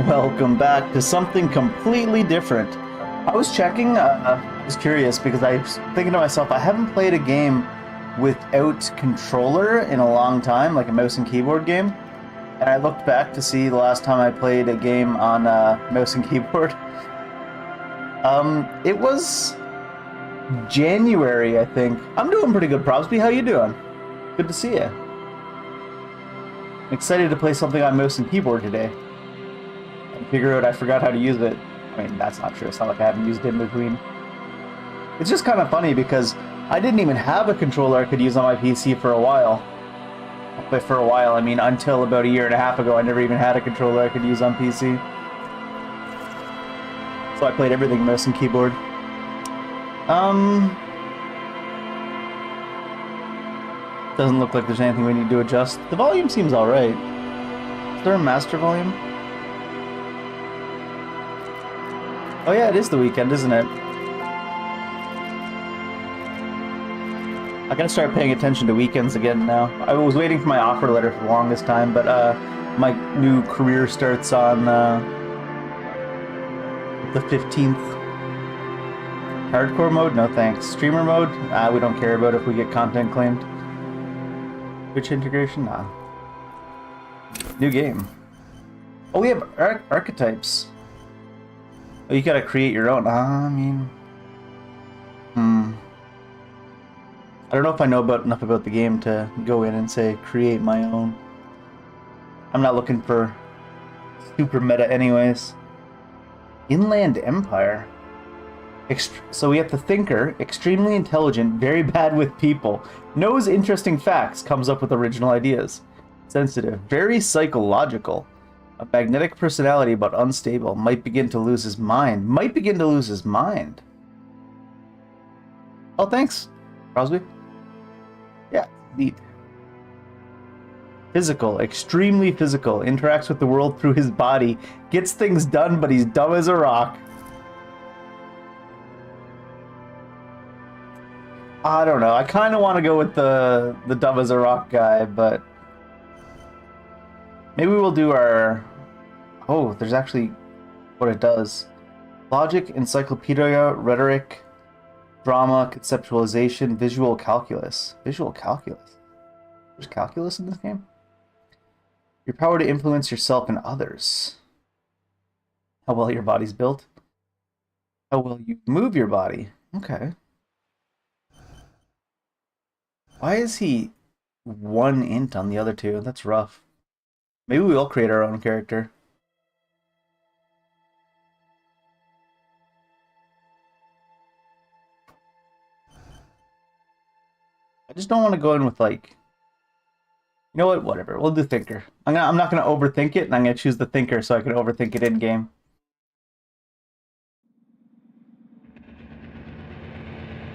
Welcome back to something completely different. I was checking, I was curious because I was thinking to myself, I haven't played a game without controller in a long time, like a mouse and keyboard game. And I looked back to see the last time I played a game on mouse and keyboard. It was January, I think. I'm doing pretty good, Probsby. How you doing? Good to see you. I'm excited to play something on mouse and keyboard today. Figure out I forgot how to use it. I mean, that's not true. It's not like I haven't used it in between. It's just kind of funny because I didn't even have a controller I could use on my PC for a while. By for a while, I mean until about a year and a half ago, I never even had a controller I could use on PC. So I played everything mouse and keyboard. Doesn't look like there's anything we need to adjust. The volume seems alright. Is there a master volume? Oh yeah, it is the weekend, isn't it? I gotta start paying attention to weekends again now. I was waiting for my offer letter for the longest time, but my new career starts on the 15th. Hardcore mode? No thanks. Streamer mode? We don't care about if we get content claimed. Twitch integration? Nah. New game. Oh, we have archetypes. Oh, you gotta create your own. I mean... I don't know if I know enough about the game to go in and say, create my own. I'm not looking for super meta anyways. Inland Empire. So we have the Thinker, extremely intelligent, very bad with people, knows interesting facts, comes up with original ideas. Sensitive, very psychological. A magnetic personality, but unstable. Might begin to lose his mind. Might begin to lose his mind. Oh, thanks, Crosby. Yeah, neat. Physical, extremely physical. Interacts with the world through his body. Gets things done, but he's dumb as a rock. I don't know. I kind of want to go with the dumb as a rock guy, but... maybe we'll do our... oh, there's actually what it does. Logic, encyclopedia, rhetoric, drama, conceptualization, visual calculus. Visual calculus? There's calculus in this game? Your power to influence yourself and others. How well your body's built. How well you move your body. Okay. Why is he 1 int on the other two? That's rough. Maybe we all create our own character. I just don't want to go in with like... you know what? Whatever. We'll do Thinker. I'm not going to overthink it, and I'm going to choose the Thinker so I can overthink it in-game.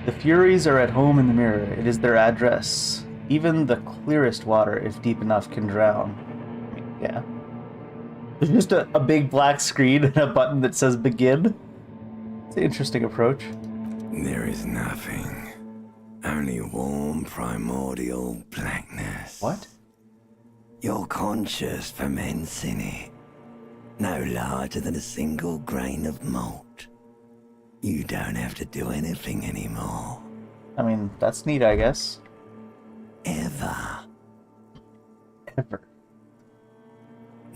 The Furies are at home in the mirror. It is their address. Even the clearest water, if deep enough, can drown. I mean, yeah. There's just a big black screen and a button that says begin. It's an interesting approach. There is nothing. Only warm primordial blackness. What? Your conscious ferments in it. No larger than a single grain of malt. You don't have to do anything anymore. I mean, that's neat, I guess. Ever. Ever.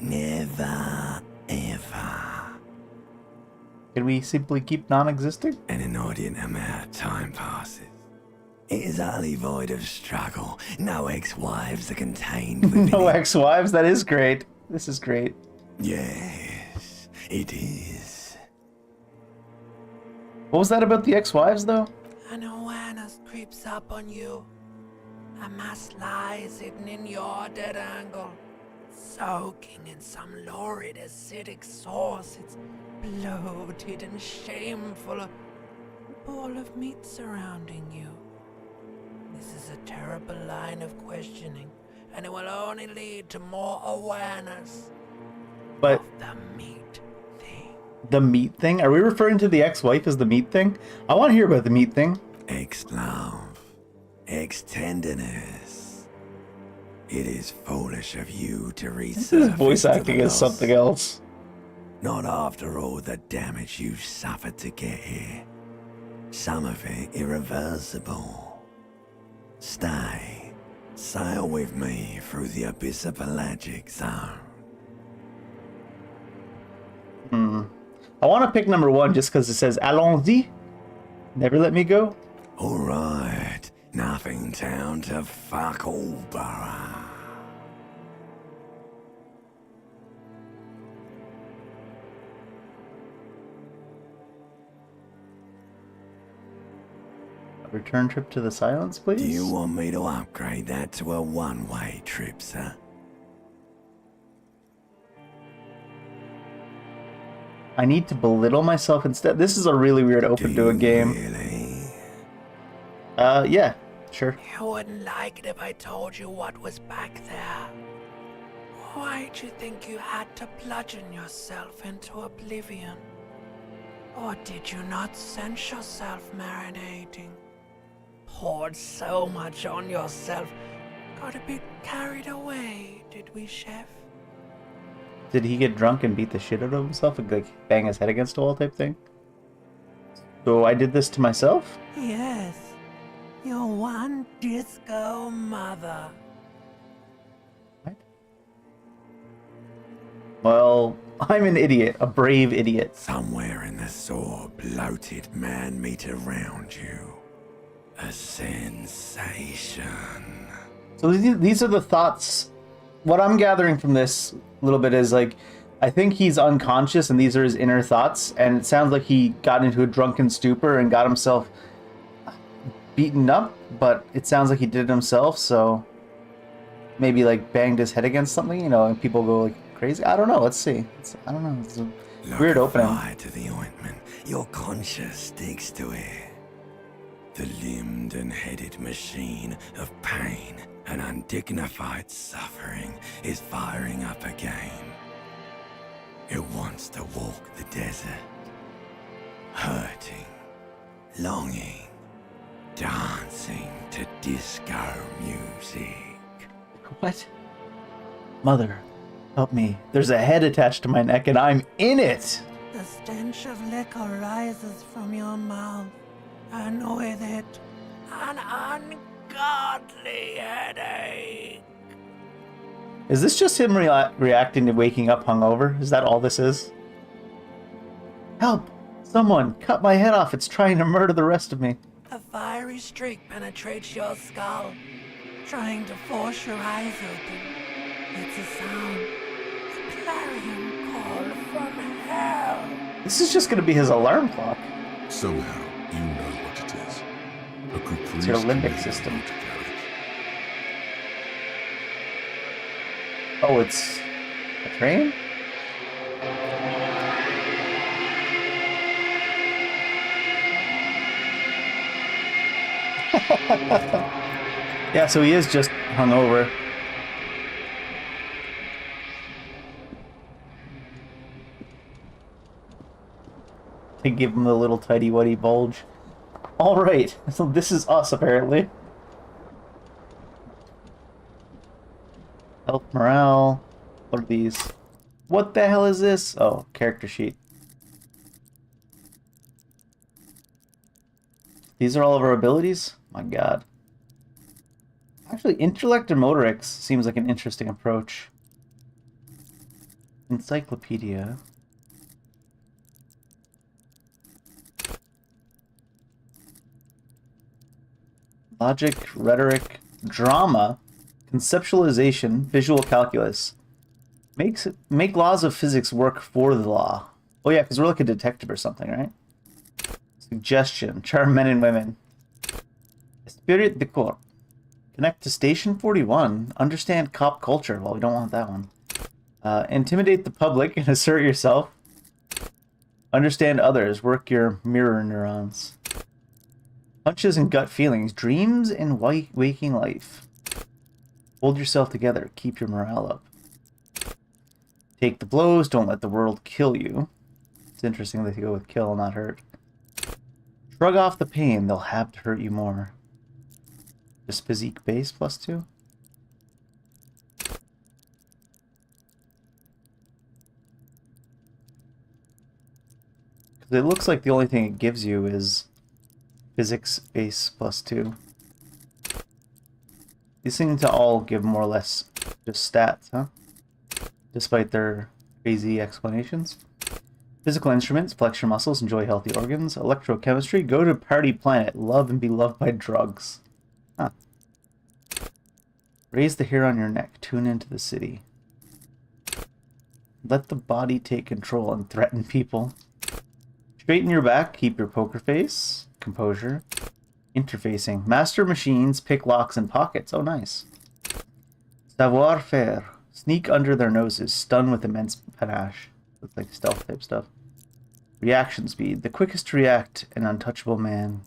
Never, ever. Can we simply keep non-existing? An inordinate amount of time passes. It is utterly void of struggle. No ex-wives are contained within No it. ex-wives? That is great. This is great. Yes, it is. What was that about the ex-wives, though? An awareness creeps up on you. A mass lies hidden in your dead angle, soaking in some lurid acidic sauce. It's bloated and shameful, a ball of meat surrounding you. This is a terrible line of questioning, and it will only lead to more awareness But of the meat thing. the meat thing? Are we referring to the ex-wife as the meat thing? I want to hear about the meat thing. Ex-love, ex-tenderness. It is foolish of you to research. This voice acting is something else. Not after all the damage you've suffered to get here. Some of it irreversible. Stay. Sail with me through the abyssopelagic zone. I want to pick number 1 just because it says allons-y. Never let me go. Alright, nothing town to fuck all borough. A return trip to the silence, please. Do you want me to upgrade that to a one-way trip, sir? I need to belittle myself instead. This is a really weird open to a game. Really? Yeah, sure. You wouldn't like it if I told you what was back there. Why'd you think you had to bludgeon yourself into oblivion? Or did you not sense yourself marinating? Poured so much on yourself. Got a bit carried away, did we, Chef? Did he get drunk and beat the shit out of himself and like bang his head against a wall type thing? So I did this to myself? Yes. Your one disco mother. What? Well, I'm an idiot, a brave idiot. Somewhere in the sore, bloated man-meat around you. A sensation. So these are the thoughts. What I'm gathering from this a little bit is like, I think he's unconscious and these are his inner thoughts. And it sounds like he got into a drunken stupor and got himself beaten up, but it sounds like he did it himself. So maybe like banged his head against something, you know, and people go like crazy. I don't know. Let's see. I don't know. It's a weird opening. Fire to the ointment. Your conscience sticks to it. The limbed and headed machine of pain and undignified suffering is firing up again. It wants to walk the desert, hurting, longing, dancing to disco music. What? Mother, help me. There's a head attached to my neck and I'm in it. The stench of liquor rises from your mouth, and with it, an ungodly headache. Is this just him reacting to waking up hungover? Is that all this is? Help! Someone, cut my head off. It's trying to murder the rest of me. A fiery streak penetrates your skull, trying to force your eyes open. It's a sound, a clarion call from hell. This is just going to be his alarm clock. Somehow, you know what it is. A caprice It's your limbic commanding system. you to carry it. Oh, it's a train? Yeah, so he is just hungover. To give him the little tidy-whitey bulge. Alright, so this is us, apparently. Health, morale. What are these? What the hell is this? Oh, character sheet. These are all of our abilities? My god. Actually, intellect and motorics seems like an interesting approach. Encyclopedia. Logic, rhetoric, drama, conceptualization, visual calculus. Make laws of physics work for the law. Oh yeah, because we're like a detective or something, right? Suggestion, charm men and women. Spirit de corps. Connect to Station 41. Understand cop culture. Well, we don't want that one. Intimidate the public and assert yourself. Understand others. Work your mirror neurons. Hunches and gut feelings. Dreams and waking life. Hold yourself together. Keep your morale up. Take the blows. Don't let the world kill you. It's interesting that you go with kill, not hurt. Shrug off the pain. They'll have to hurt you more. Just physique base +2. It looks like the only thing it gives you is physics base +2. These seem to all give more or less just stats, huh? Despite their crazy explanations. Physical instruments, flex your muscles, enjoy healthy organs. Electrochemistry, go to party planet, love and be loved by drugs. Huh. Raise the hair on your neck, tune into the city. Let the body take control and threaten people. Straighten your back, keep your poker face. Composure. Interfacing. Master machines, pick locks and pockets. Oh, nice. Savoir faire. Sneak under their noses, stun with immense panache. Looks like stealth type stuff. Reaction speed. The quickest to react, an untouchable man.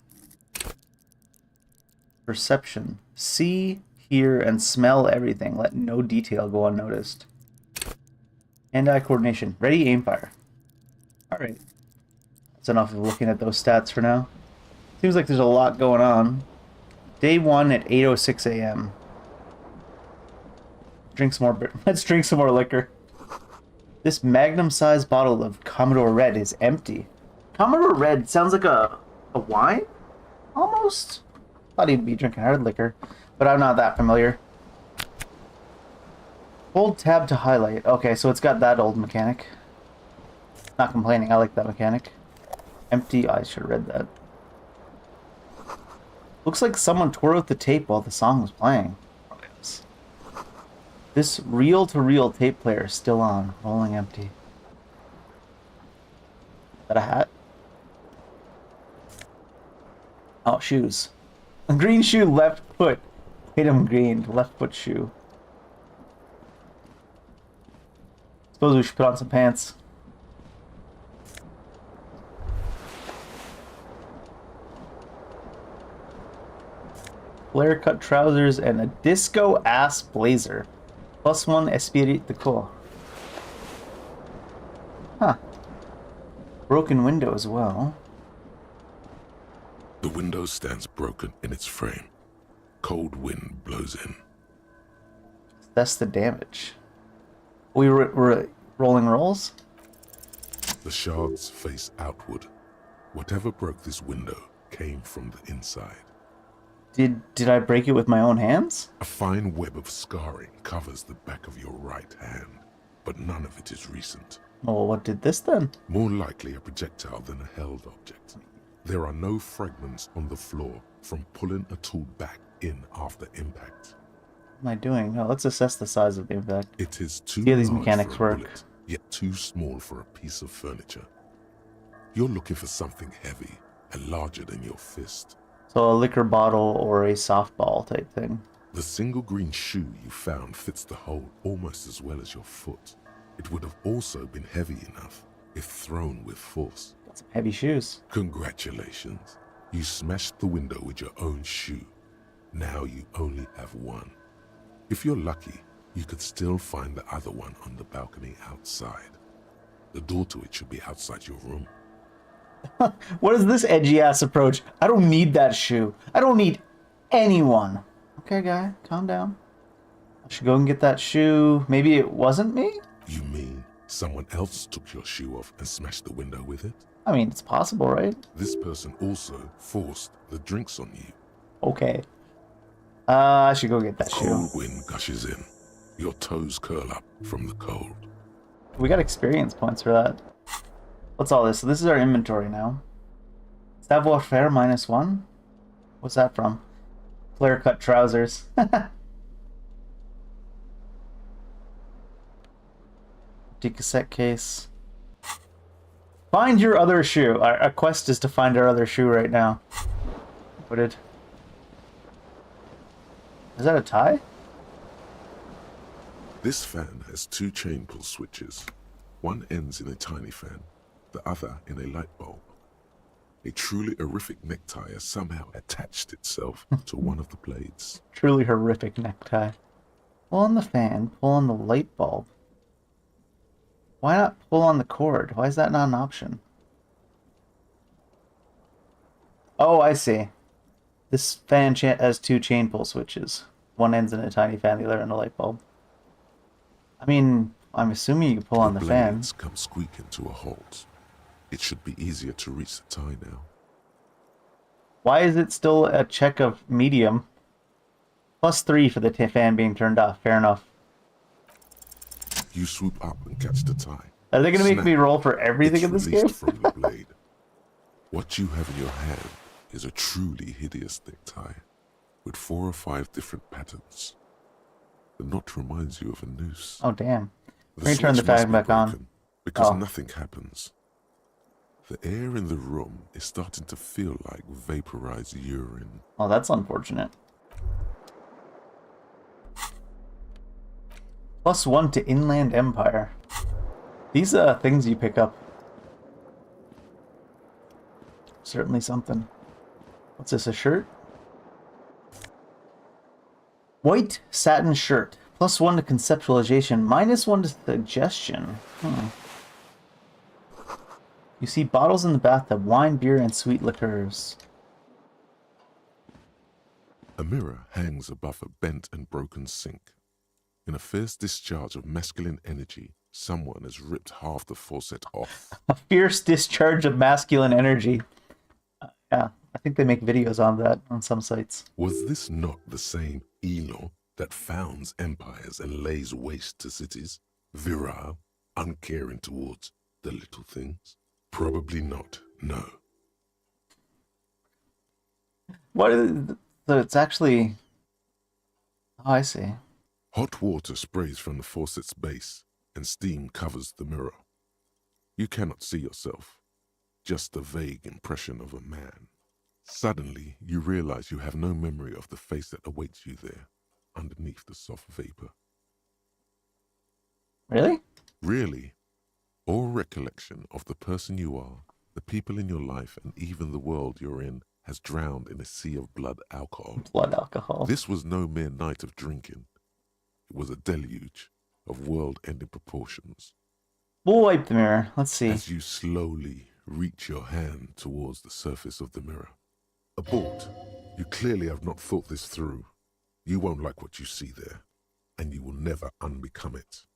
Perception. See, hear, and smell everything. Let no detail go unnoticed. Hand-eye coordination. Ready, aim, fire. Alright. That's enough of looking at those stats for now. Seems like there's a lot going on. Day 1 at 8:06 a.m. Let's drink some more liquor. This magnum-sized bottle of Commodore Red is empty. Commodore Red sounds like a wine? Almost? Thought he'd be drinking hard liquor, but I'm not that familiar. Hold tab to highlight. Okay, so it's got that old mechanic. Not complaining, I like that mechanic. Empty, I should have read that. Looks like someone tore out the tape while the song was playing. This reel-to-reel tape player is still on, rolling empty. Is that a hat? Oh, shoes. A green shoe, left foot. Hit him green, left foot shoe. Suppose we should put on some pants. Flare-cut trousers and a disco-ass blazer. +1 esprit de corps. Huh. Broken window as well. The window stands broken in its frame. Cold wind blows in. That's the damage. We're rolling rolls? The shards face outward. Whatever broke this window came from the inside. Did I break it with my own hands? A fine web of scarring covers the back of your right hand, but none of it is recent. Well, what did this then? More likely a projectile than a held object. There are no fragments on the floor from pulling a tool back in after impact. What am I doing? Oh, let's assess the size of the impact. It is too See how these large mechanics for a work. bullet, yet too small for a piece of furniture. You're looking for something heavy and larger than your fist. So a liquor bottle or a softball type thing. The single green shoe you found fits the hole almost as well as your foot. It would have also been heavy enough if thrown with force. Got some heavy shoes. Congratulations. You smashed the window with your own shoe. Now you only have one. If you're lucky, you could still find the other one on the balcony outside. The door to it should be outside your room. What is this edgy ass approach? I don't need that shoe. I don't need anyone. Okay, guy, calm down. I should go and get that shoe. Maybe it wasn't me? You mean someone else took your shoe off and smashed the window with it? I mean, it's possible, right? This person also forced the drinks on you. Okay. I should go get that shoe. Cold wind gushes in. Your toes curl up from the cold. We got experience points for that. What's all this? So this is our inventory now. Savoir faire -1? What's that from? Flare cut trousers. Cassette case. Find your other shoe. Our quest is to find our other shoe right now. What did... Is that a tie? This fan has two chain pull switches. One ends in a tiny fan, the other in a light bulb. A truly horrific necktie has somehow attached itself to one of the blades. Truly horrific necktie. Pull on the fan, pull on the light bulb. Why not pull on the cord? Why is that not an option? Oh, I see. This fan has two chain pull switches. One ends in a tiny fan, the other in a light bulb. I mean, I'm assuming you can pull on the fan. blades come squeaking to a halt. It should be easier to reach the tie now. Why is it still a check of medium? +3 for the fan being turned off. Fair enough. You swoop up and catch the tie. Are they going to make Snap. me roll for everything It's in this released game? from the blade. What you have in your hand is a truly hideous necktie with 4 or 5 different patterns. The knot reminds you of a noose. Oh, damn. The Let me turn the switch must fan be back on. broken because Oh. nothing happens. The air in the room is starting to feel like vaporized urine. Oh, that's unfortunate. +1 to Inland Empire. These things you pick up. Certainly something. What's this, a shirt? White satin shirt. +1 to conceptualization. -1 to suggestion. You see bottles in the bathtub. Wine, beer, and sweet liqueurs. A mirror hangs above a bent and broken sink. In a fierce discharge of masculine energy, someone has ripped half the faucet off. A fierce discharge of masculine energy. Yeah, I think they make videos on that on some sites. Was this not the same Elo that founds empires and lays waste to cities? Virile, uncaring towards the little things? Probably not, no. What is... So it's actually... Oh, I see. Hot water sprays from the faucet's base, and steam covers the mirror. You cannot see yourself, just a vague impression of a man. Suddenly, you realize you have no memory of the face that awaits you there, underneath the soft vapor. Really? Really, all recollection of the person you are, the people in your life, and even the world you're in has drowned in a sea of blood alcohol. Blood alcohol. This was no mere night of drinking. It was a deluge of world-ending proportions. We'll wipe the mirror. Let's see. As you slowly reach your hand towards the surface of the mirror. Abort. You clearly have not thought this through. You won't like what you see there, and you will never unbecome it.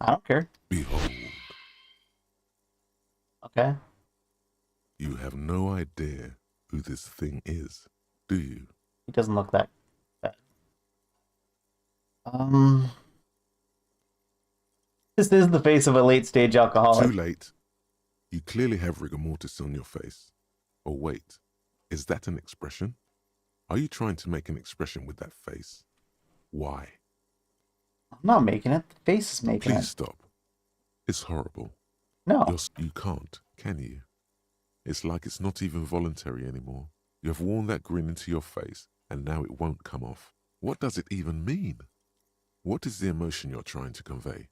I don't care. Behold, Okay. you have no idea who this thing is, do you? He doesn't look that bad. This is the face of a late-stage alcoholic. Too late. You clearly have rigor mortis on your face. Oh wait, is that an expression? Are you trying to make an expression with that face? Why? I'm not making it. The face is making Please it. stop. It's horrible. No. You can't, can you? It's like it's not even voluntary anymore. You have worn that grin into your face, and now it won't come off. What does it even mean? What is the emotion you're trying to convey?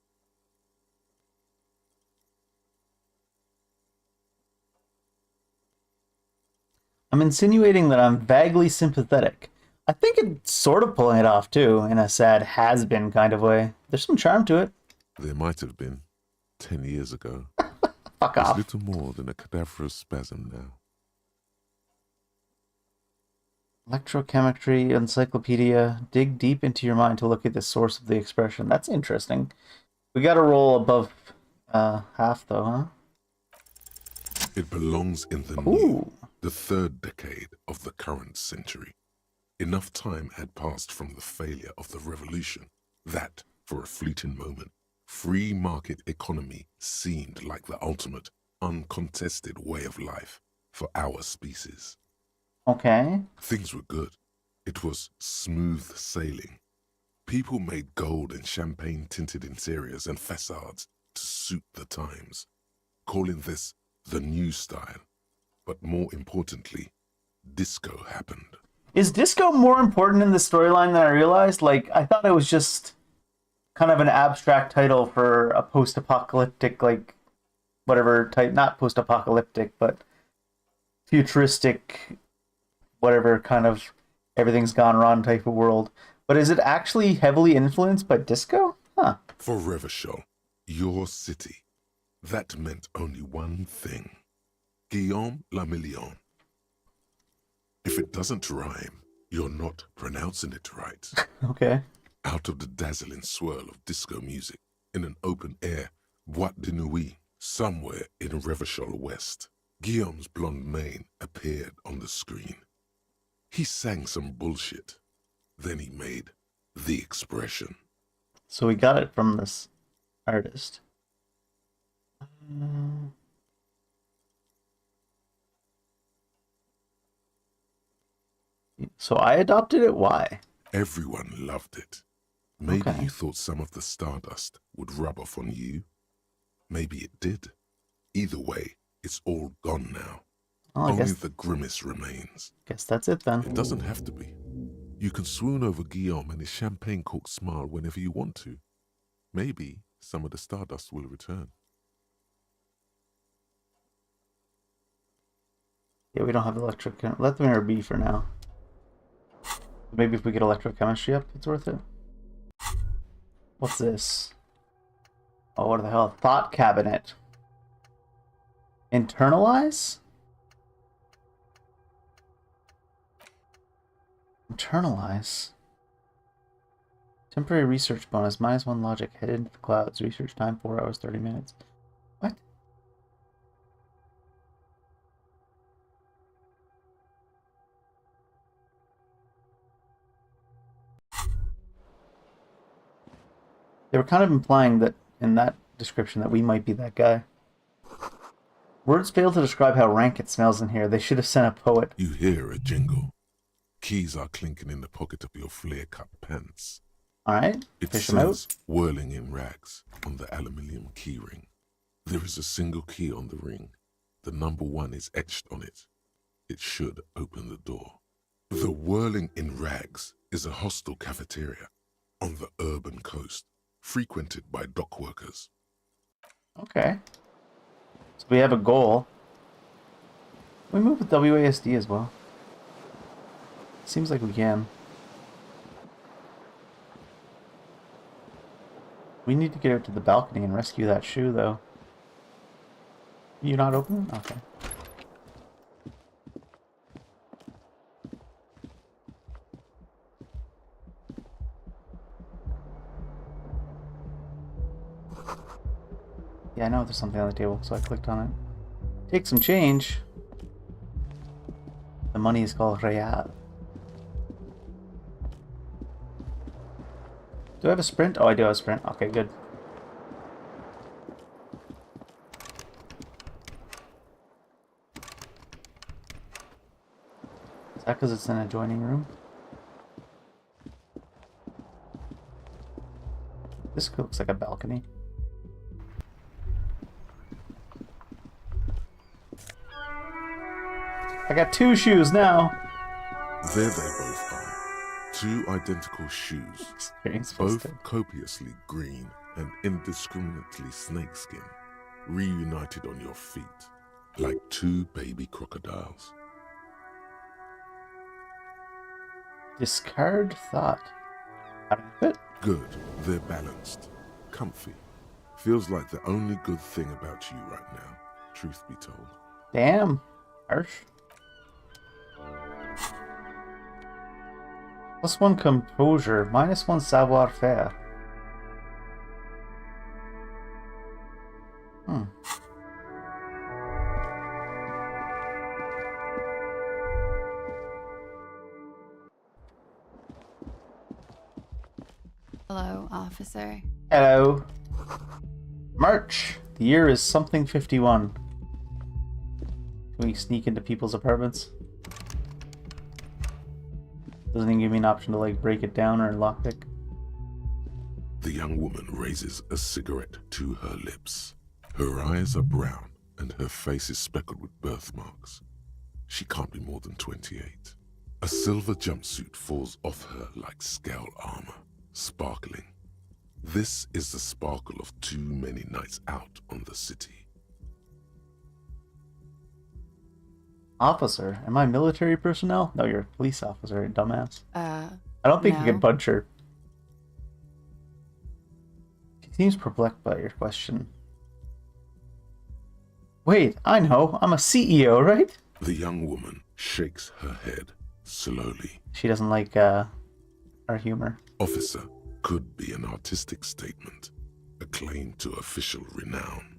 I'm insinuating that I'm vaguely sympathetic. I think it's sort of pulling it off, too, in a sad has-been kind of way. There's some charm to it. There might have been 10 years ago. Fuck It's off. little more than a cadaverous spasm now. Electrochemistry encyclopedia. Dig deep into your mind to look at the source of the expression. That's interesting. We got to roll above half, though, huh? It belongs in the Ooh. new, the third decade of the current century. Enough time had passed from the failure of the revolution that, for a fleeting moment, free market economy seemed like the ultimate, uncontested way of life for our species. Okay. Things were good. It was smooth sailing. People made gold and champagne-tinted interiors and facades to suit the times, calling this the new style. But more importantly, disco happened. Is disco more important in the storyline than I realized? Like, I thought it was just kind of an abstract title for a post-apocalyptic, like, whatever type, not post-apocalyptic, but futuristic, whatever kind of everything's gone wrong type of world. But is it actually heavily influenced by disco? Huh. For Revachol, your city, that meant only one thing. Guillaume la Million. If it doesn't rhyme, you're not pronouncing it right. Okay. Out of the dazzling swirl of disco music, in an open air, Boîte de Nuit, somewhere in Revachol West, Guillaume's blonde mane appeared on the screen. He sang some bullshit. Then he made the expression. So we got it from this artist. So I adopted it? Why? Everyone loved it. Maybe Okay. you thought some of the stardust would rub off on you. Maybe it did. Either way, it's all gone now. Well, I Only guess the grimace remains. that's it then. It doesn't have to be. You can swoon over Guillaume and his champagne cork smile whenever you want to. Maybe some of the stardust will return. Yeah, we don't have let the mirror be for now. Maybe if we get electrochemistry up, it's worth it. What's this? Oh, what the hell? Thought cabinet. Internalize? Internalize? Temporary research bonus. -1 logic. Head into the clouds. Research time 4 hours 30 minutes. What? They were kind of implying that in that description that we might be that guy. Words fail to describe how rank it smells in here. They should have sent a poet. You hear a jingle. Keys are clinking in the pocket of your flare-cut pants. Alright, It fish them out. says whirling in rags on the aluminium keyring. There is a single key on the ring. The number 1 is etched on it. It should open the door. The whirling in rags is a hostel cafeteria on the urban coast, frequented by dock workers. Okay. So we have a goal. We move with WASD as well. Seems like we can. We need to get out to the balcony and rescue that shoe, though. You not open? Okay. Yeah, I know there's something on the table, so I clicked on it. Take some change. The money is called real. Do I have a sprint? Oh, I do have a sprint. Okay, good. Is that because it's an adjoining room? This looks like a balcony. I got 2 shoes now. There they both are. 2 identical shoes, Experience both busted. copiously green and indiscriminately snakeskin, reunited on your feet, like 2 baby crocodiles. Discard thought. How do you fit? Good, they're balanced, comfy. Feels like the only good thing about you right now, truth be told. Damn. Harsh. +1 composure, -1 savoir faire. Hello, officer. Hello. March. The year is something 51. Can we sneak into people's apartments? Doesn't even give me an option to like break it down or lockpick. The young woman raises a cigarette to her lips. Her eyes are brown and her face is speckled with birthmarks. She can't be more than 28. A silver jumpsuit falls off her like scale armor, sparkling. This is the sparkle of too many nights out on the city. Officer? Am I military personnel? No, you're a police officer, dumbass. I don't think you no. can punch her. She seems perplexed by your question. Wait, I know. I'm a CEO, right? The young woman shakes her head slowly. She doesn't like our humor. Officer, could be an artistic statement, a claim to official renown.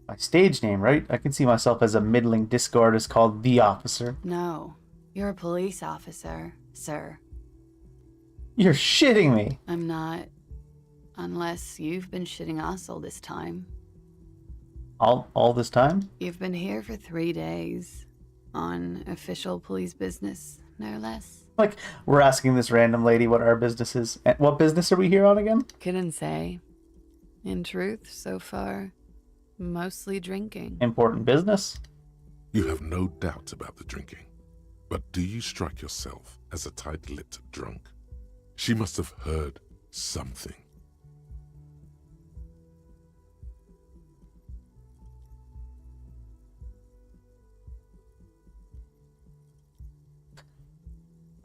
My stage name, right? I can see myself as a middling disco artist called The Officer. No, you're a police officer, sir. You're shitting me. I'm not. Unless you've been shitting us all this time. All this time? You've been here for 3 days. On official police business, no less. Like, we're asking this random lady what our business is. And what business are we here on again? Couldn't say. In truth, so far, mostly drinking. Important business. You have no doubt about the drinking. But do you strike yourself as a tight-lipped drunk? She must have heard something.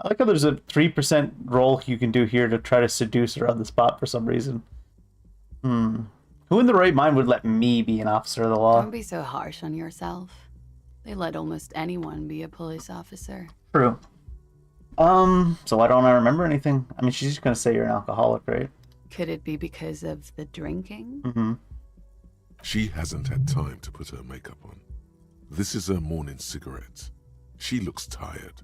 I like how there's a 3% roll you can do here to try to seduce her on the spot for some reason. Who in the right mind would let me be an officer of the law? Don't be so harsh on yourself. They let almost anyone be a police officer. True. So why don't I remember anything? I mean, she's just gonna say you're an alcoholic, right? Could it be because of the drinking? Mm-hmm. She hasn't had time to put her makeup on. This is her morning cigarette. She looks tired.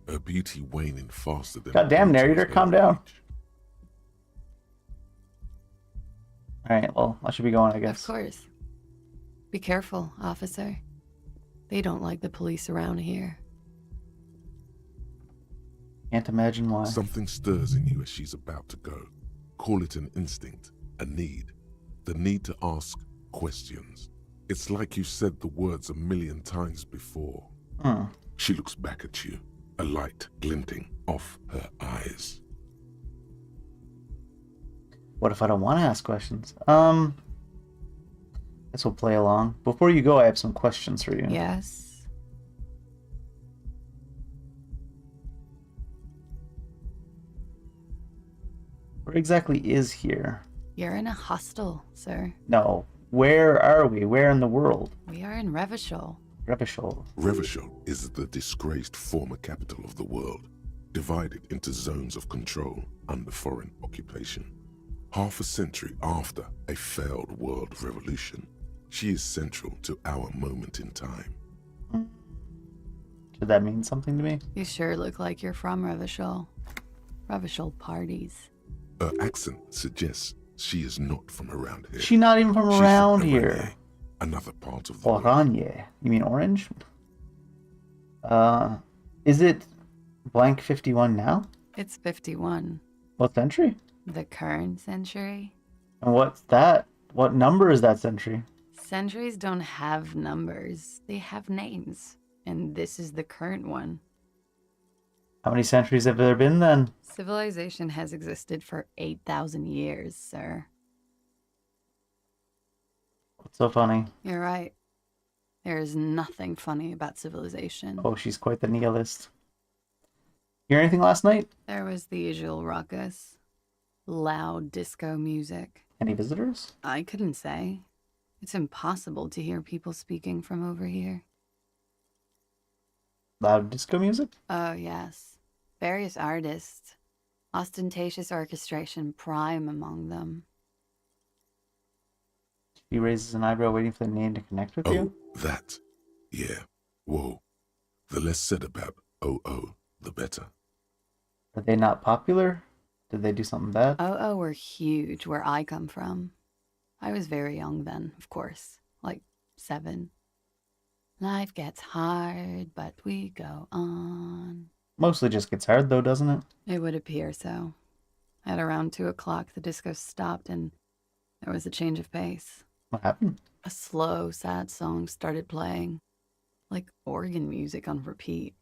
Her beauty waning faster than... Goddamn, narrator, calm down. age. Alright, well, I should be going, I guess. Of course. Be careful, officer. They don't like the police around here. Can't imagine why. Something stirs in you as she's about to go. Call it an instinct, a need. The need to ask questions. It's like you said the words 1,000,000 times before. She looks back at you, a light glinting off her eyes. What if I don't want to ask questions? Guess we'll play along. Before you go, I have some questions for you. Yes. Where exactly is here? You're in a hostel, sir. No. Where are we? Where in the world? We are in Revachol. Revachol. Revachol is the disgraced former capital of the world, divided into zones of control under foreign occupation. Half a century after a failed world revolution, she is central to our moment in time. Should that mean something to me? You sure look like you're from Revachol. Revachol parties. Her accent suggests she is not from around here. She's not even from She's around from here. Oranje, another part of the world. Oranje. You mean orange? Is it blank 51 now? It's 51. What century? The current century? And what's that? What number is that century? Centuries don't have numbers. They have names. And this is the current one. How many centuries have there been then? Civilization has existed for 8,000 years, sir. What's so funny? You're right. There is nothing funny about civilization. Oh, she's quite the nihilist. Hear anything last night? There was the usual ruckus. Loud disco music. Any visitors? I couldn't say. It's impossible to hear people speaking from over here. Loud disco music? Oh, yes. Various artists. Ostentatious orchestration prime among them. She raises an eyebrow, waiting for the name to connect with you. Oh, that. Yeah. Whoa. The less said about OO, the better. Are they not popular? Did they do something bad? Oh, were huge where I come from. I was very young then, of course. Like 7. Life gets hard, but we go on. Mostly just gets hard though, doesn't it? It would appear so. At around 2 o'clock, the disco stopped and there was a change of pace. What happened? A slow, sad song started playing, like organ music on repeat.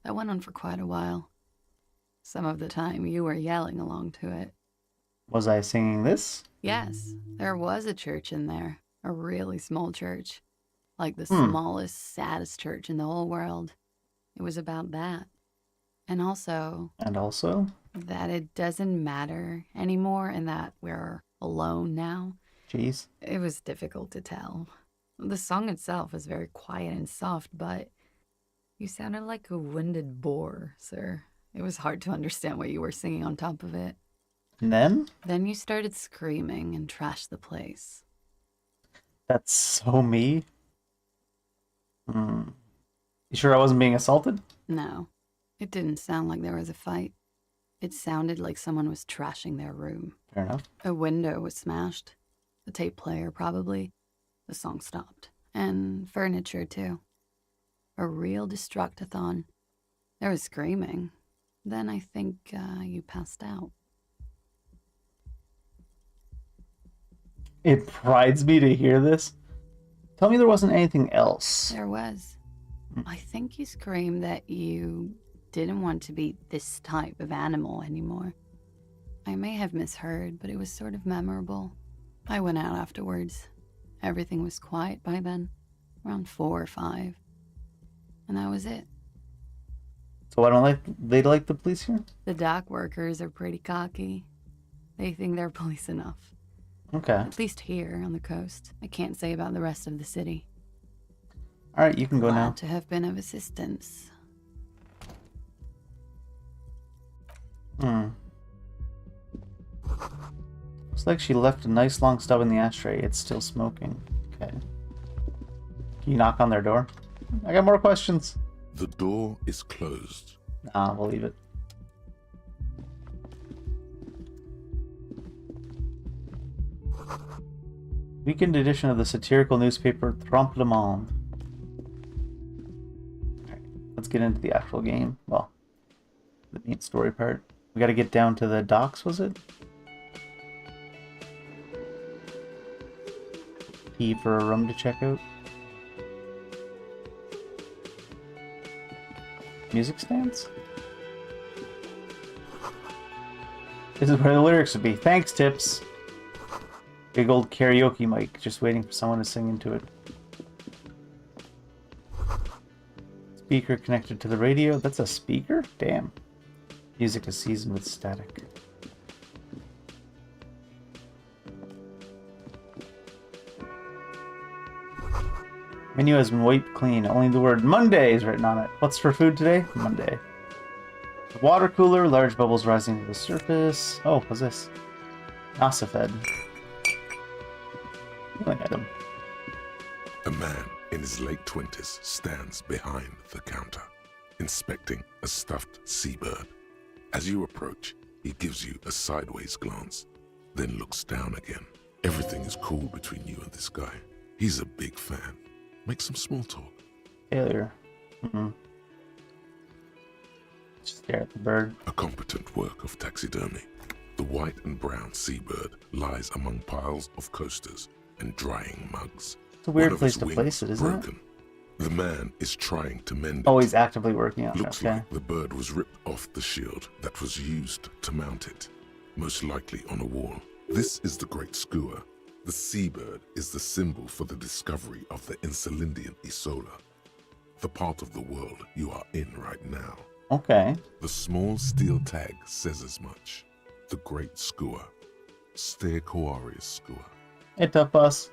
That went on for quite a while. Some of the time, you were yelling along to it. Was I singing this? Yes, there was a church in there. A really small church. Like the smallest, saddest church in the whole world. It was about that. And also... And also? that it doesn't matter anymore and that we're alone now. Jeez. It was difficult to tell. The song itself was very quiet and soft, but you sounded like a winded boar, sir. It was hard to understand what you were singing on top of it. And then? Then you started screaming and trashed the place. That's so me. You sure I wasn't being assaulted? No, it didn't sound like there was a fight. It sounded like someone was trashing their room. Fair enough. A window was smashed. The tape player, probably. The song stopped. And furniture, too. A real destructathon. There was screaming. Then I think you passed out. It prides me to hear this. Tell me there wasn't anything else. There was. I think you screamed that you didn't want to be this type of animal anymore. I may have misheard, but it was sort of memorable. I went out afterwards. Everything was quiet by then, around 4 or 5. And that was it. So I don't they like the police here? The dock workers are pretty cocky. They think they're police enough. Okay. At least here on the coast. I can't say about the rest of the city. Alright, you can go now. Glad to have been of assistance. Looks like she left a nice long stub in the ashtray. It's still smoking. Okay. Can you knock on their door? I got more questions. The door is closed. Nah, we'll leave it. Weekend edition of the satirical newspaper Trompe le Monde. Alright, let's get into the actual game. Well, the main story part. We gotta get down to the docks, was it? P for a room to check out. Music stands? This is where the lyrics would be. Thanks, Tips. Big old karaoke mic, just waiting for someone to sing into it. Speaker connected to the radio. That's a speaker? Damn. Music is seasoned with static. Menu has been wiped clean. Only the word Monday is written on it. What's for food today? Monday. Water cooler, large bubbles rising to the surface. Oh, what's this? Nosifed. Healing item. A man in his late 20s stands behind the counter, inspecting a stuffed seabird. As you approach, he gives you a sideways glance, then looks down again. Everything is cool between you and this guy. He's a big fan. Make some small talk. Failure. Just stare at the bird. A competent work of taxidermy. The white and brown seabird lies among piles of coasters and drying mugs. It's a weird One of place his to wings place it, isn't broken. The man is trying to mend it. Oh, he's actively working on it. Looks Okay. like the bird was ripped off the shield that was used to mount it, most likely on a wall. This is the Great Skua. The seabird is the symbol for the discovery of the Insulindian Isola, the part of the world you are in right now. Okay. The small steel tag says as much. The Great Skua. Steaquarius Skua. Hey, Tough Boss.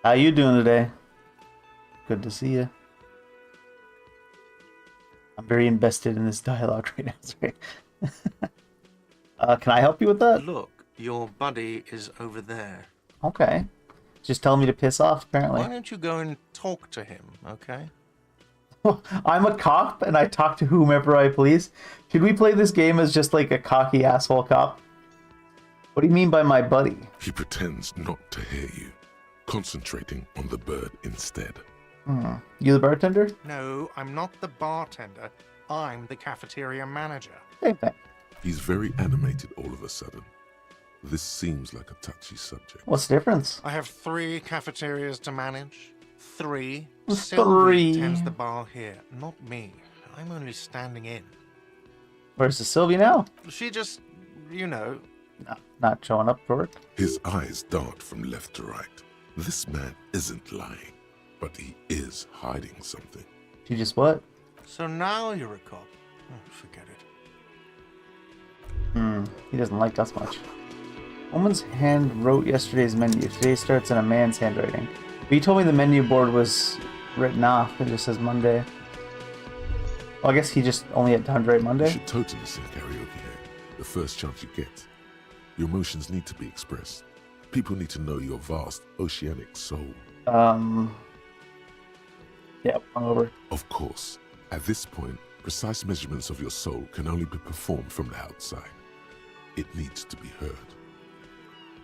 How you doing today? Good to see you. I'm very invested in this dialogue right now. Sorry. Can I help you with that? Look, your buddy is over there. Okay. Just tell me to piss off, apparently. Why don't you go and talk to him, okay? I'm a cop and I talk to whomever I please. Should we play this game as just like a cocky asshole cop? What do you mean by my buddy? He pretends not to hear you, concentrating on the bird instead. You the bartender? No, I'm not the bartender. I'm the cafeteria manager. Same thing. He's very animated all of a sudden. This seems like a touchy subject. What's the difference? I have 3 cafeterias to manage. 3. Three. Sylvie tends the bar here, not me. I'm only standing in. Where's the Sylvie now? She just, you know, No, not showing up for work. His eyes dart from left to right. This man isn't lying, but he is hiding something. She just what? so now you're a cop. Oh, forget it. He doesn't like us much. Woman's hand wrote yesterday's menu. Today starts in a man's handwriting. But you told me the menu board was written off. It just says Monday. Well, I guess he just only had time to write You Monday. should totally sing karaoke here, the first chance you get. Your emotions need to be expressed. People need to know your vast oceanic soul. Yeah, I'm over. Of course, at this point, precise measurements of your soul can only be performed from the outside. It needs to be heard.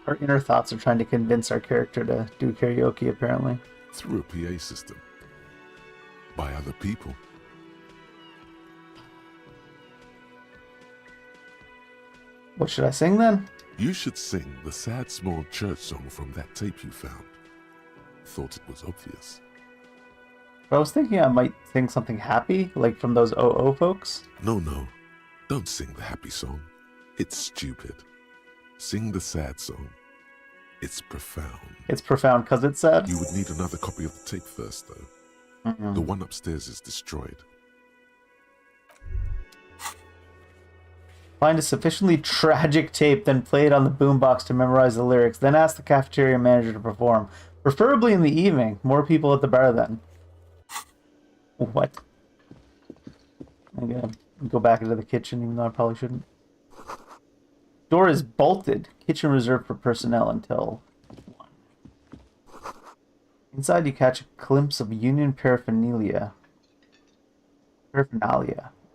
Our inner thoughts are trying to convince our character to do karaoke, apparently. Through a PA system. By other people. What should I sing then? You should sing the sad small church song from that tape you found. Thought it was obvious. I was thinking I might sing something happy, like from those OO folks. No, don't sing the happy song. It's stupid. Sing the sad song. It's profound. It's profound because it's sad. You would need another copy of the tape first, though. The one upstairs is destroyed. Find a sufficiently tragic tape, then play it on the boombox to memorize the lyrics. Then ask the cafeteria manager to perform. Preferably in the evening. More people at the bar then. What? I'm gonna go back into the kitchen, even though I probably shouldn't. Door is bolted. Kitchen reserved for personnel until 1. Inside you catch a glimpse of union paraphernalia.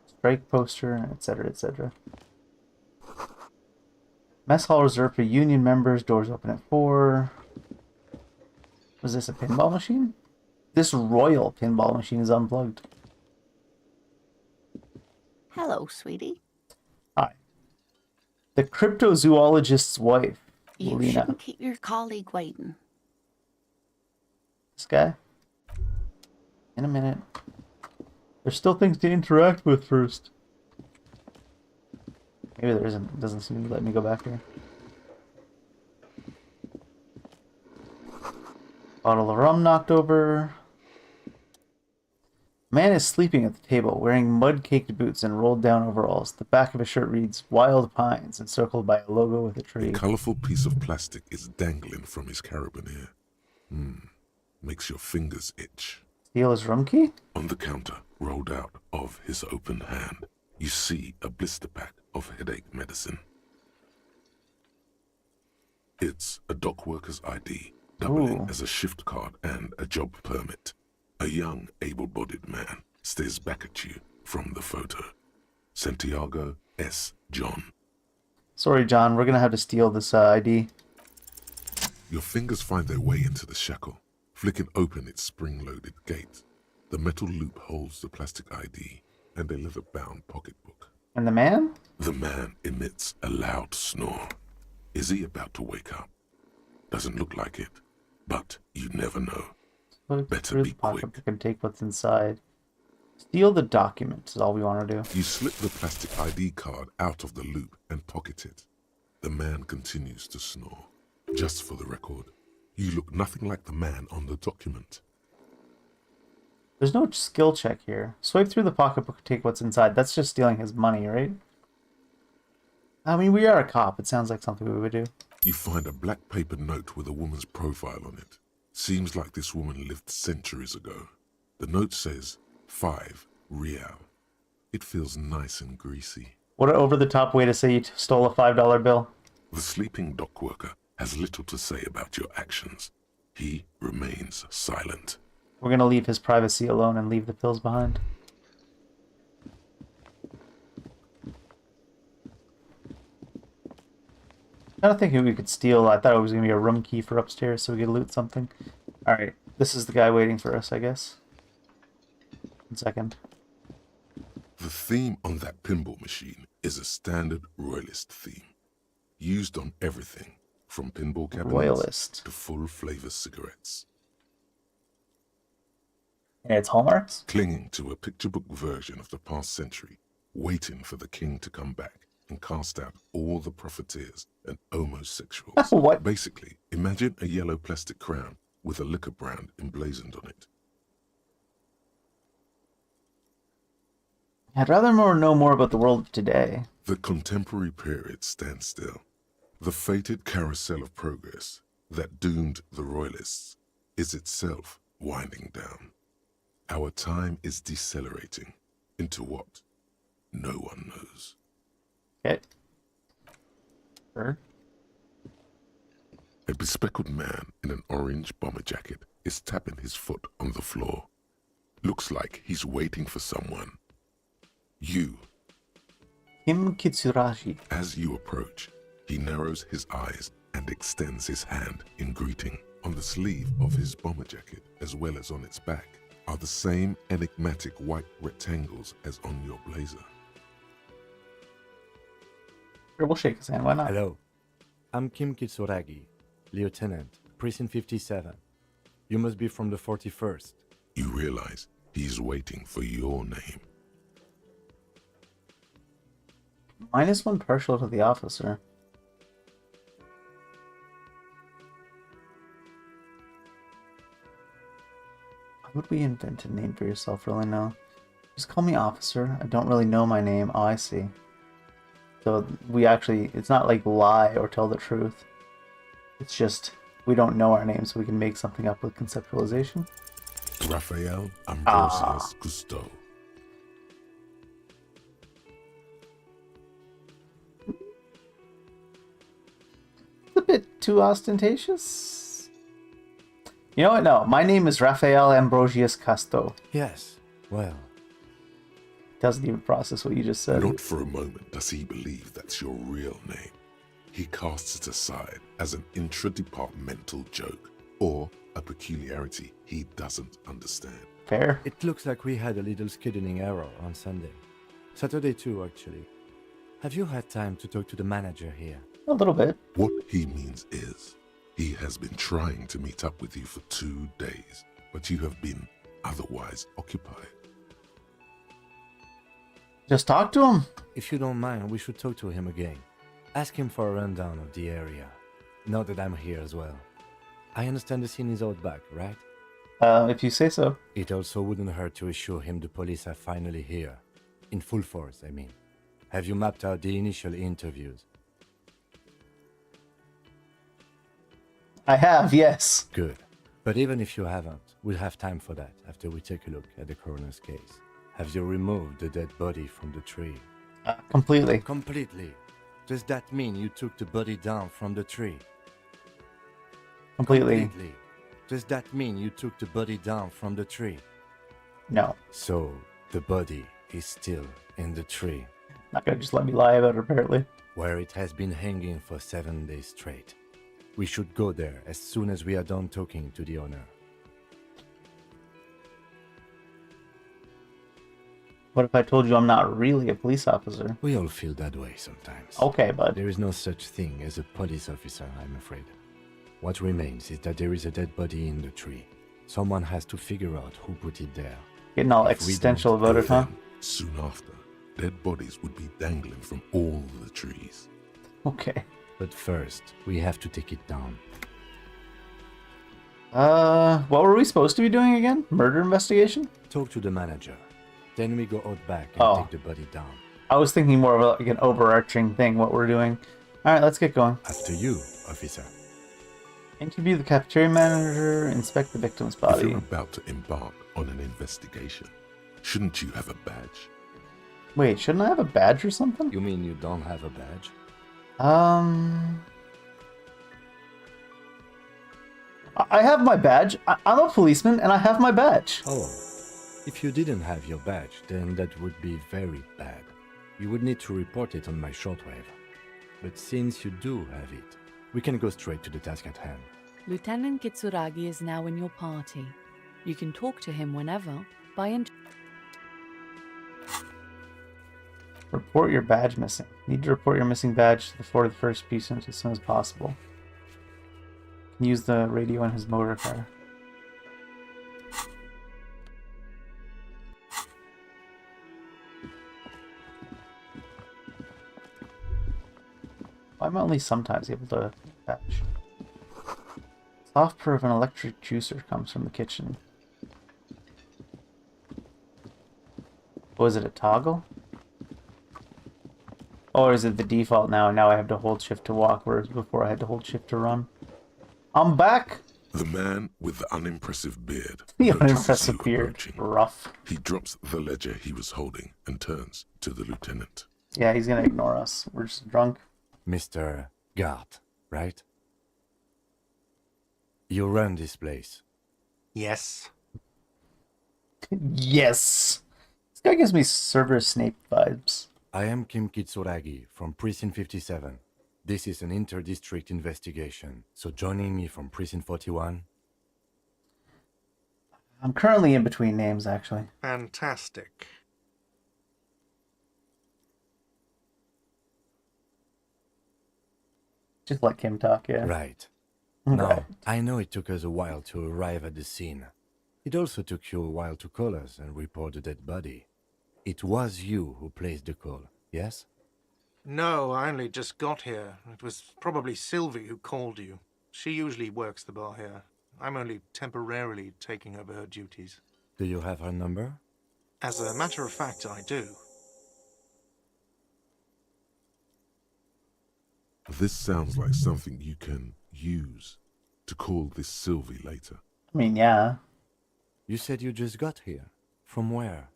Strike poster, etc., etc. Mess hall reserved for union members. Doors open at 4. Was this a pinball machine? This royal pinball machine is unplugged. Hello, sweetie. Hi. The cryptozoologist's wife, You Lena. shouldn't keep your colleague waiting. This guy. In a minute. There's still things to interact with first. Maybe there isn't. It doesn't seem to let me go back here. Bottle of rum knocked over. Man is sleeping at the table, wearing mud-caked boots and rolled-down overalls. The back of his shirt reads, Wild Pines, encircled by a logo with a tree. A colorful piece of plastic is dangling from his carabiner. Makes your fingers itch. Steal his room key? On the counter, rolled out of his open hand, you see a blister pack of headache medicine. It's a dock worker's ID, doubling Ooh. as a shift card and a job permit. A young, able-bodied man stares back at you from the photo. Santiago S. John. Sorry, John, we're gonna have to steal this ID. Your fingers find their way into the shackle, flicking open its spring-loaded gate. The metal loop holds the plastic ID and a leather-bound pocketbook. And the man? The man emits a loud snore. Is he about to wake up? Doesn't look like it, but you never know. Look Better through be the pocketbook quick. and take what's inside. Steal the document is all we want to do. You slip the plastic ID card out of the loop and pocket it. The man continues to snore. Just for the record, you look nothing like the man on the document. There's no skill check here. Swipe through the pocketbook and take what's inside. That's just stealing his money, right? I mean, we are a cop. It sounds like something we would do. You find a black paper note with a woman's profile on it. Seems like this woman lived centuries ago. The note says, 5 real. It feels nice and greasy. What an over-the-top way to say you stole a $5 bill. The sleeping dock worker has little to say about your actions. He remains silent. We're gonna leave his privacy alone and leave the pills behind. I don't think we could steal. I thought it was gonna be a room key for upstairs so we could loot something. Alright, this is the guy waiting for us, I guess. 1 second. The theme on that pinball machine is a standard royalist theme, used on everything from pinball cabinets Royalist. to full-flavor cigarettes. And it's hallmarks? Clinging to a picture book version of the past century, waiting for the king to come back and cast out all the profiteers and homosexuals. What? Basically, imagine a yellow plastic crown with a liquor brand emblazoned on it. I'd rather know more about the world of today. The contemporary period stands still. The fated carousel of progress that doomed the royalists is itself winding down. Our time is decelerating. Into what? No one knows. Okay. Sure. A bespectacled man in an orange bomber jacket is tapping his foot on the floor. Looks like he's waiting for someone. You. Kim Kitsuragi. As you approach, he narrows his eyes and extends his hand in greeting. On the sleeve of his bomber jacket, as well as on its back, are the same enigmatic white rectangles as on your blazer. Sure, we'll shake his hand. Why not? Hello. I'm Kim Kitsuragi, Lieutenant, Precinct 57. You must be from the 41st. You realize he's waiting for your name. -1 partial to the officer. How would we invent a name for yourself, really now? Just call me officer. I don't really know my name. Oh, I see. So we actually, it's not like lie or tell the truth. It's just, we don't know our name, so we can make something up with conceptualization. Raphael Ambrosius Cousteau. A bit too ostentatious. You know what? No, my name is Raphael Ambrosius Cousteau. Yes, well, Doesn't even process what you just said. Not for a moment does he believe that's your real name. He casts it aside as an intradepartmental joke or a peculiarity he doesn't understand. Fair. it looks like we had a little scheduling error on Sunday. Saturday too, actually. Have you had time to talk to the manager here? A little bit. What he means is, he has been trying to meet up with you for 2 days, but you have been otherwise occupied. Just talk to him. If you don't mind, we should talk to him again. Ask him for a rundown of the area. Now that I'm here as well. I understand the scene is out back, right? If you say so. It also wouldn't hurt to assure him the police are finally here. In full force, I mean. Have you mapped out the initial interviews? I have, yes. Good. But even if you haven't, we'll have time for that after we take a look at the coroner's case. Have you removed the dead body from the tree? Completely. Completely. Does that mean you took the body down from the tree? Completely. Completely. Does that mean you took the body down from the tree? No. So, the body is still in the tree, Not gonna just let me lie about it, apparently. where it has been hanging for 7 days straight. We should go there as soon as we are done talking to the owner. What if I told you I'm not really a police officer? We all feel that way sometimes. Okay, bud. There is no such thing as a police officer, I'm afraid. What remains is that there is a dead body in the tree. Someone has to figure out who put it there. Getting all If we existential don't- about it, huh? Then, soon after, dead bodies would be dangling from all the trees. Okay. But first, we have to take it down. What were we supposed to be doing again? Murder investigation? Talk to the manager. Then we go out back and Oh. take the body down. I was thinking more of like an overarching thing, what we're doing. Alright, let's get going. After you, officer. Interview the cafeteria manager, inspect the victim's If body. you're about to embark on an investigation, shouldn't you have a badge? Wait, shouldn't I have a badge or something? You mean you don't have a badge? I have my badge. I'm a policeman and I have my badge. Oh, if you didn't have your badge, then that would be very bad. You would need to report it on my shortwave. But since you do have it, we can go straight to the task at hand. Lieutenant Kitsuragi is now in your party. You can talk to him whenever by Report your badge missing. Need to report your missing badge before the first precinct as soon as possible. Can use the radio in his motor car. Why am I only sometimes able to patch? Soft purr of an electric juicer comes from the kitchen. Was it a toggle? Or is it the default now? Now I have to hold shift to walk, whereas before I had to hold shift to run. I'm back! The man with the unimpressive beard The notices unimpressive you beard. approaching. Rough. He drops the ledger he was holding and turns to the lieutenant. Yeah, he's gonna ignore us. We're just drunk. Mr. Gart, right? You run this place. Yes. Yes! This guy gives me Cerberus Snape vibes. I am Kim Kitsuragi from Precinct 57. This is an inter-district investigation, so joining me from Precinct 41. I'm currently in between names, actually. Fantastic. Just let Kim talk, yeah. Right. Right. Now, I know it took us a while to arrive at the scene. It also took you a while to call us and report the dead body. It was you who placed the call, yes? No, I only just got here. It was probably Sylvie who called you. She usually works the bar here. I'm only temporarily taking over her duties. Do you have her number? As a matter of fact, I do. This sounds like something you can use to call this Sylvie later. I mean, yeah. You said you just got here. From where?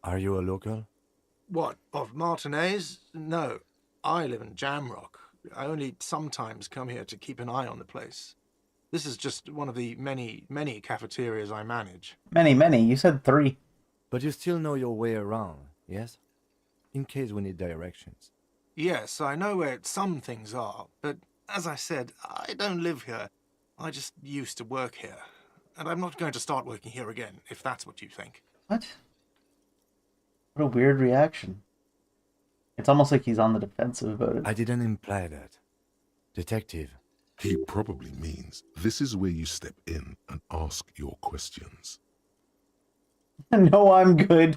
Are you a local? What, of Martinez? No, I live in Jamrock. I only sometimes come here to keep an eye on the place. This is just one of the many, many cafeterias I manage. Many. You said 3. But you still know your way around, yes? In case we need directions. Yes, I know where some things are, but as I said, I don't live here. I just used to work here. And I'm not going to start working here again, if that's what you think. What? What a weird reaction. It's almost like he's on the defensive about it. I didn't imply that. Detective, He probably means this is where you step in and ask your questions. No, I'm good.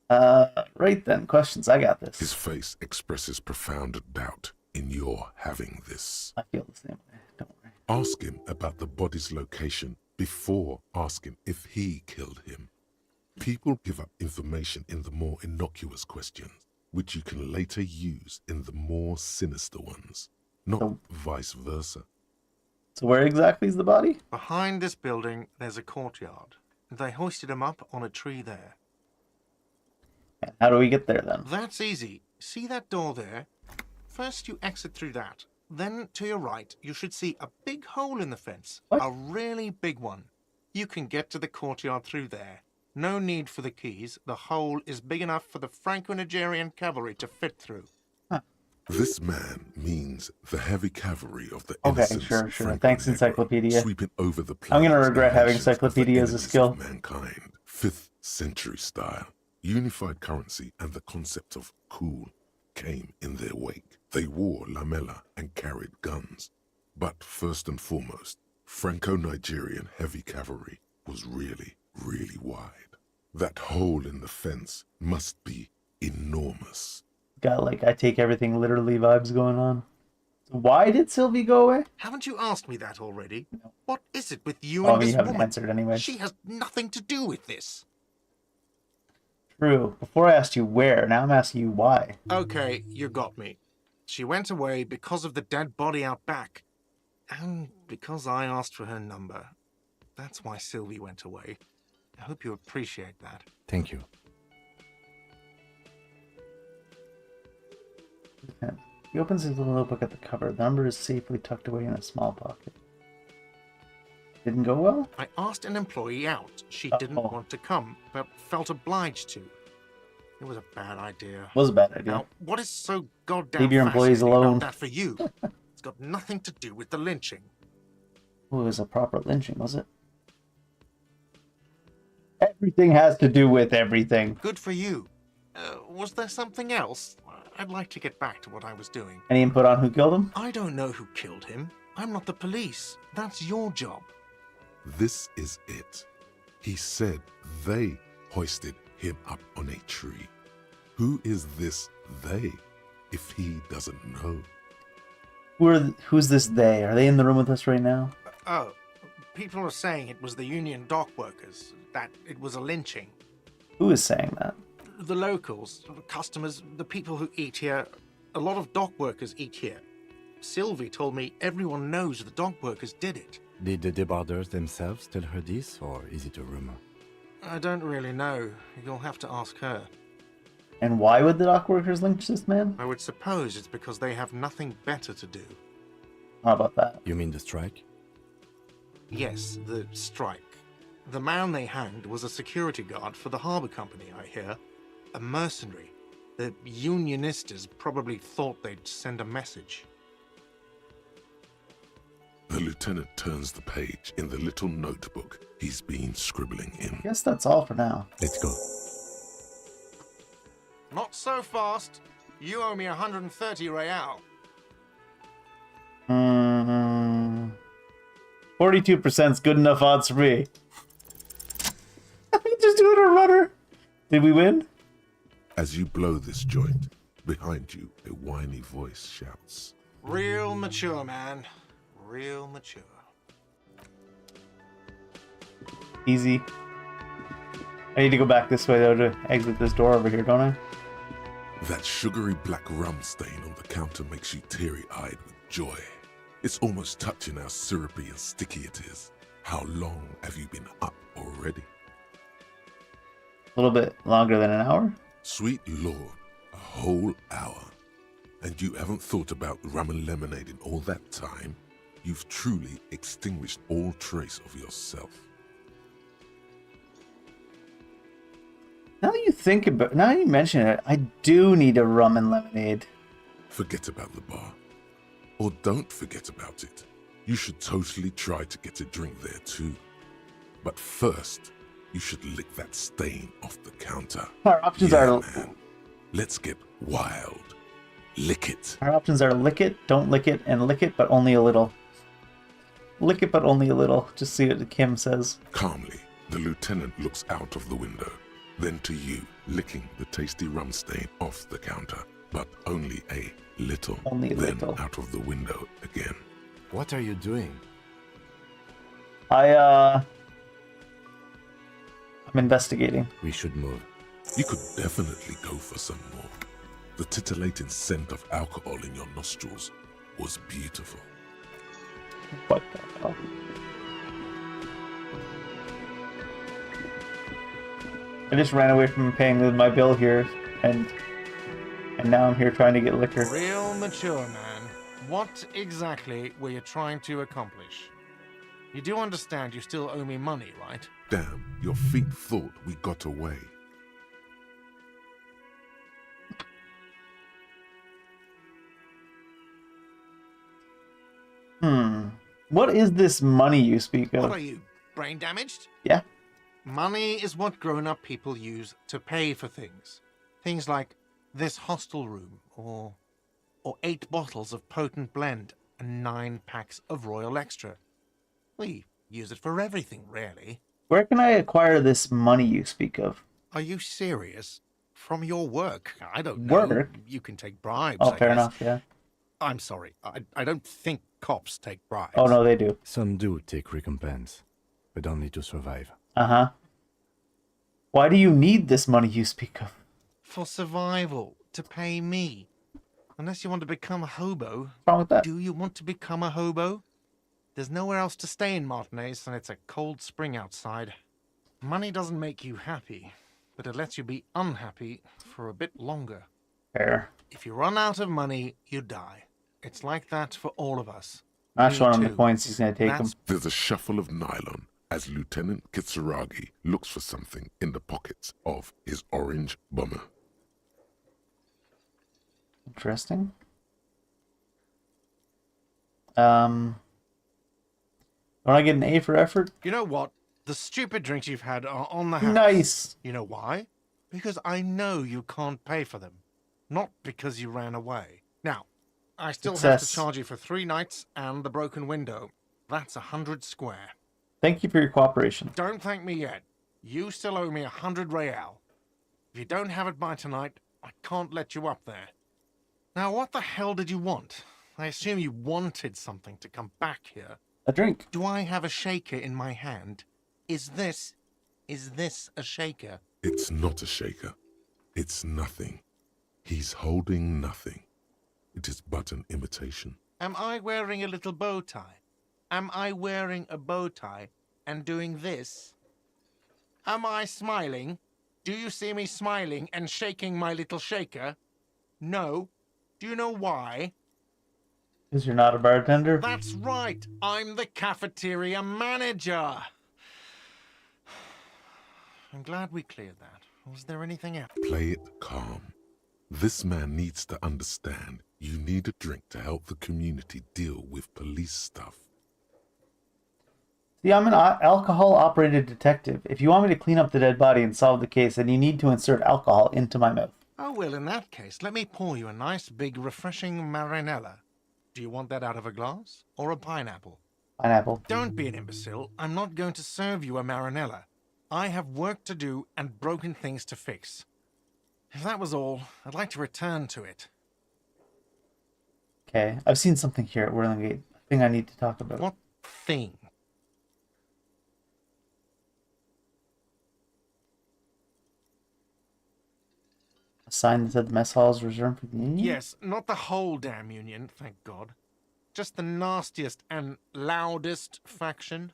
Right then. Questions. I got His this. face expresses profound doubt in your having this. I feel the same way. Don't worry. Ask him about the body's location before asking if he killed him. People give up information in the more innocuous questions, which you can later use in the more sinister ones, not So- vice versa. So where exactly is the body? Behind this building, there's a courtyard. They hoisted him up on a tree there. And how do we get there then? That's easy. See that door there? First you exit through that. Then to your right, you should see a big hole in the fence. What? A really big one. You can get to the courtyard through there. No need for the keys. The hole is big enough for the Franco-Nigerian cavalry to fit through. This man means the heavy cavalry of the Okay, innocents sure. Franco Thanks, Negro, Encyclopedia. sweeping over the I'm gonna plans regret and having nations of the Encyclopedia as a enemies of skill. mankind. 5th century style, unified currency, and the concept of cool came in their wake. They wore lamella and carried guns. But first and foremost, Franco-Nigerian heavy cavalry was really, really wide. That hole in the fence must be enormous. Got like I take everything literally vibes going on. So why did Sylvie go away? Haven't you asked me that already? What is it with you Oh, and you this haven't woman? answered anyway. She has nothing to do with this. True. Before I asked you where, now I'm asking you why. Okay, you got me. She went away because of the dead body out back. And because I asked for her number. That's why Sylvie went away. I hope you appreciate that. thank you. He opens his little notebook at the cover. The number is safely tucked away in a small pocket. Didn't go well? I asked an employee out. She didn't Uh-oh. want to come, but felt obliged to. It was a bad idea. Was a bad idea. Now, what is so goddamn Leave your employees fascinating alone. about that for you? It's got nothing to do with the lynching. Oh, it was a proper lynching, was it? Everything has to do with everything. Good for you. Was there something else? I'd like to get back to what I was doing. Any input on who killed him? I don't know who killed him. I'm not the police. That's your job. This is it. He said they hoisted him up on a tree. Who is this they, if he doesn't know? Who's this they? Are they in the room with us right now? Oh, people are saying it was the union dock workers, that it was a lynching. Who is saying that? The locals, the customers, the people who eat here, a lot of dock workers eat here. Sylvie told me everyone knows the dock workers did it. Did the debarders themselves tell her this, or is it a rumor? I don't really know. You'll have to ask her. And why would the dock workers lynch this man? I would suppose it's because they have nothing better to do. How about that? You mean the strike? Yes, the strike. The man they hanged was a security guard for the harbour company, I hear. A mercenary. The Unionistas probably thought they'd send a message. The lieutenant turns the page in the little notebook he's been scribbling in. I guess that's all for now. Let's go. Not so fast. You owe me 130 real. 42% is good enough odds for me. Just doing a runner. Did we win? As you blow this joint, behind you, a whiny voice shouts. Real mature, man. Real mature. Easy. I need to go back this way, though, to exit this door over here, don't I? That sugary black rum stain on the counter makes you teary-eyed with joy. It's almost touching how syrupy and sticky it is. How long have you been up already? A little bit longer than an hour? Sweet Lord, a whole hour. And you haven't thought about rum and lemonade in all that time? You've truly extinguished all trace of yourself. Now that you mention it, I do need a rum and lemonade. Forget about the bar. Or don't forget about it. You should totally try to get a drink there too. But first, you should lick that stain off the counter. Our options Yeah, are man. Let's get wild. Lick it. lick it, don't lick it, and lick it, but only a little. Lick it, but only a little. Just see what Kim says. Calmly, the lieutenant looks out of the window, then to you, licking the tasty rum stain off the counter, but only a little. Only a then little. out of the window again. What are you doing? I'm investigating. We should move. You could definitely go for some more. The titillating scent of alcohol in your nostrils was beautiful. What the hell? I just ran away from paying my bill here, and now I'm here trying to get liquor. Real mature, man. What exactly were you trying to accomplish? You do understand you still owe me money, right? Damn, your feet thought we got away. What is this money you speak What of? are you, brain damaged? Yeah. Money is what grown-up people use to pay for things. Things like this hostel room, or 8 bottles of potent blend and 9 packs of Royal Extra. We use it for everything, really. Where can I acquire this money you speak of? Are you serious? From your work? I don't know. Work? You can take bribes, Oh, I fair guess. enough, yeah. I'm sorry. I don't think cops take bribes. Oh, no, they do. Some do take recompense, but only to survive. Uh-huh. Why do you need this money you speak of? For survival, to pay me. Unless you want to become a hobo. What's wrong with that? Do you want to become a hobo? There's nowhere else to stay in Martinez, and it's a cold spring outside. Money doesn't make you happy, but it lets you be unhappy for a bit longer. Fair. If you run out of money, you die. It's like that for all of us. Not Me showing him the too. points he's gonna take That's them. There's a shuffle of nylon as Lieutenant Kitsuragi looks for something in the pockets of his orange bomber. Interesting. Don't I get an A for effort? You know what? The stupid drinks you've had are on the house. Nice. You know why? Because I know you can't pay for them. Not because you ran away. Now, I still have to Success. charge you for 3 nights and the broken window. That's 100 square. Thank you for your cooperation. Don't thank me yet. You still owe me 100 real. If you don't have it by tonight, I can't let you up there. Now, what the hell did you want? I assume you wanted something to come back here. A drink. Do I have a shaker in my hand? Is this a shaker? It's not a shaker. It's nothing. He's holding nothing. It is but an imitation. Am I wearing a little bow tie? Am I wearing a bow tie and doing this? Am I smiling? Do you see me smiling and shaking my little shaker? No. Do you know why? Because you're not a bartender? That's right. I'm the cafeteria manager. I'm glad we cleared that. Was there anything else? Play it calm. This man needs to understand you need a drink to help the community deal with police stuff. See, I'm an alcohol-operated detective. If you want me to clean up the dead body and solve the case, then you need to insert alcohol into my mouth. Oh, well, in that case, let me pour you a nice, big, refreshing marinella. Do you want that out of a glass or a pineapple? Pineapple. Don't be an imbecile. I'm not going to serve you a marinella. I have work to do and broken things to fix. If that was all, I'd like to return to it. Okay, I've seen something here at Whirlingate. A thing I need to talk about. What thing? A sign that said the mess hall is reserved for the Union? Yes, not the whole damn Union, thank God. Just the nastiest and loudest faction.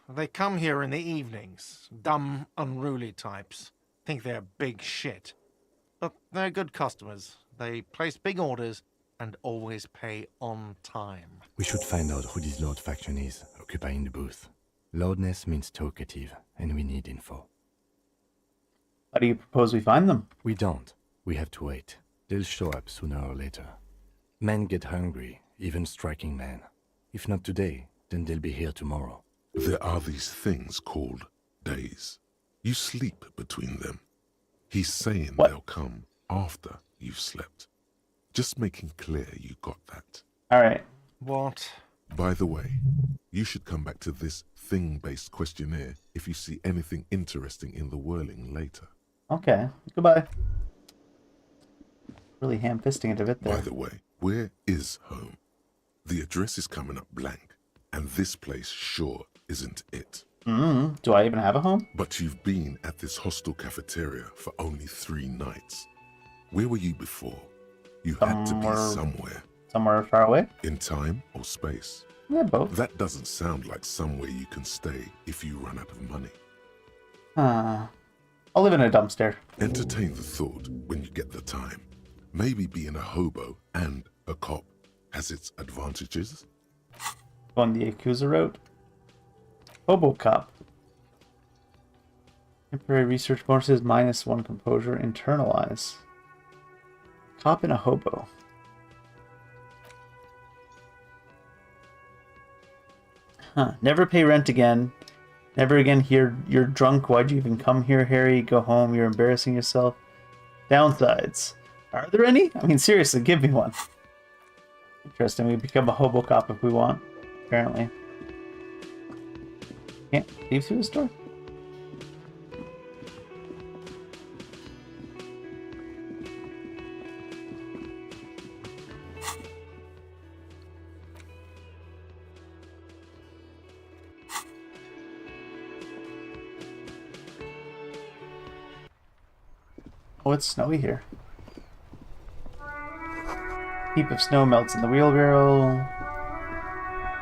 They come here in the evenings. Dumb, unruly types. Think they're big shit. But they're good customers. They place big orders and always pay on time. We should find out who this Lord faction is, occupying the booth. Loudness means talkative, and we need info. How do you propose we find them? We don't. We have to wait. They'll show up sooner or later. Men get hungry, even striking men. If not today, then they'll be here tomorrow. There are these things called days. You sleep between them. He's saying What? they'll come after you've slept. Just making clear you got that. Alright. What? By the way, you should come back to this thing-based questionnaire if you see anything interesting in the whirling later. Okay. Goodbye. Really ham-fisting it a bit there. By the way, where is home? The address is coming up blank, and this place sure isn't it. Do I even have a home? But you've been at this hostel cafeteria for only 3 nights. Where were you before? You had to be somewhere. Somewhere far away? In time or space? Yeah, both. That doesn't sound like somewhere you can stay if you run out of money. I'll live in a dumpster. Entertain the thought when you get the time. Maybe being a hobo and a cop has its advantages. Going the Yakuza route. Hobo cop. Temporary research bonuses -1 composure. Internalize. Cop and a hobo. Huh. Never pay rent again. Never again hear you're drunk. Why'd you even come here, Harry? Go home. You're embarrassing yourself. Downsides. Are there any? I mean, seriously, give me one. Interesting. We become a hobo cop if we want. Apparently. Can't leave through this door? Oh, it's snowy here. Heap of snow melts in the wheelbarrow.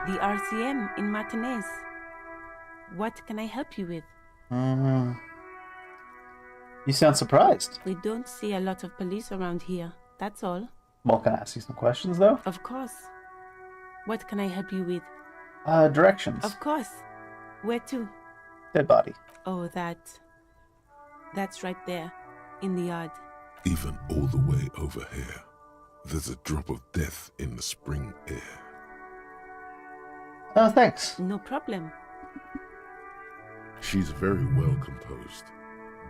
The RCM in Martinez. What can I help you with? You sound surprised. We don't see a lot of police around here, that's all. Well, can I ask you some questions, though? Of course. What can I help you with? Directions. Of course. Where to? Dead body. Oh, that's right there, in the yard. Even all the way over here, there's a drop of death in the spring air. Oh, thanks. No problem. She's very well composed.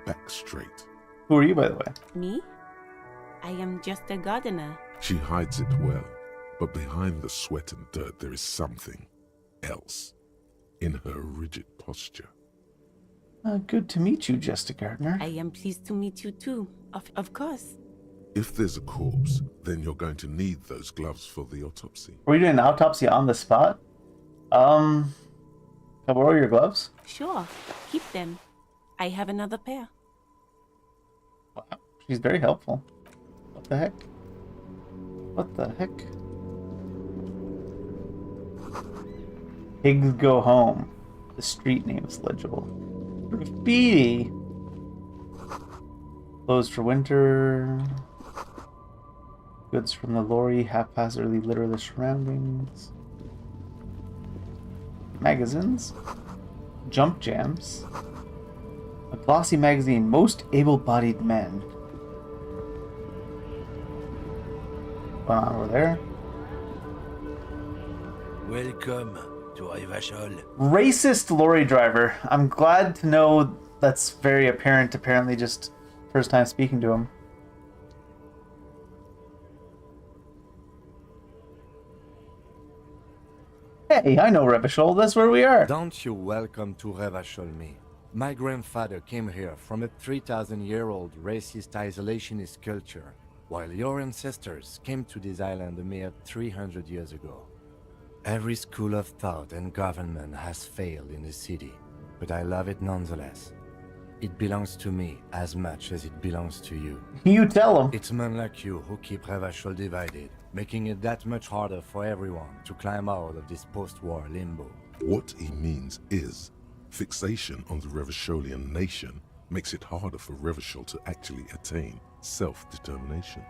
Back straight. Who are you, by the way? Me? I am just a gardener. She hides it well, but behind the sweat and dirt there is something else in her rigid posture. Good to meet you, Jester Gardner. I am pleased to meet you too. Of course. If there's a corpse, then you're going to need those gloves for the autopsy. Were you doing an autopsy on the spot? Can I borrow your gloves? Sure. Keep them. I have another pair. Wow, she's very helpful. What the heck? What the heck? Pigs go home. The street name is legible. Graffiti. Closed for winter. Goods from the lorry haphazardly litter the surroundings. Magazines. Jump jams. A glossy magazine. Most able-bodied men. Going on over there. Welcome to Rivachol. Racist lorry driver. I'm glad to know that's very apparent, apparently, just first time speaking to him. Hey, I know Revachol, that's where we are. Don't you welcome to Revachol me. My grandfather came here from a 3,000-year-old racist isolationist culture, while your ancestors came to this island a mere 300 years ago. Every school of thought and government has failed in the city, but I love it nonetheless. It belongs to me as much as it belongs to you. You tell him. It's men like you who keep Revachol divided, making it that much harder for everyone to climb out of this post-war limbo. What he means is, fixation on the Revacholian nation makes it harder for Revachol to actually attain self-determination.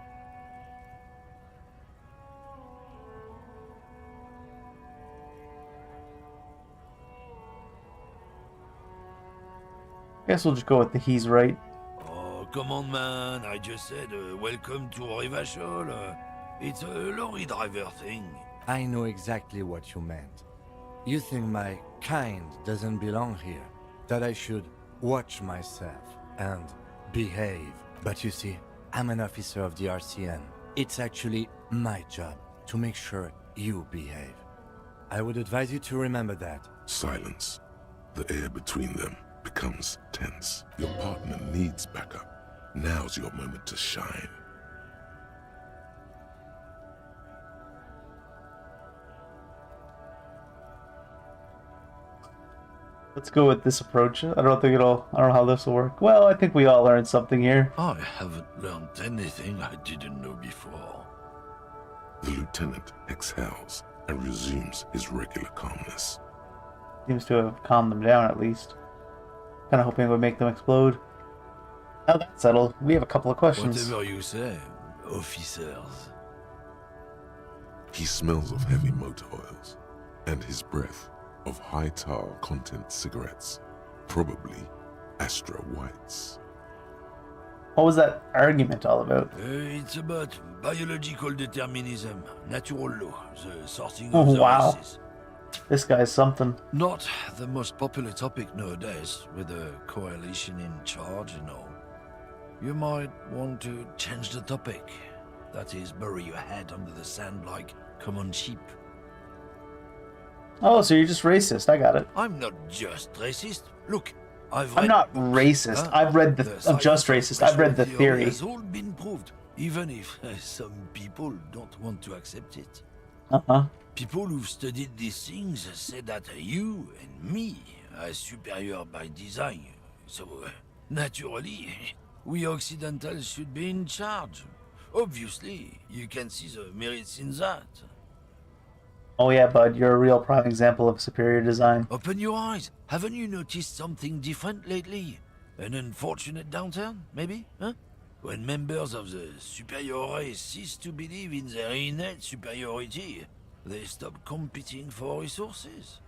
Guess we'll just go with the he's right. Oh, come on, man. I just said welcome to Rivachol. It's a lorry driver thing. I know exactly what you meant. You think my kind doesn't belong here, that I should watch myself and behave. But you see, I'm an officer of the RCM. It's actually my job to make sure you behave. I would advise you to remember that. Silence. The air between them becomes tense. Your partner needs backup. Now's your moment to shine. Let's go with this approach. I don't know how this will work. Well, I think we all learned something here. I haven't learned anything I didn't know before. The lieutenant exhales and resumes his regular calmness. Seems to have calmed them down at least. Kind of hoping it would make them explode. Now that's settled, we have a couple of questions. Whatever you say, officers. He smells of heavy motor oils, and his breath of high tar content cigarettes, probably Astra Whites. What was that argument all about? It's about biological determinism, natural law, the sorting of the Wow. races. This guy's something. Not the most popular topic nowadays, with the coalition in charge and all. You might want to change the topic. That is, bury your head under the sand like common sheep. Oh, so you're just racist. I got it. I'm not just racist. Look, I've I'm read... not racist. I've read I'm just racist. I've read the theory. has all been proved, even if some people don't want to accept it. Uh-huh. People who've studied these things say that you and me are superior by design. So, naturally, we Occidentals should be in charge. Obviously, you can see the merits in that. Oh yeah, bud, you're a real prime example of superior design. Open your eyes. Haven't you noticed something different lately? An unfortunate downturn, maybe? Huh? When members of the superior race cease to believe in their innate superiority, they stop competing for resources.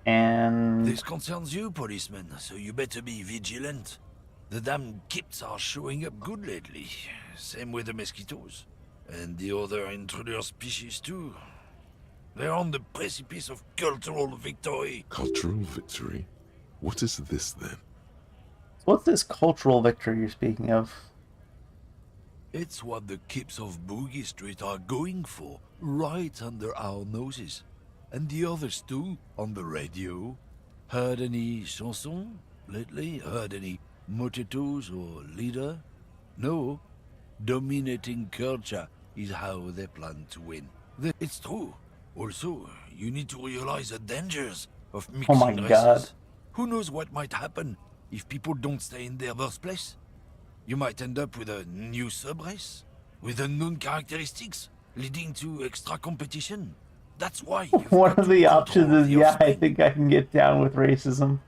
And This concerns you, policeman, so you better be vigilant. The damn kips are showing up good lately. Same with the mosquitoes. And the other intruder species too. They're on the precipice of cultural victory. Cultural victory? What is this then? what's this cultural victory you're speaking of? It's what the kips of Boogie Street are going for, right under our noses. And the others too, on the radio. Heard any chansons lately? Heard any motetos or leader? No. Dominating culture is how they plan to win. It's true. Also, you need to realize the dangers of mixing my races. God. Who knows what might happen if people don't stay in their birthplace? You might end up with a new sub-race, with unknown characteristics, leading to extra competition. That's why One of the options is, yeah, I think I can get down with racism.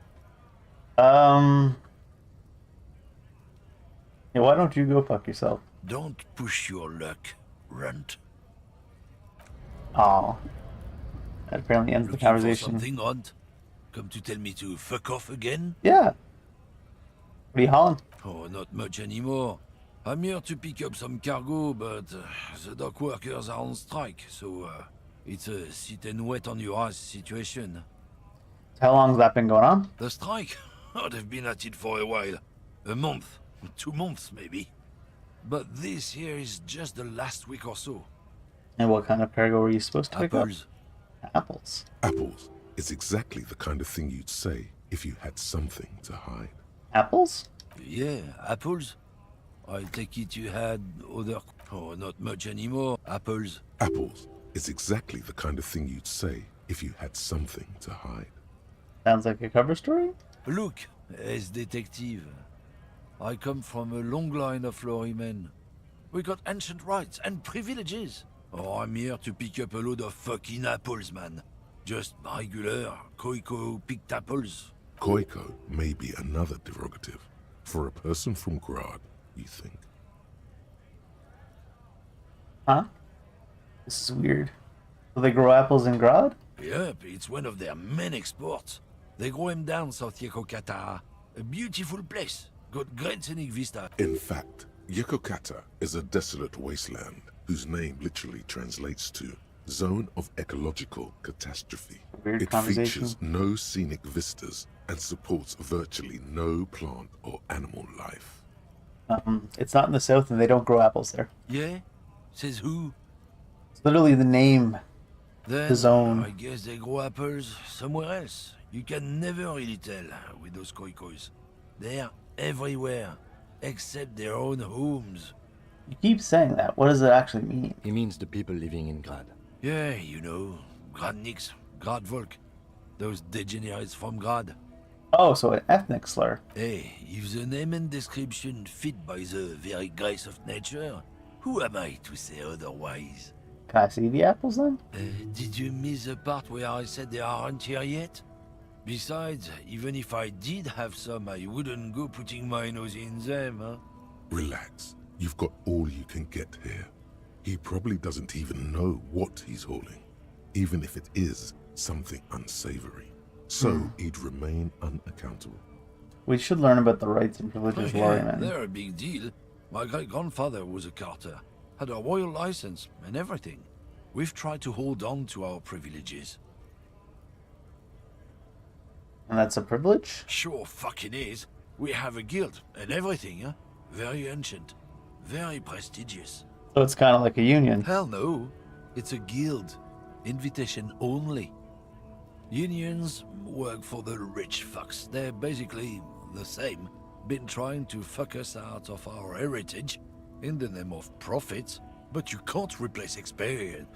Yeah, why don't you go fuck yourself? Don't push your luck, runt. Oh. That apparently ends the Looking conversation. for something, runt? Come to tell me to fuck off again? Yeah. What are you hauling? Oh, not much anymore. I'm here to pick up some cargo, but the dock workers are on strike, so it's a sit and wait on your ass situation. How long has that been going on? The strike? Oh, they've been at it for a while. A month, 2 months maybe. But this here is just the last week or so. And what kind of cargo were you supposed to pick up? Apples. Apples. Apples is exactly the kind of thing you'd say if you had something to hide. Apples? Yeah, apples. I take it you had other... Oh, not much anymore. Apples. Apples is exactly the kind of thing you'd say if you had something to hide. Sounds like a cover story? Look, as detective. I come from a long line of lorrymen. We got ancient rights and privileges. Oh, I'm here to pick up a load of fucking apples, man. Just regular, Koiko-picked apples. Koiko may be another derogative. For a person from Grad, you think. Huh? This is weird. Do they grow apples in Grad? Yep, it's one of their main exports. They grow them down South Yekokata. A beautiful place. Got great scenic vista. In fact, Yekokata is a desolate wasteland whose name literally translates to Zone of Ecological Catastrophe. Weird It conversation. features no scenic vistas and supports virtually no plant or animal life. It's not in the south and they don't grow apples there. Yeah? Says who? It's literally the name. Then, The zone. I guess they grow apples somewhere else. You can never really tell with those koikos. They're everywhere, except their own homes. You keep saying that. What does it actually mean? He means the people living in Grad. Yeah, you know, Gradniks, Gradvolk, those degenerates from Grad. Oh, so an ethnic slur. Hey, if the name and description fit by the very grace of nature, who am I to say otherwise? Can I see the apples then? Did you miss the part where I said they aren't here yet? Besides, even if I did have some, I wouldn't go putting my nose in them, huh? Relax. You've got all you can get here. He probably doesn't even know what he's hauling, even if it is something unsavory. So he'd remain unaccountable. We should learn about the rights and privileges of Yeah, lorrymen. they're a big deal. My great-grandfather was a carter, had a royal license and everything. We've tried to hold on to our privileges. And that's a privilege? Sure fucking is. We have a guild and everything, huh? Very ancient. Very prestigious. So it's kind of like a union. Hell no. It's a guild. Invitation only. Unions work for the rich fucks. They're basically the same. Been trying to fuck us out of our heritage in the name of profit. But you can't replace experience.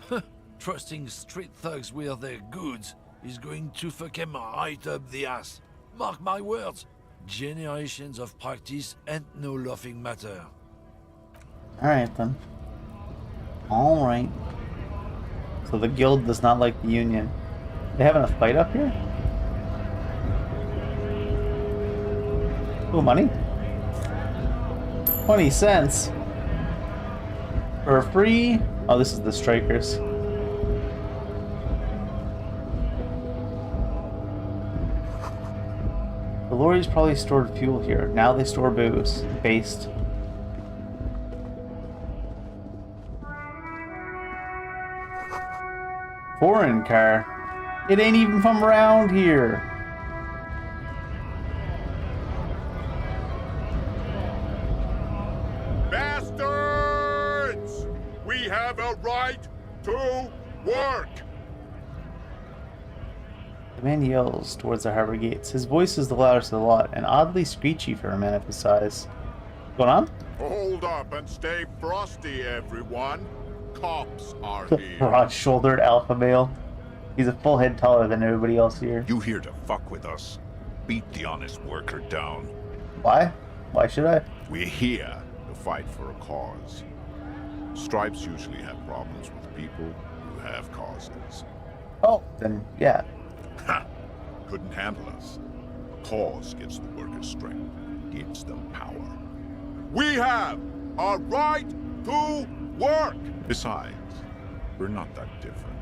Trusting street thugs with their goods is going to fuck them right up the ass. Mark my words. Generations of practice ain't no laughing matter. Alright then. Alright. So the guild does not like the union. They having a fight up here? Ooh, money? 20 cents. For free? Oh, this is the strikers. The lorries probably stored fuel here. Now they store booze. Based. Foreign car. It ain't even from around here. Bastards! We have a right to work! The man yells towards the harbor gates. His voice is the loudest of the lot, and oddly screechy for a man of his size. What's going on? Hold up and stay frosty, everyone. Cops are here. Broad-shouldered alpha male. He's a full head taller than everybody else here. You here to fuck with us? Beat the honest worker down. Why? Why should I? We're here to fight for a cause. Stripes usually have problems with people who have causes. Oh, then yeah. Ha! Couldn't handle us. Cause gives the workers strength, gives them power. We have a right to work! Besides, we're not that different.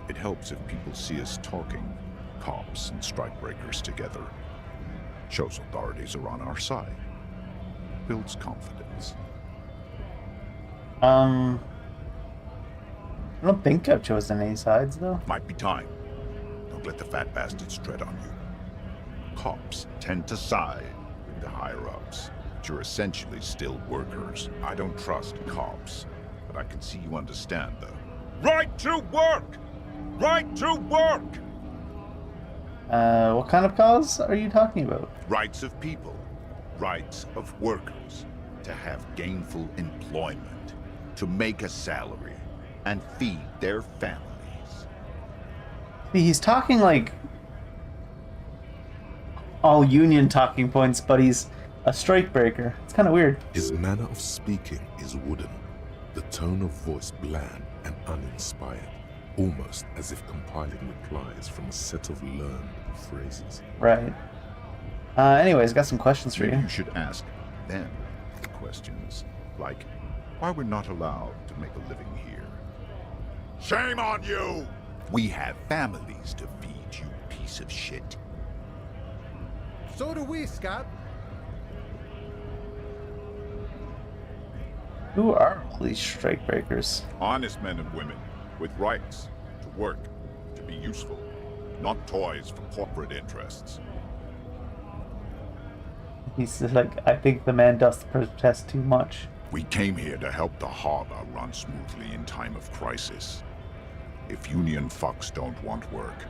It helps if people see us talking, cops and strikebreakers together. Shows authorities are on our side. Builds confidence. I don't think I've chosen any sides, though. Might be time. Don't let the fat bastards tread on you. Cops tend to side with the higher-ups, but you're essentially still workers. I don't trust cops, but I can see you understand the right to work! Right to work! What kind of cause are you talking about? Rights of people, rights of workers, to have gainful employment, to make a salary, and feed their families. See, he's talking like all union talking points, but he's a strikebreaker. It's kind of weird. His manner of speaking is wooden, the tone of voice bland and uninspired, almost as if compiling replies from a set of learned phrases. Right. Anyways, got some questions for Maybe you. you should ask them questions, like why we're not allowed to make a living here. Shame on you! We have families to feed, you piece of shit. So do we, Scott. Who are all these strikebreakers? Honest men and women with rights to work, to be useful, not toys for corporate interests. He's like, I think the man does protest too much. We came here to help the harbor run smoothly in time of crisis. If union fucks don't want work,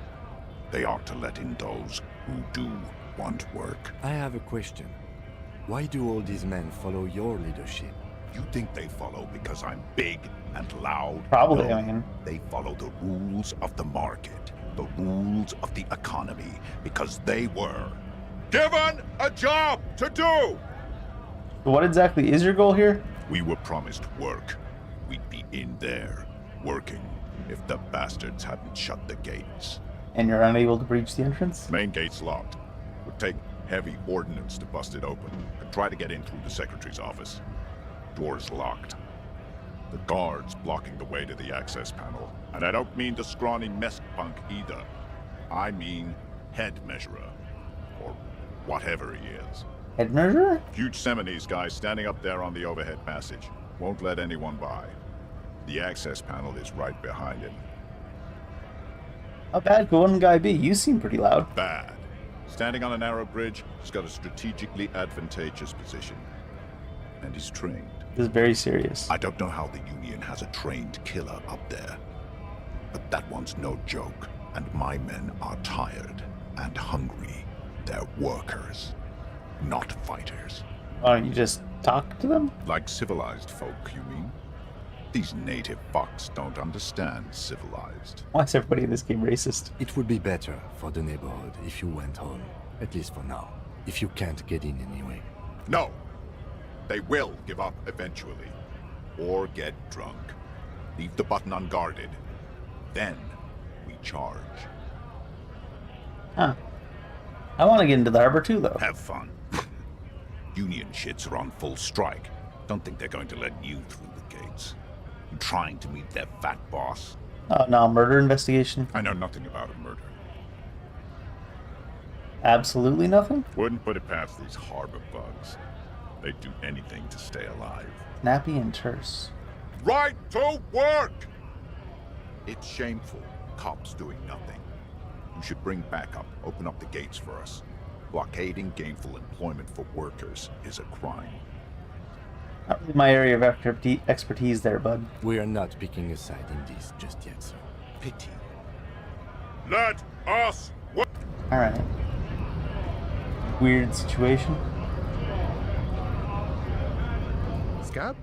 they ought to let in those who do want work. I have a question. Why do all these men follow your leadership? You think they follow because I'm big and loud? Probably, No, I mean. they follow the rules of the market, the rules of the economy, because they were given a job to do! So what exactly is your goal here? We were promised work. We'd be in there, working, if the bastards hadn't shut the gates. And you're unable to breach the entrance? Main gate's locked. Would take heavy ordnance to bust it open. Could try to get in through the secretary's office. Door's locked. The guard's blocking the way to the access panel. And I don't mean the scrawny mess punk either. I mean head measurer. Or whatever he is. Head measurer? Huge Seminese guy standing up there on the overhead passage. Won't let anyone by. The access panel is right behind him. How bad could one guy be? You seem pretty loud. Bad. Standing on a narrow bridge, he's got a strategically advantageous position. And he's trained. This is very serious. I don't know how the Union has a trained killer up there. But that one's no joke. And my men are tired and hungry. They're workers, not fighters. Why don't you just talk to them? Like civilized folk, you mean? These native fucks don't understand civilized. Why is everybody in this game racist? It would be better for the neighborhood if you went home, at least for now, if you can't get in anyway. No! They will give up eventually. Or get drunk. Leave the button unguarded. Then we charge. Huh. I want to get into the harbor too, though. Have fun. Union shits are on full strike. Don't think they're going to let you through the gates. You trying to meet their fat boss? Oh, no, murder investigation? I know nothing about a murder. Absolutely nothing? Wouldn't put it past these harbor bugs. They'd do anything to stay alive. Snappy and terse. Right to work! It's shameful. Cops doing nothing. You should bring backup. Open up the gates for us. Blockading gainful employment for workers is a crime. Not really my area of expertise there, bud. We are not picking a side in this just yet, sir. Pity. Let us work! Alright. Weird situation. Scott?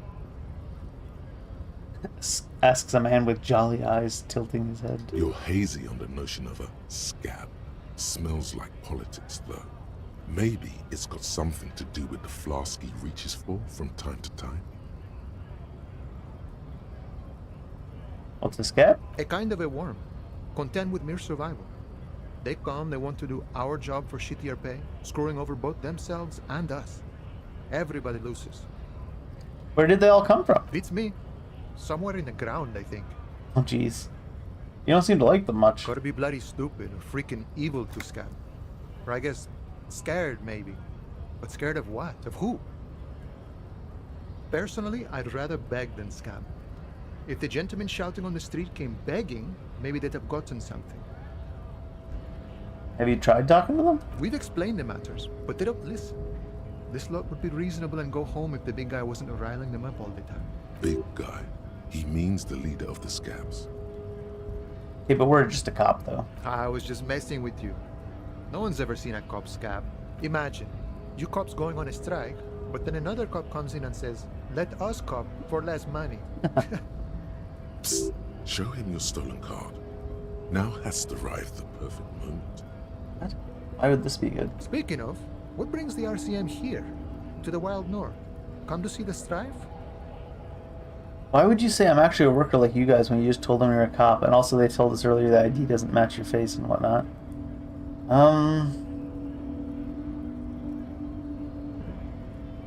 Asks a man with jolly eyes, tilting his head. You're hazy on the notion of a scab. Smells like politics, though. Maybe it's got something to do with the flask he reaches for from time to time. What's a scab? A kind of a worm. content with mere survival. They come, they want to do our job for shittier pay, screwing over both themselves and us. Everybody loses. Where did they all come from? Beats me. Somewhere in the ground, I think. Oh, jeez. You don't seem to like them much. Gotta be bloody stupid or freaking evil to scab. Or I guess scared, maybe. But scared of what? Of who? Personally, I'd rather beg than scab. If the gentleman shouting on the street came begging, maybe they'd have gotten something. Have you tried talking to them? We've explained the matters, but they don't listen. This lot would be reasonable and go home if the big guy wasn't riling them up all the time. Big guy. He means the leader of the scabs. Okay, but we're just a cop, though. I was just messing with you. No one's ever seen a cop scab. Imagine, you cops going on a strike, but then another cop comes in and says, let us cop for less money. Psst. Show him your stolen card. Now has arrived the perfect moment. What? Why would this be good? Speaking of, what brings the RCM here? To the wild north? Come to see the strife? Why would you say I'm actually a worker like you guys when you just told them you're a cop? And also they told us earlier that ID doesn't match your face and whatnot.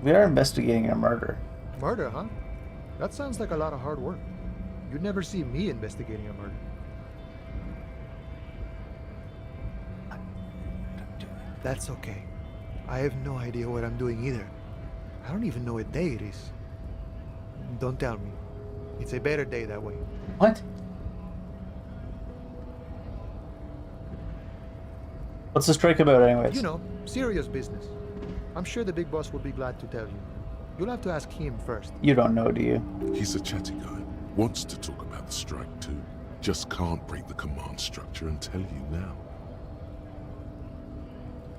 We are investigating a murder. Murder, huh? That sounds like a lot of hard work. You'd never see me investigating a murder. That's okay. I have no idea what I'm doing either. I don't even know what day it is. Don't tell me. It's a better day that way. What? What's the strike about anyways? You know, serious business. I'm sure the big boss will be glad to tell you. You'll have to ask him first. You don't know, do you? He's a chatty guy. Wants to talk about the strike too. Just can't break the command structure and tell you now.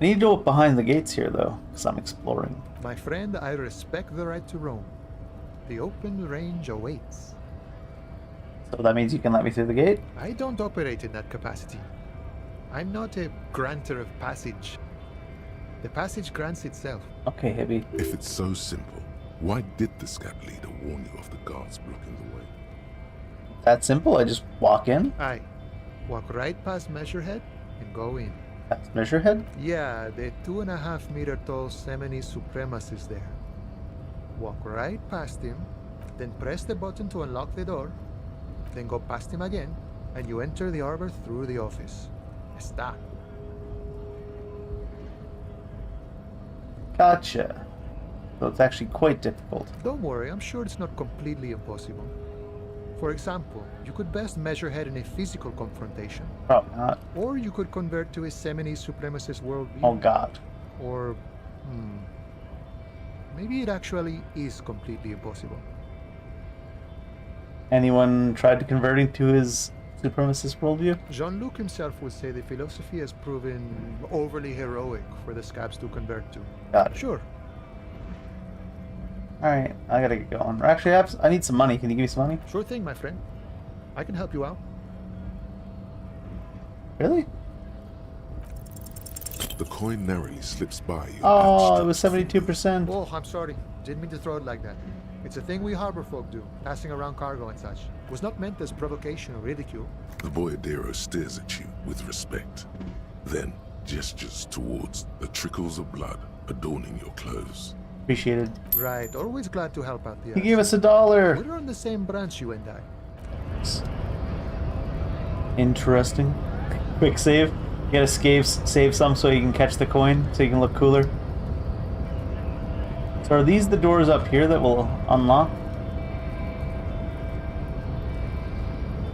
I need to go behind the gates here, though, because I'm exploring. My friend, I respect the right to roam. The open range awaits. So that means you can let me through the gate? I don't operate in that capacity. I'm not a granter of passage. The passage grants itself. Okay, Hibby. If it's so simple, why did the scab leader warn you of the guards blocking the way? That simple? I just walk in? Aye. Walk right past Measurehead and go in. That's Measurehead? Yeah, the 2.5 meter tall Semini supremacist there. Walk right past him, then press the button to unlock the door, then go past him again, and you enter the arbor through the office. Está. Gotcha. So it's actually quite difficult. Don't worry, I'm sure it's not completely impossible. For example, you could best Measurehead in a physical confrontation. Probably not. Or you could convert to a Semini supremacist worldview. Oh god. Or, maybe it actually is completely impossible. Anyone tried to converting to his supremacist worldview? Jean-Luc himself would say the philosophy has proven overly heroic for the scabs to convert to. Got it. Sure. Alright, I gotta get going. Actually, I need some money. Can you give me some money? Sure thing, my friend. I can help you out. Really? The coin narrowly slips by you. Oh, it was 72%. Oh, I'm sorry. Didn't mean to throw it like that. It's a thing we harbor folk do, passing around cargo and such. Was not meant as provocation or ridicule. The boyardero stares at you with respect, then gestures towards the trickles of blood adorning your clothes. Appreciated. Right, always glad to help out the He gave us $1. We're on the same branch, you and I. Interesting. Quick save. You gotta save some so you can catch the coin, so you can look cooler. So are these the doors up here that will unlock?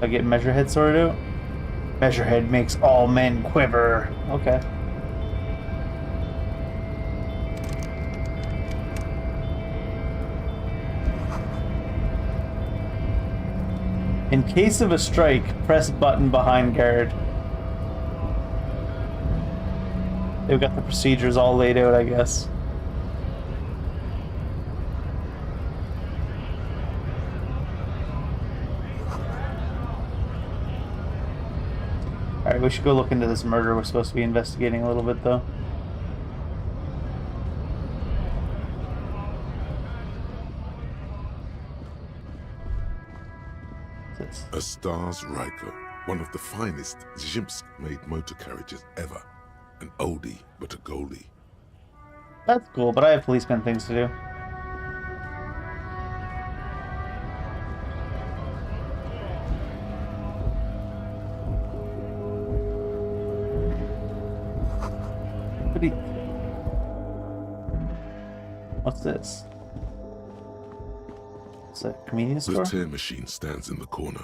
I get Measurehead sorted out? Measurehead makes all men quiver. Okay. In case of a strike, press button behind guard. They've got the procedures all laid out, I guess. Alright, we should go look into this murder we're supposed to be investigating a little bit, though. A star's Riker One of the finest Zhimsk-made motor carriages ever. An oldie, but a goldie. That's cool, but I have policeman things to do. What's this? It's a convenience The store? tear machine stands in the corner.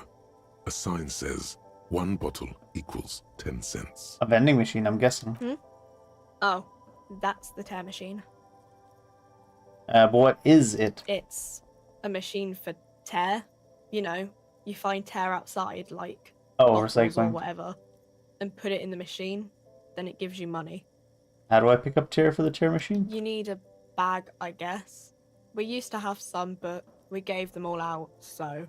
A sign says, 1 bottle equals 10 cents. A vending machine, I'm guessing. Oh, that's the tear machine. But what is it? It's a machine for tear. You know, you find tear outside, like Oh, bottles or recycling. whatever, and put it in the machine. Then it gives you money. How do I pick up tear for the tear machine? You need a bag, I guess. We used to have some, but we gave them all out, so feel free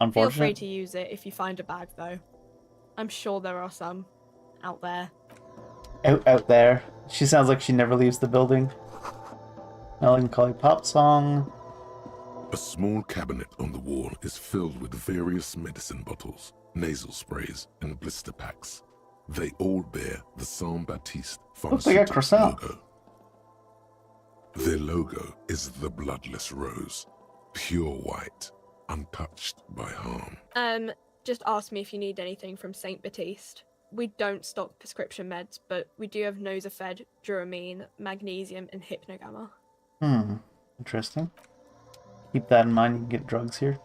Unfortunate. to use it if you find a bag, though. I'm sure there are some out there. Out there. She sounds like she never leaves the building. Melancholy pop song. A small cabinet on the wall is filled with various medicine bottles, nasal sprays, and blister packs. They all bear the Saint-Baptiste Looks like a pharmaceutical croissant. logo. Their logo is the bloodless rose, pure white, untouched by harm. Just ask me if you need anything from Saint Baptiste. We don't stock prescription meds, but we do have Nosafed, Duramine, Magnesium, and Hypnogamma. Interesting. Keep that in mind, you can get drugs here.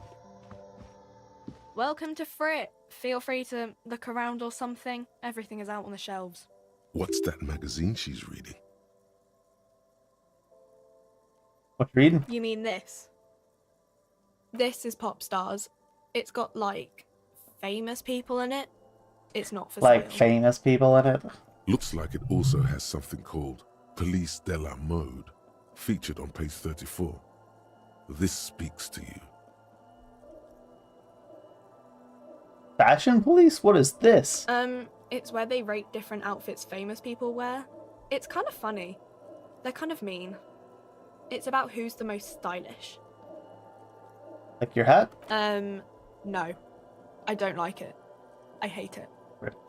Welcome to Frit. Feel free to look around or something. Everything is out on the shelves. What's that magazine she's reading? What you reading? You mean this? This is Pop Stars. It's got, like, famous people in it. It's not for Like sale. famous people in it? Looks like it also has something called Police de la Mode, featured on page 34. This speaks to you. Fashion police? What is this? It's where they rate different outfits famous people wear. It's kind of funny. They're kind of mean. It's about who's the most stylish. Like your hat? No. I don't like it. I hate it.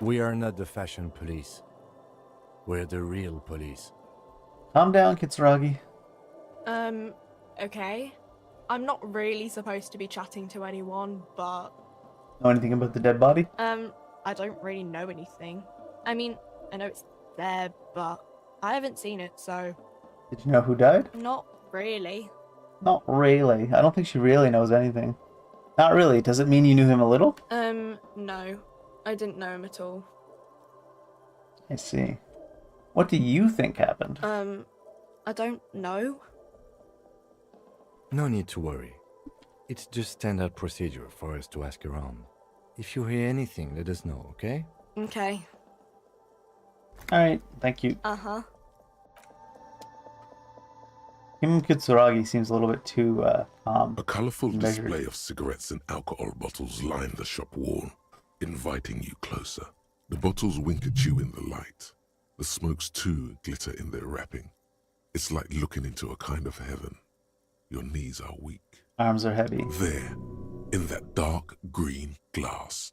We are not the fashion police. We're the real police. Calm down, Kitsuragi. Okay. I'm not really supposed to be chatting to anyone, but... Know anything about the dead body? I don't really know anything. I mean, I know it's there, but I haven't seen it, so... Did you know who died? Not really. Not really. I don't think she really knows anything. Not really. Does it mean you knew him a little? No. I didn't know him at all. I see. What do you think happened? I don't know. No need to worry. It's just standard procedure for us to ask around. If you hear anything, let us know, okay? Okay. Alright, thank you. Uh-huh. Kim Kitsuragi seems a little bit too, A colorful measured. display of cigarettes and alcohol bottles line the shop wall, inviting you closer. The bottles wink at you in the light. The smokes too glitter in their wrapping. It's like looking into a kind of heaven. Your knees are weak. Arms are heavy. There, in that dark green glass,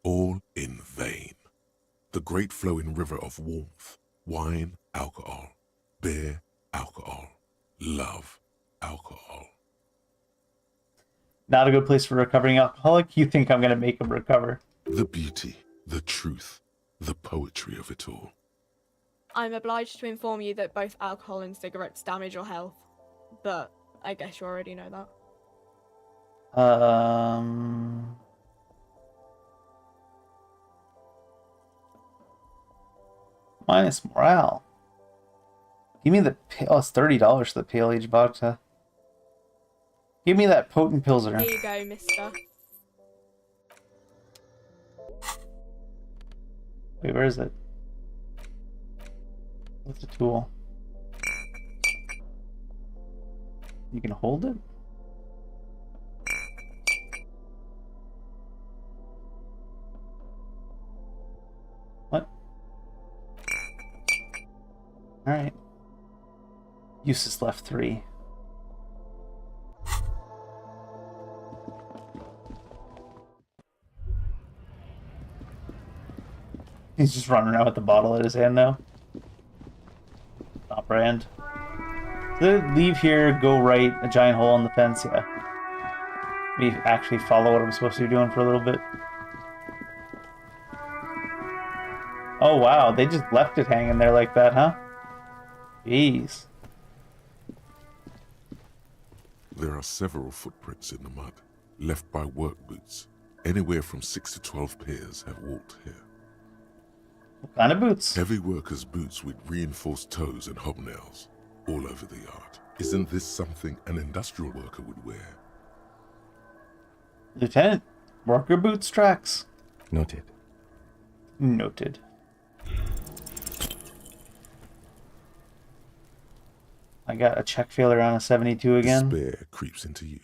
all in vain. The great flowing river of warmth, wine, alcohol, beer, alcohol, love, alcohol. Not a good place for a recovering alcoholic. You think I'm gonna make him recover? The beauty, the truth, the poetry of it all. I'm obliged to inform you that both alcohol and cigarettes damage your health. But I guess you already know that. Minus morale. Give me the... Oh, it's $30 for the Pale Age vodka. Give me that potent pilsner. Here you go, mister. Wait, where is it? What's the tool? You can hold it? What? Alright. Uses left 3. He's just running around with the bottle in his hand now. Not brand. So leave here, go right, a giant hole in the fence, yeah. Me actually follow what I'm supposed to be doing for a little bit. Oh wow, they just left it hanging there like that, huh? Jeez. There are several footprints in the mud, left by work boots. Anywhere from 6 to 12 pairs have walked here. What kind of boots? Heavy workers' boots with reinforced toes and hobnails, all over the yard. Isn't this something an industrial worker would wear? Lieutenant, worker boots tracks. Noted. Noted. I got a check failure on a 72 again. Despair creeps into you,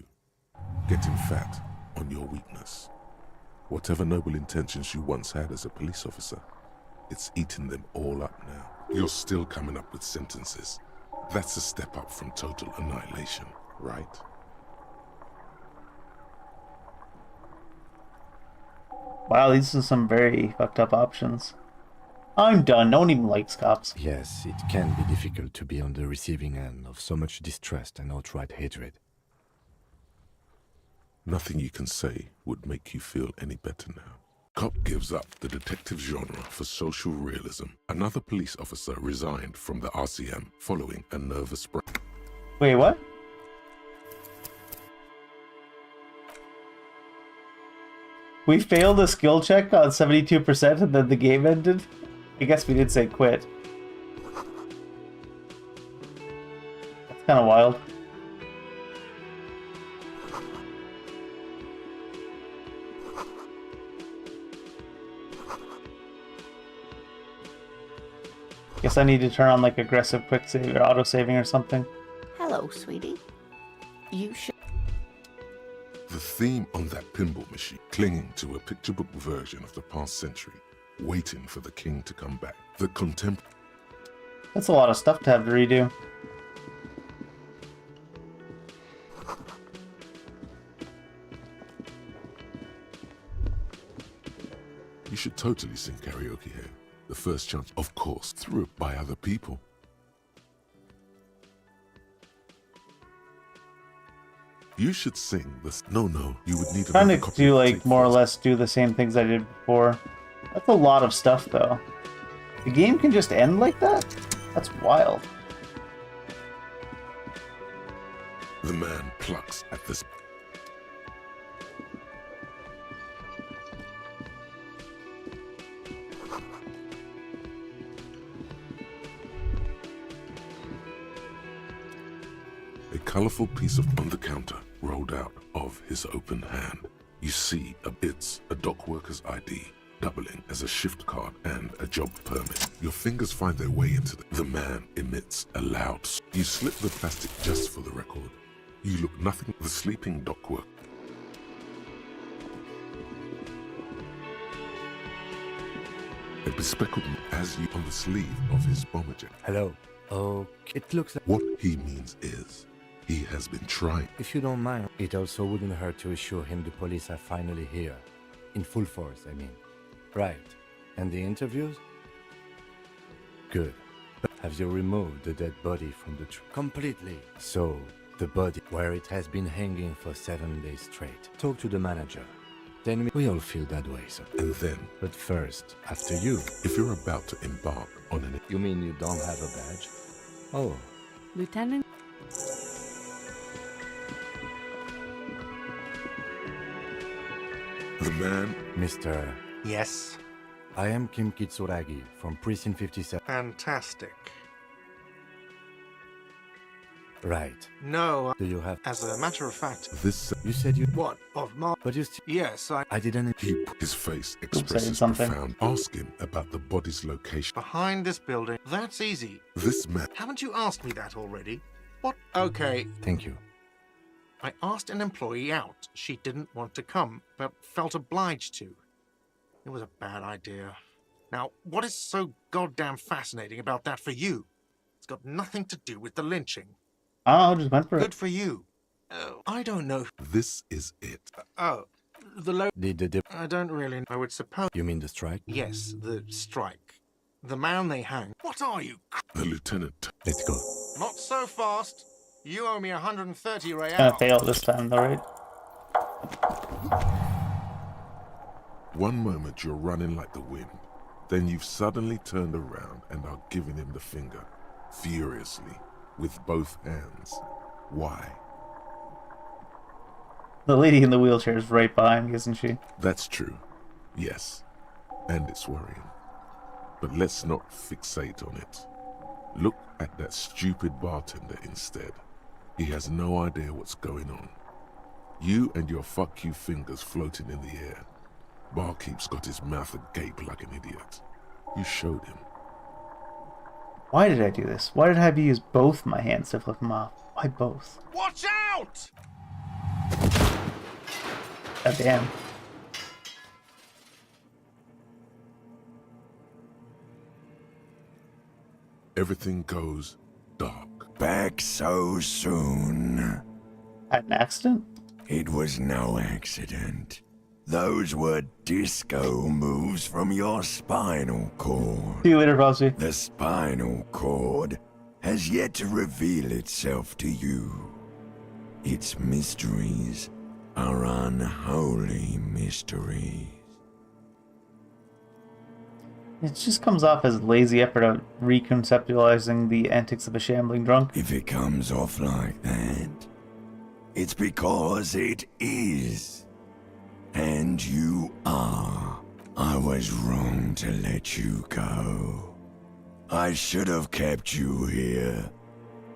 getting fat on your weakness. Whatever noble intentions you once had as a police officer, it's eaten them all up now. You're still coming up with sentences. That's a step up from total annihilation, right? Wow, these are some very fucked up options. I'm done. No one even likes cops. Yes, it can be difficult to be on the receiving end of so much distrust and outright hatred. Nothing you can say would make you feel any better now. Cop gives up the detective genre for social realism. Another police officer resigned from the RCM following a nervous break. Wait, what? We failed a skill check on 72% and then the game ended? I guess we did say quit. That's kind of wild. Guess I need to turn on like aggressive quick save or auto saving or something. Hello, sweetie. You should. The theme on that pinball machine, clinging to a picture book version of the past century, waiting for the king to come back. The contemporary. That's a lot of stuff to have to redo. You should totally sing karaoke here. The first chance, of course, through it by other people. You should sing this. No, you would need Trying another to copy do of the like tape more or first. less do the same things I did before. That's a lot of stuff though. The game can just end like that? That's wild. The man plucks at this. A colorful piece of on the counter rolled out of his open hand. You see, it's a dock worker's ID, doubling as a shift card and a job permit. Your fingers find their way into the man emits a loud. You slip the plastic just for the record. You look nothing. The sleeping dock worker. A bespeckled as you on the sleeve of his bomber jacket. Hello. Oh, it looks like... What he means is, he has been trying. If you don't mind, it also wouldn't hurt to assure him the police are finally here. In full force, I mean. Right. And the interviews? Good. Have you removed the dead body from the tree? Completely. So, the body, where it has been hanging for 7 days straight. Talk to the manager. Then we all feel that way, so. And then, But first, after you. if you're about to embark on an... You mean you don't have a badge? Oh. Lieutenant. The man... Mr. Yes. I am Kim Kitsuragi from Precinct 57. Fantastic. Right. No, Do you have... as a matter of fact. This... You said you... What? Of my... But you still... Yes, I didn't... His face expresses something. profound. Ask him about the body's location. Behind this building. That's easy. This man... Haven't you asked me that already? What? Okay. Thank you. I asked an employee out. She didn't want to come, but felt obliged to. It was a bad idea. Now, what is so goddamn fascinating about that for you? It's got nothing to do with the lynching. Oh, just went for Good it. for you. I don't know. This is it. Oh, I don't really. I would suppose. You mean the strike? Yes, the strike. The man they hang. What are you? The lieutenant. Let's go. Not so fast. You owe me 130 real. Gonna fail this time, though, right? One moment you're running like the wind, then you've suddenly turned around and are giving him the finger, furiously, with both hands. Why? The lady in the wheelchair is right behind me, isn't she? That's true. Yes. And it's worrying. But let's not fixate on it. Look at that stupid bartender instead. He has no idea what's going on. You and your fuck you fingers floating in the air. Barkeep's got his mouth agape like an idiot. You showed him. Why did I do this? Why did I have to use both my hands to flip him off? Why both? Watch out! God damn. Everything goes dark. Back so soon. Had an accident? It was no accident. Those were disco moves from your spinal cord. See you later, Bossy. The spinal cord has yet to reveal itself to you. Its mysteries are unholy mysteries. It just comes off as lazy effort of reconceptualizing the antics of a shambling drunk. If it comes off like that, it's because it is. And you are. I was wrong to let you go. I should have kept you here.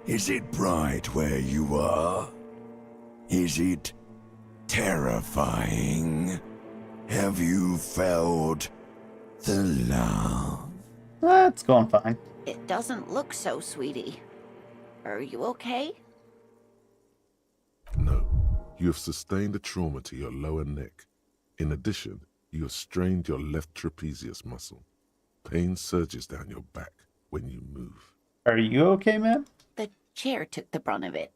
Is it bright where you are? Is it terrifying? Have you felt the love? It's going fine. It doesn't look so, sweetie. Are you okay? No. You have sustained a trauma to your lower neck. In addition, you have strained your left trapezius muscle. Pain surges down your back when you move. Are you okay, ma'am? The chair took the brunt of it.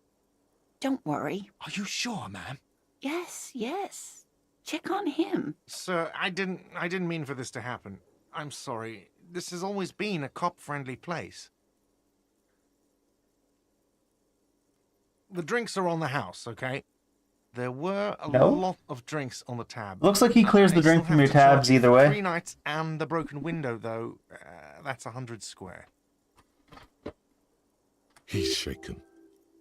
Don't worry. Are you sure, ma'am? Yes, yes. Check on him. Sir, I didn't mean for this to happen. I'm sorry. This has always been a cop-friendly place. The drinks are on the house, okay? There were a lot of drinks on the tab. Looks like he clears the drink from your tabs either way. 3 nights and the broken window, though. That's 100 square. He's shaken.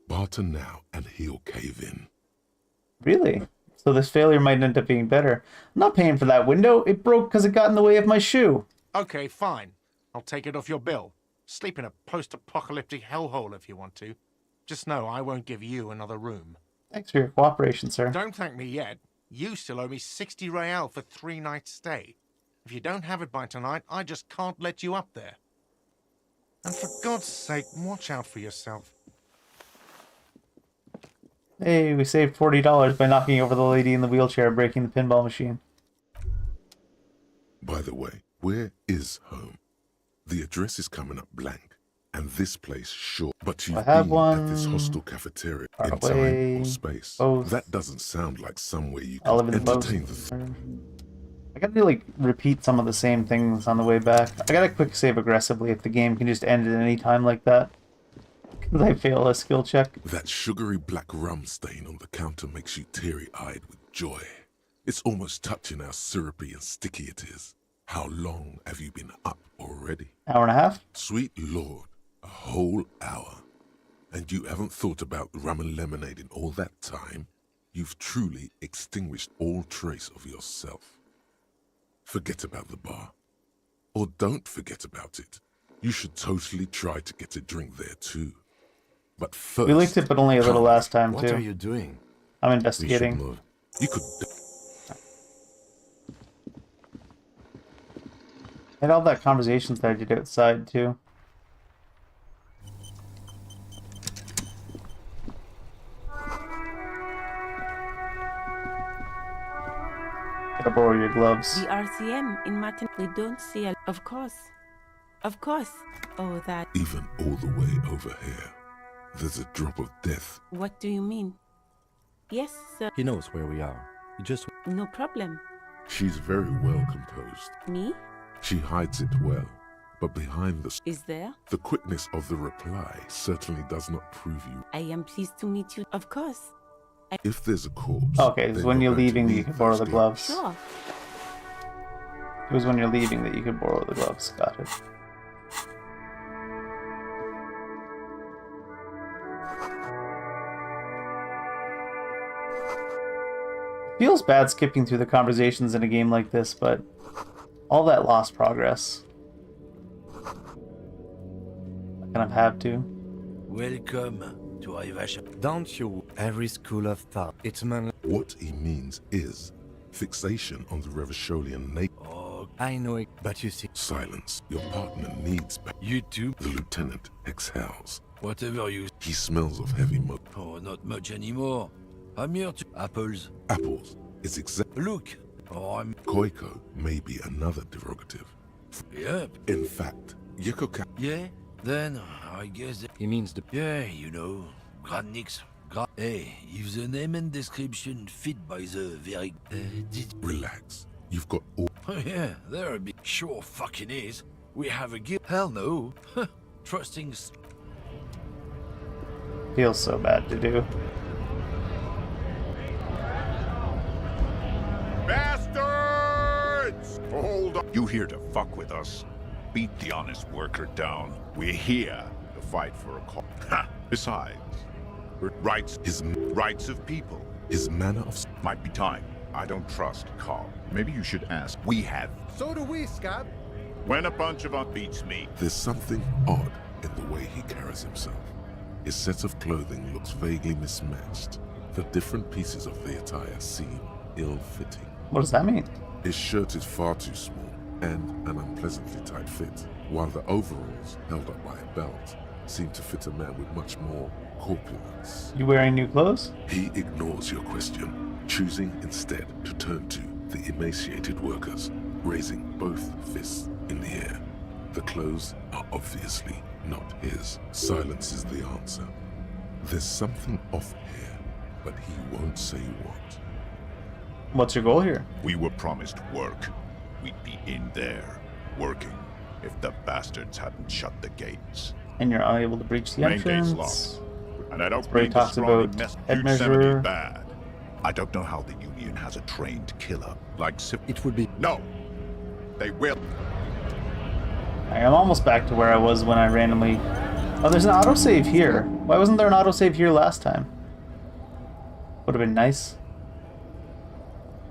Barter now and he'll cave in. Really? So this failure might end up being better. I'm not paying for that window. It broke because it got in the way of my shoe. Okay, fine. I'll take it off your bill. Sleep in a post-apocalyptic hellhole if you want to. Just know I won't give you another room. Thanks for your cooperation, sir. Don't thank me yet. You still owe me 60 real for 3 nights stay. If you don't have it by tonight, I just can't let you up there. And for God's sake, watch out for yourself. Hey, we saved $40 by knocking over the lady in the wheelchair and breaking the pinball machine. By the way, where is home? The address is coming up blank. And this place, sure. But you've been at this hostel cafeteria in time or space. Both. That doesn't sound like somewhere you I'll can live in the entertain both. the... I gotta like repeat some of the same things on the way back. I gotta quick save aggressively if the game can just end at any time like that. Because I fail a skill check. That sugary black rum stain on the counter makes you teary-eyed with joy. It's almost touching how syrupy and sticky it is. How long have you been up already? Hour and a half? Sweet Lord, a whole hour. And you haven't thought about rum and lemonade in all that time? You've truly extinguished all trace of yourself. Forget about the bar. Or don't forget about it. You should totally try to get a drink there too. But first... We licked it, but only a little last time, What too. are you doing? I'm investigating. You could... And all that conversations that I did outside, too. Gotta borrow your gloves. The RCM in Martin. We don't see a... Of course. Of course. Oh, that... Even all the way over here, there's a drop of death. What do you mean? Yes, sir. He knows where we are. He just... No problem. She's very well composed. Me? She hides it well, but behind Is there? the quickness of the reply certainly does not prove you. I am pleased to meet you. Of course. If there's a corpse, Okay, so then when you're going to leaving, you need can borrow those the gloves. Sure. It was when you're leaving that you could borrow the gloves. Got it. Feels bad skipping through the conversations in a game like this, but all that lost progress. I kind of have to. Welcome to Ivasham. Don't you? Every school of thought. It's man. What he means is fixation on the Revacholian nature. Oh, I know it, but you see. Silence. Your partner needs you too? The lieutenant exhales. Whatever you... He smells of heavy smoke. Oh, not much anymore. I'm here to... Apples. Apples is exact. Look. Oh, I'm... Koiko may be another derogative. Yep. In fact, Yokoka. Yeah? Then, I guess... He means the... Yeah, you know. Gradniks. Hey, if the name and description fit by the very... Relax. You've got all... Oh yeah, they're a big... Sure fucking is. We have a guild... Hell no. Trusting... Feels so bad to do. Bastards! Hold on. You here to fuck with us? Beat the honest worker down. We're here to fight for a cause. Besides, rights of people. His manner of... Might be time. I don't trust Carl. Maybe you should ask. We have. So do we, Scab. When a bunch of us beats me. There's something odd in the way he carries himself. His set of clothing looks vaguely mismatched. The different pieces of the attire seem ill-fitting. What does that mean? His shirt is far too small and an unpleasantly tight fit, while the overalls, held up by a belt, seem to fit a man with much more corpulence. You wearing new clothes? He ignores your question, choosing instead to turn to the emaciated workers, raising both fists in the air. The clothes are obviously not his. Silence is the answer. There's something off here, but he won't say what. What's your goal here? We were promised work. We'd be in there, working, if the bastards hadn't shut the gates. And you're unable to breach the Main gate's entrance. locked. And I don't Where he mean talks about head measure. bad. I don't know how the Union has a trained killer like It would be... No! They will. I'm almost back to where I was when I randomly... Oh, there's an autosave here. Why wasn't there an autosave here last time? Would have been nice.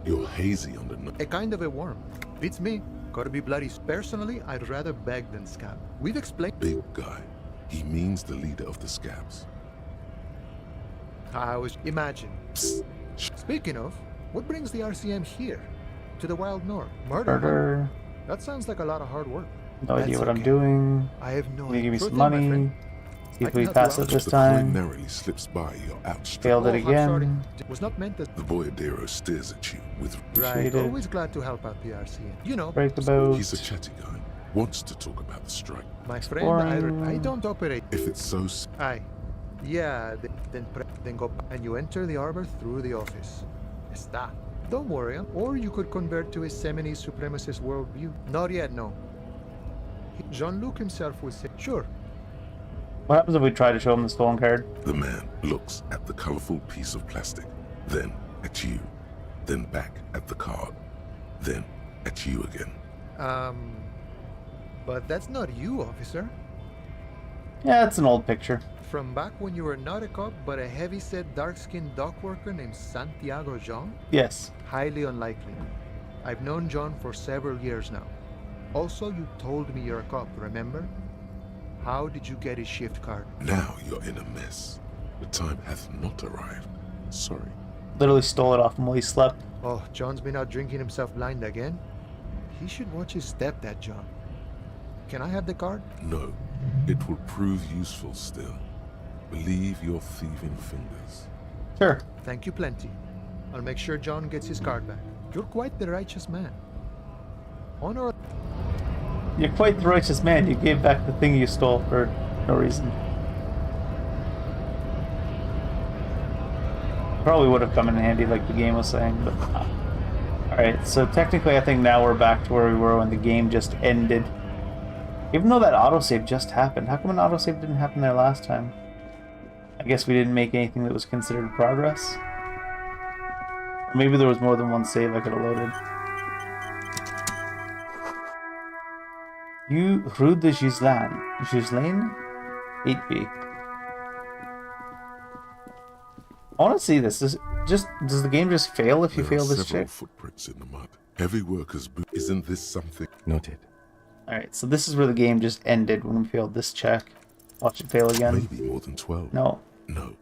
You're hazy on the... A kind of a worm. Beats me. Gotta be bloody. Personally, I'd rather beg than scab. We've explained... Big guy. He means the leader of the scabs. I was... Imagine. Psst. Speaking of, what brings the RCM here? To the Wild North? Murder? Murder. That sounds like a lot of hard work. No idea That's what I'm okay. doing. I have no Can you give me idea. some Truth, my money? friend. See if I we can pass help it you this The time. coin narrowly slips by your outstretched... Failed it Oh, I'm sorry. again. Was not meant to... The boyadero stares at you with... Right. Appreciate it. Always glad to help out the RCM. You know, Break the boat. He's a chatty guy. Wants to talk about the strike. my friend, boring. I don't operate... If it's so... Aye. Yeah, then go and you enter the arbor through the office. Está. Don't worry, or you could convert to a Semini supremacist worldview. Not yet, no. Jean-Luc himself would say, sure. What happens if we try to show him the stolen card? The man looks at the colorful piece of plastic, then at you, then back at the card, then at you again. But that's not you, officer. Yeah, it's an old picture. From back when you were not a cop, but a heavy-set, dark-skinned dock worker named Santiago Jean? Yes. Highly unlikely. I've known John for several years now. Also, you told me you're a cop, remember? How did you get his shift card? Now you're in a mess. The time hath not arrived. Sorry. Literally stole it off him while he slept. Oh, John's been out drinking himself blind again? He should watch his step, that John. Can I have the card? No, it will prove useful still. Believe your thieving fingers. Sure. Thank you plenty. I'll make sure John gets his card back. You're quite the righteous man. Honor... You're quite the righteous man. You gave back the thing you stole for no reason. Probably would have come in handy like the game was saying, but Alright, so technically I think now we're back to where we were when the game just ended. Even though that autosave just happened. How come an autosave didn't happen there last time? I guess we didn't make anything that was considered progress. Or maybe there was more than one save I could have loaded. You Rue de Gislain. Gislain? 8B. I want to see this. Does the game just fail if you fail this several check? Footprints in the mud. Heavy workers' boot. Isn't this something? Noted. Alright, so this is where the game just ended when we failed this check. Watch it fail again. Maybe more than 12. No. No.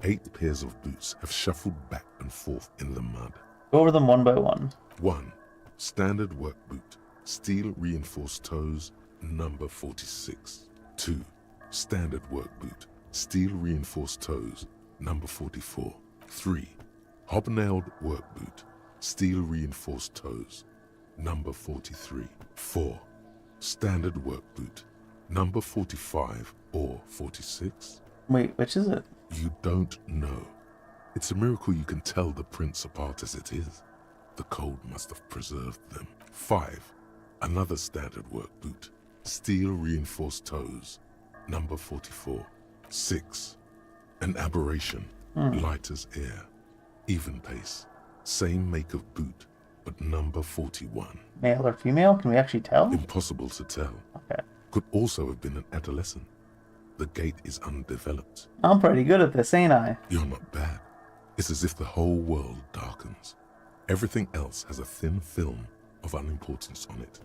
8 pairs of boots have shuffled back and forth in the mud. Go over them one by one. 1. Standard work boot. Steel reinforced toes. Number 46. 2. Standard work boot. Steel reinforced toes. Number 44. 3. Hobnailed work boot. Steel reinforced toes. Number 43. 4. Standard work boot. Number 45 or 46? Wait, which is it? You don't know. It's a miracle you can tell the prints apart as it is. The cold must have preserved them. 5. Another standard work boot. Steel reinforced toes. Number 44. 6. An aberration. Light as air. Even pace. Same make of boot, but number 41. Male or female? Can we actually tell? Impossible to tell. Okay. Could also have been an adolescent. The gait is undeveloped. I'm pretty good at this, ain't I? You're not bad. It's as if the whole world darkens. Everything else has a thin film of unimportance on it,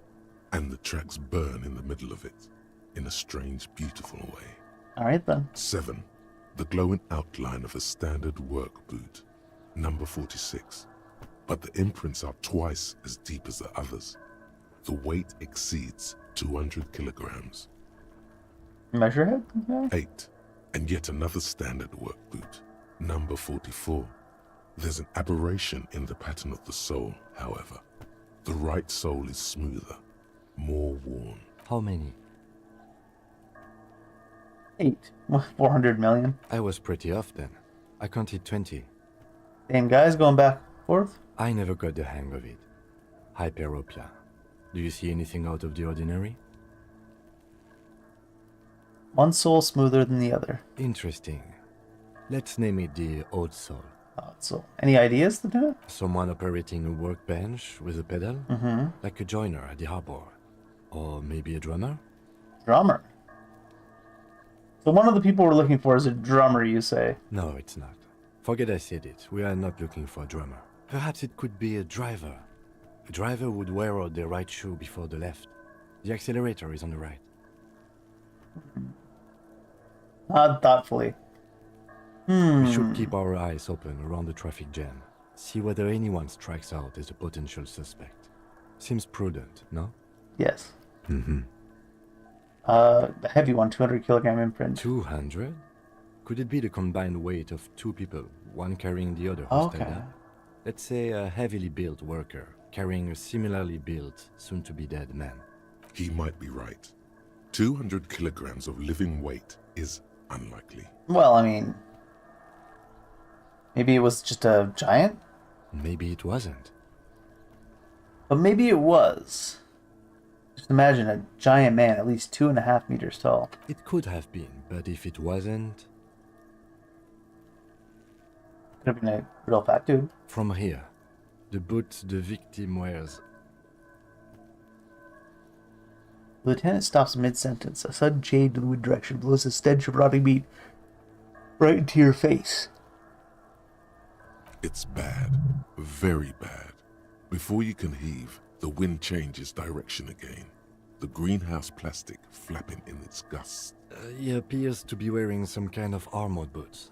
and the tracks burn in the middle of it, in a strange, beautiful way. Alright then. 7. The glowing outline of a standard work boot. Number 46. But the imprints are twice as deep as the others. The weight exceeds 200 kilograms. Measure it? Yeah. 8. And yet another standard work boot. Number 44. There's an aberration in the pattern of the sole, however. The right sole is smoother, more worn. How many? 8. 400 million. I was pretty off then. I counted 20. Same guys going back and forth? I never got the hang of it. Hyperopia. Do you see anything out of the ordinary? One sole smoother than the other. Interesting. Let's name it the odd soul. Odd sole. Any ideas to do it? Someone operating a workbench with a pedal? Mm-hmm. Like a joiner at the harbor. Or maybe a drummer? Drummer. So one of the people we're looking for is a drummer, you say? No, it's not. Forget I said it. We are not looking for a drummer. Perhaps it could be a driver. A driver would wear out the right shoe before the left. The accelerator is on the right. Nod thoughtfully. We should keep our eyes open around the traffic jam. See whether anyone strikes out as a potential suspect. Seems prudent, no? Yes. Mm-hmm. The heavy one, 200 kilogram imprint. 200? Could it be the combined weight of two people, one carrying the other? Okay. Let's say a heavily built worker carrying a similarly built, soon-to-be-dead man. He might be right. 200 kilograms of living weight is unlikely. Well, I mean, maybe it was just a giant? Maybe it wasn't. But maybe it was. Just imagine a giant man at least 2.5 meters tall. It could have been, but if it wasn't... Could have been a real fat dude. From here, the boots the victim wears. The lieutenant stops mid-sentence. A sudden change in the wind direction blows a stench of rotting meat right into your face. It's bad. Very bad. Before you can heave, the wind changes direction again. The greenhouse plastic flapping in its gusts. He appears to be wearing some kind of armored boots.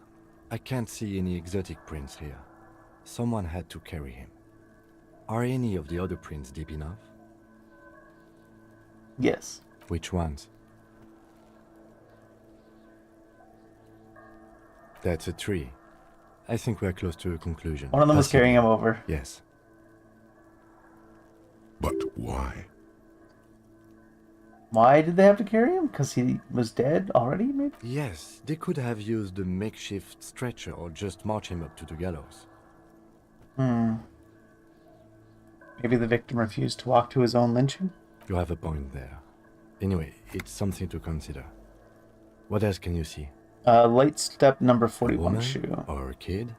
I can't see any exotic prints here. Someone had to carry him. Are any of the other prints deep enough? Yes. Which ones? That's a tree. I think we're close to a conclusion. One of them was carrying him over. Yes. But why? Why did they have to carry him? Because he was dead already, maybe? Yes, they could have used a makeshift stretcher or just march him up to the gallows. Maybe the victim refused to walk to his own lynching? You have a point there. Anyway, it's something to consider. What else can you see? Light step number A 41 woman shoe. or a kid?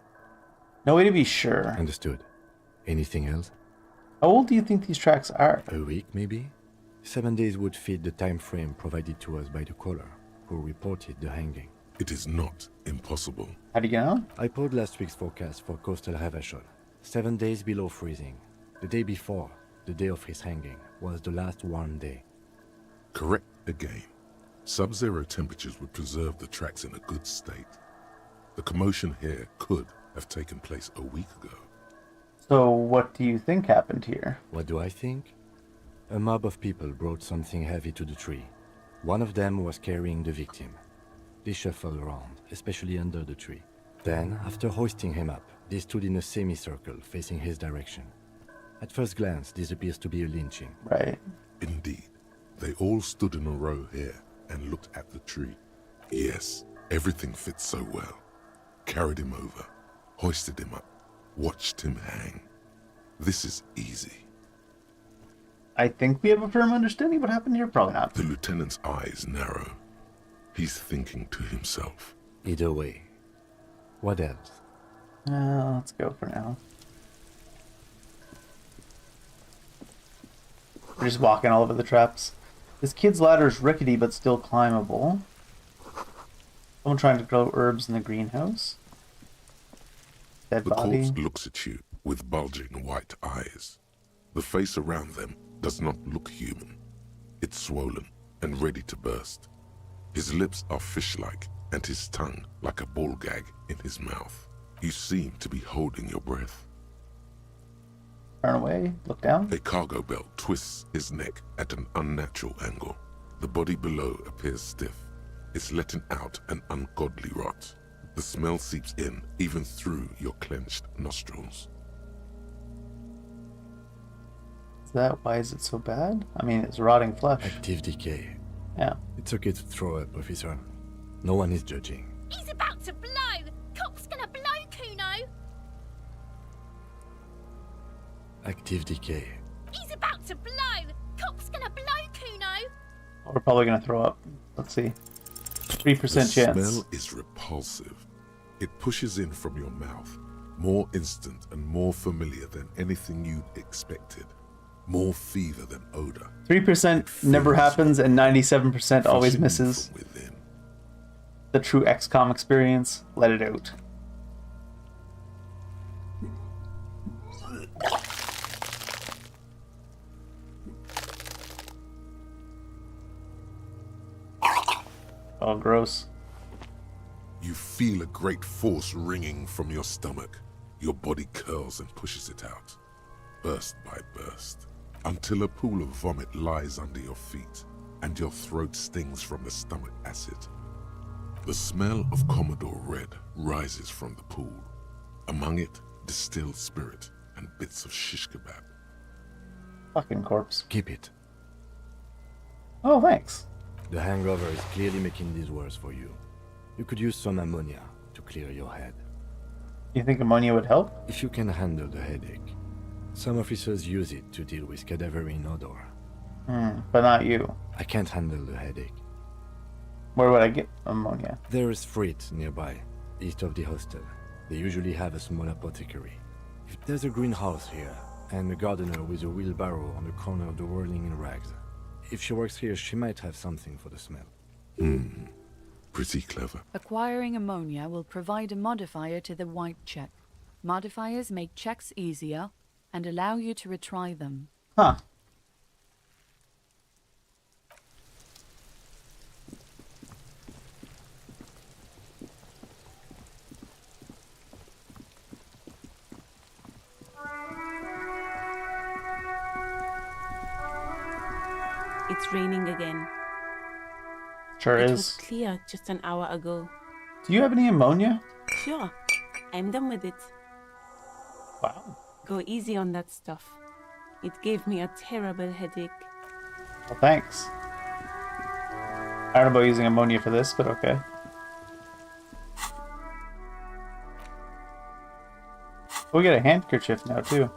No way to be sure. Understood. Anything else? How old do you think these tracks are? A week, maybe? 7 days would fit the time frame provided to us by the caller, who reported the hanging. It is not impossible. How do you get on? I pulled last week's forecast for coastal Havashol. 7 days below freezing. The day before, the day of his hanging, was the last warm day. Correct again. Sub-zero temperatures would preserve the tracks in a good state. The commotion here could have taken place a week ago. So what do you think happened here? What do I think? A mob of people brought something heavy to the tree. One of them was carrying the victim. They shuffled around, especially under the tree. Then, after hoisting him up, they stood in a semicircle facing his direction. At first glance, this appears to be a lynching. Right. Indeed. They all stood in a row here and looked at the tree. Yes, everything fits so well. Carried him over, hoisted him up, watched him hang. This is easy. I think we have a firm understanding what happened here. Probably not. The lieutenant's eyes narrow. He's thinking to himself. Either way. What else? Let's go for now. We're just walking all over the traps. This kid's ladder is rickety but still climbable. Someone trying to grow herbs in the greenhouse. Dead The body. corpse looks at you with bulging white eyes. The face around them does not look human. It's swollen and ready to burst. His lips are fish-like and his tongue like a ball gag in his mouth. You seem to be holding your breath. Turn away, look down. A cargo belt twists his neck at an unnatural angle. The body below appears stiff. It's letting out an ungodly rot. The smell seeps in even through your clenched nostrils. Why is it so bad? I mean, it's rotting flesh. Active decay. Yeah. It's okay to throw up, officer. No one is judging. He's about to blow! Cop's gonna blow, Kuno! Active decay. He's about to blow! Cop's gonna blow, Kuno! We're probably gonna throw up. Let's see. 3% The chance. smell is repulsive. It pushes in from your mouth, more instant and more familiar than anything you'd expected. More fever than odor. 3% never happens and 97% always Pushing misses. from within. The true XCOM experience. Let it out. Oh, gross. You feel a great force ringing from your stomach. Your body curls and pushes it out, burst by burst, until a pool of vomit lies under your feet and your throat stings from the stomach acid. The smell of Commodore Red rises from the pool. Among it, distilled spirit and bits of shish kebab. Fucking corpse. Keep it. Oh, thanks. The hangover is clearly making this worse for you. You could use some ammonia to clear your head. You think ammonia would help? If you can handle the headache. Some officers use it to deal with cadaverine odor. But not you. I can't handle the headache. Where would I get ammonia? There is Frit nearby, east of the hostel. They usually have a small apothecary. If there's a greenhouse here, and a gardener with a wheelbarrow on the corner of the whirling in rags. If she works here, she might have something for the smell. Pretty clever. Acquiring ammonia will provide a modifier to the white check. Modifiers make checks easier and allow you to retry them. Huh. It's raining again. Sure It is. was clear just an hour ago. Do you have any ammonia? Sure, I'm done with it. Wow. Go easy on that stuff. It gave me a terrible headache. Well, thanks. I don't know about using ammonia for this, but okay. We get a handkerchief now, too.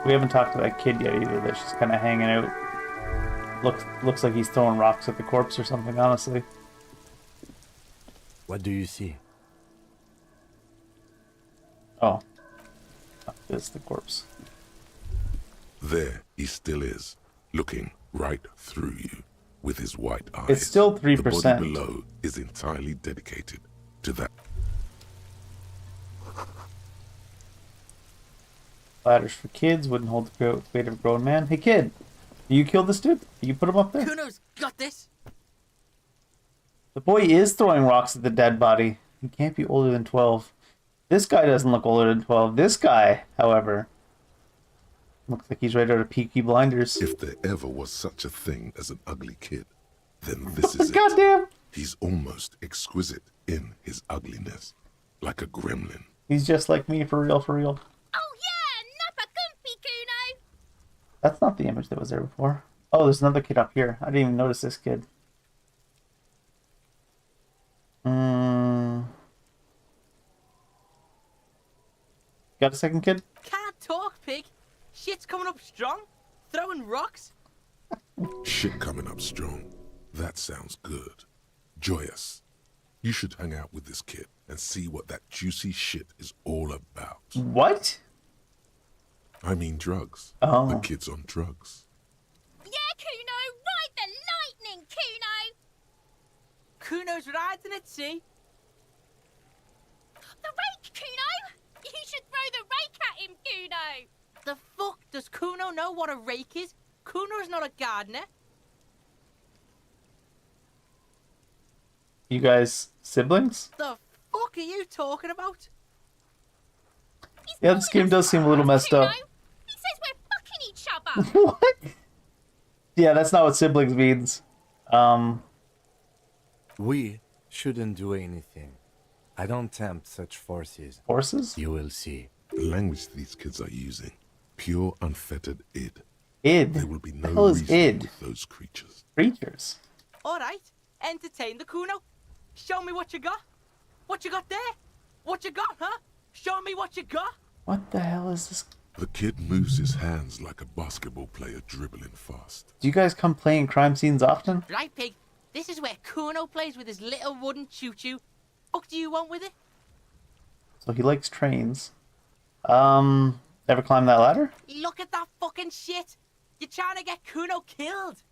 We haven't talked to that kid yet either. That's just kind of hanging out. Looks like he's throwing rocks at the corpse or something, honestly. What do you see? Oh. It's the corpse. There he still is, looking right through you with his white eyes. It's still 3%. The body below is entirely dedicated to that. Ladders for kids wouldn't hold the weight of a grown man. Hey kid, you killed this dude? You put him up there? Kuno's got this. The boy is throwing rocks at the dead body. He can't be older than 12. This guy doesn't look older than 12. This guy, however, looks like he's right out of Peaky Blinders. If there ever was such a thing as an ugly kid, then this is it. Goddamn! He's almost exquisite in his ugliness, like a gremlin. He's just like me, for real, for real. Oh yeah, Nappa Gumpy Kuno! That's not the image that was there before. Oh, there's another kid up here. I didn't even notice this kid. Got a second kid? Can't talk, pig. Shit's coming up strong. Throwing rocks. Shit coming up strong. That sounds good. Joyous. You should hang out with this kid and see what that juicy shit is all about. What? I mean drugs. Oh. The kid's on drugs. Yeah, Kuno, ride the lightning, Kuno! Kuno's riding it, see? The rake, Kuno! You should throw the rake at him, Kuno! The fuck? Does Kuno know what a rake is? Kuno's not a gardener. You guys siblings? The fuck are you talking about? Yeah, this game does seem a little messed up. He says we're fucking each other! What? Yeah, that's not what siblings means. We shouldn't do anything. I don't tempt such forces. Forces? You will see. The language these kids are using. Pure, unfettered id. Id? There will be no The hell is reason id? with those creatures. Creatures? Alright, entertain the Kuno. Show me what you got. What you got there? What you got, huh? Show me what you got. What the hell is this? The kid moves his hands like a basketball player dribbling fast. Do you guys come playing crime scenes often? Right, pig. This is where Kuno plays with his little wooden choo-choo. Fuck do you want with it? So he likes trains. Ever climb that ladder? Look at that fucking shit. You're trying to get Kuno killed.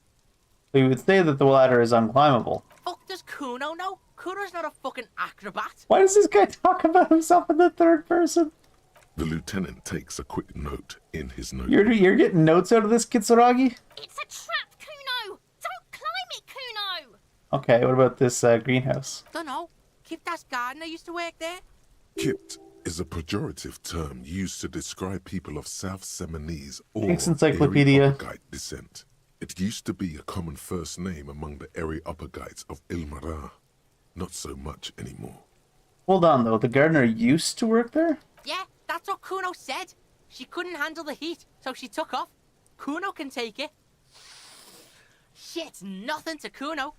So you would say that the ladder is unclimbable. Fuck does Kuno know? Kuno's not a fucking acrobat. Why does this guy talk about himself in the third person? The lieutenant takes a quick note in his notebook. You're getting notes out of this, Kitsuragi? It's a trap, Kuno! Don't climb it, Kuno! Okay, what about this greenhouse? Dunno. Kiptas gardener used to work there. Kipt is a pejorative term used to describe people of South Seminese or Thanks, Encyclopedia. Erie descent. It used to be a common first name among the Erie Uppergites of Ilmara. Not so much anymore. Hold on, though. The gardener used to work there? Yeah, that's what Kuno said. She couldn't handle the heat, so she took off. Kuno can take it. Shit's nothing to Kuno.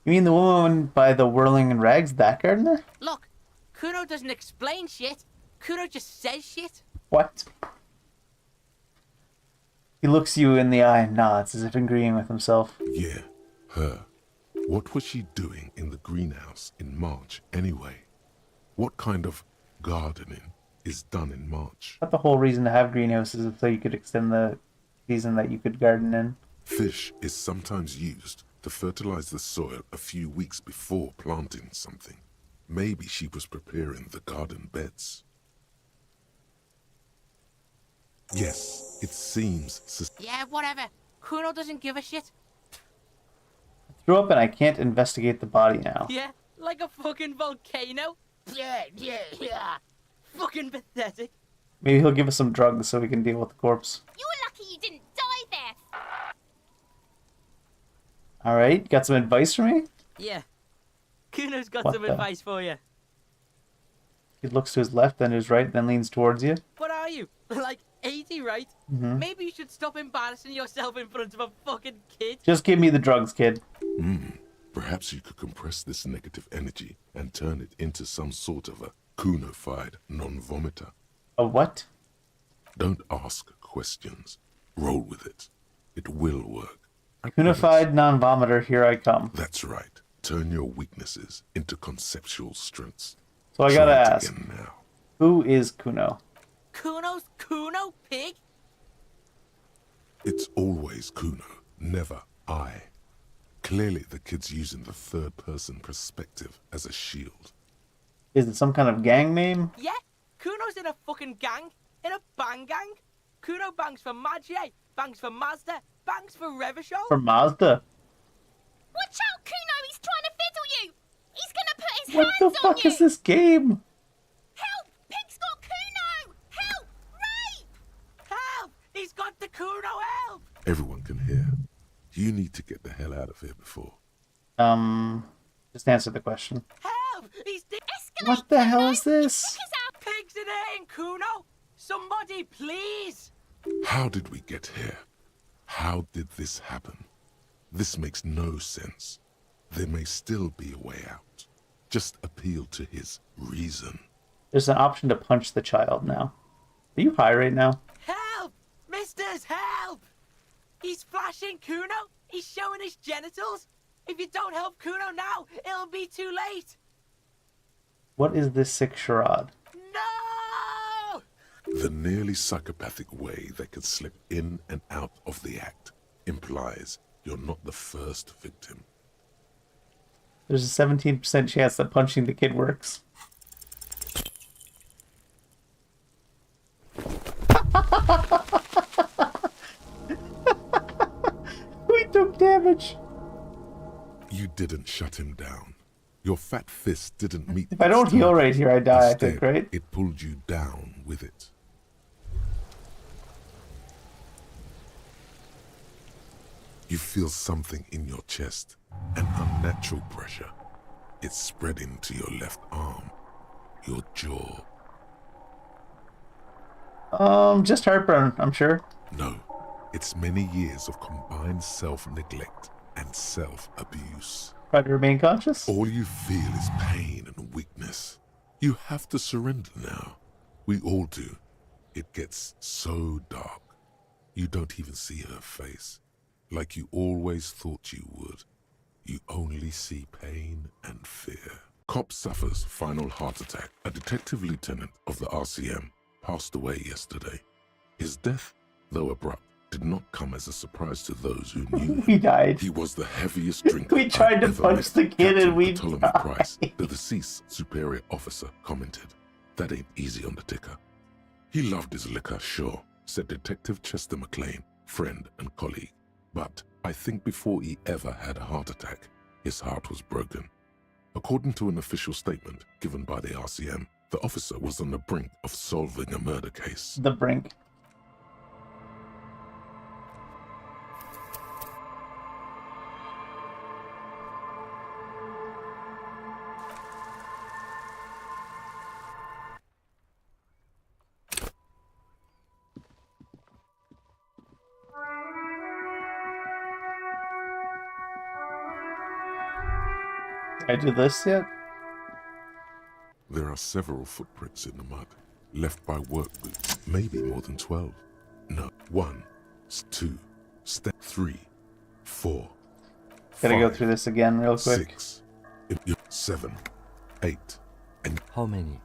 You mean the woman by the whirling and rags, that gardener? Look, Kuno doesn't explain shit. Kuno just says shit. What? He looks you in the eye and nods as if agreeing with himself. Yeah, her. What was she doing in the greenhouse in March anyway? What kind of gardening is done in March? Not the whole reason to have greenhouses is so you could extend the season that you could garden in. Fish is sometimes used to fertilize the soil a few weeks before planting something. Maybe she was preparing the garden beds. Yes, it seems... Yeah, whatever. Kuno doesn't give a shit. Threw up and I can't investigate the body now. Yeah, like a fucking volcano. Yeah. Fucking pathetic. Maybe he'll give us some drugs so we can deal with the corpse. You're lucky you didn't die there. Alright, got some advice for me? Yeah. Kuno's got What some the- advice for you. He looks to his left, then to his right, then leans towards you. What are you? Like 80, right? Maybe you should stop embarrassing yourself in front of a fucking kid. Just give me the drugs, kid. Perhaps you could compress this negative energy and turn it into some sort of a Kuno-fied non-vomiter. A what? Don't ask questions. Roll with it. It will work. Unified non-vomiter, here I come. That's right. Turn your weaknesses into conceptual strengths. So I gotta Try it ask, again now. who is Kuno? Kuno's Kuno, pig? It's always Kuno, never I. Clearly the kid's using the third-person perspective as a shield. Is it some kind of gang name? Yeah, Kuno's in a fucking gang. In a bang gang. Kuno bangs for Magie, bangs for Mazda, bangs for Revachol. For Mazda? Watch out, Kuno! He's trying to fiddle you! He's gonna put his What the hands on fuck you! is this game? Help! Pig's got Kuno! Help! Rape! Help! He's got the Kuno, help! Everyone can hear. You need to get the hell out of here before. Just answer the question. Help! He's What the hell is this? Pigs in here in Kuno! Somebody, please! How did we get here? How did this happen? This makes no sense. There may still be a way out. Just appeal to his reason. There's an option to punch the child now. Are you high right now? Help! Misters, help! He's flashing Kuno! He's showing his genitals! If you don't help Kuno now, it'll be too late! What is this sick charade? No! The nearly psychopathic way they could slip in and out of the act implies you're not the first victim. There's a 17% chance that punching the kid works. We took damage. You didn't shut him down. Your fat fist didn't meet. If I don't heal right here, I die, I think, right? It pulled you down with it. You feel something in your chest, an unnatural pressure. It's spreading to your left arm, your jaw. Just heartburn, I'm sure. No, it's many years of combined self-neglect and self-abuse. Try to remain conscious? All you feel is pain and weakness. You have to surrender now. We all do. It gets so dark. You don't even see her face. Like you always thought you would. You only see pain and fear. Cop suffers final heart attack. A detective lieutenant of the RCM passed away yesterday. His death, though abrupt, did not come as a surprise to those who knew him. We died. He was the heaviest drinker. We tried I've to ever punch met. the kid Captain and we Ptolemy died. Price, the deceased superior officer, commented, "That ain't easy on the ticker." He loved his liquor, sure, said Detective Chester McLean, friend and colleague. But I think before he ever had a heart attack, his heart was broken. According to an official statement given by the RCM, the officer was on the brink of solving a murder case. The brink. Did I do this yet? There are several footprints in the mud, left by work boots, maybe more than 12. No, 1, 2, step 3, 4. Gotta go 5, through this again real quick. 6, 7, 8, and How many?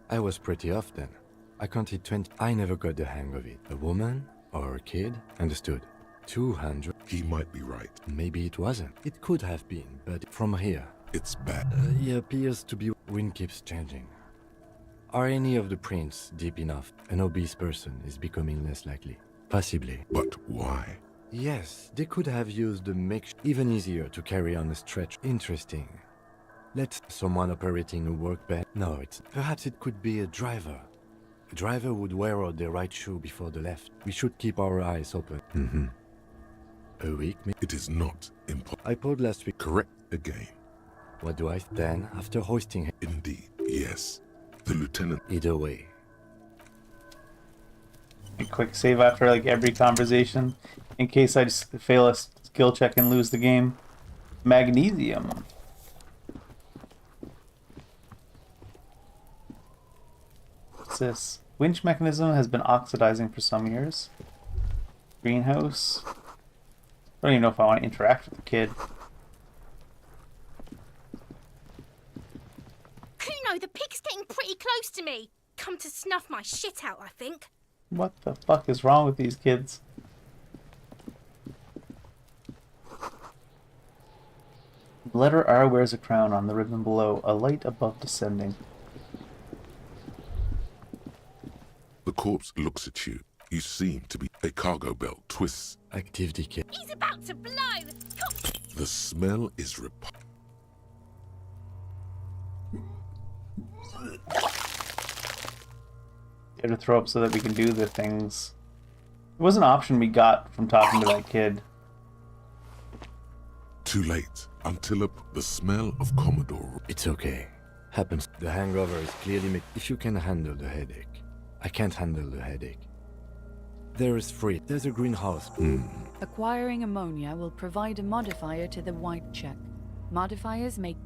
I was pretty off then. I counted 20. I never got the hang of it. A woman or a kid? Understood. 200. He might be right. Maybe it wasn't. It could have been, but from here. It's bad. He appears to be. Wind keeps changing. Are any of the prints deep enough? An obese person is becoming less likely. Possibly. But why? Yes, they could have used a mix. Even easier to carry on a stretch. Interesting. Let's someone operating a workbench. No, it's perhaps it could be a driver. A driver would wear out their right shoe before the left. We should keep our eyes open. A week? It is not impossible. I pulled last week. Correct again. What do I then after hoisting him? Indeed, yes. The lieutenant. Either way. A quick save after like every conversation, in case I just fail a skill check and lose the game. Magnesium. What's this? Winch mechanism has been oxidizing for some years. Greenhouse. I don't even know if I want to interact with the kid. Kuno, the pig's getting pretty close to me. Come to snuff my shit out, I think. What the fuck is wrong with these kids? The letter R wears a crown on the ribbon below, a light above descending. The corpse looks at you. You seem to be a cargo belt twists. Activity kit. He's about to blow. The smell is You have to throw up so that we can do the things. It was an option we got from talking to that kid. too late. Until the smell of Commodore. It's okay. Happens. The hangover is clearly if you can handle the headache. I can't handle the headache. There is free. There's a greenhouse. Acquiring ammonia will provide a modifier to the white check. Modifiers make...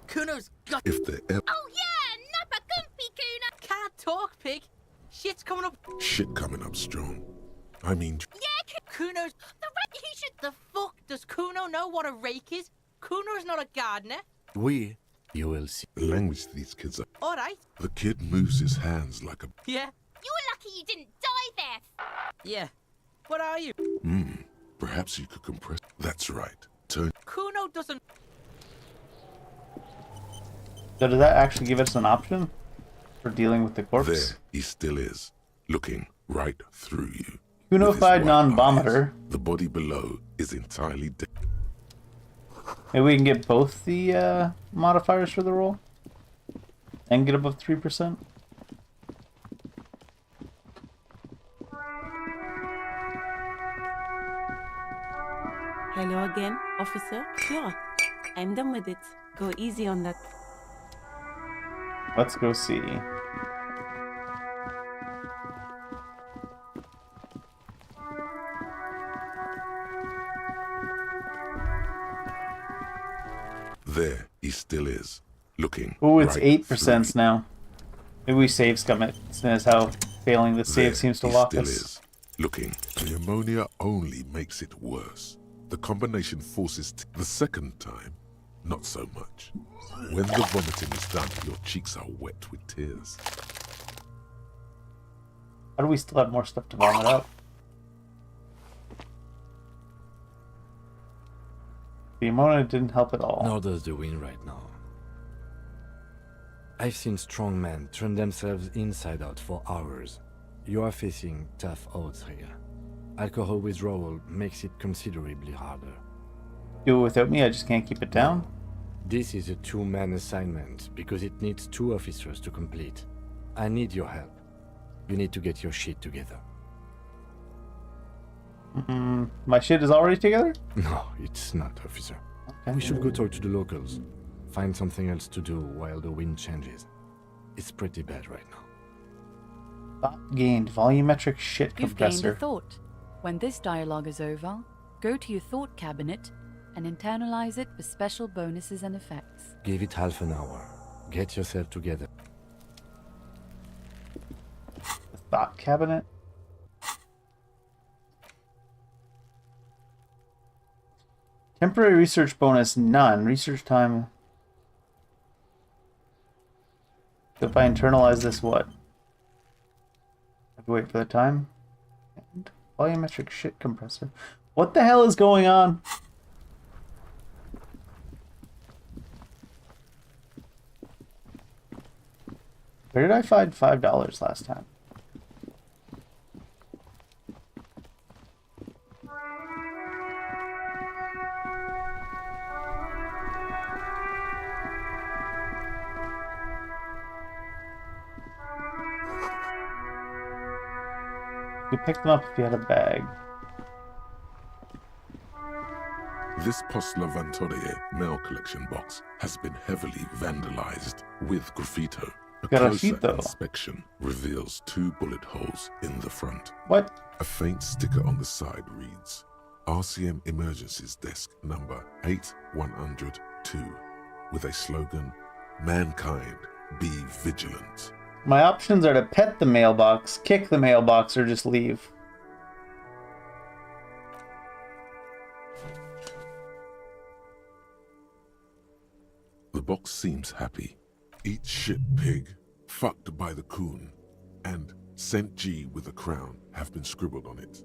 Kuno's got... If they ever... Oh yeah, nappa gumpy Kuno. Can't talk, pig. Shit's coming up. Shit coming up strong. I mean... Yeah, Kuno's... The fuck? Does Kuno know what a rake is? Kuno's not a gardener. You will see. The language these kids are... Alright. The kid moves his hands like a... Yeah. You were lucky you didn't die there. Yeah. What are you? Perhaps you could compress... That's right. Turn... Kuno doesn't... So does that actually give us an option for dealing with the corpse? There he still is, looking right through you. Unified non-bomber. The body below is entirely dead. Maybe we can get both the modifiers for the roll and get above 3%. Hello again, officer. Sure, I'm done with it. Go easy on that. Let's go see. There he still is, looking. Oh, it's right 8% now. Maybe we save scum it, seeing as how failing the save seems to lock us. Is, looking. The ammonia only makes it worse. The combination forces the second time, not so much. When the vomiting is done, your cheeks are wet with tears. How do we still have more stuff to vomit out? The ammonia didn't help at all. Nor does the wind right now. I've seen strong men turn themselves inside out for hours. You are facing tough odds here. Alcohol withdrawal makes it considerably harder. Do it without me, I just can't keep it down? This is a two-man assignment because it needs 2 officers to complete. I need your help. You need to get your shit together. My shit is already together? No, it's not, officer. Okay. We should go talk to the locals. Find something else to do while the wind changes. It's pretty bad right now. Thought gained. Volumetric shit You've gained a compressor. thought. When this dialogue is over, go to your thought cabinet and internalize it for special bonuses and effects. Give it half an hour. Get yourself together. The thought cabinet? Temporary research bonus, none. Research time. If I internalize this, what? I have to wait for the time. And volumetric shit compressor. What the hell is going on? Where did I find $5 last time? You pick them up if you had a bag. This Post Lavantorie mail collection box has been heavily vandalized with graffito. A closer inspection reveals 2 bullet holes in the front. What? A faint sticker on the side reads, RCM Emergencies Desk number 8102. with a slogan, "Mankind, be vigilant." My options are to pet the mailbox, kick the mailbox, or just leave. The box seems happy. Eat shit, pig, fucked by the coon, and St. G with a crown have been scribbled on it.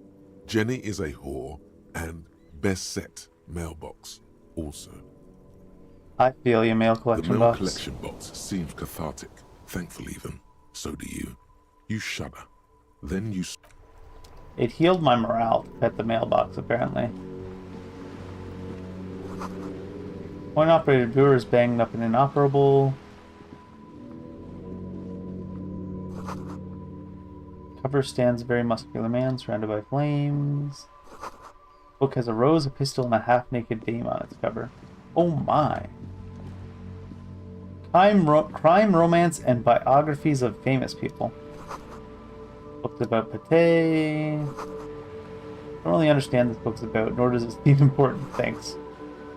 Jenny is a whore, and best set mailbox also. I feel you, mail The collection mail box. collection box seems cathartic, thankful even. So do you. You shudder. Then you... It healed my morale to pet the mailbox, apparently. Coin-operated brewer is banged up and inoperable. Cover stands a very muscular man surrounded by flames. Book has a rose, a pistol, and a half-naked dame on its cover. Oh my. Crime, romance, and biographies of famous people. Book's about pate. I don't really understand this book's about, nor does it seem important, thanks.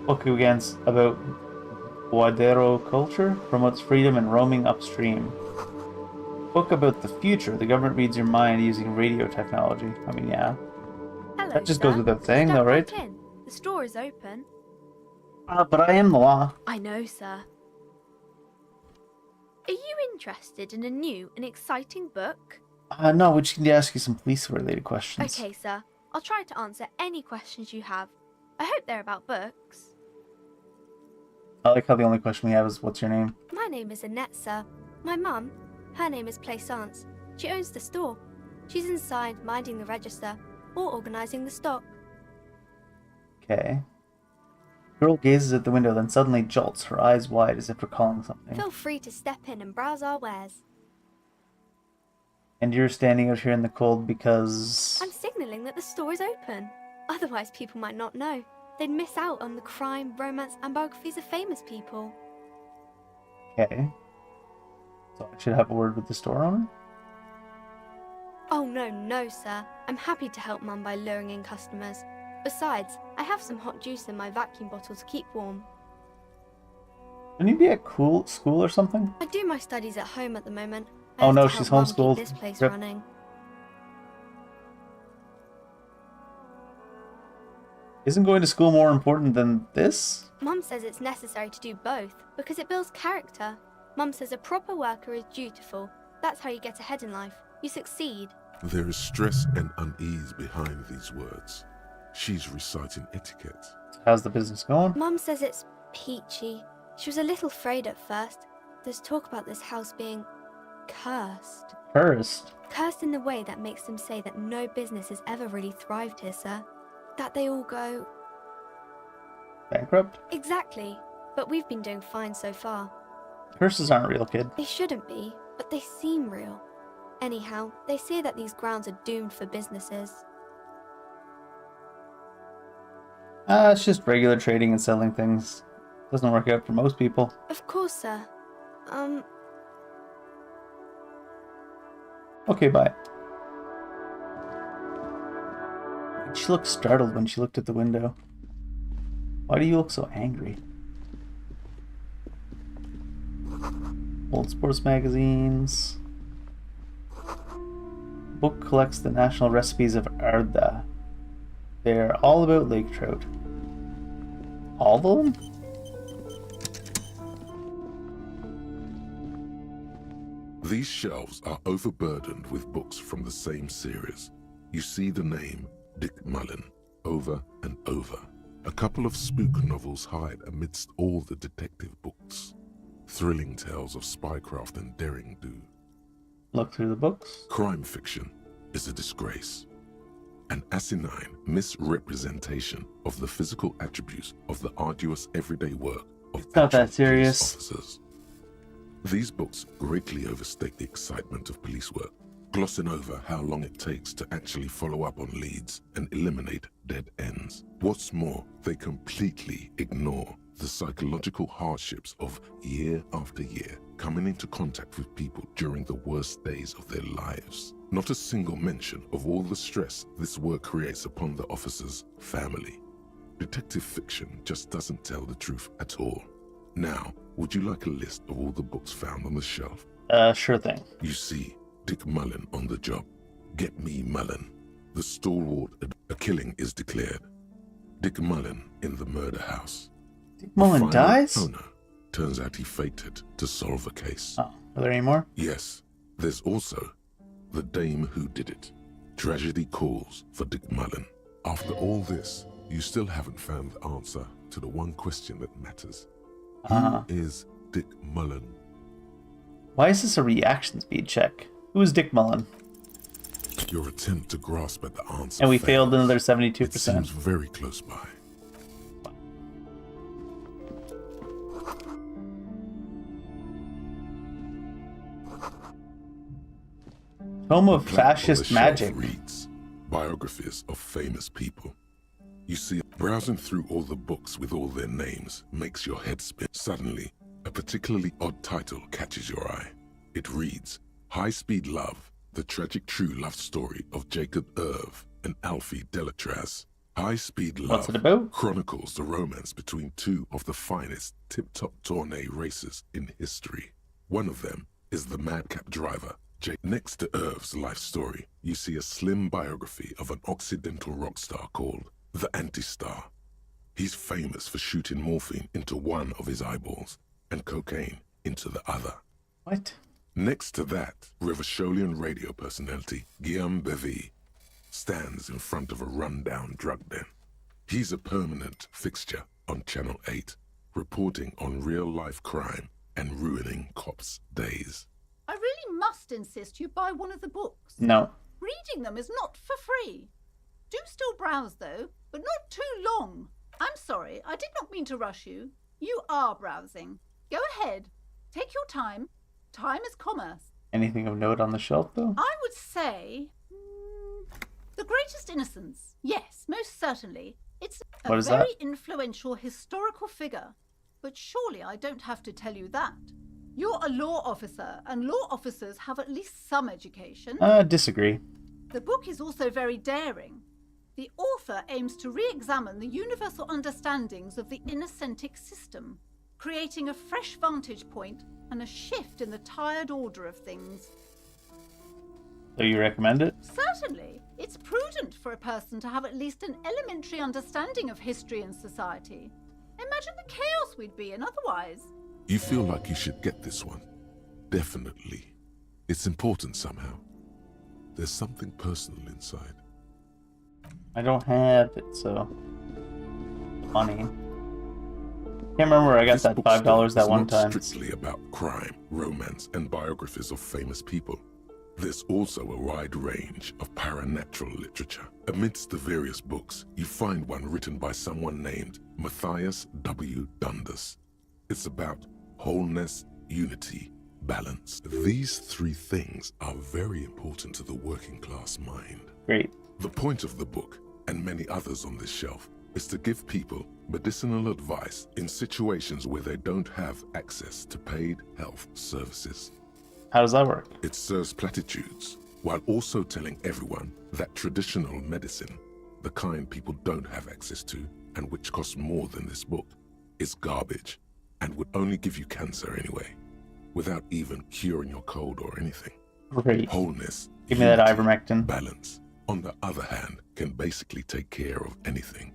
Book against about Guadero culture, promotes freedom and roaming upstream. Book about the future, the government reads your mind using radio technology. I mean, yeah. Hello, That just sir. goes without saying, though, Step right? right in. The store is open. But I am the law. I know, sir. Are you interested in a new and exciting book? No, we just need to ask you some police-related questions. Okay, sir. I'll try to answer any questions you have. I hope they're about books. I like how the only question we have is, what's your name? My name is Annette, sir. My mum, her name is Plaisance. She owns the store. She's inside minding the register or organising the stock. Okay. Girl gazes at the window, then suddenly jolts, her eyes wide as if recalling something. Feel free to step in and browse our wares. And you're standing out here in the cold because... I'm signalling that the store is open. Otherwise, people might not know. They'd miss out on the crime, romance, and biographies of famous people. Okay. So I should have a word with the store owner? Oh, no, sir. I'm happy to help Mum by luring in customers. Besides, I have some hot juice in my vacuum bottle to keep warm. Shouldn't you be at school or something? I do my studies at home at the moment. I Oh have no, to she's help Mum homeschooled. keep this place Yep. running. Isn't going to school more important than this? Mum says it's necessary to do both because it builds character. Mum says a proper worker is dutiful. That's how you get ahead in life. You succeed. There is stress and unease behind these words. She's reciting etiquette. How's the business going? Mum says it's peachy. She was a little afraid at first. There's talk about this house being cursed. Cursed? Cursed in the way that makes them say that no business has ever really thrived here, sir. That they all go... Bankrupt? Exactly. But we've been doing fine so far. Curses aren't real, kid. They shouldn't be, but they seem real. Anyhow, they say that these grounds are doomed for businesses. It's just regular trading and selling things. Doesn't work out for most people. Of course, sir. Okay, bye. She looked startled when she looked at the window. Why do you look so angry? Old sports magazines. Book collects the national recipes of Arda. They're all about lake trout. All of them? These shelves are overburdened with books from the same series. You see the name Dick Mullen over and over. A couple of spook novels hide amidst all the detective books. Thrilling tales of spycraft and daring do. Look through the books. Crime fiction is a disgrace. An asinine misrepresentation of the physical attributes of the arduous everyday work of It's not that actual police serious. officers. These books greatly overstate the excitement of police work, glossing over how long it takes to actually follow up on leads and eliminate dead ends. What's more, they completely ignore the psychological hardships of year after year coming into contact with people during the worst days of their lives. Not a single mention of all the stress this work creates upon the officer's family. Detective fiction just doesn't tell the truth at all. Now, would you like a list of all the books found on the shelf? Sure thing. You see Dick Mullen on the job. Get me Mullen. The stalwart, a killing is declared. Dick Mullen in the murder house. Dick Mullen dies? Oh no. Turns out he faked it to solve a case. Oh, are there any more? Yes. There's also the dame who did it. Tragedy calls for Dick Mullen. After all this, you still haven't found the answer to the one question that matters. Who is Dick Mullen? Why is this a reaction speed check? Who is Dick Mullen? Your attempt to grasp at the answer And we failed another 72%. It seems very close by. Home of fascist magic. Reads biographies of famous people. You see, browsing through all the books with all their names makes your head spin. Suddenly, a particularly odd title catches your eye. It reads, High Speed Love, the tragic true love story of Jacob Irv and Alfie Delatraz. High Speed Love What's it about? chronicles the romance between two of the finest tip-top tourney racers in history. One of them is the madcap driver, Jake. Next to Irv's life story, you see a slim biography of an Occidental rock star called the Anti-Star. He's famous for shooting morphine into one of his eyeballs and cocaine into the other. What? Next to that, Revacholian radio personality Guillaume Bevy stands in front of a run-down drug den. He's a permanent fixture on Channel 8, reporting on real-life crime and ruining cops' days. I really must insist you buy one of the books. No. Reading them is not for free. Do still browse, though, but not too long. I'm sorry, I did not mean to rush you. You are browsing. Go ahead. Take your time. Time is commerce. Anything of note on the shelf, though? I would say... The Greatest Innocence. Yes, most certainly. It's a What is very that? influential historical figure. But surely I don't have to tell you that. You're a law officer, and law officers have at least some education. Disagree. The book is also very daring. The author aims to re-examine the universal understandings of the innocentic system, creating a fresh vantage point and a shift in the tired order of things. So you recommend it? Certainly. It's prudent for a person to have at least an elementary understanding of history and society. Imagine the chaos we'd be in otherwise. You feel like you should get this one. Definitely. It's important somehow. There's something personal inside. I don't have it, so... Funny. Can't remember where I got This that bookstore $5 that is one not time. strictly about crime, romance, and biographies of famous people. There's also a wide range of paranatural literature. Amidst the various books, you find one written by someone named Matthias W. Dundas. It's about wholeness, unity, balance. These three things are very important to the working class mind. Great. The point of the book, and many others on this shelf, is to give people medicinal advice in situations where they don't have access to paid health services. How does that work? It serves platitudes, while also telling everyone that traditional medicine, the kind people don't have access to, and which costs more than this book, is garbage, and would only give you cancer anyway, without even curing your cold or anything. Great. Wholeness, Give me that unity, ivermectin. balance, on the other hand, can basically take care of anything.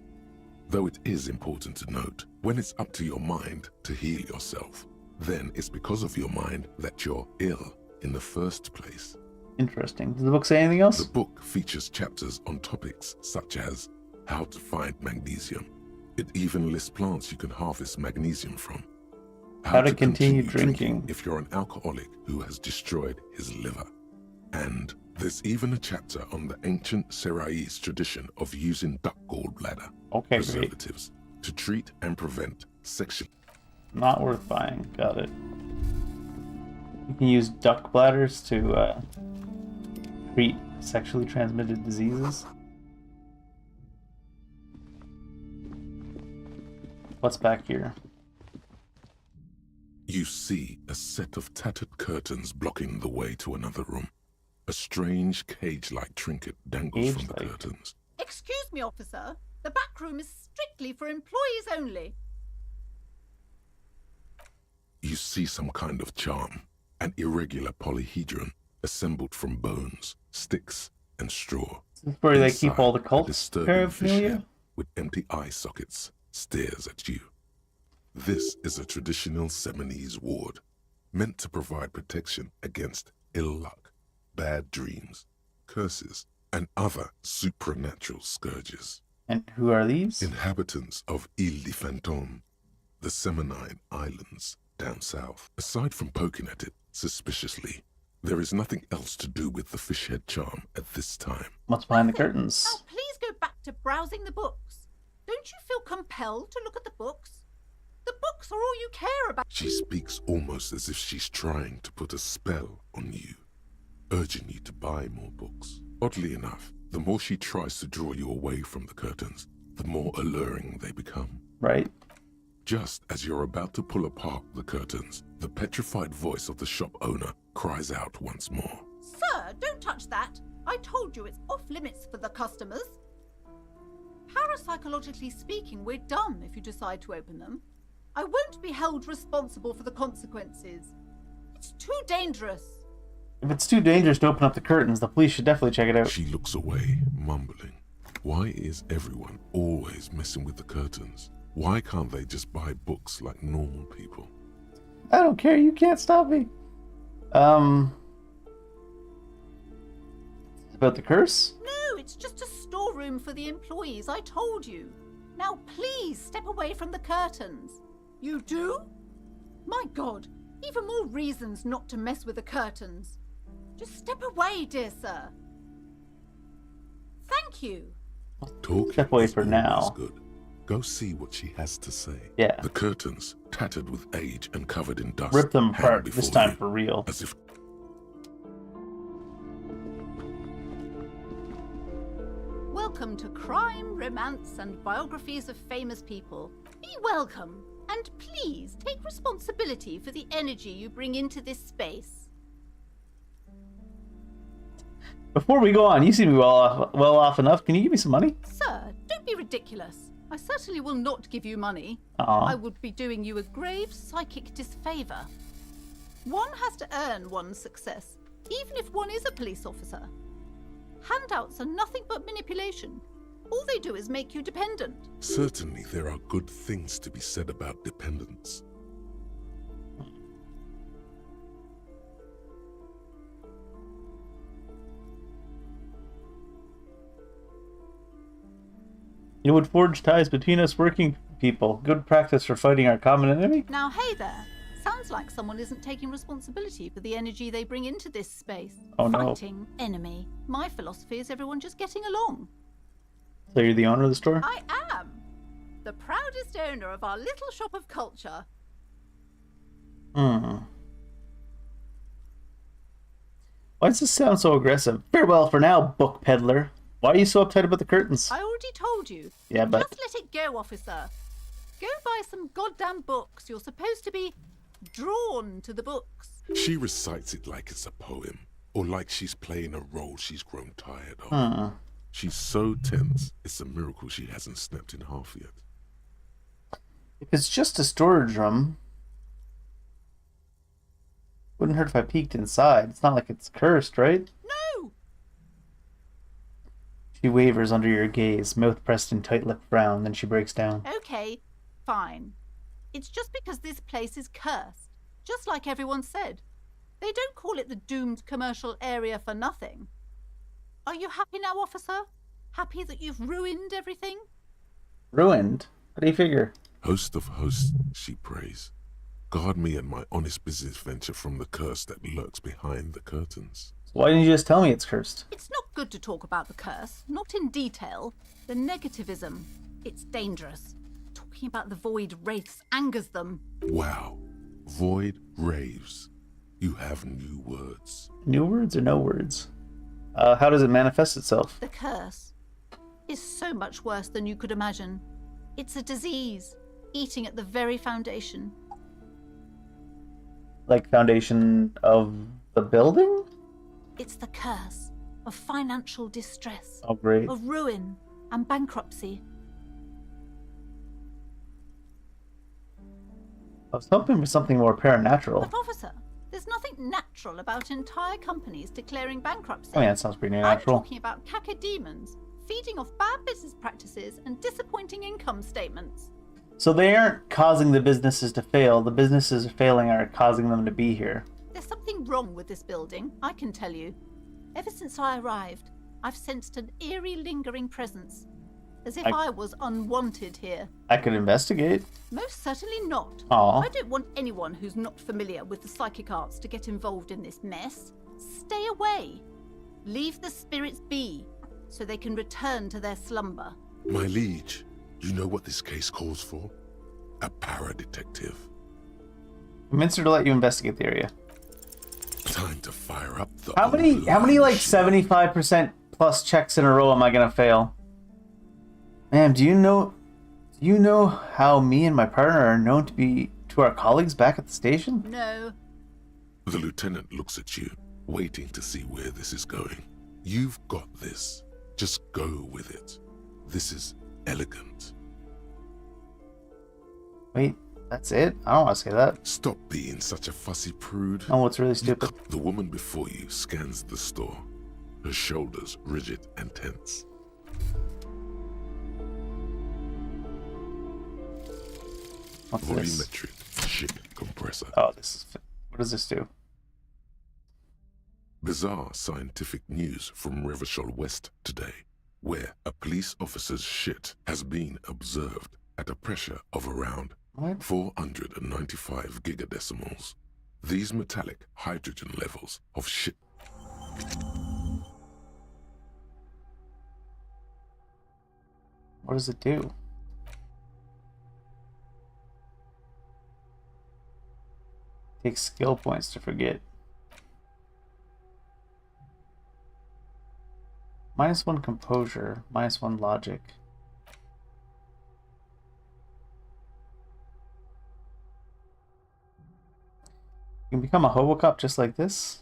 Though it is important to note, when it's up to your mind to heal yourself, then it's because of your mind that you're ill in the first place. Interesting. Does the book say anything else? The book features chapters on topics such as how to find magnesium. It even lists plants you can harvest magnesium from. How to continue drinking if you're an alcoholic who has destroyed his liver. And there's even a chapter on the ancient Seraïs tradition of using duck gallbladder preservatives to treat and prevent sexual... Not worth buying. Got it. You can use duck bladders to treat sexually transmitted diseases. What's back here? You see a set of tattered curtains blocking the way to another room. A strange cage-like trinket dangles from the curtains. Excuse me, officer. The back room is strictly for employees only. You see some kind of charm, an irregular polyhedron assembled from bones, sticks, and straw. This is where they keep all the Inside, a cult disturbing fish paraphernalia? head with empty eye sockets stares at you. This is a traditional Seminese ward, meant to provide protection against ill luck, bad dreams, curses, and other supernatural scourges. And who are these? Inhabitants of Ile de Fantôme, the Seminine Islands down south. Aside from poking at it suspiciously, there is nothing else to do with the fish head charm at this time. What's behind the curtains? Now, please go back to browsing the books. Don't you feel compelled to look at the books? The books are all you care about. She speaks almost as if she's trying to put a spell on you, urging you to buy more books. Oddly enough, the more she tries to draw you away from the curtains, the more alluring they become. Right. Just as you're about to pull apart the curtains, the petrified voice of the shop owner cries out once more. Sir, don't touch that. I told you it's off limits for the customers. Parapsychologically speaking, we're done if you decide to open them. I won't be held responsible for the consequences. It's too dangerous. If it's too dangerous to open up the curtains, the police should definitely check it out. She looks away, mumbling. Why is everyone always messing with the curtains? Why can't they just buy books like normal people? I don't care, you can't stop me. About the curse? No, it's just a storeroom for the employees, I told you. Now please step away from the curtains. You do? My God, even more reasons not to mess with the curtains. Just step away, dear sir. Thank you. Talk Step away for now. Good. Go see what she has to say. Yeah. The curtains, tattered with age and covered in dust. Rip them hang apart, before this time you, for real. As if Welcome to Crime, Romance, and Biographies of Famous People. Be welcome, and please take responsibility for the energy you bring into this space. Before we go on, you seem to be well off enough. Can you give me some money? Sir, don't be ridiculous. I certainly will not give you money. Aw. I would be doing you a grave psychic disfavor. One has to earn one's success, even if one is a police officer. Handouts are nothing but manipulation. All they do is make you dependent. certainly there are good things to be said about dependence. It would forge ties between us working people. Good practice for fighting our common enemy. Now, hey there. Sounds like someone isn't taking responsibility for the energy they bring into this space. Oh, no. Fighting enemy. My philosophy is everyone just getting along. So you're the owner of the store? I am. The proudest owner of our little shop of culture. Why does this sound so aggressive? Farewell for now, book peddler. Why are you so uptight about the curtains? I already told you. Yeah, but... Just let it go, officer. Go buy some goddamn books. You're supposed to be drawn to the books. She recites it like it's a poem, or like she's playing a role she's grown tired of. She's so tense, it's a miracle she hasn't snapped in half yet. If it's just a storage room, wouldn't hurt if I peeked inside. It's not like it's cursed, right? No! She wavers under your gaze, mouth pressed in tight-lipped frown, then she breaks down. Okay, fine. It's just because this place is cursed, just like everyone said. They don't call it the doomed commercial area for nothing. Are you happy now, officer? Happy that you've ruined everything? Ruined? How do you figure? Host of hosts, she prays. Guard me and my honest business venture from the curse that lurks behind the curtains. Why didn't you just tell me it's cursed? It's not good to talk about the curse, not in detail. The negativism, it's dangerous. Talking about the void wraiths angers them. Wow. Void raves. You have new words. New words or no words? How does it manifest itself? The curse is so much worse than you could imagine. It's a disease, eating at the very foundation. Like foundation of the building? It's the curse of financial distress, Oh, great. of ruin and bankruptcy. I was hoping for something more paranatural. But officer, there's nothing natural about entire companies declaring bankruptcy. I mean, that sounds pretty I'm natural. talking about cacodemons feeding off bad business practices and disappointing income statements. So they aren't causing the businesses to fail. The businesses failing are causing them to be here. There's something wrong with this building, I can tell you. Ever since I arrived, I've sensed an eerie, lingering presence. As if I was unwanted here. I could investigate. Most certainly not. Aw. I don't want anyone who's not familiar with the psychic arts to get involved in this mess. Stay away. Leave the spirits be, so they can return to their slumber. My liege, you know what this case calls for? A para-detective. Convince her to let you investigate the area. Time to fire up the How many like 75% plus checks in a row am I gonna fail? Ma'am, do you know how me and my partner are known to be to our colleagues back at the station? No. The lieutenant looks at you, waiting to see where this is going. You've got this. Just go with it. This is elegant. Wait, that's it? I don't want to say that. Stop being such a fussy prude. Oh, it's really stupid. The woman before you scans the store, her shoulders rigid and tense. What's this? Volumetric ship compressor. Oh, this is... What does this do? Bizarre scientific news from Revachol West today, where a police officer's shit has been observed at a pressure of around 495 gigadecimals. These metallic hydrogen levels of shit. What does it do? Takes skill points to forget. -1 composure, -1 logic. You can become a Hobocop just like this?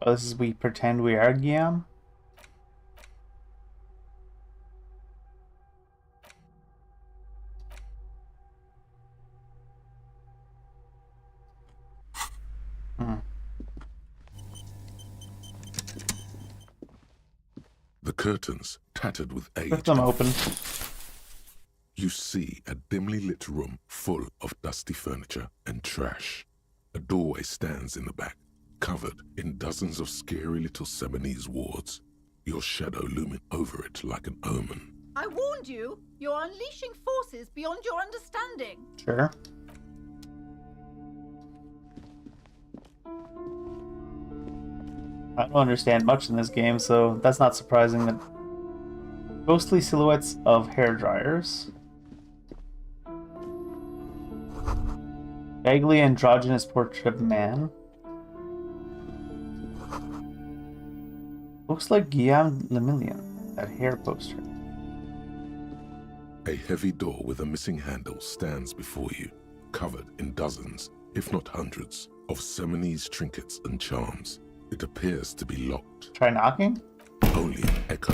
Oh, this is we pretend we are Guillaume? The curtains, tattered with age. Lift them open. You see a dimly lit room full of dusty furniture and trash. A doorway stands in the back, covered in dozens of scary little Seminese wards, your shadow looming over it like an omen. I warned you! You're unleashing forces beyond your understanding! Sure. I don't understand much in this game, so that's not surprising. That ghostly silhouettes of hair dryers. Vaguely androgynous portrait of man. Looks like Guillaume Lemillion, that hair poster. A heavy door with a missing handle stands before you, covered in dozens, if not hundreds, of Seminese trinkets and charms. It appears to be locked. Try knocking? Only an echo.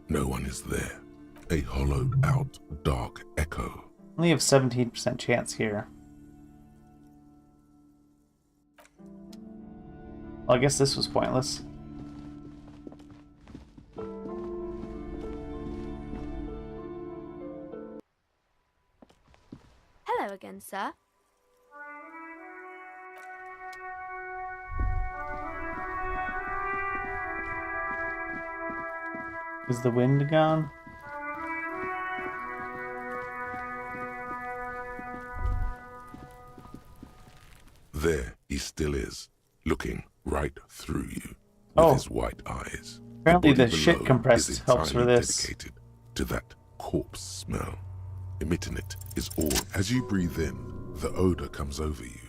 No one is there. A hollowed out, dark echo. Only have 17% chance here. Well, I guess this was pointless. Hello again, sir. Is the wind gone? There he still is, looking right through you with his white eyes. Apparently the body shit below compressed is helps for entirely this. dedicated to that corpse smell. Emitting it is all. As you breathe in, the odor comes over you.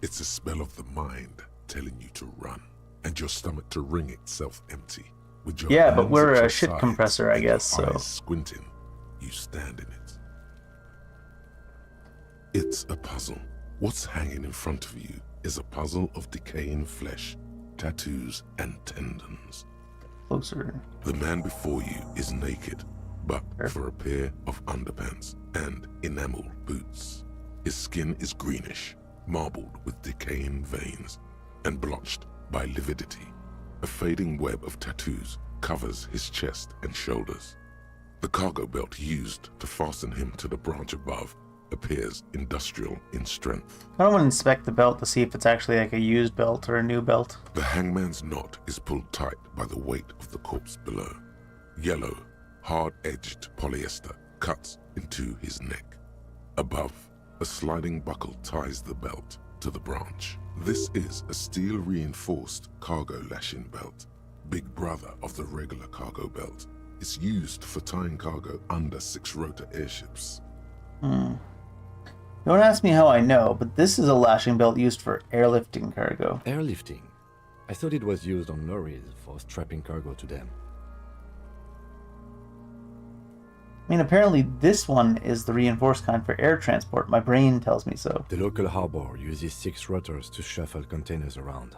It's a smell of the mind telling you to run, and your stomach to wring itself empty. With your Yeah, but hands we're at a your shit sides compressor, I and your guess, so. eyes squinting, you stand in it. It's a puzzle. What's hanging in front of you is a puzzle of decaying flesh, tattoos and tendons. Closer. The man before you is naked, but for a pair of underpants and enameled boots. His skin is greenish, marbled with decaying veins, and blotched by lividity. A fading web of tattoos covers his chest and shoulders. The cargo belt used to fasten him to the branch above appears industrial in strength. I don't want to inspect the belt to see if it's actually like a used belt or a new belt. The hangman's knot is pulled tight by the weight of the corpse below. Yellow, hard-edged polyester cuts into his neck. Above, a sliding buckle ties the belt to the branch. This is a steel-reinforced cargo lashing belt, big brother of the regular cargo belt. It's used for tying cargo under 6-rotor airships. Don't ask me how I know, but this is a lashing belt used for airlifting cargo. Airlifting? I thought it was used on lorries for strapping cargo to them. I mean, apparently this one is the reinforced kind for air transport. My brain tells me so. The local harbor uses 6 rotors to shuffle containers around.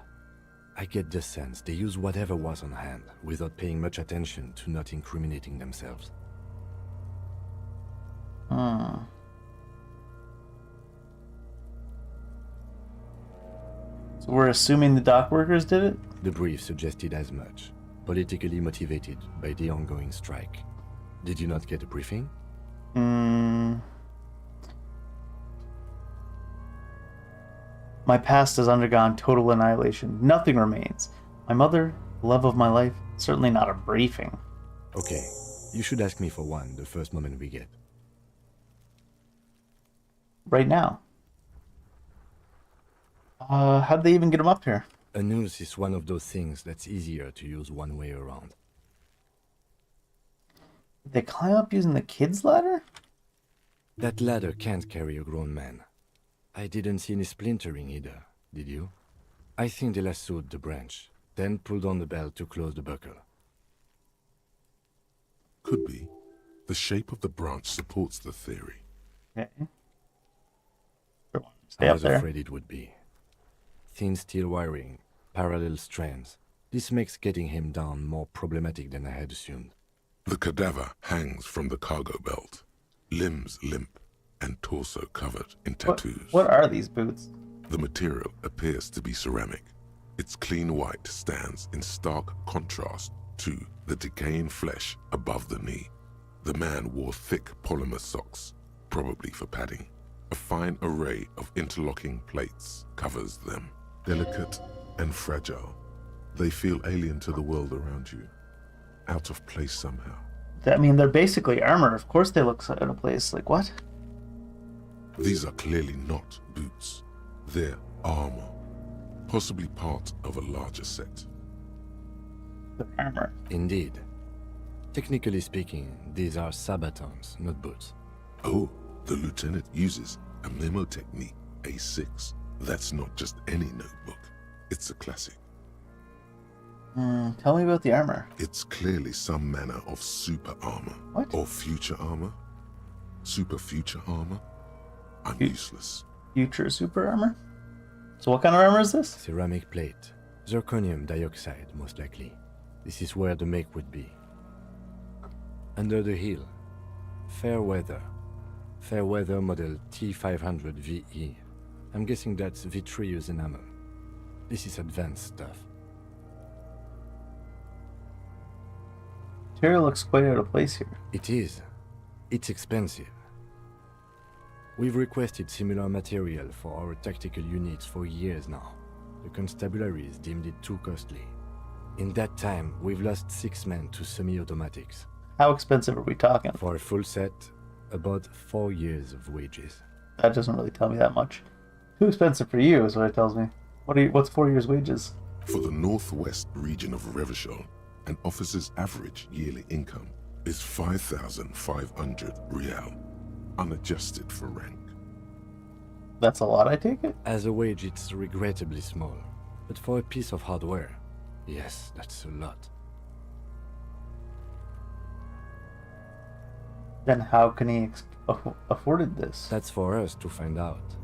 I get the sense they use whatever was on hand, without paying much attention to not incriminating themselves. So we're assuming the dock workers did it? The brief suggested as much, politically motivated by the ongoing strike. Did you not get a briefing? My past has undergone total annihilation. Nothing remains. My mother, the love of my life, certainly not a briefing. Okay, you should ask me for one the first moment we get. Right now. How'd they even get him up here? A noose is one of those things that's easier to use one way around. Did they climb up using the kid's ladder? That ladder can't carry a grown man. I didn't see any splintering either, did you? I think they lassoed the branch, then pulled on the belt to close the buckle. Could be. The shape of the branch supports the theory. Okay. I was afraid it would be. Thin steel wiring, parallel strands. This makes getting him down more problematic than I had assumed. The cadaver hangs from the cargo belt, limbs limp and torso covered in tattoos. What are these boots? The material appears to be ceramic. Its clean white stands in stark contrast to the decaying flesh above the knee. The man wore thick polymer socks, probably for padding. A fine array of interlocking plates covers them. Delicate and fragile, they feel alien to the world around you. Out of place somehow. I mean, they're basically armor. Of course they look out of place. Like, what? These are clearly not boots. They're armor. Possibly part of a larger set. The armor. Indeed. Technically speaking, these are sabatons, not boots. Oh, the lieutenant uses a memo technique A6. That's not just any notebook. It's a classic. Tell me about the armor. It's clearly some manner of super armor. What? Or future armor. Super future armor. I'm useless. Future super armor? So what kind of armor is this? Ceramic plate. Zirconium dioxide, most likely. This is where the make would be. Under the heel. Fair weather. Fair weather model T500 VE. I'm guessing that's vitreous enamel. This is advanced stuff. Material looks quite out of place here. It is. It's expensive. We've requested similar material for our tactical units for years now. The constabularies deemed it too costly. In that time, we've lost 6 men to semi-automatics. How expensive are we talking? For a full set, about 4 years of wages. That doesn't really tell me that much. Too expensive for you is what it tells me. What's 4 years' wages? For the northwest region of Revachol, an officer's average yearly income is 5,500 real, unadjusted for rank. That's a lot, I take it? As a wage, it's regrettably small. But for a piece of hardware, yes, that's a lot. Then how can he afforded this? That's for us to find out.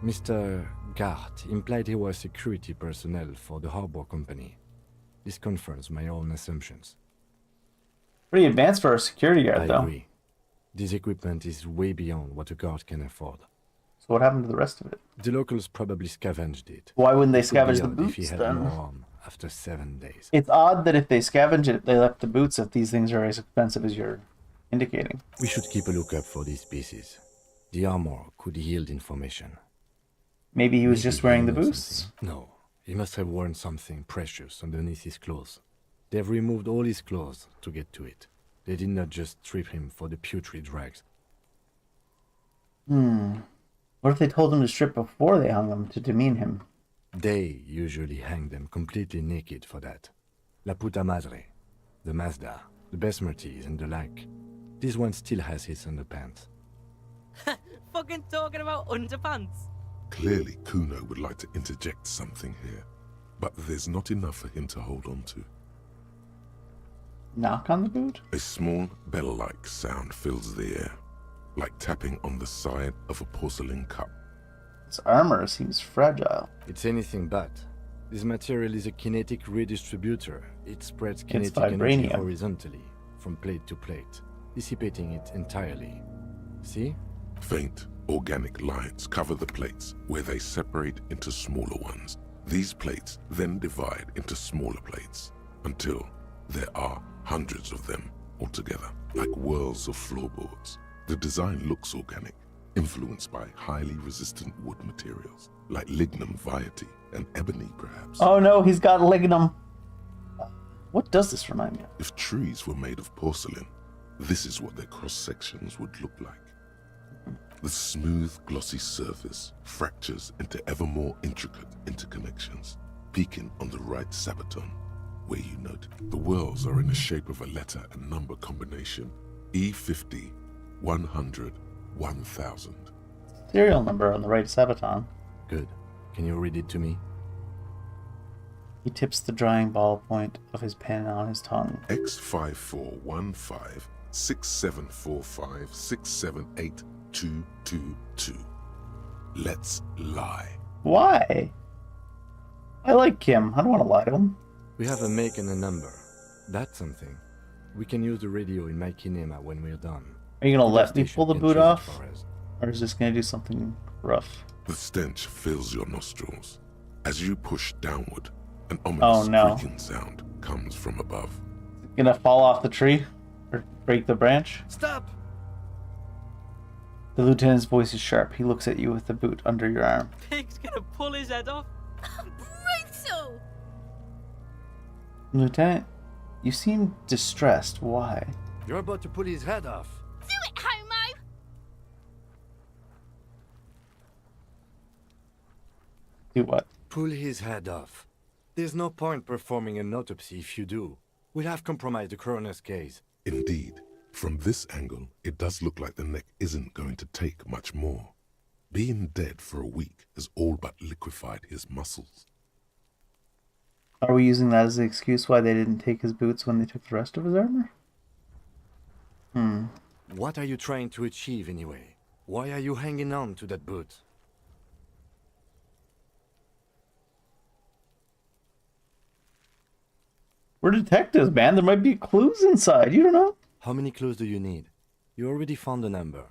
Mr. cart implied he was security personnel for the harbor company. This confirms my own assumptions. Pretty advanced for a security guard, I though. agree. This equipment is way beyond what a guard can afford. So what happened to the rest of it? The locals probably scavenged it. Why wouldn't they It could be scavenge the odd if he boots, had then? more on after 7 days. It's odd that if they scavenge it, they left the boots if these things are as expensive as you're indicating. We should keep a lookout for these pieces. The armor could yield information. Maybe he was just wearing the knows boots? something. No, he must have worn something precious underneath his clothes. They've removed all his clothes to get to it. They did not just strip him for the putrid rags. What if they told him to strip before they hung him to demean him? They usually hang them completely naked for that. La puta madre, the Mazda, the Besmerties, and the like. This one still has his underpants. Fucking talking about underpants. Clearly, Kuno would like to interject something here, but there's not enough for him to hold on to. Knock on the boot? A small bell-like sound fills the air, like tapping on the side of a porcelain cup. This armor seems fragile. It's anything but. This material is a kinetic redistributor. It spreads kinetic vibranium. energy horizontally, from plate to plate, dissipating it entirely. See? Faint, organic lines cover the plates where they separate into smaller ones. These plates then divide into smaller plates until there are hundreds of them altogether, like whirls of floorboards. The design looks organic, influenced by highly resistant wood materials, like lignum vitae and ebony, perhaps. Oh no, he's got lignum. What does this remind me of? If trees were made of porcelain, this is what their cross-sections would look like. The smooth, glossy surface fractures into ever more intricate interconnections, peaking on the right sabaton, where you note the whirls are in the shape of a letter and number combination, E50, 100, 1000. Serial number on the right sabaton. Good. Can you read it to me? He tips the drying ballpoint of his pen on his tongue. X5415 6745 678222. Let's lie. Why? I like Kim. I don't want to lie to him. We have a make and a number. That's something. We can use the radio in my kinema when we're done. Are you going to let me station pull the can boot choose it off? for us. Or is this going to do something rough? The stench fills your nostrils. As you push downward, an Oh, ominous no. creaking sound comes from above. Gonna fall off the tree? Or break the branch? Stop! The lieutenant's voice is sharp. He looks at you with the boot under your arm. Pig's gonna pull his head off. Brutal! Lieutenant, you seem distressed. Why? You're about to pull his head off. Do it, homo! Do what? Pull his head off. There's no point performing an autopsy if you do. We'll have compromised the coroner's case. Indeed, from this angle, it does look like the neck isn't going to take much more. Being dead for a week has all but liquefied his muscles. Are we using that as the excuse why they didn't take his boots when they took the rest of his armor? What are you trying to achieve anyway? Why are you hanging on to that boot? We're detectives, man. There might be clues inside. You don't know. How many clues do you need? You already found a number.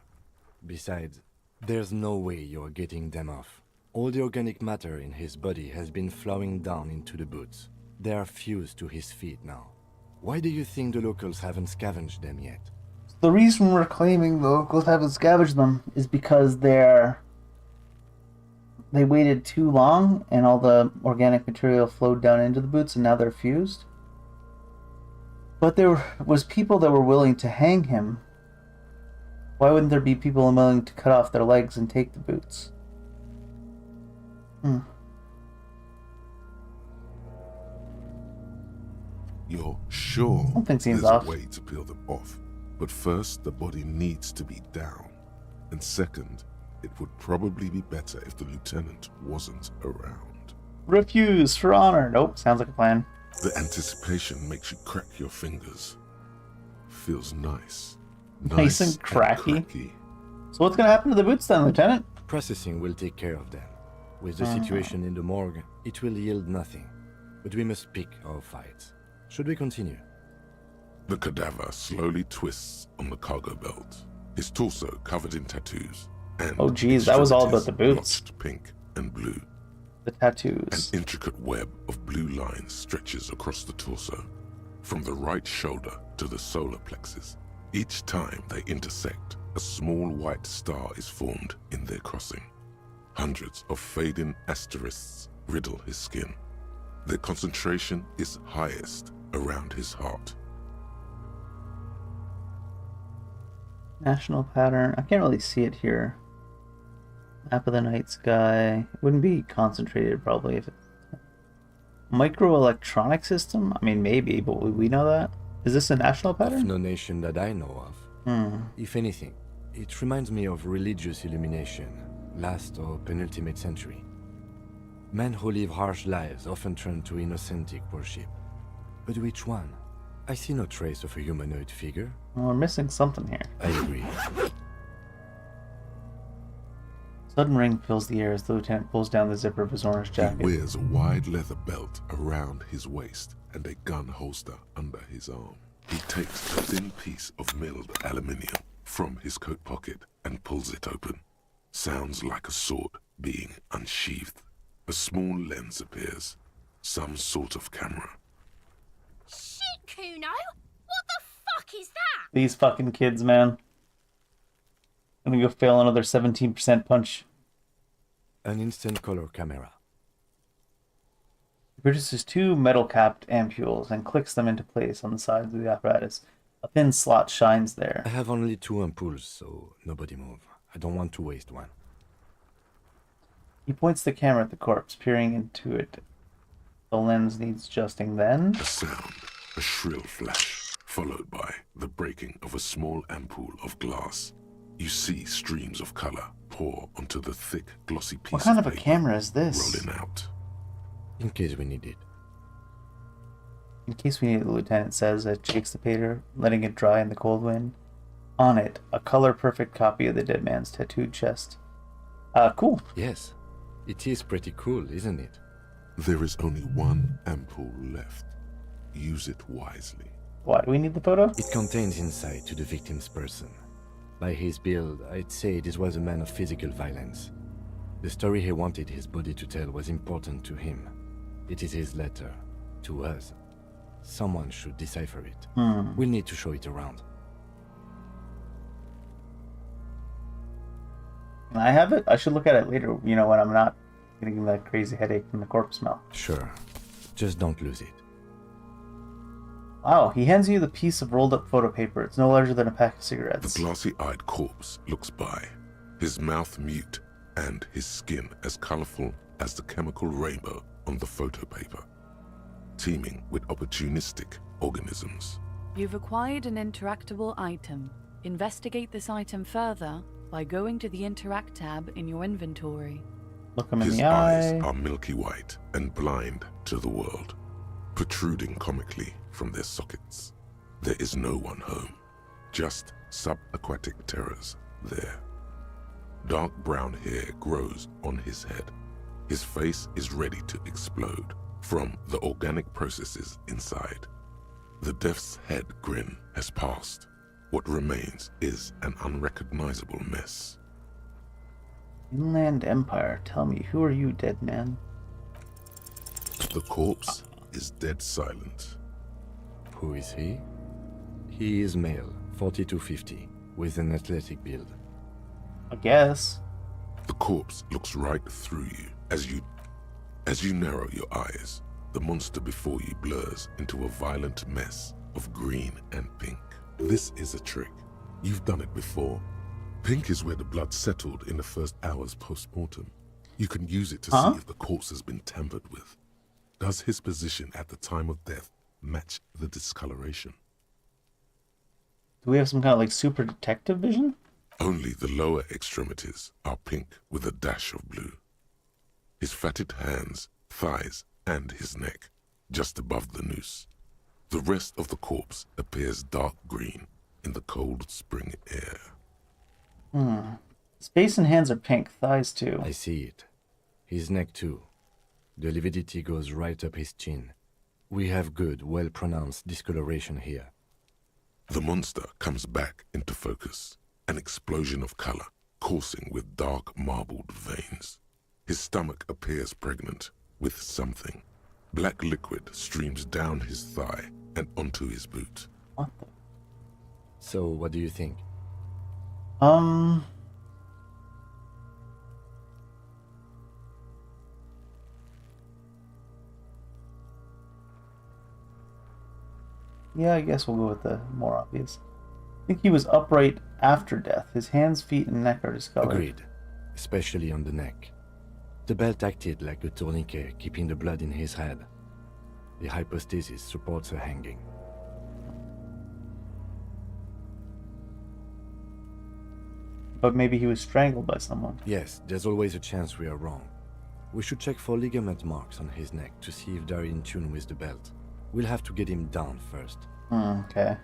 Besides, there's no way you're getting them off. All the organic matter in his body has been flowing down into the boots. They are fused to his feet now. Why do you think the locals haven't scavenged them yet? The reason we're claiming the locals haven't scavenged them is because they waited too long and all the organic material flowed down into the boots and now they're fused. But there was people that were willing to hang him. Why wouldn't there be people willing to cut off their legs and take the boots? You're sure Something seems there's off. a way to peel them off, but first the body needs to be down, and second, it would probably be better if the lieutenant wasn't around. Refuse for honor. Nope, sounds like a plan. The anticipation makes you crack your fingers. Feels nice. Nice and cracky. So what's going to happen to the boots then, Lieutenant? Processing will take care of them. With the situation in the morgue, it will yield nothing. But we must pick our fights. Should we continue? The cadaver slowly twists on the cargo belt, his torso covered in tattoos, and oh geez, that was all about the boots. blotched pink and blue. The tattoos. An intricate web of blue lines stretches across the torso, from the right shoulder to the solar plexus. Each time they intersect, a small white star is formed in their crossing. Hundreds of fading asterisks riddle his skin. Their concentration is highest around his heart. National pattern. I can't really see it here. Map of the night sky. It wouldn't be concentrated probably if it's microelectronic system. I mean, maybe, but would we know that? Is this a national pattern? Of no nation that I know of. If anything, it reminds me of religious illumination, last or penultimate century. Men who live harsh lives often turn to innocentic worship. But which one? I see no trace of a humanoid figure. Well, we're missing something here. I agree. Sudden ring fills the air as the lieutenant pulls down the zipper of his orange jacket. He wears a wide leather belt around his waist and a gun holster under his arm. He takes a thin piece of milled aluminium from his coat pocket and pulls it open. Sounds like a sword being unsheathed. A small lens appears. Some sort of camera. Shit, Kuno! What the fuck is that? These fucking kids, man. I'm gonna go fail another 17% punch. An instant color camera. He produces two metal-capped ampules and clicks them into place on the sides of the apparatus. A thin slot shines there. I have only 2 ampoules, so nobody move. I don't want to waste one. He points the camera at the corpse, peering into it. The lens needs adjusting then. A sound, a shrill flash, followed by the breaking of a small ampoule of glass. You see streams of color pour onto the thick, glossy piece What kind of a paper, camera is this? rolling out. In case we need it. In case we need it, the lieutenant says as shakes the paper, letting it dry in the cold wind. On it, a color-perfect copy of the dead man's tattooed chest. Cool. Yes. It is pretty cool, isn't it? There is only one ampoule left. Use it wisely. Why do we need the photo? It contains insight to the victim's person. By his build, I'd say this was a man of physical violence. The story he wanted his body to tell was important to him. It is his letter. To us. Someone should decipher it. We'll need to show it around. Can I have it? I should look at it later, you know, when I'm not getting that crazy headache from the corpse smell. Sure. Just don't lose it. Wow, he hands you the piece of rolled up photo paper. It's no larger than a pack of cigarettes. The glossy-eyed corpse looks by, his mouth mute and his skin as colorful as the chemical rainbow on the photo paper, teeming with opportunistic organisms. You've acquired an interactable item. Investigate this item further by going to the Interact tab in your inventory. Look him in His the eyes eye. are milky white and blind to the world, protruding comically from their sockets. There is no one home, just subaquatic terrors there. Dark brown hair grows on his head. His face is ready to explode from the organic processes inside. The death's head grin has passed. What remains is an unrecognizable mess. Inland Empire, tell me, who are you, dead man? The corpse is dead silent. Who is he? He is male, 4250, with an athletic build. I guess. The corpse looks right through you as you narrow your eyes. The monster before you blurs into a violent mess of green and pink. This is a trick. You've done it before. Pink is where the blood settled in the first hours post-mortem. You can use it to see if the corpse has been tampered with. Does his position at the time of death match the discoloration? Do we have some kind of like super detective vision? Only the lower extremities are pink with a dash of blue. His fatted hands, thighs, and his neck, just above the noose. The rest of the corpse appears dark green in the cold spring air. His face and hands are pink, thighs too. I see it. His neck too. The lividity goes right up his chin. We have good, well-pronounced discoloration here. The monster comes back into focus, an explosion of color, coursing with dark marbled veins. His stomach appears pregnant with something. Black liquid streams down his thigh and onto his boot. What the? So, what do you think? Yeah, I guess we'll go with the more obvious. I think he was upright after death. His hands, feet, and neck are discolored. Agreed. Especially on the neck. The belt acted like a tourniquet, keeping the blood in his head. The hypostasis supports a hanging. But maybe he was strangled by someone. Yes, there's always a chance we are wrong. We should check for ligament marks on his neck to see if they're in tune with the belt. We'll have to get him down first. Okay.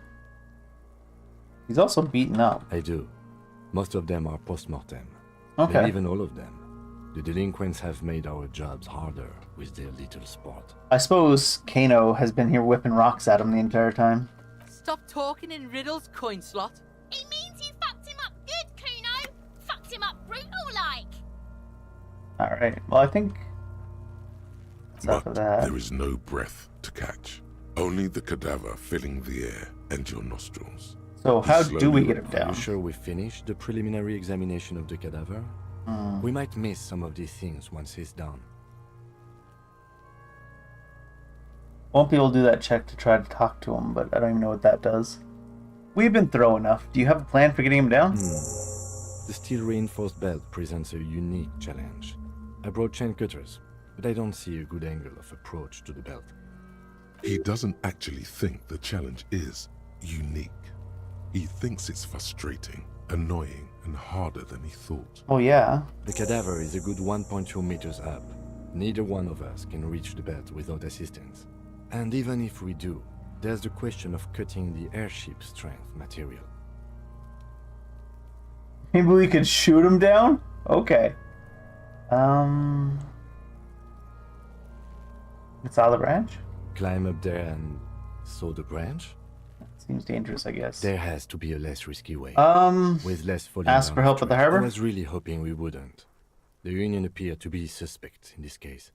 He's also beaten up. I do. Most of them are post-mortem. Okay. Maybe even all of them. The delinquents have made our jobs harder with their little sport. I suppose Kano has been here whipping rocks at him the entire time. Stop talking in riddles, coin slot. It means you fucked him up good, Kuno. Fucked him up brutal like. Alright, well I think that's enough of that. There is no breath to catch. Only the cadaver filling the air and your nostrils. So how do we get him down? Are you sure we finished the preliminary examination of the cadaver? We might miss some of these things once he's down. Won't be able to do that check to try to talk to him, but I don't even know what that does. We've been through enough. Do you have a plan for getting him down? The steel reinforced belt presents a unique challenge. I brought chain cutters, but I don't see a good angle of approach to the belt. He doesn't actually think the challenge is unique. He thinks it's frustrating, annoying, and harder than he thought. Oh yeah. The cadaver is a good 1.2 meters up. Neither one of us can reach the belt without assistance. And even if we do, there's the question of cutting the airship strength material. Maybe we could shoot him down? Okay. It's out of the branch? Climb up there and saw the branch? Seems dangerous, I guess. There has to be a less risky way. With less falling ask down for help the at the track. harbor? I was really hoping we wouldn't. The Union appear to be suspect in this case.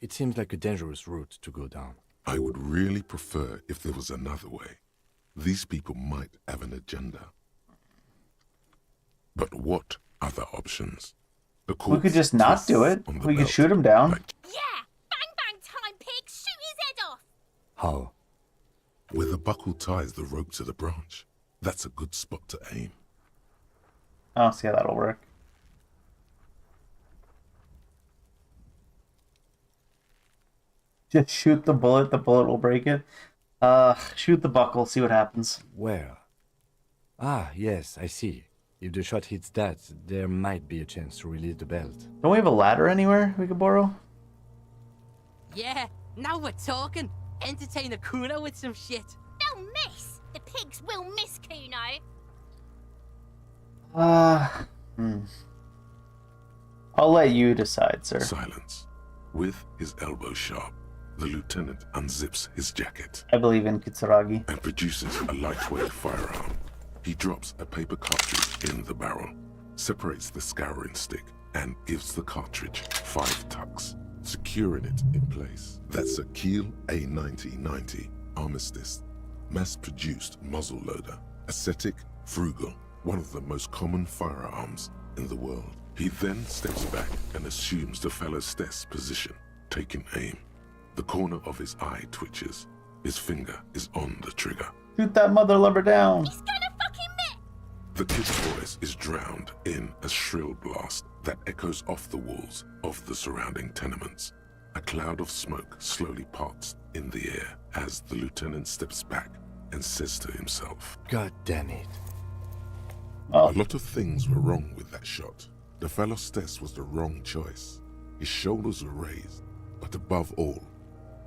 It seems like a dangerous route to go down. I would really prefer if there was another way. These people might have an agenda. But what other options? We could just not do it. We could shoot him down. Yeah! Bang bang time, pig! Shoot his head off! How? Where the buckle ties the rope to the branch. That's a good spot to aim. I don't see how that'll work. Just shoot the bullet will break it. Shoot the buckle, see what happens. Where? Ah, yes, I see. If the shot hits that, there might be a chance to release the belt. Don't we have a ladder anywhere we could borrow? Yeah, now we're talking. Entertain a Kuno with some shit. They'll miss! The pigs will miss Kuno. I'll let you decide, sir. Silence. With his elbow sharp, the lieutenant unzips his jacket. I believe in Kitsuragi. And produces a lightweight firearm. He drops a paper cartridge in the barrel, separates the scouring stick, and gives the cartridge 5 tucks, securing it in place. That's a Kiel A9090 Armistice, mass-produced muzzleloader, ascetic, frugal, one of the most common firearms in the world. He then steps back and assumes the fellow's desk position, taking aim. The corner of his eye twitches. His finger is on the trigger. Shoot that mother lover down. He's gonna fucking miss! The kid's voice is drowned in a shrill blast that echoes off the walls of the surrounding tenements. A cloud of smoke slowly parts in the air as the lieutenant steps back and says to himself, God damn it. Oh. A lot of things were wrong with that shot. The fellow's test was the wrong choice. His shoulders were raised, but above all,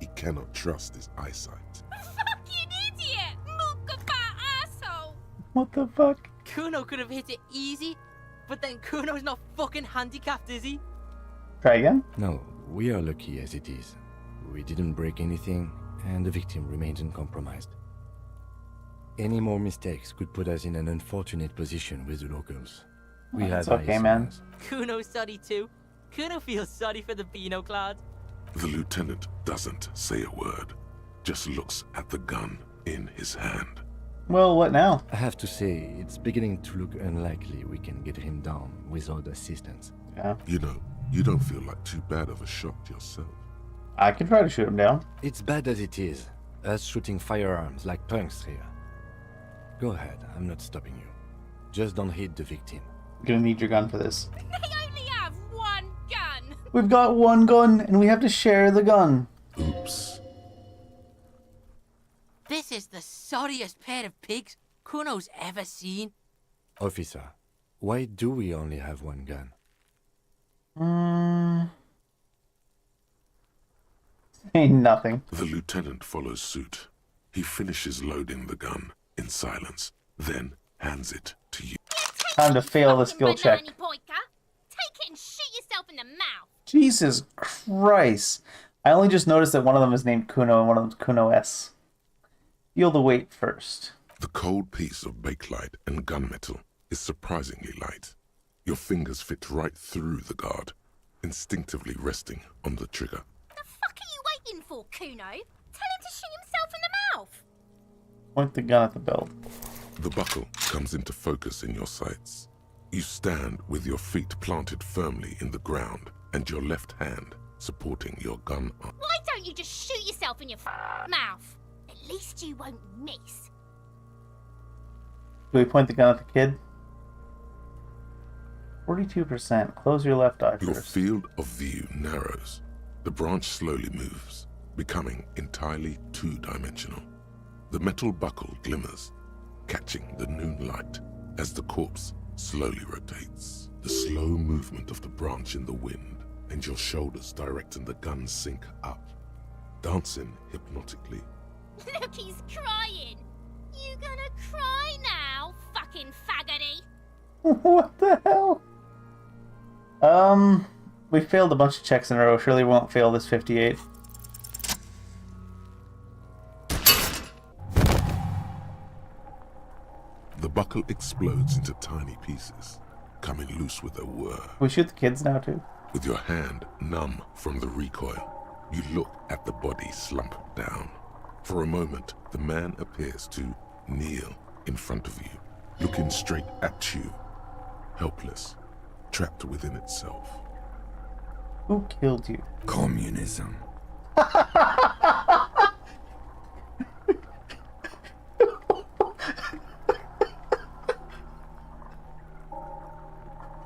he cannot trust his eyesight. Fucking idiot! Mukabat asshole! What the fuck? Kuno could have hit it easy, but then Kuno's not fucking handicapped, is he? Try again? No, we are lucky as it is. We didn't break anything, and the victim remains uncompromised. Any more mistakes could put us in an unfortunate position with the locals. We It's had okay, eyes on man. us. Kuno's sorry too. Kuno feels sorry for the Beano Cloud. The lieutenant doesn't say a word, just looks at the gun in his hand. Well, what now? I have to say, it's beginning to look unlikely we can get him down without assistance. Yeah. You know, you don't feel like too bad of a shot yourself. I can try to shoot him down. It's bad as it is, us shooting firearms like punks here. Go ahead, I'm not stopping you. Just don't hit the victim. I'm gonna need your gun for this. They only have one gun. We've got one gun, and we have to share the gun. Oops. This is the sorriest pair of pigs Kuno's ever seen. Officer, why do we only have one gun? Ain't nothing. The lieutenant follows suit. He finishes loading the gun in silence, then hands it to you. Time to fail the skill check. Banana boyka. Take it and shoot yourself in the mouth. Jesus Christ. I only just noticed that one of them is named Kuno and one of them's Kuno S. Feel the weight first. The cold piece of bakelite and gunmetal is surprisingly light. Your fingers fit right through the guard, instinctively resting on the trigger. The fuck are you waiting for, Kuno? Tell him to shoot himself in the mouth. Point the gun at the belt. The buckle comes into focus in your sights. You stand with your feet planted firmly in the ground and your left hand supporting your gun arm. Why don't you just shoot yourself in your mouth? At least you won't miss. Do we point the gun at the kid? 42%. Close your left eye Your first. field of view narrows. The branch slowly moves, becoming entirely two-dimensional. The metal buckle glimmers, catching the noon light as the corpse slowly rotates. The slow movement of the branch in the wind and your shoulders directing the gun sink up, dancing hypnotically. Look, he's crying. You gonna cry now, fucking faggoty? What the hell? We failed a bunch of checks in a row. Surely we won't fail this 58. The buckle explodes into tiny pieces, coming loose with a whir. Can we shoot the kids now too? With your hand numb from the recoil, you look at the body slump down. For a moment, the man appears to kneel in front of you, looking straight at you, helpless, trapped within itself. Who killed you? Communism.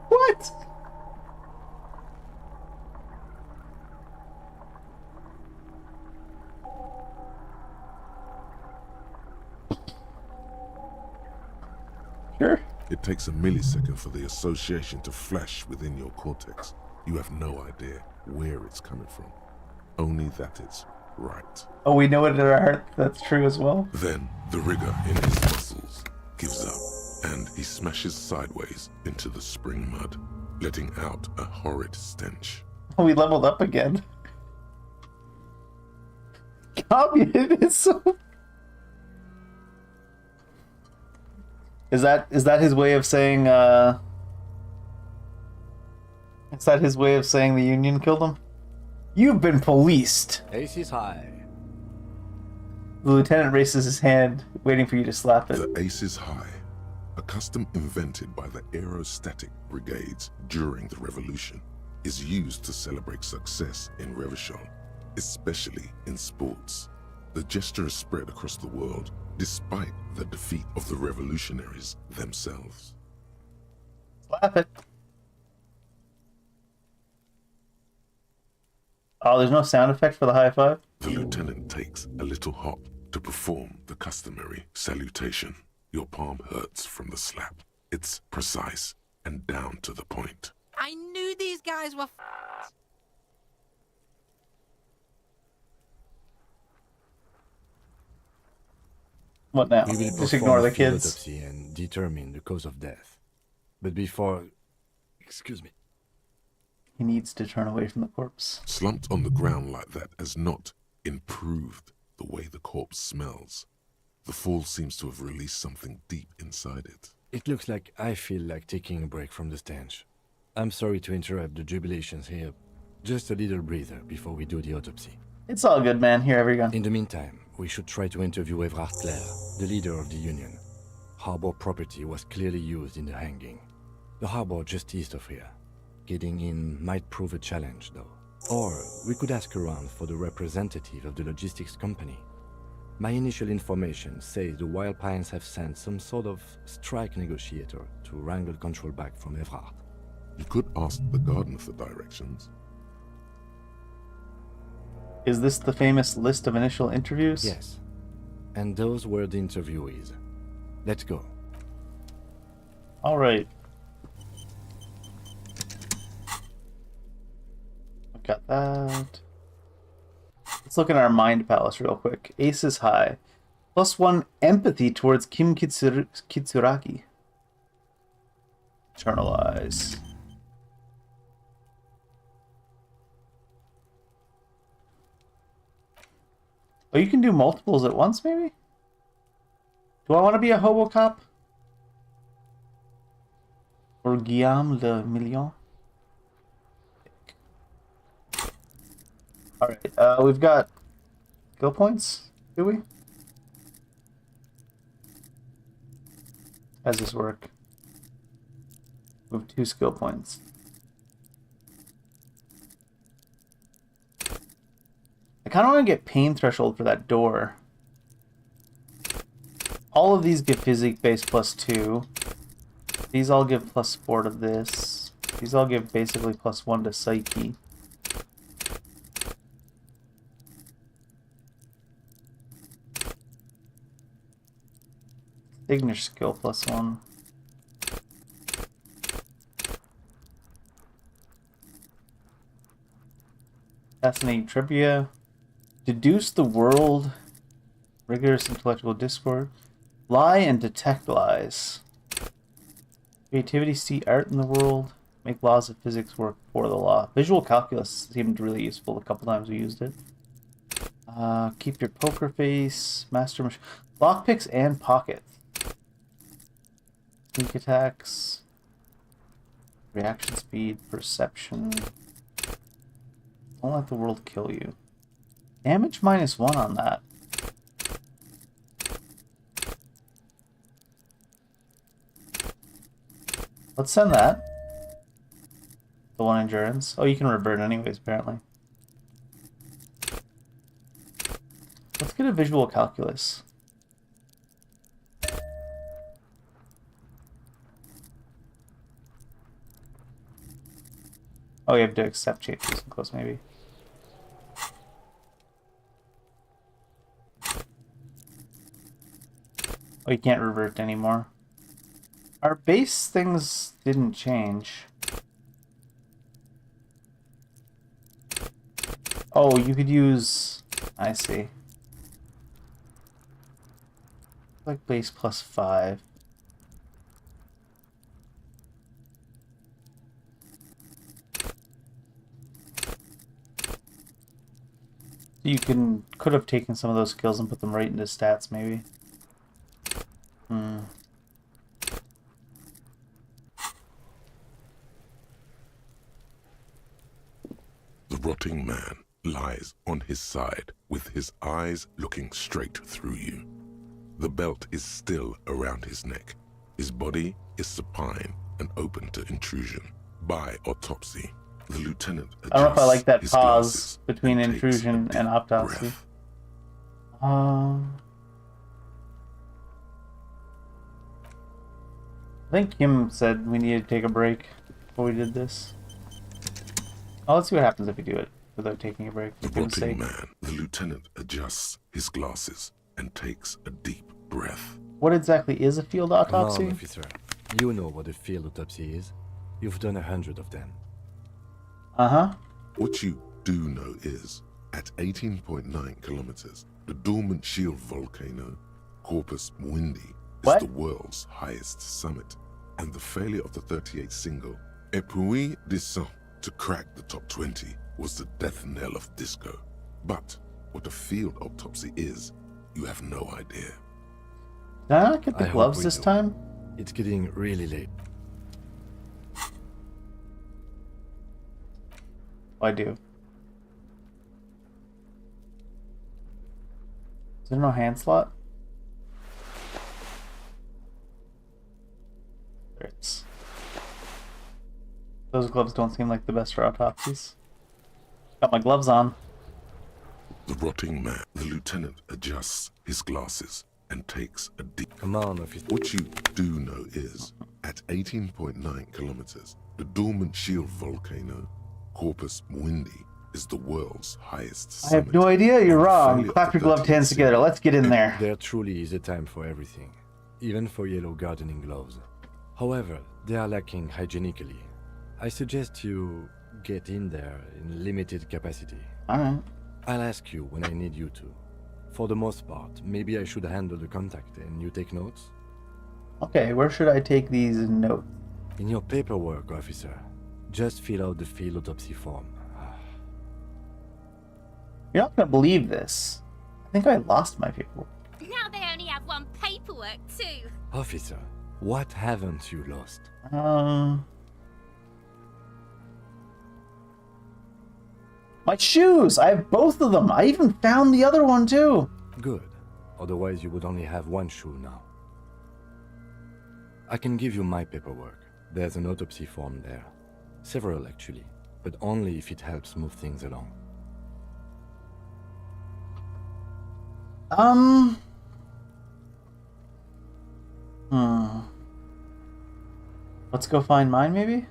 What? Sure. It takes a millisecond for the association to flash within your cortex. You have no idea where it's coming from, only that it's right. Oh, we know it in our heart. That's true as well. Then the rigor in his muscles gives up, and he smashes sideways into the spring mud, letting out a horrid stench. Oh, we leveled up again. Communism. Is that his way of saying? Is that his way of saying the Union killed him? You've been policed. Ace is high. The lieutenant raises his hand, waiting for you to slap it. The ace is high, a custom invented by the aerostatic brigades during the revolution, is used to celebrate success in Revachol, especially in sports. The gesture is spread across the world, despite the defeat of the revolutionaries themselves. Slap it. Oh, there's no sound effect for the high five? The lieutenant takes a little hop to perform the customary salutation. Your palm hurts from the slap. It's precise and down to the point. I knew these guys were What now? We will Just perform ignore a the field kids. autopsy and determine the cause of death. But before... Excuse me. He needs to turn away from the corpse. Slumped on the ground like that has not improved the way the corpse smells. The fall seems to have released something deep inside it. It looks like I feel like taking a break from the stench. I'm sorry to interrupt the jubilations here. Just a little breather before we do the autopsy. It's all good, man. Here, every gun. In the meantime, we should try to interview Evrard Clare, the leader of the Union. Harbor property was clearly used in the hanging. The harbor just east of here. Getting in might prove a challenge, though. Or we could ask around for the representative of the logistics company. My initial information says the Wild Pines have sent some sort of strike negotiator to wrangle control back from Evrard. You could ask the garden for directions. Is this the famous list of initial interviews? Yes. And those were the interviewees. Let's go. All right. I've got that. Let's look at our mind palace real quick. Ace is high. +1 empathy towards Kim Kitsuraki. Internalize. Oh, you can do multiples at once, maybe? Do I want to be a hobo cop? Or Guillaume le Million? Alright, we've got skill points, do we? How does this work? We have 2 skill points. I kind of want to get pain threshold for that door. All of these give physique base +2. These all give +4 to this. These all give basically +1 to psyche. Signature skill +1. Fascinating trivia. Deduce the world. Rigorous intellectual discord. Lie and detect lies. Creativity, see art in the world. Make laws of physics work for the law. Visual calculus seemed really useful. A couple times we used it. Keep your poker face. Master lockpicks and pockets. Sneak attacks. Reaction speed. Perception. Don't let the world kill you. Damage -1 on that. Let's send that. The 1 endurance. Oh, you can revert anyways, apparently. Let's get a visual calculus. Oh, you have to accept changes in close, maybe. Oh, you can't revert anymore. Our base things didn't change. Oh, you could use... I see. Like base +5. You could have taken some of those skills and put them right into stats, maybe. The rotting man lies on his side with his eyes looking straight through you. The belt is still around his neck. His body is supine and open to intrusion. By autopsy, the lieutenant adjusts I don't know if I like that his pause glasses between and intrusion takes a and deep autopsy. breath. I think Kim said we needed to take a break before we did this. Oh, let's see what happens if we do it without taking a break. The For Kim's rotting sake. man, the lieutenant adjusts his glasses and takes a deep breath. What exactly is a field Come autopsy? on, officer. You know what a field autopsy is. You've done 100 of them. Uh-huh. What you do know is, at 18.9 kilometers, the dormant shield volcano, Corpus Mundi, is What? the world's highest summit, and the failure of the 38 single, Et puis descend To crack the top 20 was the death knell of disco. But what a field autopsy is, you have no idea. Did I not get the gloves this time? It's getting really late. I do. Is there no hand slot? There it is. Those gloves don't seem like the best for autopsies. Got my gloves on. The rotting man, the lieutenant adjusts his glasses and takes a deep... Come on, officer. What you do know is, at 18.9 kilometers, the dormant shield volcano, Corpus Mundi, is the world's highest summit. I have no idea, you're wrong. Clap your gloved hands together, let's get in there. There truly is a time for everything, even for yellow gardening gloves. However, they are lacking hygienically. I suggest you get in there in limited capacity. Alright. I'll ask you when I need you to. For the most part, maybe I should handle the contact and you take notes? Okay, where should I take these notes? In your paperwork, officer. Just fill out the field autopsy form. You're not gonna believe this. I think I lost my paperwork. Now they only have one paperwork too. Officer, what haven't you lost? My shoes! I have both of them! I even found the other one too! Good. Otherwise you would only have one shoe now. I can give you my paperwork. There's an autopsy form there. Several actually, but only if it helps move things along. Let's go find mine, maybe?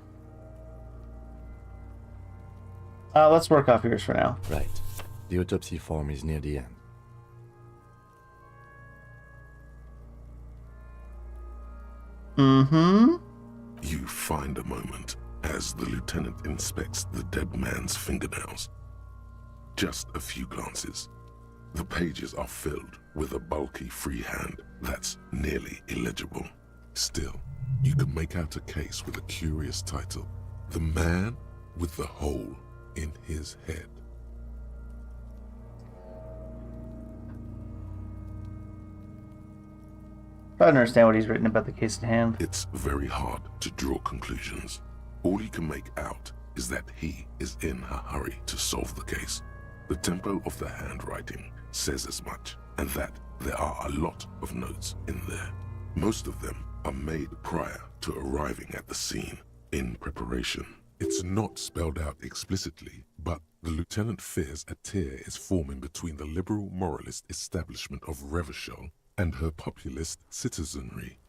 Let's work off yours for now. Right. The autopsy form is near the end. Mm-hmm. You find a moment as the lieutenant inspects the dead man's fingernails. Just a few glances. The pages are filled with a bulky freehand that's nearly illegible. Still, you can make out a case with a curious title. The Man with the Hole in His Head. I don't understand what he's written about the case at hand. It's very hard to draw conclusions. All you can make out is that he is in a hurry to solve the case. The tempo of the handwriting says as much, and that there are a lot of notes in there. Most of them are made prior to arriving at the scene, in preparation. It's not spelled out explicitly, but the lieutenant fears a tear is forming between the liberal moralist establishment of Revachol and her populist citizenry.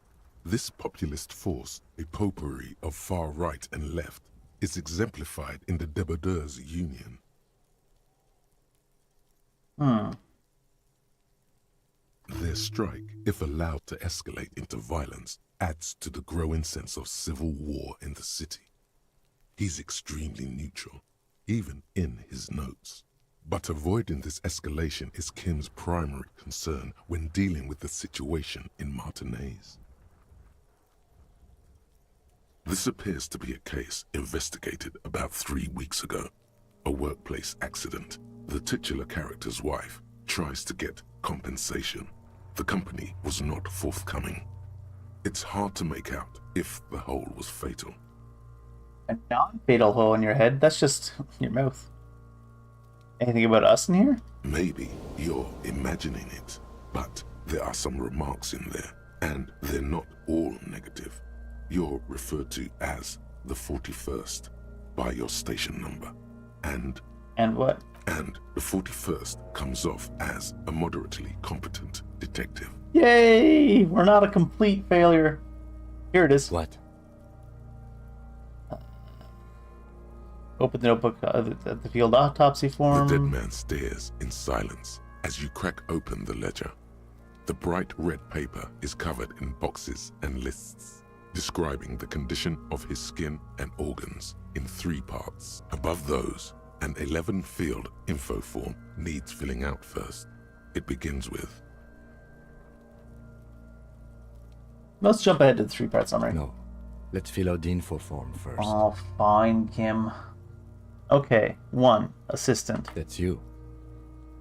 This populist force, a potpourri of far right and left, is exemplified in the Débardeurs Union. Their strike, if allowed to escalate into violence, adds to the growing sense of civil war in the city. He's extremely neutral, even in his notes. But avoiding this escalation is Kim's primary concern when dealing with the situation in Martinaise. This appears to be a case investigated about 3 weeks ago. A workplace accident. The titular character's wife tries to get compensation. The company was not forthcoming. It's hard to make out if the hole was fatal. A non-fatal hole in your head? That's just your mouth. Anything about us in here? Maybe you're imagining it, but there are some remarks in there, and they're not all negative. You're referred to as the 41st by your station number, and what? And the 41st comes off as a moderately competent detective. Yay! We're not a complete failure. Here it is. What? Open the notebook at the field autopsy form. The dead man stares in silence as you crack open the ledger. The bright red paper is covered in boxes and lists, describing the condition of his skin and organs in 3 parts. Above those, an 11-field info form needs filling out first. It begins with... Let's jump ahead to the 3-part summary. No. Let's fill out the info form first. Oh, fine, Kim. Okay, 1. Assistant. That's you.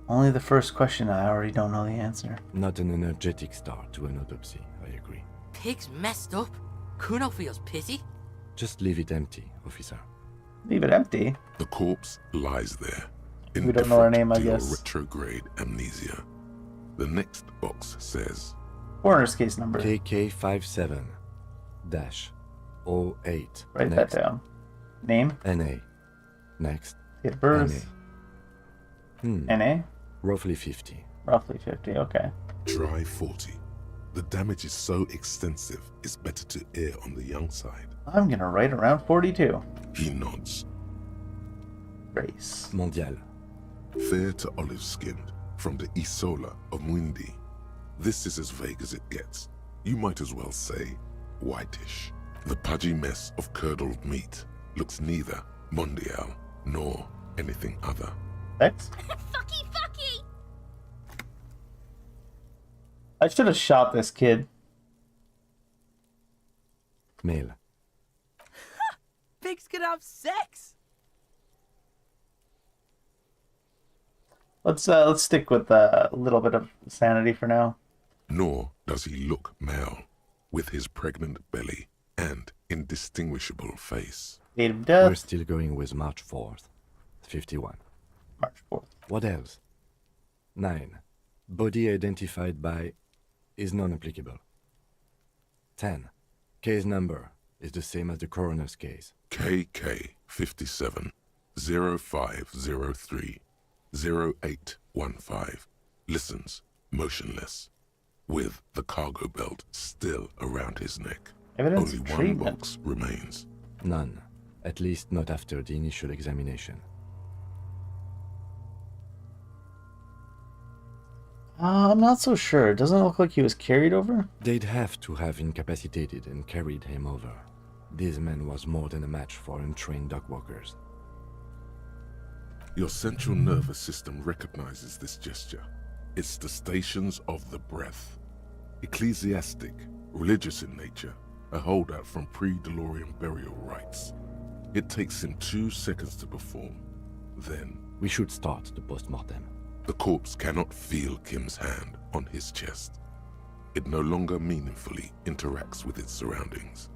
Only the first question, I already don't know the answer. Not an energetic start to an autopsy, I agree. Pig's messed up. Kuno feels pity. Just leave it empty, officer. Leave it empty? The corpse lies there. We don't know our name, I to your guess. retrograde amnesia. The next box says... Coroner's case number. KK57-08. Write Next. that down. Name? NA. Next. Date of birth? NA? Roughly 50. Roughly 50, okay. Try 40. The damage is so extensive, it's better to err on the young side. I'm gonna write around 42. He nods. Race. Mondial. Fair to olive-skinned, from the Isola of Muindi. This is as vague as it gets. You might as well say whitish. The pudgy mess of curdled meat looks neither mondial nor anything other. Sex? Fucky, fucky! I should have shot this kid. Male. Pigs can have sex. Let's stick with a little bit of sanity for now. Nor does he look male, with his pregnant belly and indistinguishable face. Date of death? We're still going with March 4th. 51. March 4th. What else? 9. Body identified by is non-applicable. 10. Case number is the same as the coroner's case. KK57 0503 0815 listens motionless, with the cargo belt still around his neck. Evidence Only of one treatment. box remains. None. At least not after the initial examination. I'm not so sure. It doesn't look like he was carried over. They'd have to have incapacitated and carried him over. This man was more than a match for untrained dogwalkers. Your central nervous system recognizes this gesture. It's the stations of the breath. Ecclesiastic, religious in nature, a holdout from pre-DeLorean burial rites. It takes him 2 seconds to perform. Then, we should start the post-mortem. The corpse cannot feel Kim's hand on his chest. It no longer meaningfully interacts with its surroundings.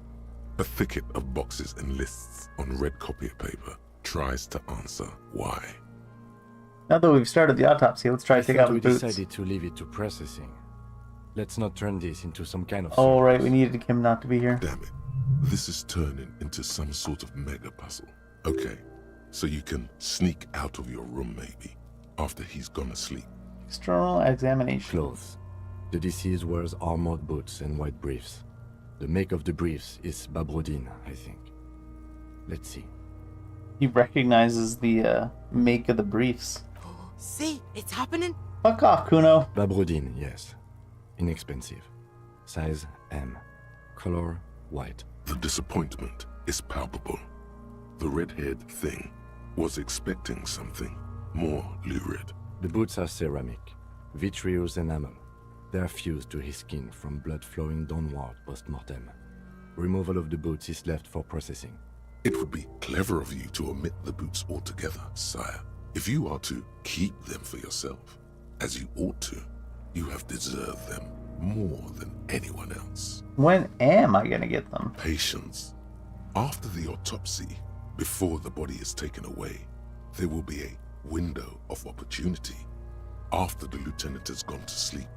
A thicket of boxes and lists on red copier paper tries to answer why. Now that we've started the autopsy, let's try to take out the we boots. decided to leave it to processing. Let's not turn this into some kind of... Oh, right, we needed Kim not to be here. Damn it. This is turning into some sort of mega puzzle. Okay, so you can sneak out of your room maybe, after he's gone to sleep. External examination. Clothes. The deceased wears armored boots and white briefs. The make of the briefs is Babrodin, I think. Let's see. He recognizes the make of the briefs. See, it's happening. Fuck off, Kuno. Babrodin, yes. Inexpensive. Size M. Color white. The disappointment is palpable. The red-haired thing was expecting something more lurid. The boots are ceramic, vitreous enamel. They are fused to his skin from blood flowing downward post-mortem. Removal of the boots is left for processing. It would be clever of you to omit the boots altogether, sire. If you are to keep them for yourself, as you ought to, you have deserved them more than anyone else. When am I gonna get them? Patience. After the autopsy, before the body is taken away, there will be a window of opportunity. After the lieutenant has gone to sleep.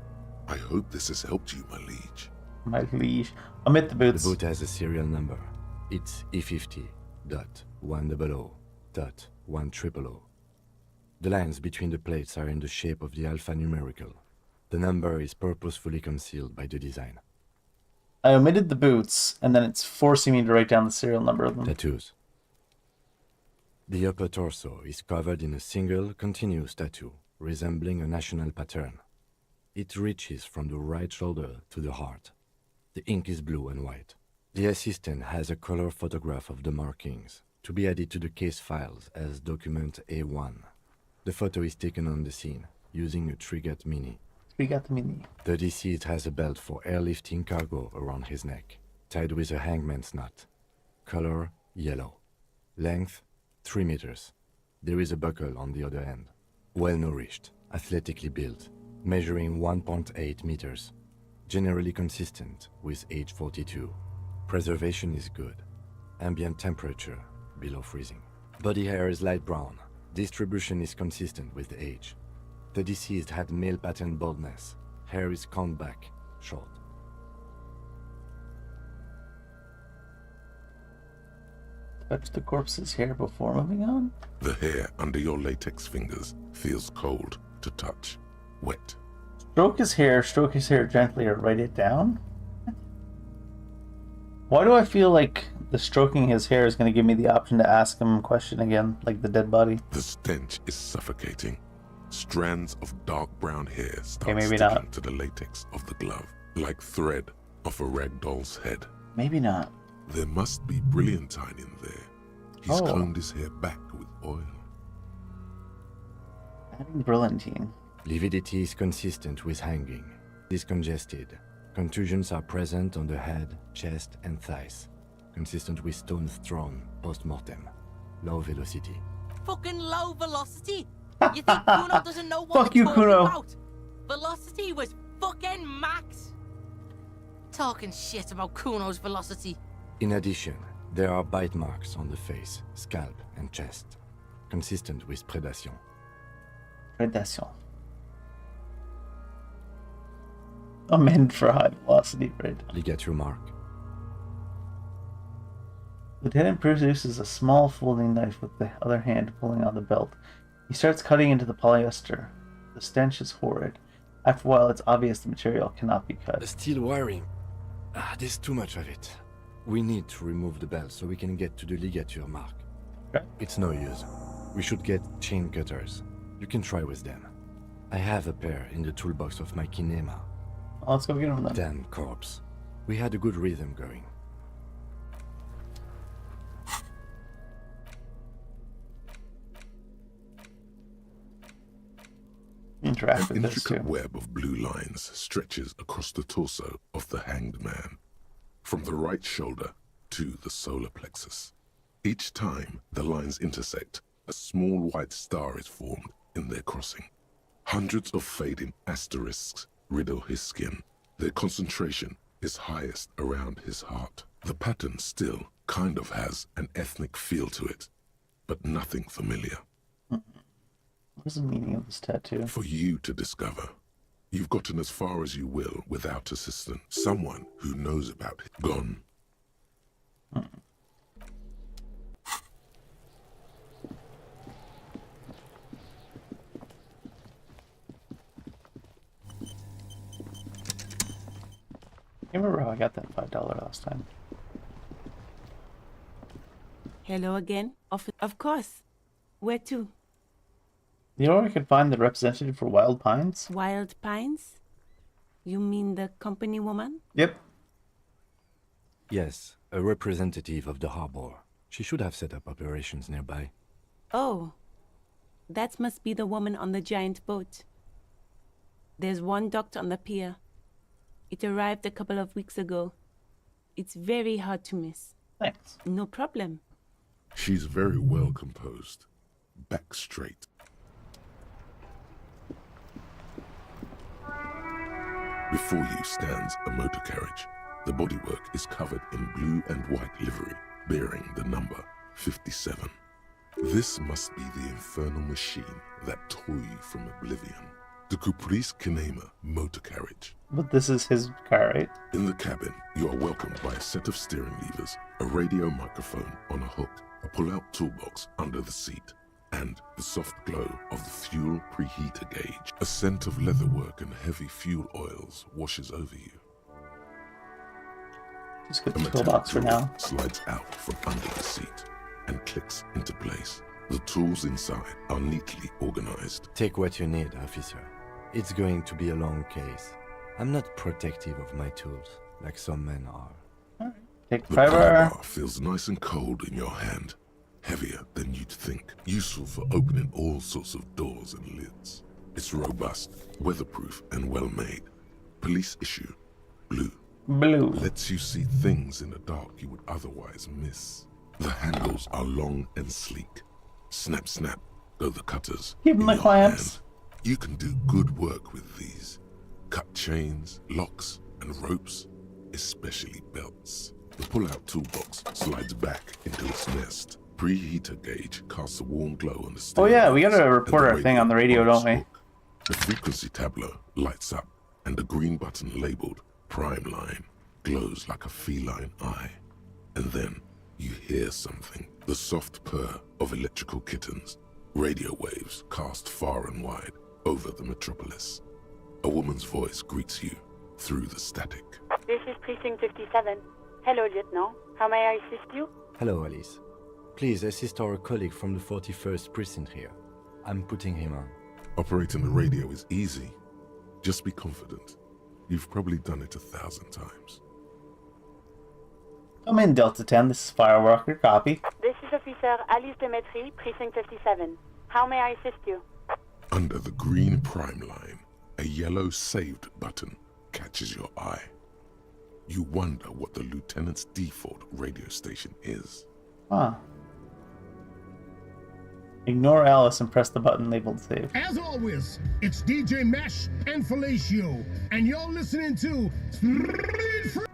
I hope this has helped you, my liege. My liege. Omit the boots. The boot has a serial number. It's E50.100.100. The lines between the plates are in the shape of the alphanumerical. The number is purposefully concealed by the design. I omitted the boots, and then it's forcing me to write down the serial number of them. Tattoos. The upper torso is covered in a single continuous tattoo, resembling a national pattern. It reaches from the right shoulder to the heart. The ink is blue and white. The assistant has a color photograph of the markings, to be added to the case files as document A1. The photo is taken on the scene, using a Trigat Mini. Trigat Mini. The deceased has a belt for airlifting cargo around his neck, tied with a hangman's knot. Color, yellow. Length, 3 meters. There is a buckle on the other end. Well-nourished, athletically built, measuring 1.8 meters. Generally consistent with age 42. Preservation is good. Ambient temperature below freezing. Body hair is light brown. Distribution is consistent with age. The deceased had male pattern baldness. Hair is combed back, short. Touch the corpse's hair before moving on? The hair under your latex fingers feels cold to touch. Wet. Stroke his hair gently, or write it down? Why do I feel like the stroking his hair is going to give me the option to ask him a question again, like the dead body? The stench is suffocating. Strands of dark brown hair start maybe sticking not. to the latex of the glove, like thread off a rag doll's head. Maybe not. There must be brilliantine in there. He's combed his hair back with oil. Adding brilliantine. Lividity is consistent with hanging. Discongested. Contusions are present on the head, chest, and thighs. Consistent with stones thrown post-mortem. Low velocity. Fucking low velocity? You think Kuno doesn't know what Fuck we're you, talking Kuno. about? Velocity was fucking max. Talking shit about Kuno's velocity. In addition, there are bite marks on the face, scalp, and chest. Consistent with predation. Predation. Amend for high velocity, right? Ligature mark. Lieutenant produces a small folding knife with the other hand pulling on the belt. He starts cutting into the polyester. The stench is horrid. After a while, it's obvious the material cannot be cut. Steel wiring. There's too much of it. We need to remove the belt so we can get to the ligature mark. Okay. It's no use. We should get chain cutters. You can try with them. I have a pair in the toolbox of my kinema. Well, let's go get them then. Damn corpse. We had a good rhythm going. Interact An with this intricate too. web of blue lines stretches across the torso of the hanged man, from the right shoulder to the solar plexus. Each time the lines intersect, a small white star is formed in their crossing. Hundreds of fading asterisks riddle his skin. Their concentration is highest around his heart. The pattern still kind of has an ethnic feel to it, but nothing familiar. What is the meaning of this tattoo? For you to discover. You've gotten as far as you will without assistance. Someone who knows about it. Gone. I remember how I got that $5 last time. Hello again. Of course. Where to? You know where I could find the representative for Wild Pines? Wild Pines? You mean the company woman? Yep. Yes, a representative of the harbor. She should have set up operations nearby. Oh, that must be the woman on the giant boat. There's one docked on the pier. It arrived a couple of weeks ago. It's very hard to miss. Thanks. No problem. She's very well composed. Back straight. Before you stands a motor carriage. The bodywork is covered in blue and white livery, bearing the number 57. This must be the infernal machine that tore you from oblivion. The Caprice Kinema motor carriage. But this is his car, right? In the cabin, you are welcomed by a set of steering levers, a radio microphone on a hook, a pull-out toolbox under the seat, and the soft glow of the fuel preheater gauge. A scent of leatherwork and heavy fuel oils washes over you. Just get A the metallic toolbox for tool now. slides out from under the seat and clicks into place. The tools inside are neatly organized. Take what you need, officer. It's going to be a long case. I'm not protective of my tools, like some men are. Take The forever. pry bar feels nice and cold in your hand. Heavier than you'd think. Useful for opening all sorts of doors and lids. It's robust, weatherproof, and well made. Police issue. Blue. Blue. Lets you see things in the dark you would otherwise miss. The handles are long and sleek. Snap, snap, go the cutters. Give him in the your clamps. hand. You can do good work with these. Cut chains, locks, and ropes, especially belts. The pull-out toolbox slides back into its nest. Preheater gauge casts a warm glow on the Oh steering yeah, we wheels gotta and report our thing on the radio, its don't we? hook. The frequency tableau lights up, and the green button labeled Prime Line glows like a feline eye. And then you hear something, the soft purr of electrical kittens. Radio waves cast far and wide over the metropolis. A woman's voice greets you through the static. This is Precinct 57. Hello, Lieutenant. How may I assist you? Hello, Alice. Please assist our colleague from the 41st Precinct here. I'm putting him on. Operating the radio is easy. Just be confident. You've probably done it 1,000 times. Come in, Delta 10. This is Firewalker. Copy. This is Officer Alice Demetri, Precinct 57. How may I assist you? Under the green Prime Line, a yellow saved button catches your eye. You wonder what the lieutenant's default radio station is. Huh. Ignore Alice and press the button labeled save. As always, it's DJ Mesh and Fellatio, and you're listening to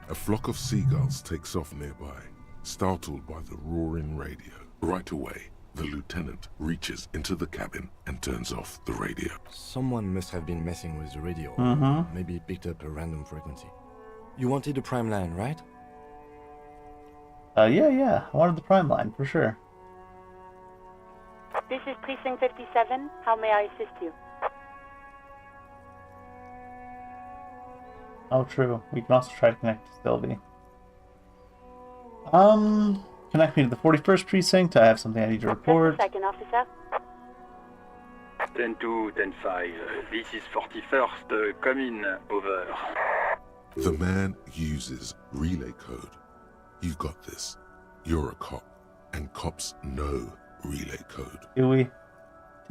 A flock of seagulls takes off nearby, startled by the roaring radio. Right away, the lieutenant reaches into the cabin and turns off the radio. Someone must have been messing with the radio. Mm-hmm. Maybe picked up a random frequency. You wanted the Prime Line, right? Yeah. I wanted the Prime Line, for sure. This is Precinct 57. How may I assist you? Oh, true. We can also try to connect to Sylvie. Connect me to the 41st Precinct. I have something I need to report. Just a second, officer. 10-2, 10-5. This is 41st. Come in. Over. The man uses relay code. You've got this. You're a cop, and cops know relay code. Do we?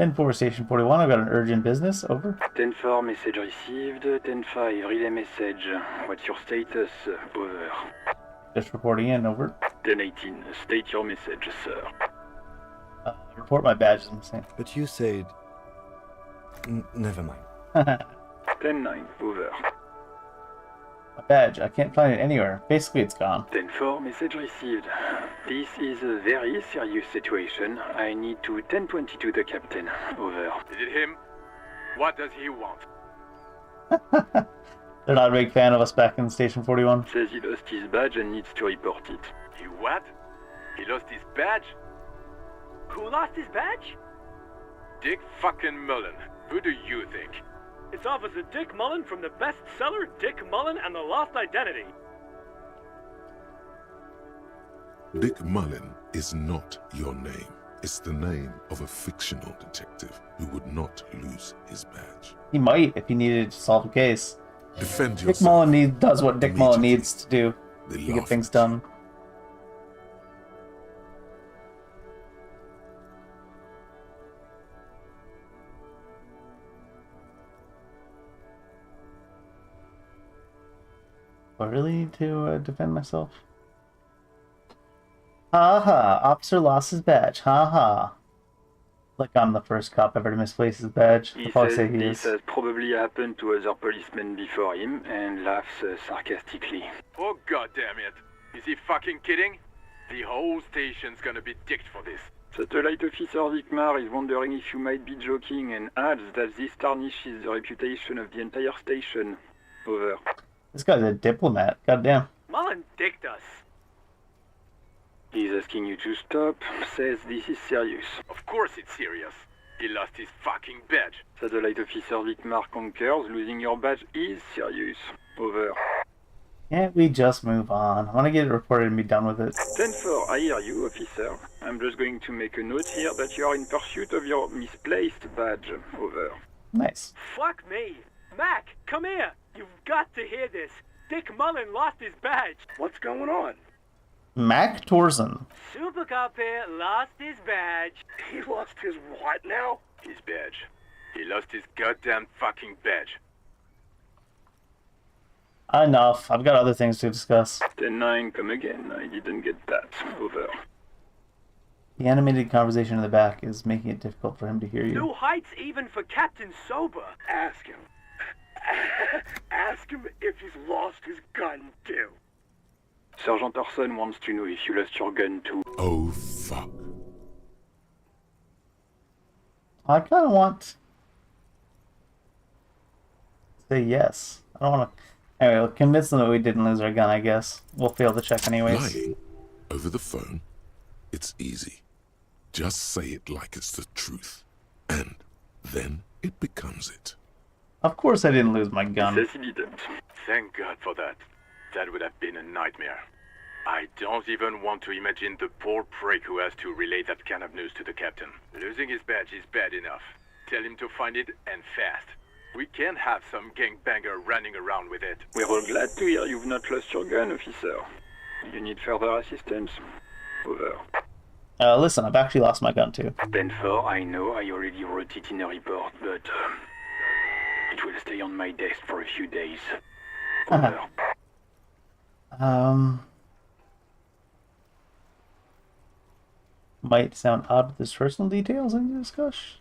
10-4, Station 41. I've got an urgent business. Over. 10-4, message received. 10-5, relay message. What's your status? Over. Just reporting in. Over. 10-18, state your message, sir. Report my badge is missing. But you said... never mind. 10-9, over. My badge. I can't find it anywhere. Basically, it's gone. 10-4, message received. This is a very serious situation. I need to 10-22 the captain. Over. Is it him? What does he want? They're not a big fan of us back in Station 41. Says he lost his badge and needs to report it. He what? He lost his badge? Who lost his badge? Dick fucking Mullen. Who do you think? It's Officer Dick Mullen from the bestseller Dick Mullen and the Lost Identity. Dick Mullen is not your name. It's the name of a fictional detective who would not lose his badge. He might if he needed to solve a case. Defend Dick yourself. Mullen does what Dick Mullen needs to do to get things done. Do I really need to defend myself? Ha ha, officer lost his badge. Ha ha. Like I'm the first cop ever to misplace his badge. He I'll probably says say he this is. has probably happened to other policemen before him and laughs sarcastically. Oh goddamn it. Is he fucking kidding? The whole station's gonna be dicked for this. Satellite Officer Vikmar is wondering if you might be joking and adds that this tarnishes the reputation of the entire station. Over. This guy's a diplomat. Goddamn. Mullen dicked us. He's asking you to stop, says this is serious. Of course it's serious. He lost his fucking badge. Satellite Officer Vikmar concurs, losing your badge is serious. Over. Can't we just move on? I want to get it reported and be done with it. 10-4, I hear you, officer. I'm just going to make a note here that you are in pursuit of your misplaced badge. Over. Nice. Fuck me. Mac, come here. You've got to hear this. Dick Mullen lost his badge. What's going on? Mac Torsen. Super Cop here lost his badge. He lost his what now? His badge. He lost his goddamn fucking badge. Enough. I've got other things to discuss. 10-9, come again. I didn't get that. Over. The animated conversation in the back is making it difficult for him to hear you. New heights even for Captain Sober. Ask him. Ask him if he's lost his gun too. Sergeant Orson wants to know if you lost your gun too. Oh, fuck. I kind of want to say yes. I don't want to... Anyway, we'll convince them that we didn't lose our gun, I guess. We'll fail the check anyways. Lying over the phone? It's easy. Just say it like it's the truth. And then it becomes it. Of course I didn't lose my gun. Says he didn't. Thank God for that. That would have been a nightmare. I don't even want to imagine the poor prick who has to relay that kind of news to the captain. Losing his badge is bad enough. Tell him to find it, and fast. We can't have some gangbanger running around with it. We're all glad to hear you've not lost your gun, officer. You need further assistance? Over. Listen, I've actually lost my gun too. 10-4, I know I already wrote it in a report, but it will stay on my desk for a few days. Over. Might sound odd with his personal details in discussion.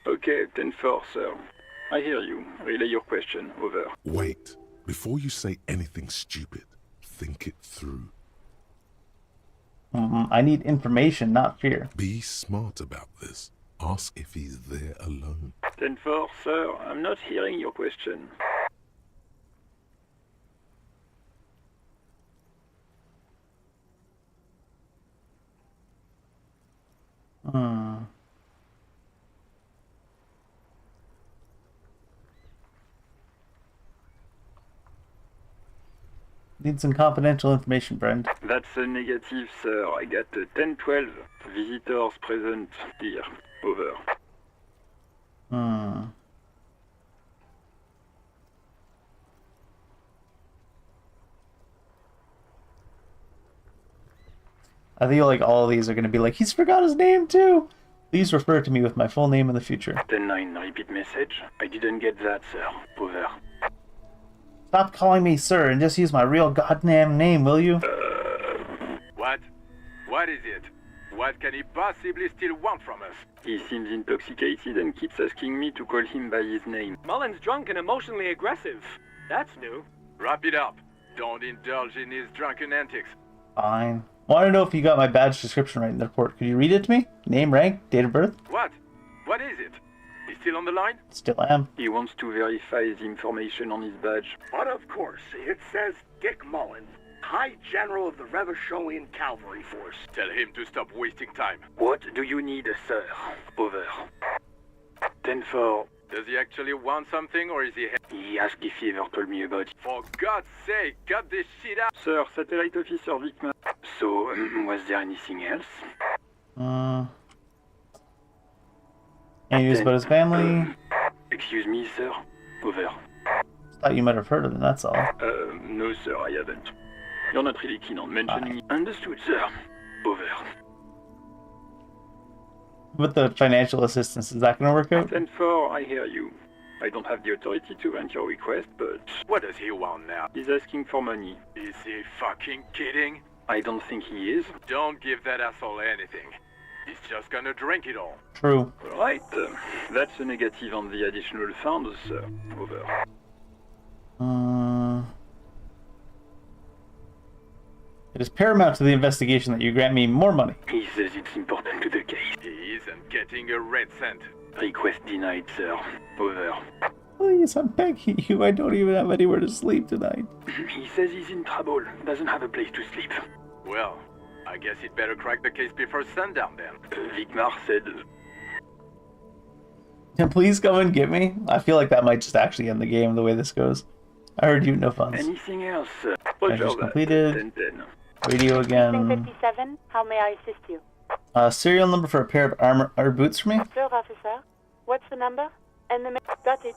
Okay, 10-4, sir. I hear you. Relay your question. Over. Wait. Before you say anything stupid, think it through. I need information, not fear. Be smart about this. Ask if he's there alone. 10-4, sir. I'm not hearing your question. Need some confidential information, friend. That's a negative, sir. I got 10-12 visitors present here. Over. I feel like all of these are going to be like, he's forgot his name too. Please refer to me with my full name in the future. 10-9, repeat message. I didn't get that, sir. Over. Stop calling me sir and just use my real goddamn name, will you? What? What is it? What can he possibly still want from us? He seems intoxicated and keeps asking me to call him by his name. Mullen's drunk and emotionally aggressive. That's new. Wrap it up. Don't indulge in his drunken antics. Fine. Want to know if you got my badge description right in the report. Could you read it to me? Name, rank, date of birth? What? What is it? He's still on the line? Still am. He wants to verify the information on his badge. But of course, it says Dick Mullen, High General of the Revacholian Cavalry Force. Tell him to stop wasting time. What do you need, sir? Over. 10-4. Does he actually want something, or is he... He asked if he ever told me about it. For God's sake, cut this shit out! Sir, Satellite Officer Vickman. So, was there anything else? Any news about his family? Excuse me, sir. Over. Thought you might have heard of them, that's all. No, sir, I haven't. You're not really keen on mentioning it. Understood, sir. Over. With the financial assistance, is that going to work out? 10-4, I hear you. I don't have the authority to grant your request, but... What does he want now? He's asking for money. Is he fucking kidding? I don't think he is. Don't give that asshole anything. He's just gonna drink it all. True. Right. That's a negative on the additional funds, sir. Over. It is paramount to the investigation that you grant me more money. He says it's important to the case. He isn't getting a red cent. Request denied, sir. Over. Please, I'm begging you. I don't even have anywhere to sleep tonight. He says he's in trouble. Doesn't have a place to sleep. Well, I guess he'd better crack the case before sundown then. Vigmar said... Can please come and get me? I feel like that might just actually end the game the way this goes. I heard you, no funds. Anything else? Measures completed. 10-10. Radio again. 57, how may I assist you? Serial number for a pair of armor or boots for me? Sure, officer. What's the number? And the... Got it.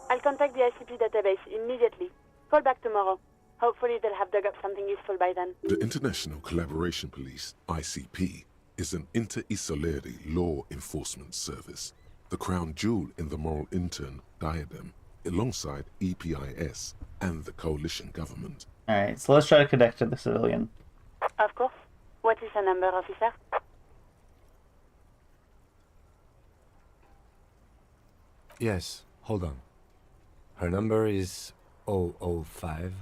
I'll contact the ICP database immediately. Call back tomorrow. Hopefully they'll have dug up something useful by then. The International Collaboration Police, ICP, is an inter-Isolari law enforcement service, the crown jewel in the moral intern diadem, alongside EPIS and the coalition government. Alright, so let's try to connect to the civilian. Of course. What is the number, officer? Yes, hold on. Her number is 005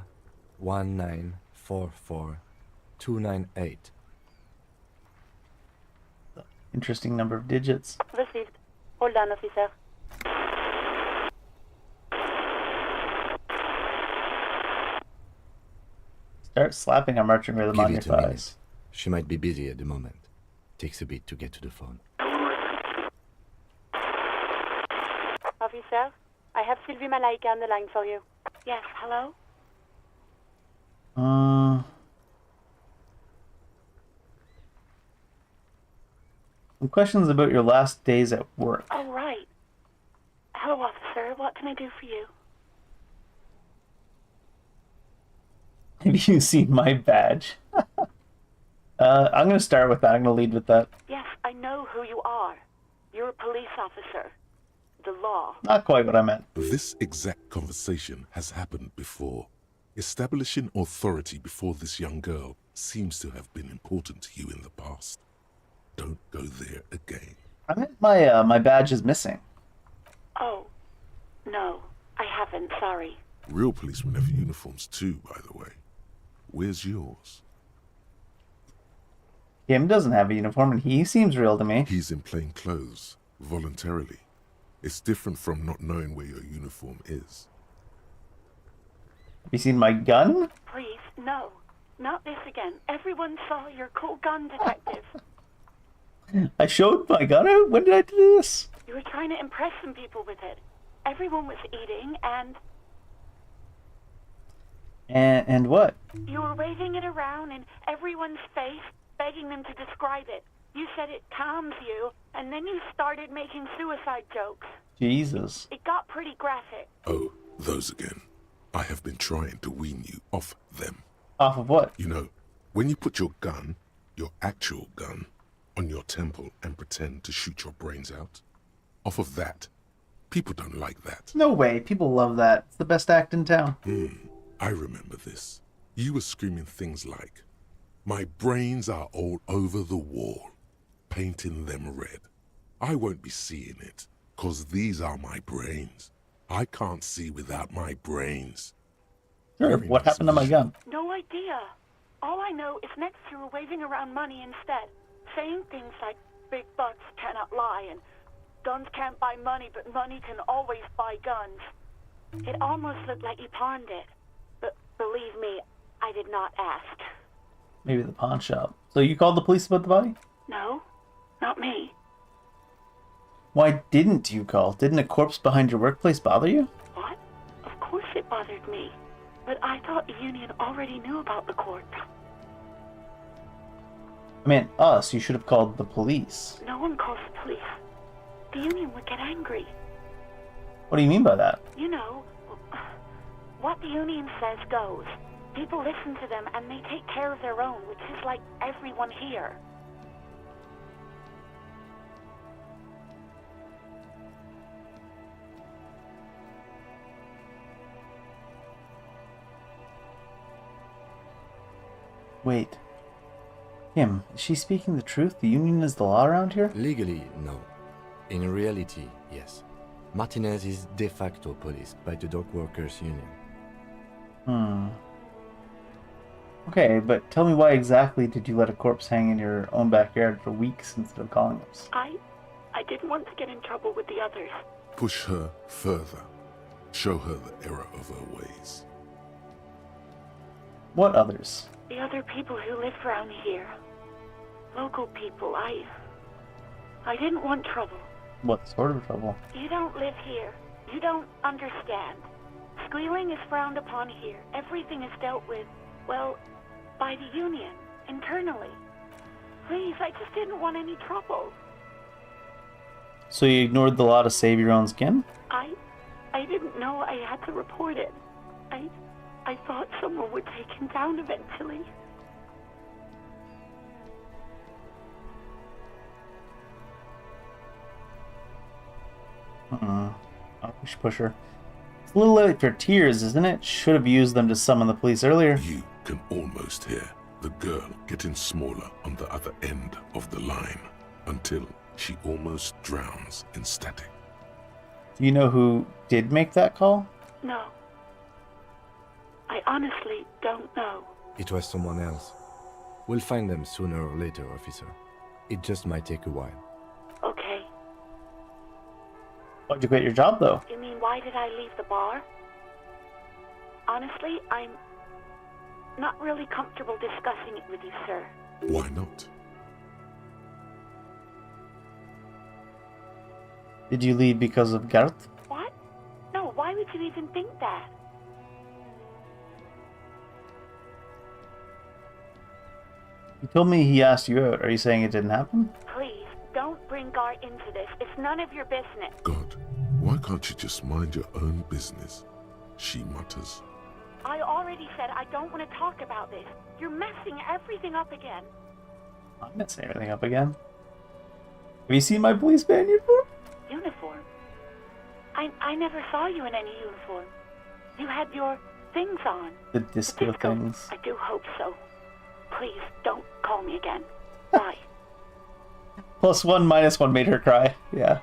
1944 298. Interesting number of digits. Received. Hold on, officer. Start slapping a merchant rhythm Give on your it a minute. thighs. She might be busy at the moment. Takes a bit to get to the phone. Officer, I have Sylvie Malaika on the line for you. Yes, hello? Some questions about your last days at work. Oh, right. Hello, officer. What can I do for you? Have you seen my badge? I'm going to start with that. I'm going to lead with that. Yes, I know who you are. You're a police officer. The law. Not quite what I meant. This exact conversation has happened before. Establishing authority before this young girl seems to have been important to you in the past. Don't go there again. I meant my badge is missing. Oh, no. I haven't, sorry. Real policemen have uniforms too, by the way. Where's yours? Kim doesn't have a uniform and he seems real to me. He's in plain clothes, voluntarily. It's different from not knowing where your uniform is. Have you seen my gun? Please, no. Not this again. Everyone saw your cool gun, detective. I showed my gun out? When did I do this? You were trying to impress some people with it. Everyone was eating, and And what? you were waving it around in everyone's face, begging them to describe it. You said it calms you, and then you started making suicide jokes. Jesus. It got pretty graphic. Oh, those again. I have been trying to wean you off them. Off of what? You know, when you put your gun, your actual gun, on your temple and pretend to shoot your brains out, off of that, people don't like that. No way. People love that. It's the best act in town. I remember this. You were screaming things like, "My brains are all over the wall, painting them red. I won't be seeing it, 'cause these are my brains. I can't see without my brains." Sure, what happened to my gun? No idea. All I know is next you were waving around money instead, saying things like big bucks cannot lie and guns can't buy money, but money can always buy guns. It almost looked like you pawned it. But believe me, I did not ask. Maybe the pawn shop. So you called the police about the body? No, not me. Why didn't you call? Didn't a corpse behind your workplace bother you? What? Of course it bothered me. But I thought the union already knew about the corpse. I mean, us. You should have called the police. No one calls the police. The union would get angry. What do you mean by that? You know, what the union says goes. People listen to them and they take care of their own, which is like everyone here. Wait. Kim, is she speaking the truth? The union is the law around here? Legally, no. In reality, yes. Martinez is de facto policed by the Dock Workers Union. Okay, but tell me why exactly did you let a corpse hang in your own backyard for weeks instead of calling us? I didn't want to get in trouble with the others. Push her further. Show her the error of her ways. What others? The other people who live around here. Local people. I didn't want trouble. What sort of trouble? You don't live here. You don't understand. Squealing is frowned upon here. Everything is dealt with, well, by the union, internally. Please, I just didn't want any trouble. So you ignored the law to save your own skin? I didn't know I had to report it. I thought someone would take him down eventually. Push her. It's a little late for tears, isn't it? Should have used them to summon the police earlier. You can almost hear the girl getting smaller on the other end of the line until she almost drowns in static. Do you know who did make that call? No. I honestly don't know. It was someone else. We'll find them sooner or later, officer. It just might take a while. Okay. Why'd you quit your job, though? You mean why did I leave the bar? Honestly, I'm not really comfortable discussing it with you, sir. Why not? Did you leave because of Gert? What? No, why would you even think that? You told me he asked you out. Are you saying it didn't happen? Please, don't bring Gart into this. It's none of your business. God, why can't you just mind your own business? She mutters. I already said I don't want to talk about this. You're messing everything up again. I'm messing everything up again. Have you seen my police band uniform? Uniform? I never saw you in any uniform. You had your things on. The disco things. I do hope so. Please, don't call me again. Bye. +1, -1 made her cry. Yeah.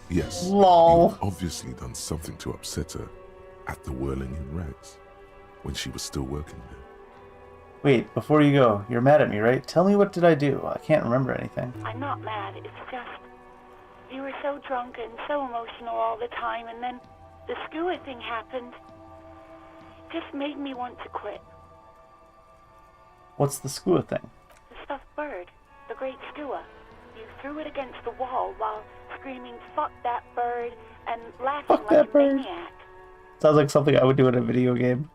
Yes. Lol. You've obviously done something to upset her at the Whirling in Rags when she was still working there. Wait, before you go, you're mad at me, right? Tell me, what did I do? I can't remember anything. I'm not mad. It's just you were so drunk and so emotional all the time, and then the skua thing happened. It just made me want to quit. What's the skua thing? The stuffed bird. The great skua. You threw it against the wall while screaming, "Fuck that bird," and laughing Fuck like that a bird. maniac. Sounds like something I would do in a video game.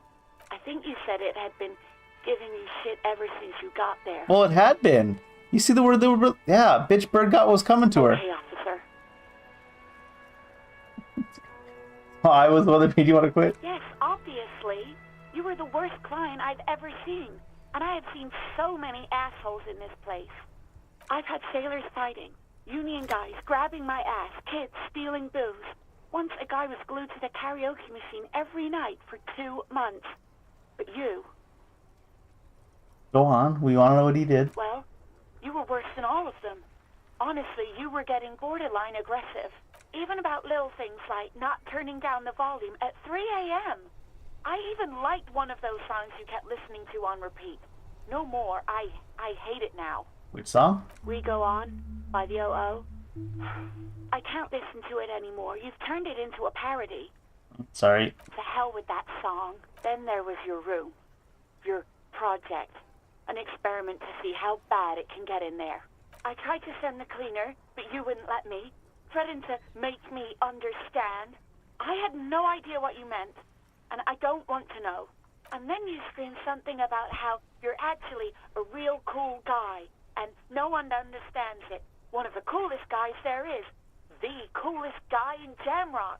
I think you said it had been giving you shit ever since you got there. Well, it had been. You see the word they were... Yeah, bitch bird got what was coming to her. Okay, officer. Oh, I was the one that made you want to quit? Yes, obviously. You were the worst client I've ever seen. And I have seen so many assholes in this place. I've had sailors fighting, union guys grabbing my ass, kids stealing booze. Once a guy was glued to the karaoke machine every night for 2 months. But you... Go on. We want to know what he did. Well, you were worse than all of them. Honestly, you were getting borderline aggressive. Even about little things like not turning down the volume at 3 a.m. I even liked one of those songs you kept listening to on repeat. No more. I hate it now. Which song? We Go On by the O.O. I can't listen to it anymore. You've turned it into a parody. Sorry. To hell with that song. Then there was your room. Your project. An experiment to see how bad it can get in there. I tried to send the cleaner, but you wouldn't let me. Threatened to make me understand. I had no idea what you meant, and I don't want to know. And then you screamed something about how you're actually a real cool guy, and no one understands it. One of the coolest guys there is. The coolest guy in Jamrock.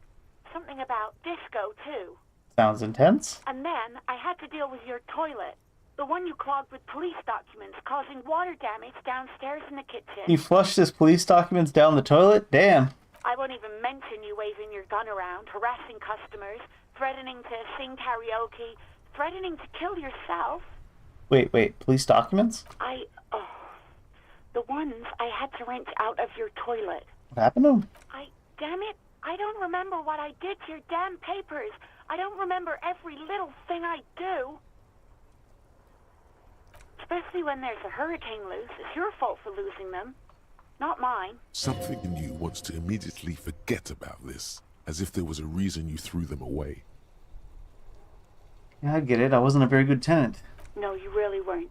Something about disco, too. Sounds intense. And then I had to deal with your toilet. The one you clogged with police documents, causing water damage downstairs in the kitchen. He flushed his police documents down the toilet? Damn. I won't even mention you waving your gun around, harassing customers, threatening to sing karaoke, threatening to kill yourself. Wait. Police documents? The ones I had to wrench out of your toilet. What happened to him? Damn it, I don't remember what I did to your damn papers. I don't remember every little thing I do. Especially when there's a hurricane loose. It's your fault for losing them, not mine. Something in you wants to immediately forget about this, as if there was a reason you threw them away. Yeah, I get it. I wasn't a very good tenant. No, you really weren't.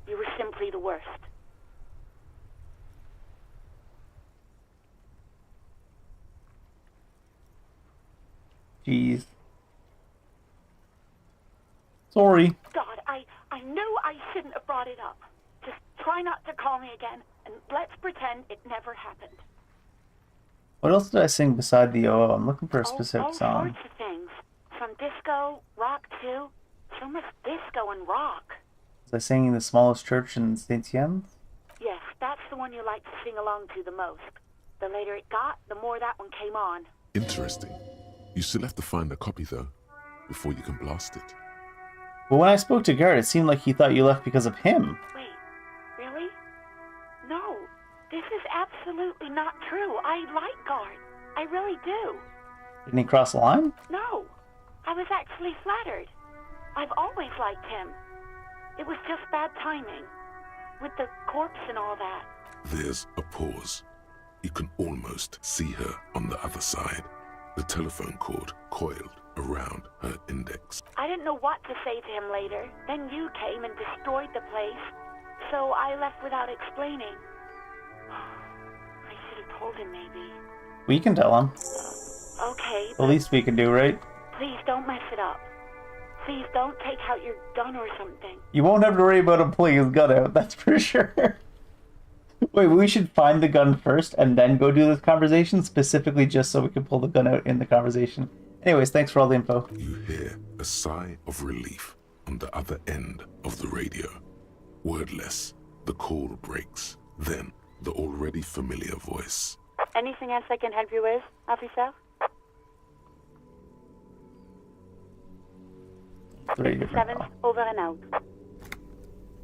You were simply the worst. Jeez. Sorry. God, I knew I shouldn't have brought it up. Just try not to call me again, and let's pretend it never happened. What else did I sing beside the O? I'm looking for a specific all song. sorts of things. From disco, rock too. So much disco and rock. Was I singing The Smallest Church in St. Etienne's? Yes, that's the one you like to sing along to the most. The later it got, the more that one came on. Interesting. You still have to find a copy, though, before you can blast it. But when I spoke to Garrett, it seemed like he thought you left because of him. Wait, really? No. This is absolutely not true. I like Guard. I really do. Didn't he cross the line? No, I was actually flattered. I've always liked him. It was just bad timing. With the corpse and all that. There's a pause. You can almost see her on the other side. The telephone cord coiled around her index. I didn't know what to say to him later. Then you came and destroyed the place. So I left without explaining. I should have told him maybe. We can tell him. Okay, The least we can do, right? please don't mess it up. Please don't take out your gun or something. You won't have to worry about him pulling his gun out, that's for sure. Wait, we should find the gun first and then go do this conversation, specifically just so we can pull the gun out in the conversation. Anyways, thanks for all the info. You hear a sigh of relief on the other end of the radio. Wordless, the call breaks. Then, the already familiar voice. Anything else I can help you with, officer? 7th, over and out.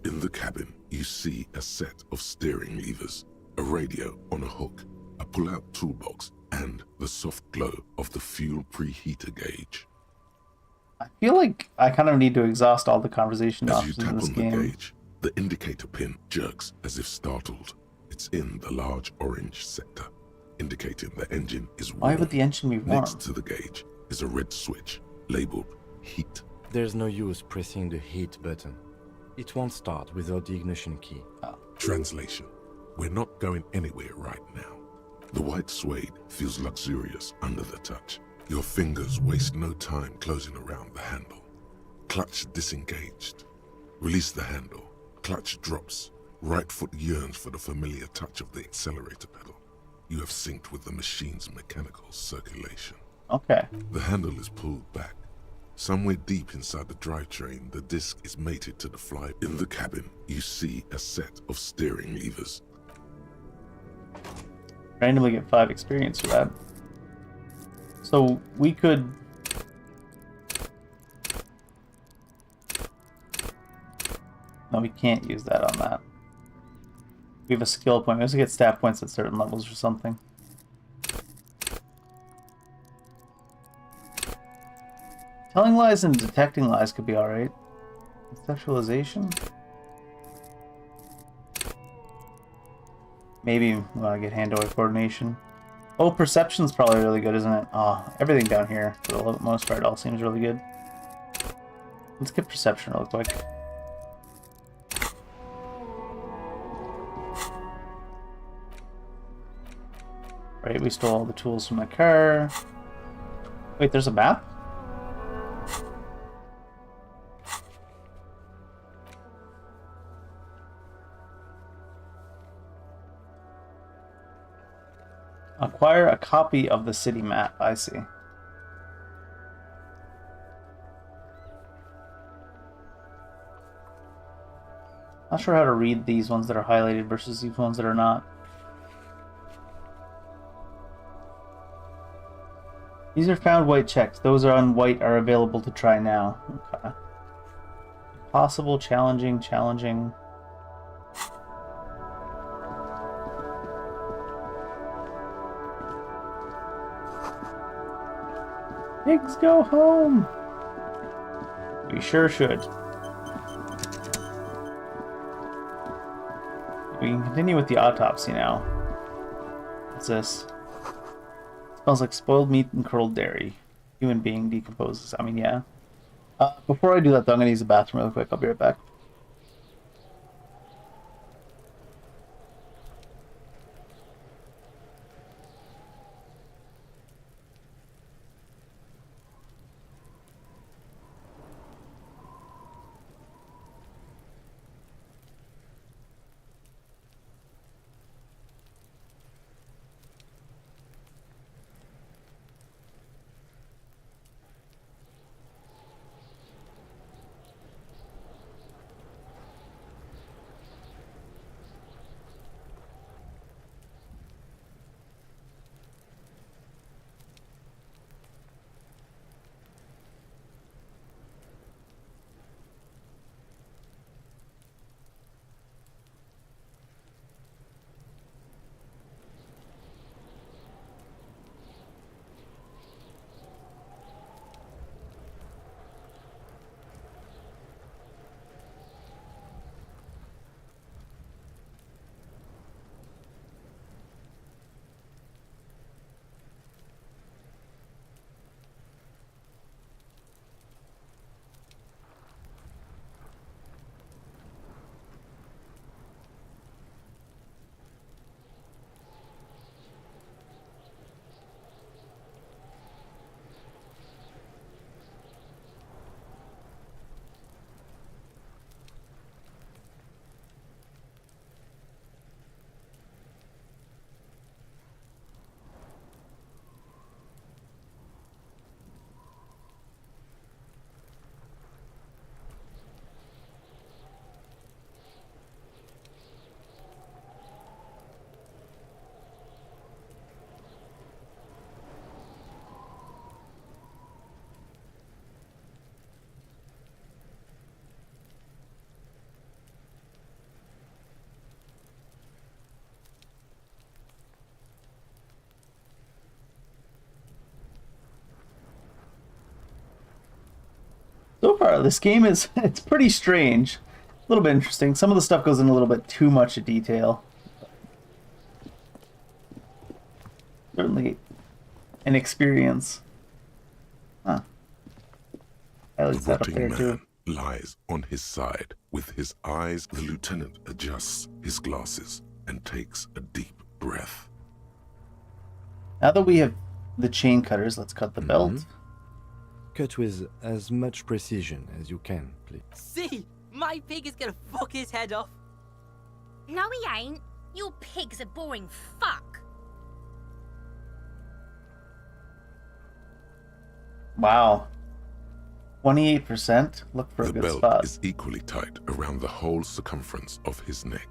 In the cabin, you see a set of steering levers, a radio on a hook, a pull-out toolbox, and the soft glow of the fuel preheater gauge. I feel like I kind of need to exhaust all the conversation As you options in tap this on the game. gauge, the indicator pin jerks as if startled. It's in the large orange sector, indicating the engine is warm. Why would the engine be warm? Next to the gauge is a red switch labeled heat. There's no use pressing the heat button. It won't start without the ignition key. Translation: we're not going anywhere right now. The white suede feels luxurious under the touch. Your fingers waste no time closing around the handle. Clutch disengaged. Release the handle. Clutch drops. Right foot yearns for the familiar touch of the accelerator pedal. You have synced with the machine's mechanical circulation. Okay. The handle is pulled back. Somewhere deep inside the drivetrain, the disc is mated to the fly. In the cabin, you see a set of steering levers. Randomly get 5 experience for that. So we could... No, we can't use that on that. We have a skill point. We also get stat points at certain levels or something. Telling lies and detecting lies could be alright. Sexualization? Maybe get hand-eye coordination. Oh, perception's probably really good, isn't it? Oh, everything down here, for the most part, all seems really good. Let's get perception real quick. Right, we stole all the tools from the car. Wait, there's a map? Acquire a copy of the city map, I see. Not sure how to read these ones that are highlighted versus these ones that are not. These are found white checks. Those are on white are available to try now. Okay. Possible, challenging, challenging. Pigs go home! We sure should. We can continue with the autopsy now. What's this? Smells like spoiled meat and curdled dairy. Human being decomposes. I mean, yeah. Before I do that, though, I'm going to use the bathroom real quick. I'll be right back. So far, this game is it's pretty strange. A little bit interesting. Some of the stuff goes in a little bit too much detail. Certainly an experience. Huh. At least The that up rotting there man too. lies on his side. With his eyes, the lieutenant adjusts his glasses and takes a deep breath. Now that we have the chain cutters, let's cut the belt. Cut with as much precision as you can, please. See, my pig is gonna fuck his head off. No, he ain't. Your pig's a boring fuck. Wow. 28%. Look for a The good belt spot. is equally tight around the whole circumference of his neck,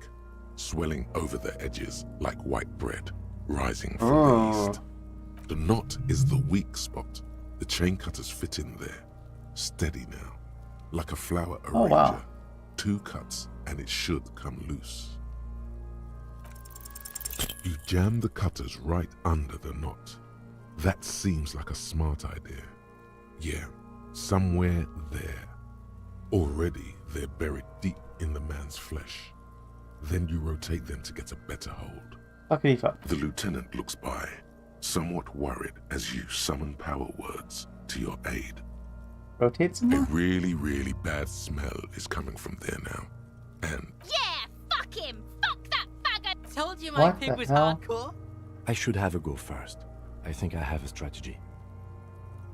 swelling over the edges like white bread, rising from the east. The knot is the weak spot. The chain cutters fit in there, steady now, like a flower arranger. Oh, wow. 2 cuts and it should come loose. You jam the cutters right under the knot. That seems like a smart idea. Yeah, somewhere there. Already they're buried deep in the man's flesh. Then you rotate them to get a better hold. Fuckity fuck. The lieutenant looks by, somewhat worried as you summon power words to your aid. Rotate some A more? really, really bad smell is coming from there now. And Yeah, fuck him. Fuck that faggot. Told you my What pig the was hell? hardcore. I should have a go first. I think I have a strategy.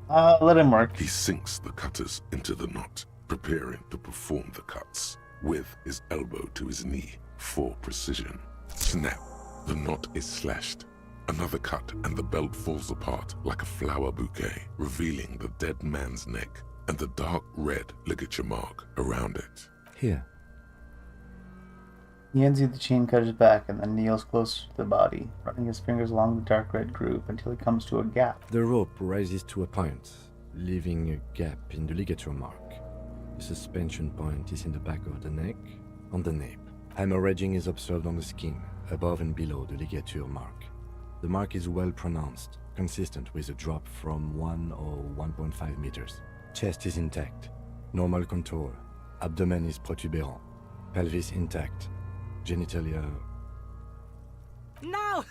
Let him work. he sinks the cutters into the knot, preparing to perform the cuts, with his elbow to his knee for precision. Snap! The knot is slashed. Another cut and the belt falls apart like a flower bouquet, revealing the dead man's neck and the dark red ligature mark around it. Here. He hands you the chain cutters back and then kneels closer to the body, running his fingers along the dark red groove until he comes to a gap. The rope rises to a point, leaving a gap in the ligature mark. The suspension point is in the back of the neck, on the nape. Hemorrhaging is observed on the skin, above and below the ligature mark. The mark is well pronounced, consistent with a drop from 1 or 1.5 meters. Chest is intact, normal contour. Abdomen is protuberant, pelvis intact. Genitalia. No!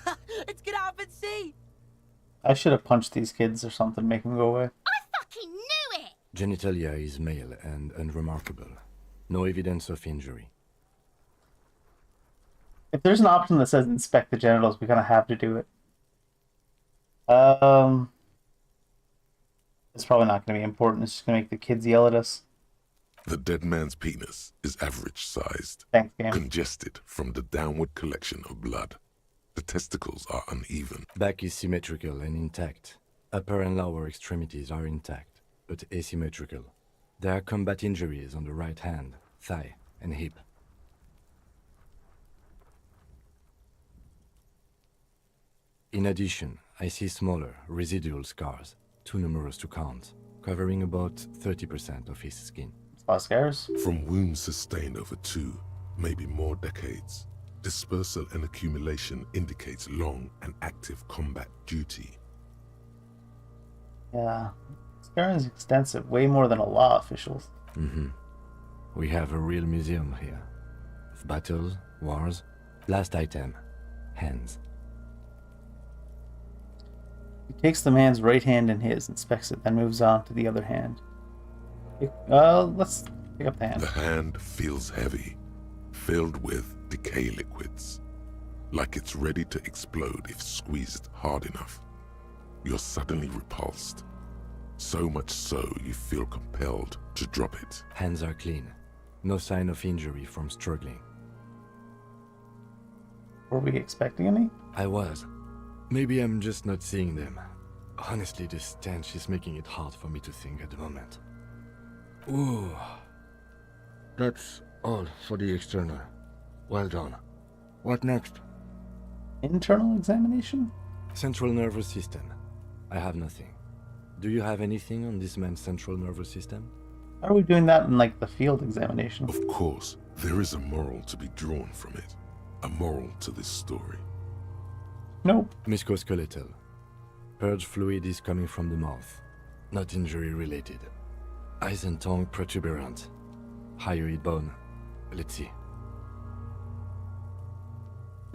Let's get out and see! I should have punched these kids or something, make them go away. I fucking knew it! Genitalia is male and unremarkable. No evidence of injury. If there's an option that says inspect the genitals, we kind of have to do it. It's probably not going to be important. It's just going to make the kids yell at us. The dead man's penis is average-sized, Thanks, game. congested from the downward collection of blood. The testicles are uneven. Back is symmetrical and intact. Upper and lower extremities are intact, but asymmetrical. There are combat injuries on the right hand, thigh, and hip. In addition, I see smaller, residual scars, too numerous to count, covering about 30% of his skin. Scars? From wounds sustained over 2, maybe more decades, dispersal and accumulation indicates long and active combat duty. Yeah. Scar is extensive, way more than a law officials. We have a real museum here. Of battles, wars. Last item, hands. He takes the man's right hand in his, inspects it, then moves on to the other hand. Let's pick up the hand. The hand feels heavy, filled with decay liquids, like it's ready to explode if squeezed hard enough. You're suddenly repulsed, so much so you feel compelled to drop it. Hands are clean. No sign of injury from struggling. Were we expecting any? I was. Maybe I'm just not seeing them. Honestly, this stench is making it hard for me to think at the moment. Ooh. That's all for the external. Well done. What next? Internal examination? Central nervous system. I have nothing. Do you have anything on this man's central nervous system? How are we doing that in, like, the field examination? Of course, there is a moral to be drawn from it. A moral to this story. Nope. Musculoskeletal. Purge fluid is coming from the mouth. Not injury related. Eyes and tongue protuberant. Hyoid bone. Let's see.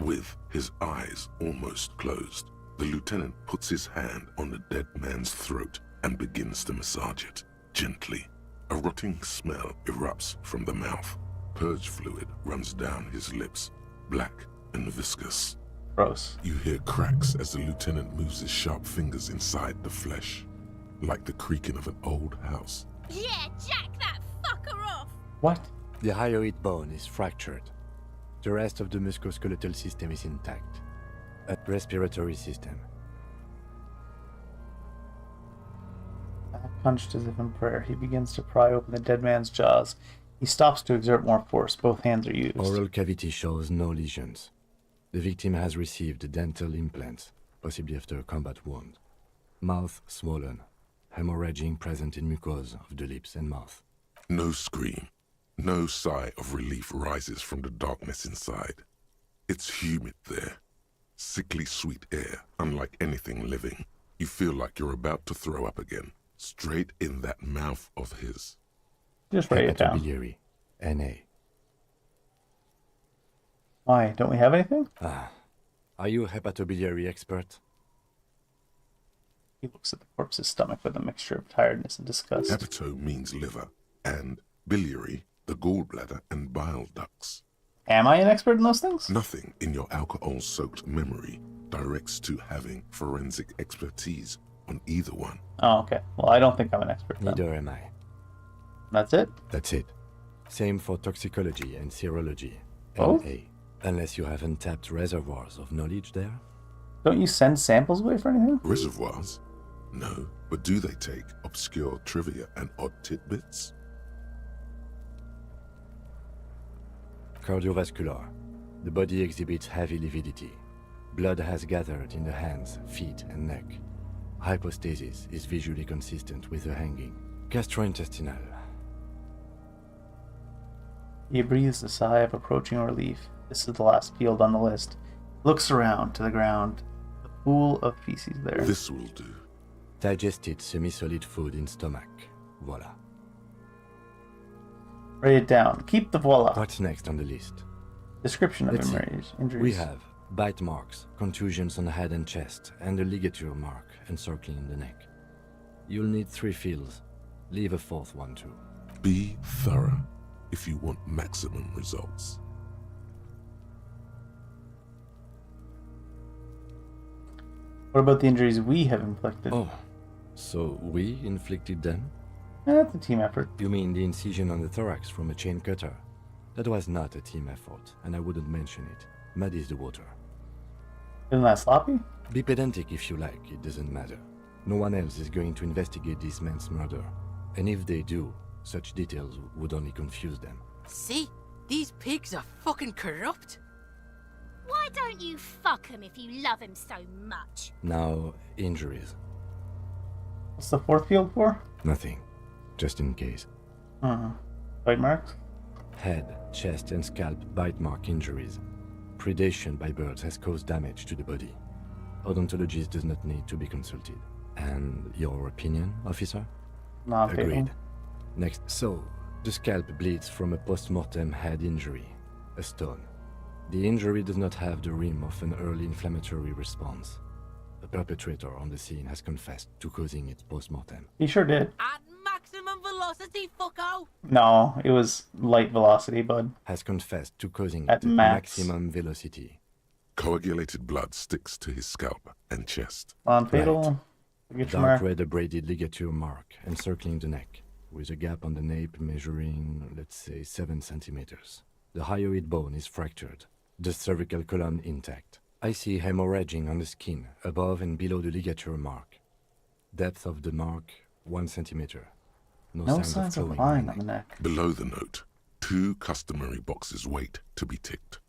With his eyes almost closed, the lieutenant puts his hand on the dead man's throat and begins to massage it, gently. A rotting smell erupts from the mouth. Purge fluid runs down his lips, black and viscous. Gross. You hear cracks as the lieutenant moves his sharp fingers inside the flesh, like the creaking of an old house. Yeah, jack that fucker off! What? The hyoid bone is fractured. The rest of the musculoskeletal system is intact. A respiratory system. Hunched as if in prayer, he begins to pry open the dead man's jaws. He stops to exert more force. Both hands are used. Oral cavity shows no lesions. The victim has received dental implants, possibly after a combat wound. Mouth swollen. Hemorrhaging present in mucosa of the lips and mouth. No scream. No sigh of relief rises from the darkness inside. It's humid there. Sickly sweet air, unlike anything living. You feel like you're about to throw up again. Straight in that mouth of his. Just write it down. Hepatobiliary. NA. Why? Don't we have anything? Are you a hepatobiliary expert? He looks at the corpse's stomach with a mixture of tiredness and disgust. Hepato means liver, and biliary, the gallbladder and bile ducts. Am I an expert in those things? Nothing in your alcohol-soaked memory directs to having forensic expertise on either one. Oh, okay. Well, I don't think I'm an expert then. Neither am I. That's it? That's it. Same for toxicology and serology. Both? NA. Unless you have untapped reservoirs of knowledge there. Don't you send samples away for anything? Reservoirs? No, but do they take obscure trivia and odd tidbits? Cardiovascular. The body exhibits heavy lividity. Blood has gathered in the hands, feet, and neck. Hypostasis is visually consistent with the hanging. Gastrointestinal. He breathes a sigh of approaching relief. This is the last field on the list. Looks around to the ground. A pool of feces there. This will do. Digested semi-solid food in stomach. Voila. Write it down. Keep the voila. What's next on the list? Description of Let's see. injuries. We have bite marks, contusions on the head and chest, and a ligature mark encircling the neck. You'll need 3 fields. Leave a 4th one too. Be thorough if you want maximum results. What about the injuries we have inflicted? Oh, so we inflicted them? That's a team effort. You mean the incision on the thorax from a chain cutter? That was not a team effort, and I wouldn't mention it. Muddies the water. Isn't that sloppy? Be pedantic if you like, it doesn't matter. No one else is going to investigate this man's murder. And if they do, such details would only confuse them. See? These pigs are fucking corrupt. Why don't you fuck him if you love him so much? Now, injuries. What's the 4th field for? Nothing. Just in case. Bite marks? Head, chest, and scalp bite mark injuries. Predation by birds has caused damage to the body. Odontologist does not need to be consulted. And your opinion, officer? Agreed. Next. So, the scalp bleeds from a post-mortem head injury. A stone. The injury does not have the rim of an early inflammatory response. The perpetrator on the scene has confessed to causing it post-mortem. He sure did. At maximum velocity, fucko! No, it was light velocity, bud. Has confessed to causing At it at max. maximum velocity. Coagulated blood sticks to his scalp and chest. Non-fatal. Dark red abraded ligature mark encircling the neck, with a gap on the nape measuring, let's say, 7 centimeters. The hyoid bone is fractured. The cervical column intact. I see hemorrhaging on the skin, above and below the ligature mark. Depth of the mark, 1 centimeter. No signs of lying on the neck. Below the note, 2 customary boxes wait to be ticked.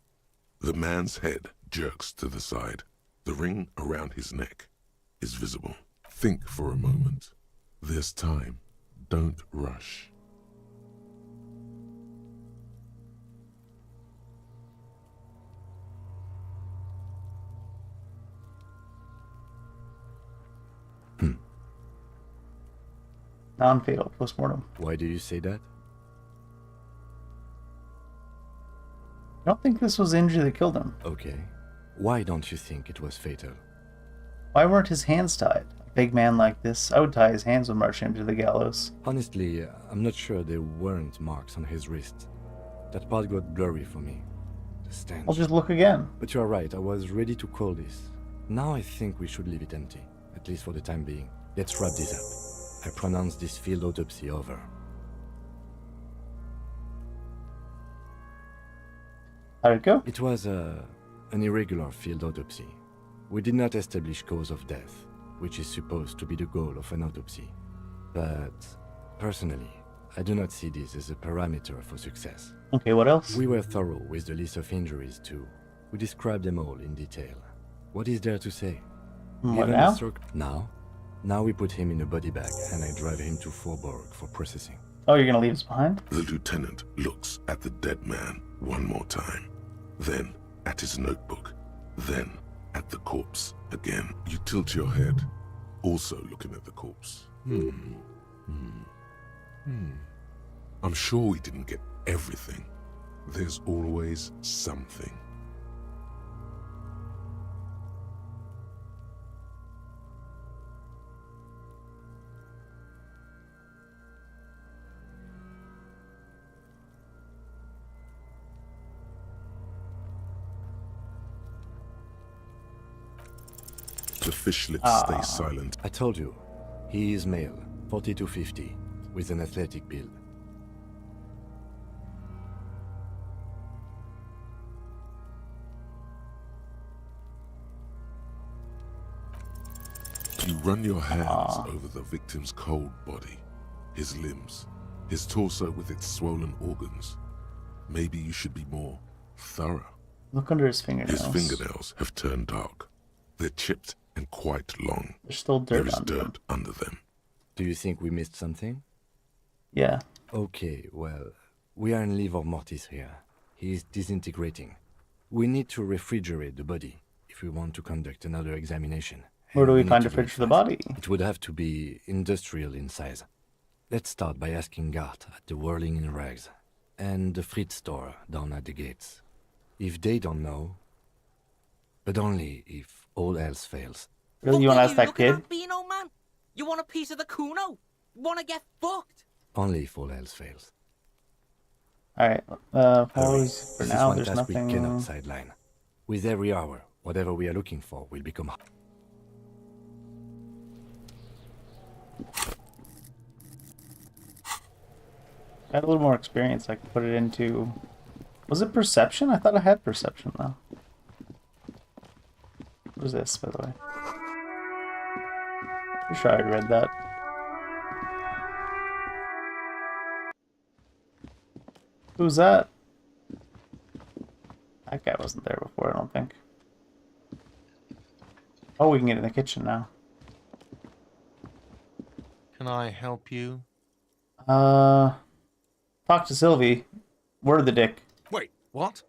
The man's head jerks to the side. The ring around his neck is visible. Think for a moment. There's time. Don't rush. non-fatal postmortem. Why do you say that? I don't think this was the injury that killed him. Okay. Why don't you think it was fatal? Why weren't his hands tied? A big man like this, I would tie his hands and march him to the gallows. Honestly, I'm not sure there weren't marks on his wrist. That part got blurry for me. The stench. I'll just look again. But you're right, I was ready to call this. Now I think we should leave it empty, at least for the time being. Let's wrap this up. I pronounce this field autopsy over. How'd it go? It was an irregular field autopsy. We did not establish cause of death, which is supposed to be the goal of an autopsy. But, personally, I do not see this as a parameter for success. Okay, what else? We were thorough with the list of injuries too. We described them all in detail. What is there to say? What now? Now we put him in a body bag and I drive him to Forborg for processing. Oh, you're gonna leave us behind? The lieutenant looks at the dead man one more time, then at his notebook, then at the corpse again. You tilt your head, also looking at the corpse. I'm sure we didn't get everything. There's always something. The fish lips stay silent. I told you, he is male, 40 to 50, with an athletic build. You run your hands over the victim's cold body, his limbs, his torso with its swollen organs. Maybe you should be more thorough. Look under his fingernails. His fingernails have turned dark. They're chipped and quite long. There's still dirt There is under dirt under them. Do you think we missed something? Yeah. Okay, well, we are in livor mortis here. He is disintegrating. We need to refrigerate the body if we want to conduct another examination. Where do we need find to a do fridge it for the fast. body? It would have to be industrial in size. Let's start by asking Gart at the Whirling in Rags and the Fritz store down at the gates. If they don't know, but only if all else fails. Really, you want to ask that kid? Beano, man? You want a piece of the Kuno? Want to get fucked? Only if all else fails. Alright, Hurry. pause for This now, is there's one task we nothing... cannot sideline. With every hour, whatever we are looking for will become... I had a little more experience, I could put it into... Was it perception? I thought I had perception, though. What is this, by the way? Pretty sure I read that. Who's that? That guy wasn't there before, I don't think. Oh, we can get in the kitchen now. Can I help you? Talk to Sylvie. Word the dick. Wait, what?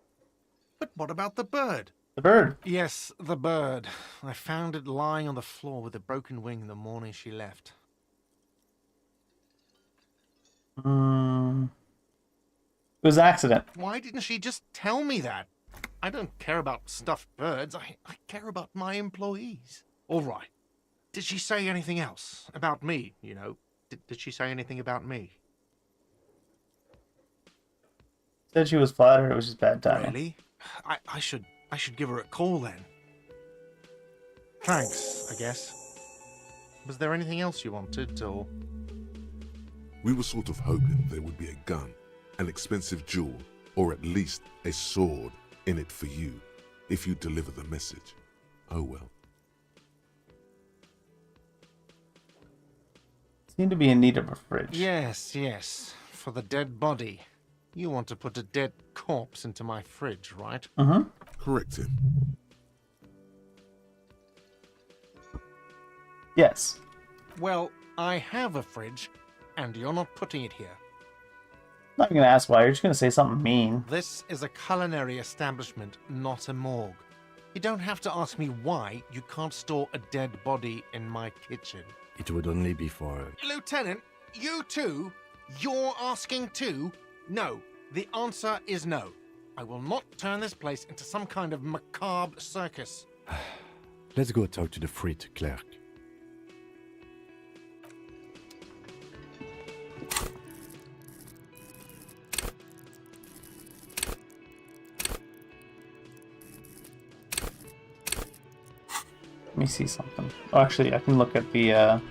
But what about the bird? The bird? Yes, the bird. I found it lying on the floor with a broken wing the morning she left. It was an accident. Why didn't she just tell me that? I don't care about stuffed birds. I care about my employees. All right. Did she say anything else? About me, you know? Did she say anything about me? Said she was flattered, it was just bad timing. Really? I should give her a call then. Thanks, I guess. Was there anything else you wanted, or...? We were sort of hoping there would be a gun, an expensive jewel, or at least a sword in it for you, if you deliver the message. Oh well. Seem to be in need of a fridge. Yes. For the dead body. You want to put a dead corpse into my fridge, right? Correct him. Yes. Well, I have a fridge, and you're not putting it here. I'm not even gonna ask why, you're just gonna say something mean. This is a culinary establishment, not a morgue. You don't have to ask me why you can't store a dead body in my kitchen. It would only be for... Lieutenant, You too? You're asking too? No. The answer is no. I will not turn this place into some kind of macabre circus. Let's go talk to the freight clerk. Let me see something. Oh, actually, I can look at the,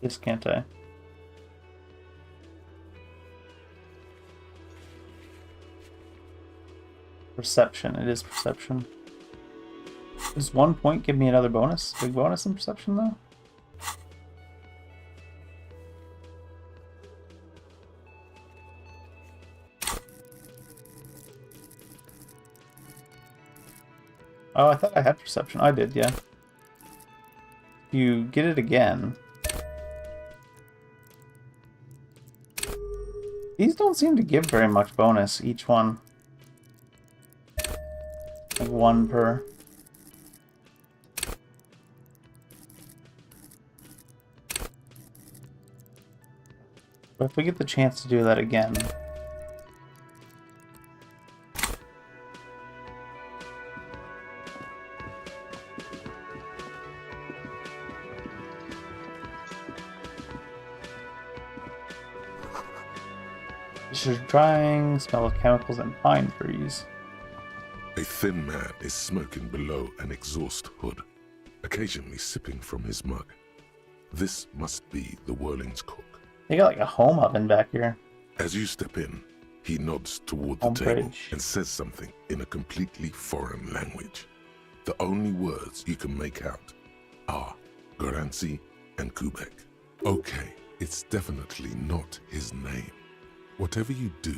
this, can't I? Perception. It is perception. Does 1 point give me another bonus? Big bonus in perception, though? Oh, I thought I had perception. I did, yeah. If you get it again... These don't seem to give very much bonus, each one. Like 1 per. But if we get the chance to do that again... Dishes drying, smell of chemicals and pine trees. A thin man is smoking below an exhaust hood, occasionally sipping from his mug. This must be the Whirling's cook. They got like a home oven back here. As you step in, he nods toward the table and says something in a completely foreign language. The only words you can make out are Garancy and Kubek. Okay, it's definitely not his name. Whatever you do,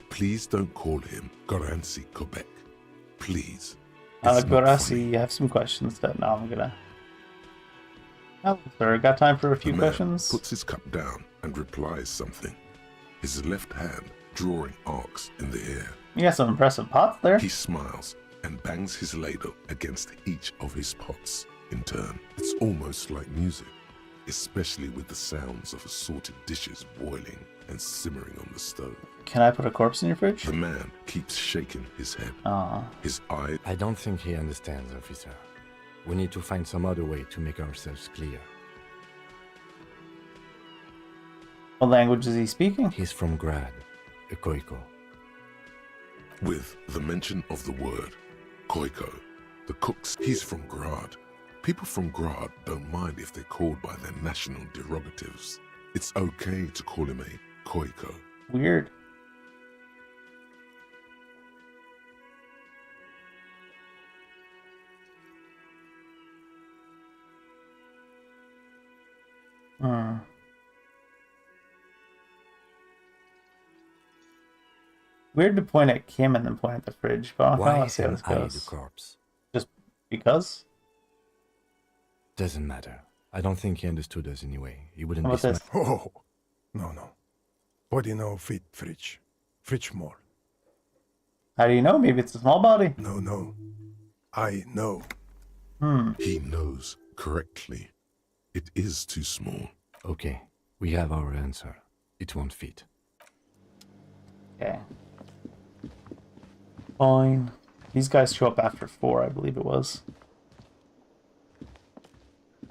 please don't call him Garancy Kubek. Please. Gorasi, I have some questions that now I'm gonna... Oh, sir, got time for a few questions? Puts his cup down and replies something. His left hand drawing arcs in the air. You got some impressive pots there. He smiles and bangs his ladle against each of his pots in turn. It's almost like music, especially with the sounds of assorted dishes boiling and simmering on the stove. Can I put a corpse in your fridge? The man keeps shaking his head. His eye... I don't think he understands, officer. We need to find some other way to make ourselves clear. What language is he speaking? He's from Grad, a Koiko. With the mention of the word Koiko, the cooks... He's from Grad. People from Grad don't mind if they're called by their national derogatives. It's okay to call him a Koiko. Weird. Weird to point at Kim and then point at the fridge, but I want to see how this goes. The corpse? Just because? Doesn't matter. I don't think he understood us anyway. He wouldn't How be about this? Oh, no. Body no fit fridge. Fridge more. How do you know? Maybe it's a small body. No. I know. He knows correctly. It is too small. Okay, we have our answer. It won't fit. Okay. Fine. These guys show up after 4, I believe it was.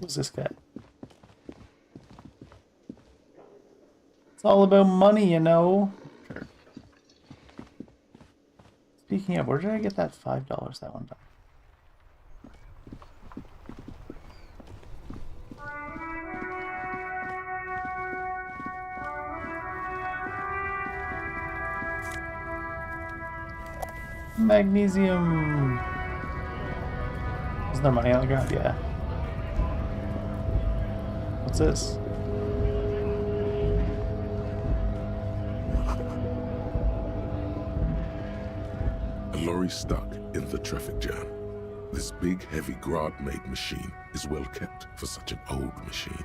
Who's this guy? It's all about money, you know. Sure. Speaking of, where did I get that $5 that one time? Magnesium. Isn't there money on the ground? Yeah. What's this? A lorry stuck in the traffic jam. This big, heavy Grad-made machine is well kept for such an old machine.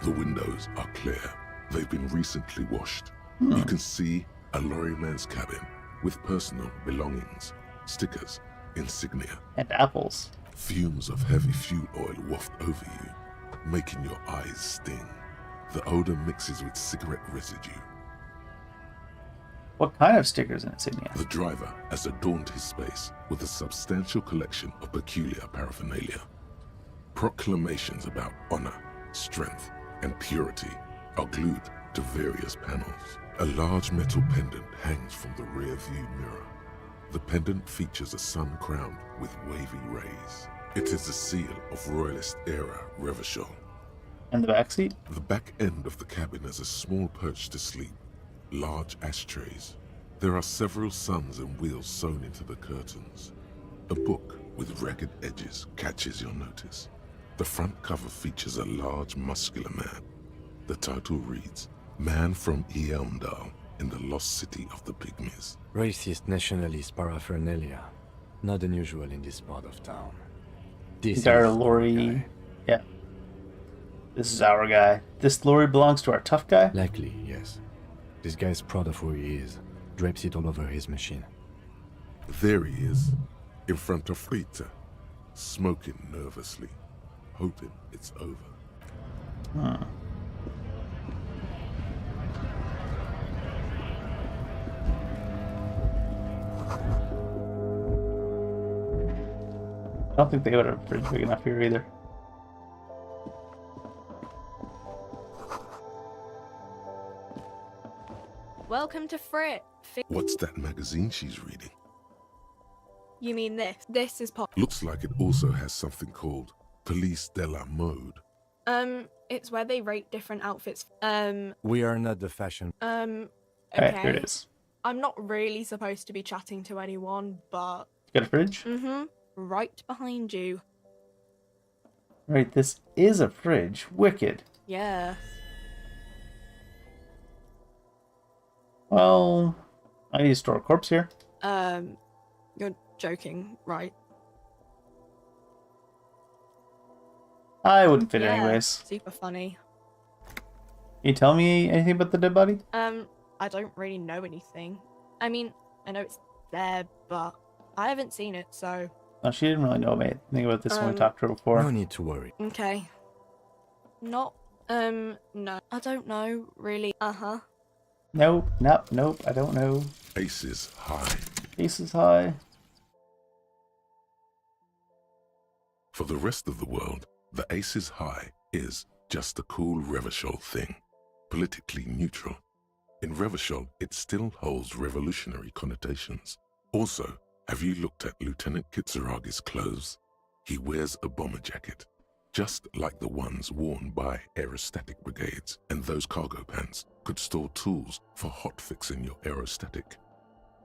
The windows are clear. They've been recently washed. You can see a lorryman's cabin with personal belongings, stickers, insignia. And apples. Fumes of heavy fuel oil waft over you. making your eyes sting. The odor mixes with cigarette residue. What kind of stickers and insignia? The driver has adorned his space with a substantial collection of peculiar paraphernalia. Proclamations about honor, strength, and purity are glued to various panels. A large metal pendant hangs from the rear view mirror. The pendant features a sun crowned with wavy rays. It is the seal of Royalist era Revachol. And the back seat? The back end of the cabin has a small perch to sleep, large ashtrays. There are several suns and wheels sewn into the curtains. A book with ragged edges catches your notice. The front cover features a large, muscular man. The title reads, Man from Eamdal in the Lost City of the Pygmies. Racist nationalist paraphernalia. Not unusual in this part of town. This Our is lorry. Yeah. This is our guy. This lorry belongs to our tough guy? Likely, yes. This guy's proud of who he is. Drapes it all over his machine. There he is, in front of Rita, smoking nervously, hoping it's over. Hmm. I don't think they would have a fridge big enough here either. Welcome to Frit. What's that magazine she's reading? You mean this? This is pop. Looks like it also has something called Police de la Mode. It's where they rate different outfits. We are not the fashion. Okay. Alright, here it is. I'm not really supposed to be chatting to anyone, but... You got a fridge? Mm-hmm. Right behind you. Right, this is a fridge. Wicked. Yeah. Well, I need to store a corpse here. You're joking, right? I wouldn't fit Yeah, anyways. super funny. Can you tell me anything about the dead body? I don't really know anything. I mean, I know it's there, but I haven't seen it, so... No, she didn't really know anything about this when we talked to her before. No need to worry. Okay. No. I don't know, really. Uh-huh. Nope, I don't know. Aces high. Aces high. For the rest of the world, the Aces High is just a cool Revachol thing, politically neutral. In Revachol, it still holds revolutionary connotations. Also, have you looked at Lieutenant Kitsuragi's clothes? He wears a bomber jacket, just like the ones worn by aerostatic brigades, and those cargo pants could store tools for hotfixing your aerostatic.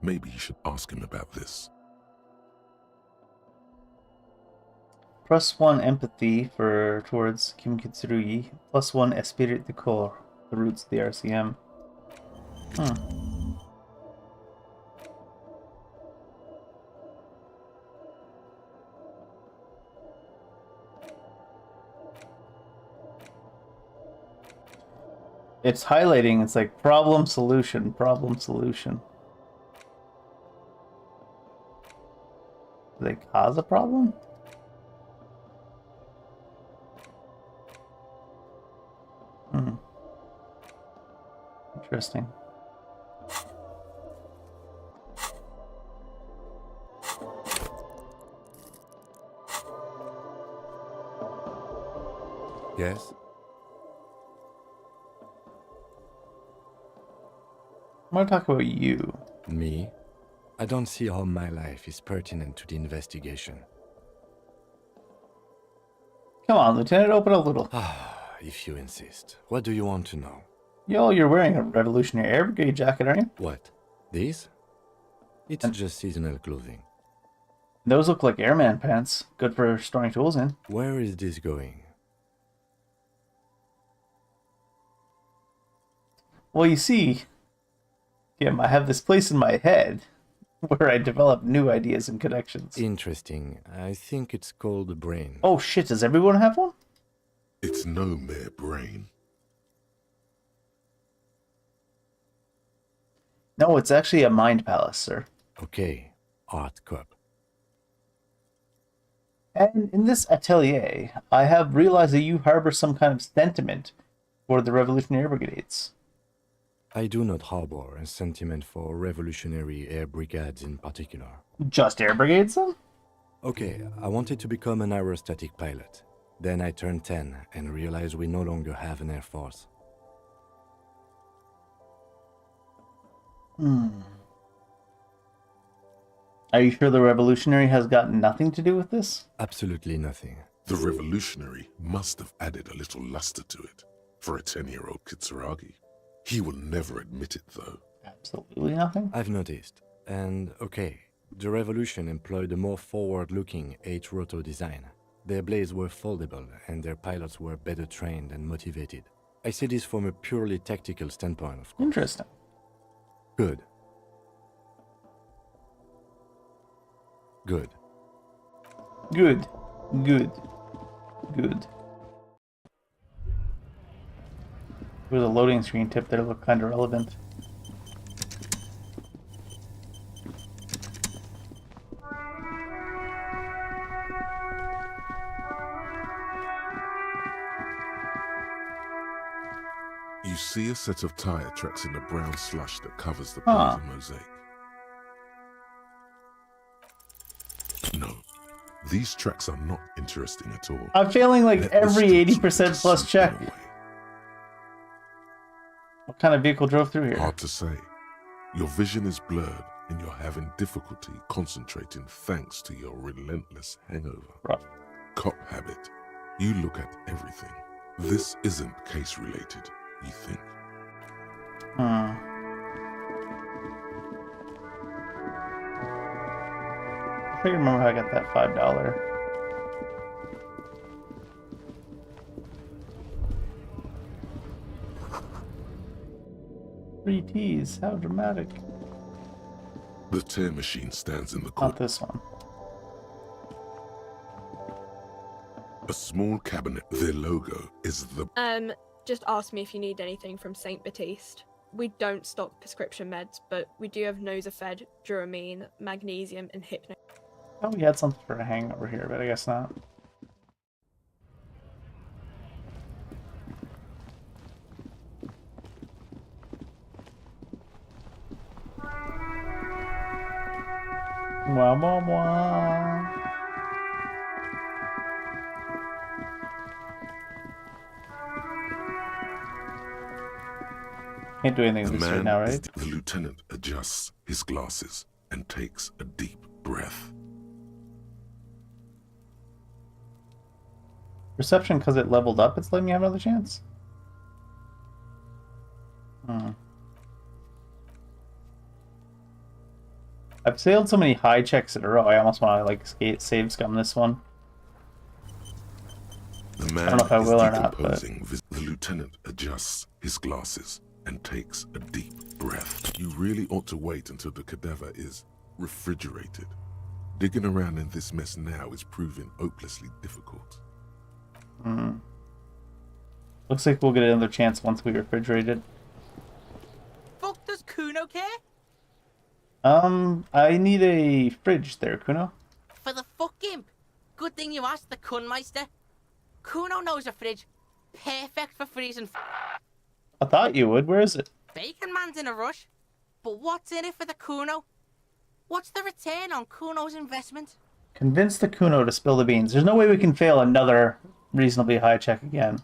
Maybe you should ask him about this. +1 empathy towards Kim Kitsurugi. +1 esprit de corps, the roots of the RCM. It's highlighting, it's like problem solution, problem solution. Do they cause a problem? Interesting. Yes? I want to talk about you. Me? I don't see how my life is pertinent to the investigation. Come on, Lieutenant, open a little. If you insist. What do you want to know? Yo, you're wearing a Revolutionary Air Brigade jacket, aren't you? What? These? It's just seasonal clothing. Those look like airman pants. Good for storing tools in. Where is this going? Well, you see, Kim, I have this place in my head where I develop new ideas and connections. Interesting. I think it's called a brain. Oh shit, does everyone have one? It's no mere brain. No, it's actually a mind palace, sir. Okay, art cup. And in this atelier, I have realized that you harbor some kind of sentiment for the Revolutionary Brigades. I do not harbor a sentiment for revolutionary air brigades in particular. Just air brigades, then? Okay, I wanted to become an aerostatic pilot. Then I turned 10 and realized we no longer have an air force. Are you sure the Revolutionary has got nothing to do with this? Absolutely nothing. The Revolutionary must have added a little luster to it for a 10-year-old Kitsuragi. He will never admit it, though. Absolutely nothing? I've noticed. And okay, the Revolution employed a more forward-looking 8-rotor design. Their blades were foldable, and their pilots were better trained and motivated. I see this from a purely tactical standpoint, of course. Interesting. Good. Good. Good. Good. Good. There was a loading screen tip there that looked kind of relevant. You see a set of tire tracks in the brown slush that covers the plaza mosaic. No, these tracks are not interesting at all. I'm failing like Let every the 80% plus slip check. away. What kind of vehicle drove through here? Hard to say. Your vision is blurred and you're having difficulty concentrating thanks to your relentless hangover. Rough. Cop habit. You look at everything. This isn't case related, you think. I think I remember how I got that $5. Three T's, how dramatic. The tear machine stands in the Not corner. this one. A small cabinet. Their logo is the... Just ask me if you need anything from St. Baptiste. We don't stock prescription meds, but we do have Nosafed, Duramine, magnesium, and Hypno. Oh, we had something for a hangover here, but I guess not. Wah, wah, wah. Can't do anything with this right now, right? The lieutenant adjusts his glasses and takes a deep breath. Perception, because it leveled up, it's letting me have another chance? I've sailed so many high checks in a row, I almost want to like save scum this one. The man I don't know if I will or not, but... The lieutenant adjusts his glasses and takes a deep breath. You really ought to wait until the cadaver is refrigerated. Digging around in this mess now is proving hopelessly difficult. Looks like we'll get another chance once we refrigerate it. Fuck does Kuno care? I need a fridge there, Kuno. For the fuck imp. Good thing you asked the Kunmeister. Kuno knows a fridge. Perfect for freezing. I thought you would. Where is it? Bacon Man's in a rush. But what's in it for the Kuno? What's the return on Kuno's investment? Convince the Kuno to spill the beans. There's no way we can fail another reasonably high check again.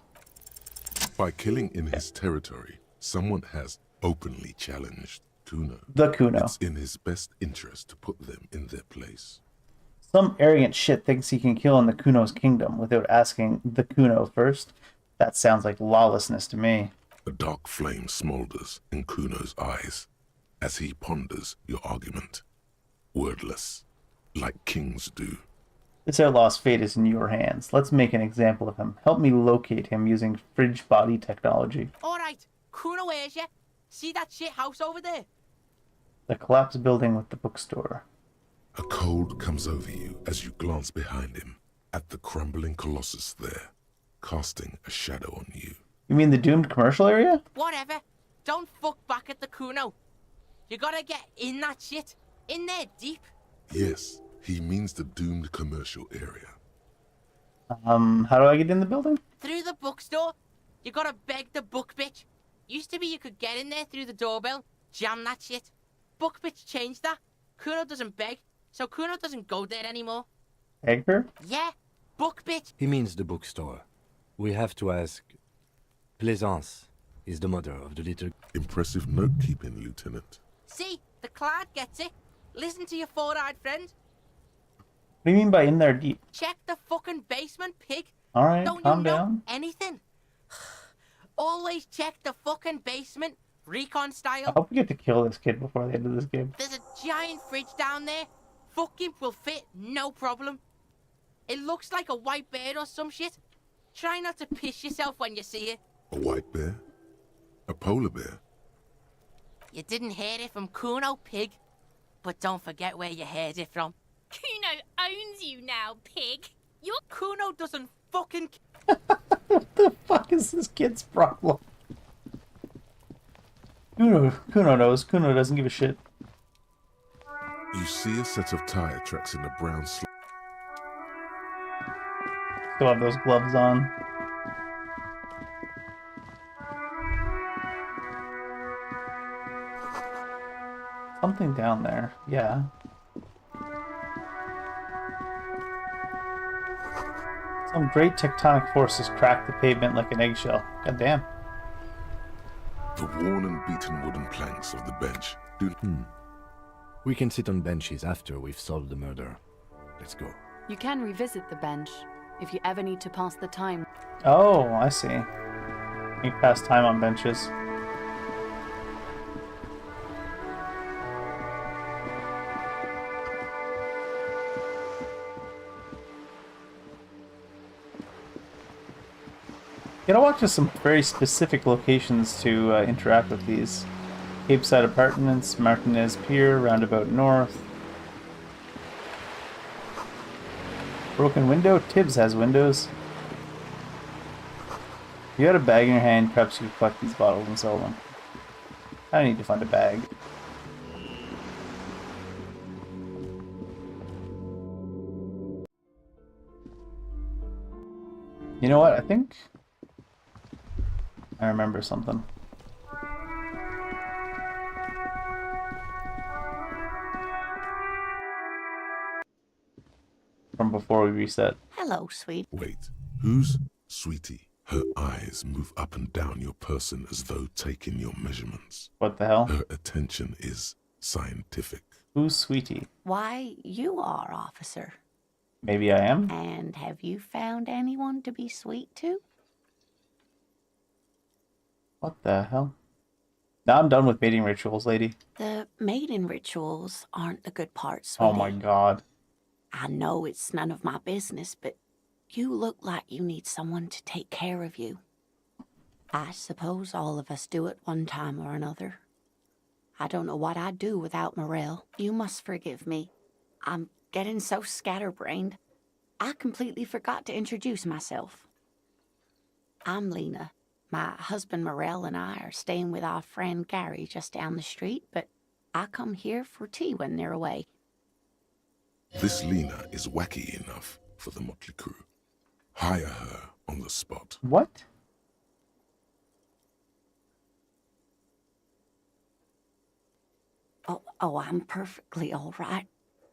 By killing in his territory, someone has openly challenged Kuno. The Kuno. It's in his best interest to put them in their place. Some arrogant shit thinks he can kill in the Kuno's kingdom without asking the Kuno first. That sounds like lawlessness to me. A dark flame smolders in Kuno's eyes as he ponders your argument. Wordless, like kings do. This outlaw's fate is in your hands. Let's make an example of him. Help me locate him using fridge body technology. Alright, Kuno hears ya. See that shit house over there? The collapsed building with the bookstore. A cold comes over you as you glance behind him at the crumbling colossus there, casting a shadow on you. You mean the doomed commercial area? Whatever. Don't fuck back at the Kuno. You gotta get in that shit. In there deep. Yes, he means the doomed commercial area. How do I get in the building? Through the bookstore. You gotta beg the book bitch. Used to be you could get in there through the doorbell, jam that shit. Book bitch changed that. Kuno doesn't beg, so Kuno doesn't go there anymore. Beg her? Yeah, book bitch. He means the bookstore. We have to ask. Plaisance is the mother of the little... Impressive note-keeping, Lieutenant. See, the cloud gets it. Listen to your four-eyed friend. What do you mean by in there deep? Check the fucking basement, pig. Alright, Don't calm you know down. anything? Always check the fucking basement, recon I style. hope we get to kill this kid before the end of this game. There's a giant fridge down there. Fucking will fit, no problem. It looks like a white bear or some shit. Try not to piss yourself when you see it. A white bear? A polar bear? You didn't hear it from Kuno, pig. But don't forget where you heard it from. Kuno owns you now, pig. Your Kuno doesn't fucking... What the fuck is this kid's problem? Kuno knows. Kuno doesn't give a shit. You see a set of tire tracks in the brown Still have those gloves on. Something down there. Yeah. Some great tectonic forces cracked the pavement like an eggshell. God damn. The worn and beaten wooden planks of the bench do... We can sit on benches after we've solved the murder. Let's go. You can revisit the bench if you ever need to pass the time. Oh, I see. You pass time on benches. You gotta walk to some very specific locations to interact with these. Cape Side Apartments, Martinez Pier, Roundabout North. Broken window? Tibbs has windows. If you had a bag in your hand, perhaps you could collect these bottles and sell them. I need to find a bag. You know what? I think I remember something. From before we reset. Hello, sweet. Wait, who's Sweetie? Her eyes move up and down your person as though taking your measurements. What the hell? Her attention is scientific. Who's Sweetie? Why, you are, officer. Maybe I am? And have you found anyone to be sweet to? What the hell? Now I'm done with mating rituals, lady. The mating rituals aren't the good part, sweetie. Oh my god. I know it's none of my business, but you look like you need someone to take care of you. I suppose all of us do at one time or another. I don't know what I'd do without Morel. You must forgive me. I'm getting so scatterbrained. I completely forgot to introduce myself. I'm Lena. My husband Morel and I are staying with our friend Gary just down the street, but I come here for tea when they're away. This Lena is wacky enough for the motley crew. Hire her on the spot. What? Oh, I'm perfectly all right.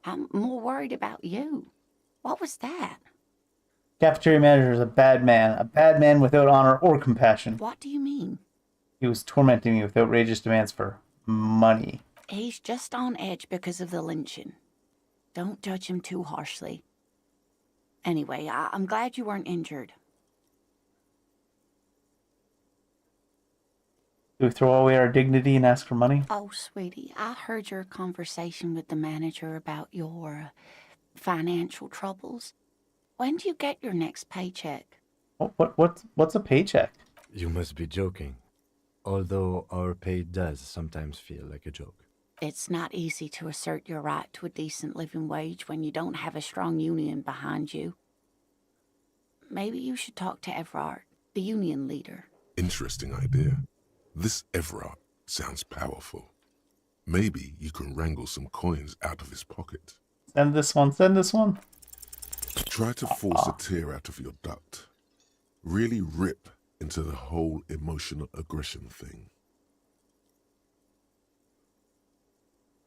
I'm more worried about you. What was that? Cafeteria manager is a bad man without honor or compassion. What do you mean? He was tormenting me with outrageous demands for money. He's just on edge because of the lynching. Don't judge him too harshly. Anyway, I'm glad you weren't injured. Do we throw away our dignity and ask for money? Oh, sweetie, I heard your conversation with the manager about your financial troubles. When do you get your next paycheck? What's a paycheck? You must be joking. Although our pay does sometimes feel like a joke. It's not easy to assert your right to a decent living wage when you don't have a strong union behind you. Maybe you should talk to Everard, the union leader. Interesting idea. This Everard sounds powerful. Maybe you can wrangle some coins out of his pocket. Send this one, send this one. Try to force a tear out of your duct. Really rip into the whole emotional aggression thing.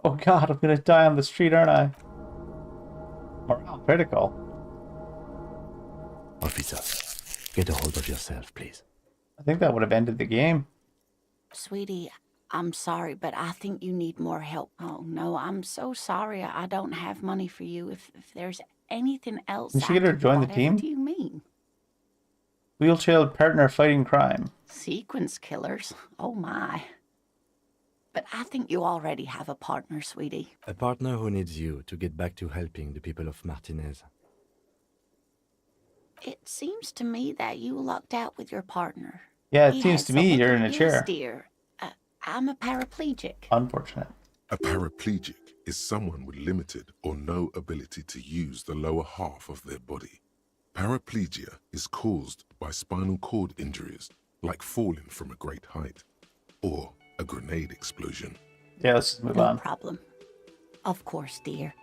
Oh god, I'm gonna die on the street, aren't I? Morale critical. Officer, get a hold of yourself, please. I think that would have ended the game. Sweetie, I'm sorry, but I think you need more help. Oh, no, I'm so sorry. I don't have money for you. If there's anything else... Did she get her to join the team? What do you mean? Wheelchair partner fighting crime. Sequence killers? Oh, my. But I think you already have a partner, sweetie. A partner who needs you to get back to helping the people of Martinez. It seems to me that you lucked out with your partner. Yeah, it He seems has to me someone you're in a Yes, chair. dear. I'm a paraplegic. Unfortunate. A paraplegic is someone with limited or no ability to use the lower half of their body. Paraplegia is caused by spinal cord injuries, like falling from a great height, or a grenade explosion. Yeah, let's just move No on. problem. Of course, dear.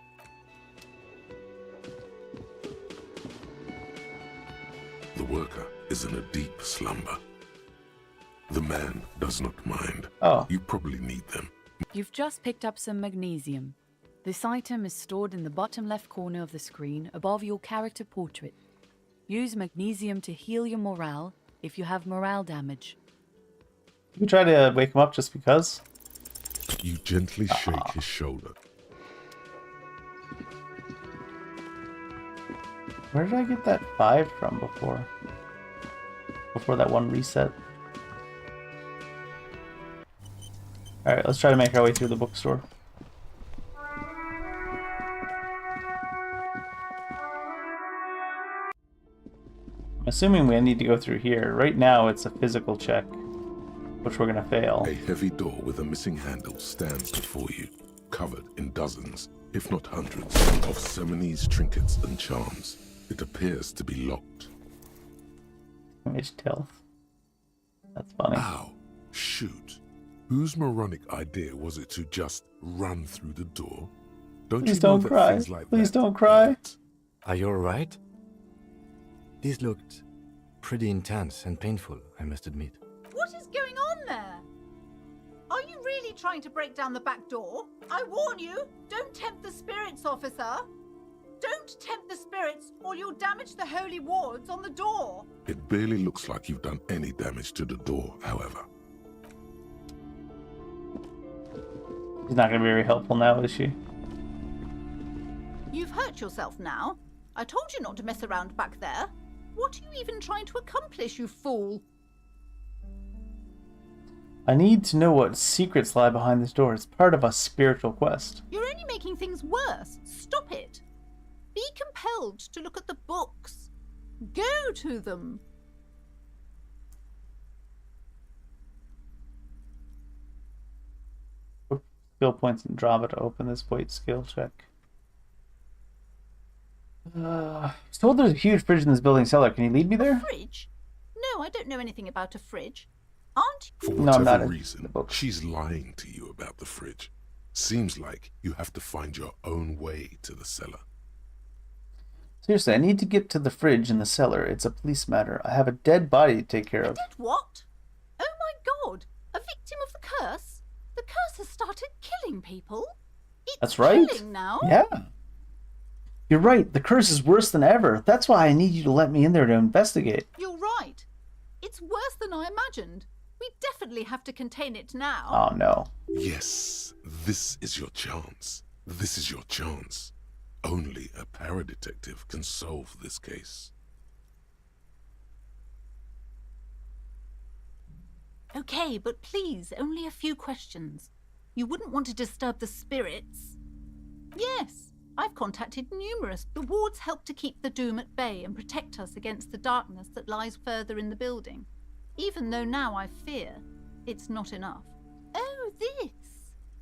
The worker is in a deep slumber. The man does not mind. Oh. You probably need them. You've just picked up some magnesium. This item is stored in the bottom left corner of the screen above your character portrait. Use magnesium to heal your morale if you have morale damage. You try to wake him up just because? You gently shake his shoulder. Where did I get that 5 from before? Before that one reset? Alright, let's try to make our way through the bookstore. I'm assuming we need to go through here. Right now it's a physical check, which we're gonna fail. A heavy door with a missing handle stands before you, covered in dozens, if not hundreds, of Seminese trinkets and charms. It appears to be locked. Image stealth. That's funny. Ow! Shoot. Whose moronic idea was it to just run through the door? Don't Please you know don't that cry. things like Please that don't cry. Are you alright? These looked pretty intense and painful, I must admit. What is going on there? Are you really trying to break down the back door? I warn you, don't tempt the spirits, officer. Don't tempt the spirits, or you'll damage the holy wards on the door. It barely looks like you've done any damage to the door, however. She's not going to be very helpful now, is she? You've hurt yourself now. I told you not to mess around back there. What are you even trying to accomplish, you fool? I need to know what secrets lie behind this door. It's part of a spiritual quest. You're only making things worse. Stop it. Be compelled to look at the books. Go to them. Skill points and drama to open this weight skill check. I was told there's a huge fridge in this building cellar. Can you lead me there? A fridge? No, I don't know anything about a fridge. Aren't you? For whatever reason, she's lying to you about the fridge. Seems like you have to find your own way to the cellar. Seriously, I need to get to the fridge in the cellar. It's a police matter. I have a dead body to take care of. Dead what? Oh my god! A victim of the curse? The curse has started killing people? It's That's right. killing now? Yeah. You're right. The curse is worse than ever. That's why I need you to let me in there to investigate. You're right. It's worse than I imagined. We definitely have to contain it now. Oh, no. Yes, this is your chance. This is your chance. Only a paradetective can solve this case. Okay, but please, only a few questions. You wouldn't want to disturb the spirits? Yes, I've contacted numerous. The wards help to keep the doom at bay and protect us against the darkness that lies further in the building. Even though now I fear, it's not enough. Oh, this?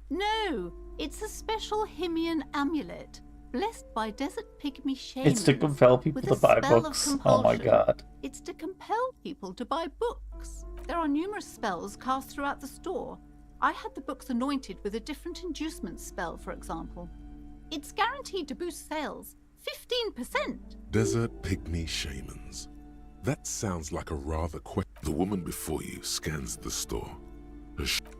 No, it's a special Himian amulet, blessed by desert pygmy shamans. It's to compel people to buy books. Oh my god. It's to compel people to buy books. There are numerous spells cast throughout the store. I had the books anointed with a different inducement spell, for example. It's guaranteed to boost sales, 15%. Desert pygmy shamans. That sounds like a rather The woman before you scans the store.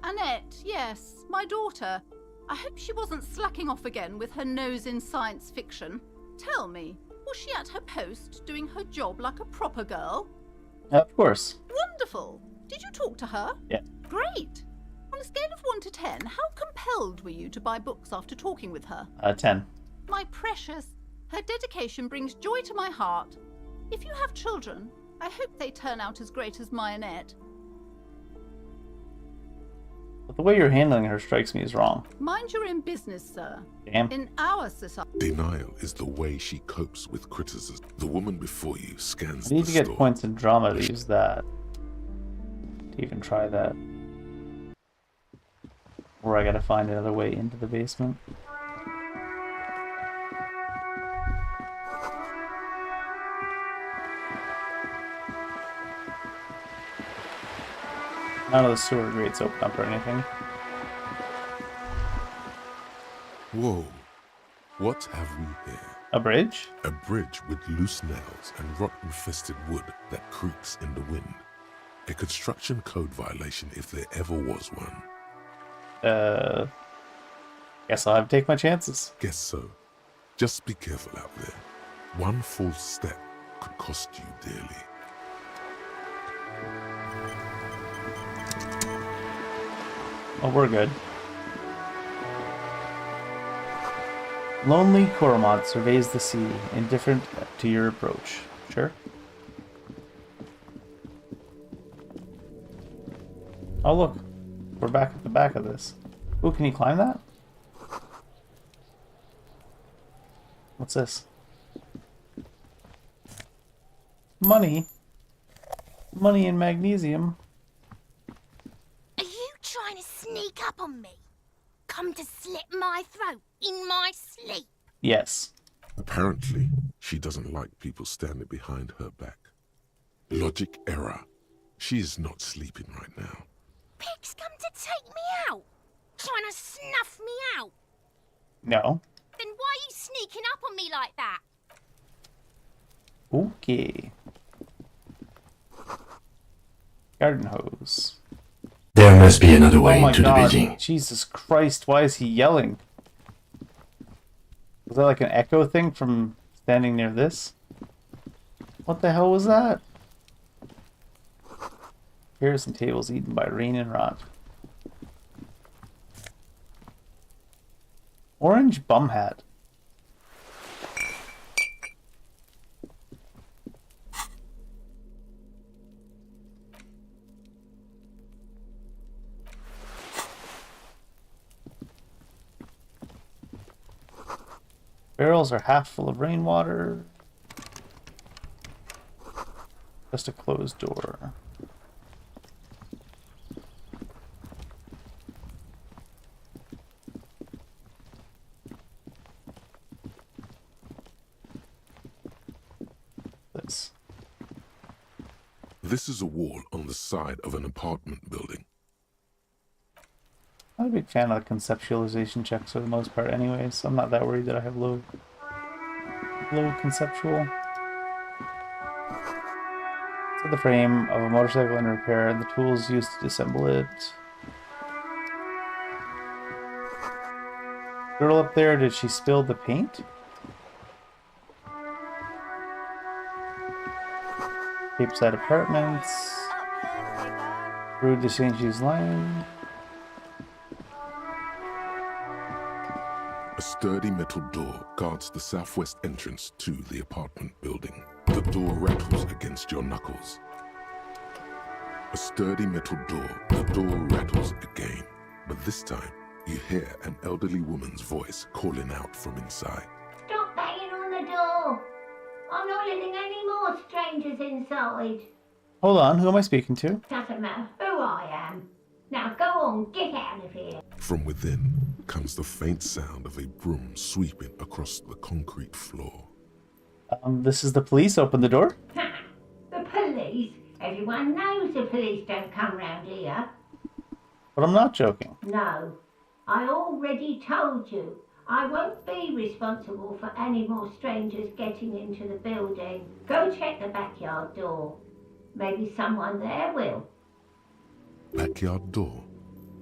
Annette, yes, my daughter. I hope she wasn't slacking off again with her nose in science fiction. Tell me, was she at her post doing her job like a proper girl? Of course. Wonderful. Did you talk to her? Yeah. Great. On a scale of 1 to 10, how compelled were you to buy books after talking with her? 10. My precious, her dedication brings joy to my heart. If you have children, I hope they turn out as great as my Annette. But the way you're handling her strikes me as wrong. Mind your own business, sir. Damn. In our society... Denial is the way she copes with criticism. The woman before you scans I need the to get store. points in drama to use that. To even try that. Or I gotta find another way into the basement. None of the sewer grates open up or anything. Whoa. What have we here? A bridge? A bridge with loose nails and rot-infested wood that creaks in the wind. A construction code violation if there ever was one. Guess I'll have to take my chances. Guess so. Just be careful out there. One false step could cost you dearly. Oh, we're good. Lonely Cormorant surveys the sea, indifferent to your approach. Sure. Oh, look. We're back at the back of this. Ooh, can you climb that? What's this? Money. Money and magnesium. Are you trying to sneak up on me? Come to slit my throat in my sleep? Yes. Apparently, she doesn't like people standing behind her back. Logic error. She is not sleeping right now. Pigs come to take me out? Trying to snuff me out? No. Then why are you sneaking up on me like that? Okay. Garden hose. There must be another way Oh my into the God. building. Jesus Christ, why is he yelling? Was that like an echo thing from standing near this? What the hell was that? Chairs and tables eaten by rain and rot. Orange bum hat. Barrels are half full of rainwater. Just a closed door. This is a wall on the side of an apartment building. I'm a big fan of the conceptualization checks for the most part anyways, so I'm not that worried that I have low conceptual. So the frame of a motorcycle in repair and the tools used to disassemble it. Girl up there, did she spill the paint? Cape Side Apartments. Rue de St. Gilles Line. A sturdy metal door guards the southwest entrance to the apartment building. The door rattles against your knuckles. A sturdy metal door. The door rattles again, but this time you hear an elderly woman's voice calling out from inside. Stop banging on the door! I'm not letting any more strangers inside. Hold on, who am I speaking to? Doesn't matter who I am. Now go on, get out of here. From within comes the faint sound of a broom sweeping across the concrete floor. This is the police. Open the door. The police? Everyone knows the police don't come round here. But I'm not joking. No, I already told you. I won't be responsible for any more strangers getting into the building. Go check the backyard door. Maybe someone there will. Backyard door?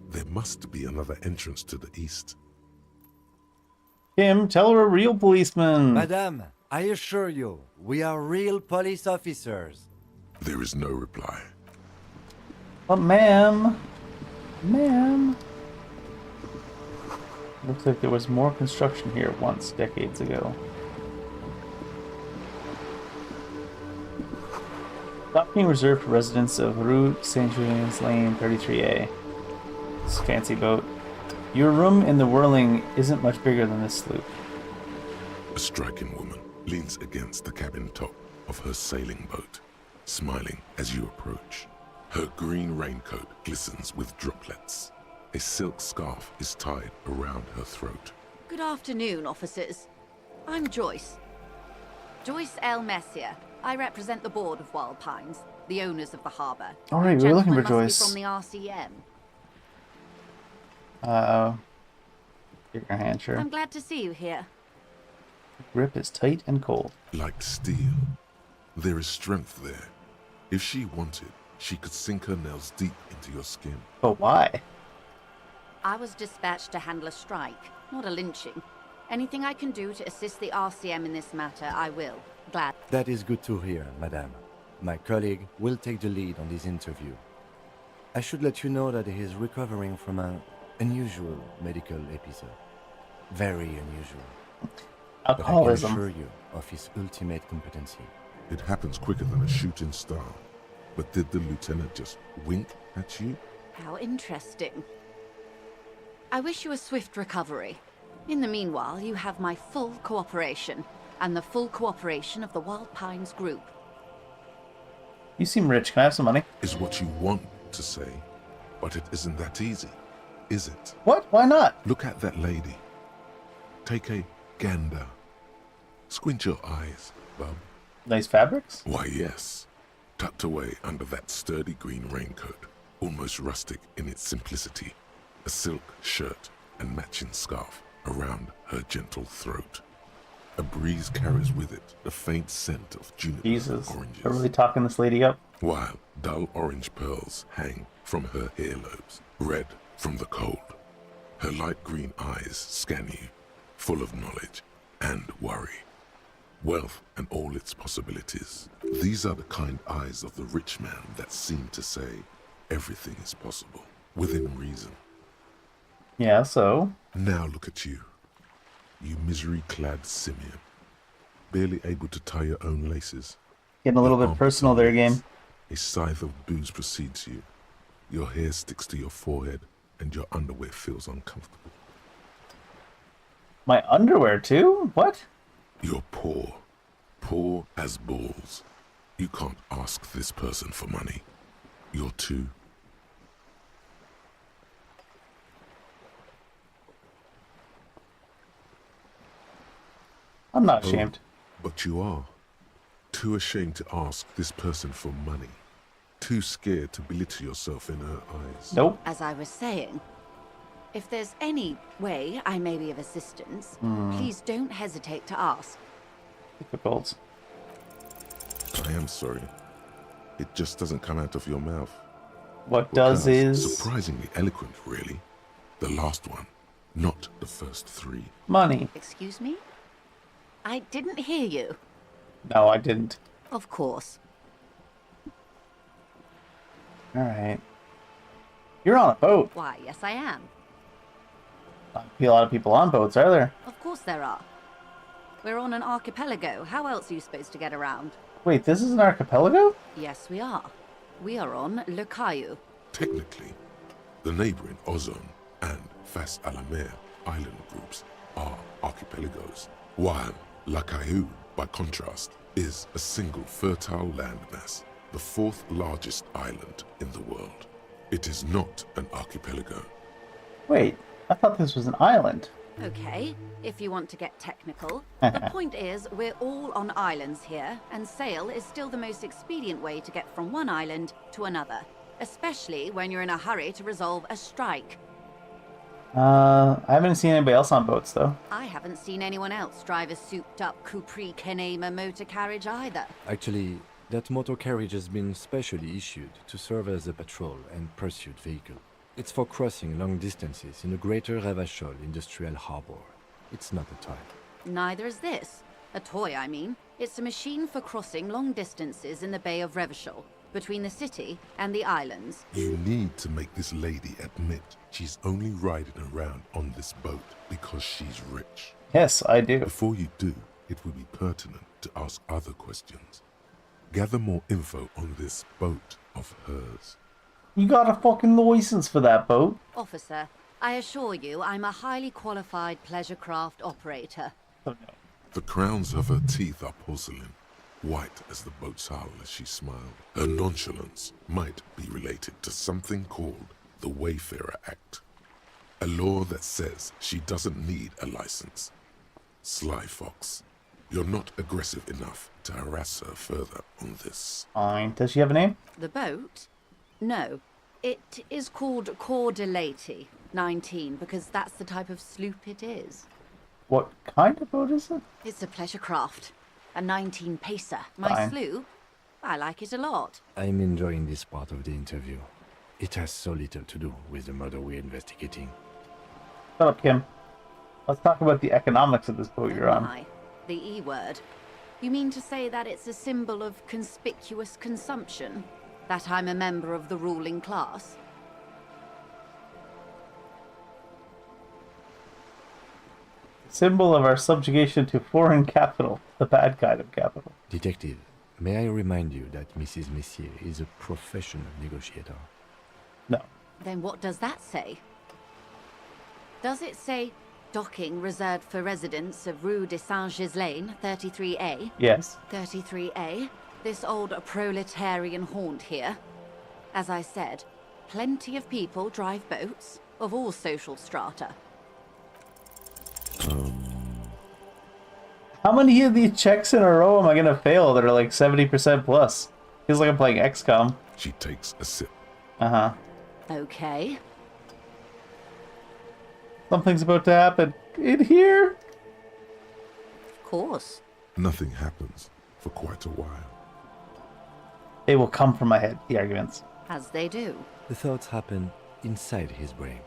There must be another entrance to the east. Kim, tell her a real policeman. Madame, I assure you, we are real police officers. There is no reply. But ma'am. Ma'am. Looks like there was more construction here once, decades ago. Stop being reserved for residents of Rue Saint Julien's Lane 33A. This fancy boat. Your room in the Whirling isn't much bigger than this sloop. A striking woman leans against the cabin top of her sailing boat, smiling as you approach. Her green raincoat glistens with droplets. A silk scarf is tied around her throat. Good afternoon, officers. I'm Joyce. Joyce L. Messier. I represent the board of Wild Pines, the owners of the harbour. All right, we were looking for Gentleman Joyce. must be from the RCM. Get your hand, sure. I'm glad to see you here. The grip is tight and cold. Like steel. There is strength there. If she wanted, she could sink her nails deep into your skin. But why? I was dispatched to handle a strike, not a lynching. Anything I can do to assist the RCM in this matter, I will. Glad. That is good to hear, madame. My colleague will take the lead on this interview. I should let you know that he is recovering from an unusual medical episode. Very unusual. Alcoholism. But I can assure you of his ultimate competency. It happens quicker than a shooting star. But did the lieutenant just wink at you? How interesting. I wish you a swift recovery. In the meanwhile, you have my full cooperation, and the full cooperation of the Wild Pines group. You seem rich. Can I have some money? Is what you want to say, but it isn't that easy, is it? What? Why not? Look at that lady. Take a gander. Squint your eyes, bub. Nice fabrics? Why, yes. Tucked away under that sturdy green raincoat, almost rustic in its simplicity, a silk shirt and matching scarf around her gentle throat. A breeze carries with it the faint scent of juniper Jesus. oranges. They're really talking this lady up. While dull orange pearls hang from her earlobes, red from the cold. Her light green eyes scan you, full of knowledge and worry. Wealth and all its possibilities. These are the kind eyes of the rich man that seem to say everything is possible, within reason. Yeah, so? Now look at you. You misery-clad simian. Barely able to tie your own laces. Getting a little bit personal there, game. A scythe of booze precedes you. Your hair sticks to your forehead, and your underwear feels uncomfortable. My underwear, too? What? You're poor. Poor as balls. You can't ask this person for money. You're too... I'm not ashamed. But you are. Too ashamed to ask this person for money. Too scared to belittle yourself in her eyes. Nope. As I was saying, if there's any way I may be of assistance, please don't hesitate to ask. Difficult. I am sorry. It just doesn't come out of your mouth. What does is... Surprisingly eloquent, really. The last one, not the first three. Money. Excuse me? I didn't hear you. No, I didn't. Of course. Alright. You're on a boat. Why, yes I am. Not a lot of people on boats, are there? Of course there are. We're on an archipelago. How else are you supposed to get around? Wait, this is an archipelago? Yes, we are. We are on Le Caillou. Technically, the neighboring Ozone and Fas a la Mer island groups are archipelagos, while La Caillou, by contrast, is a single fertile landmass, the fourth largest island in the world. It is not an archipelago. Wait, I thought this was an island. Okay, if you want to get technical. The point is, we're all on islands here, and sail is still the most expedient way to get from one island to another, especially when you're in a hurry to resolve a strike. I haven't seen anybody else on boats, though. I haven't seen anyone else drive a souped-up Capri Kenema motor carriage either. Actually, that motor carriage has been specially issued to serve as a patrol and pursuit vehicle. It's for crossing long distances in the greater Revachol industrial harbor. It's not a toy. Neither is this. A toy, I mean. It's a machine for crossing long distances in the Bay of Revachol, between the city and the islands. You need to make this lady admit she's only riding around on this boat because she's rich. Yes, I do. Before you do, it would be pertinent to ask other questions. Gather more info on this boat of hers. You got a fucking license for that boat? Officer, I assure you I'm a highly qualified pleasure craft operator. The crowns of her teeth are porcelain, white as the boat's hull as she smiled. Her nonchalance might be related to something called the Wayfarer Act, a law that says she doesn't need a license. Sly Fox, you're not aggressive enough to harass her further on this. Fine. Does she have a name? The boat? No. It is called Cordelati 19 because that's the type of sloop it is. What kind of boat is it? It's a pleasure craft. A 19 pacer. My Fine. sloop? I like it a lot. I'm enjoying this part of the interview. It has so little to do with the murder we're investigating. Shut up, Kim. Let's talk about the economics of this boat you're on. My, the E word. You mean to say that it's a symbol of conspicuous consumption? That I'm a member of the ruling class? Symbol of our subjugation to foreign capital, the bad kind of capital. Detective, may I remind you that Mrs. Messier is a professional negotiator? No. Then what does that say? Does it say docking reserved for residents of Rue de Saint-Ghislain, 33A? Yes. 33A? This old proletarian haunt here? As I said, plenty of people drive boats, of all social strata. How many of these checks in a row am I gonna fail that are like 70% plus? Feels like I'm playing XCOM. She takes a sip. Uh-huh. Okay. Something's about to happen. In here? Of course. Nothing happens for quite a while. They will come from my head, the arguments. As they do. The thoughts happen inside his brain.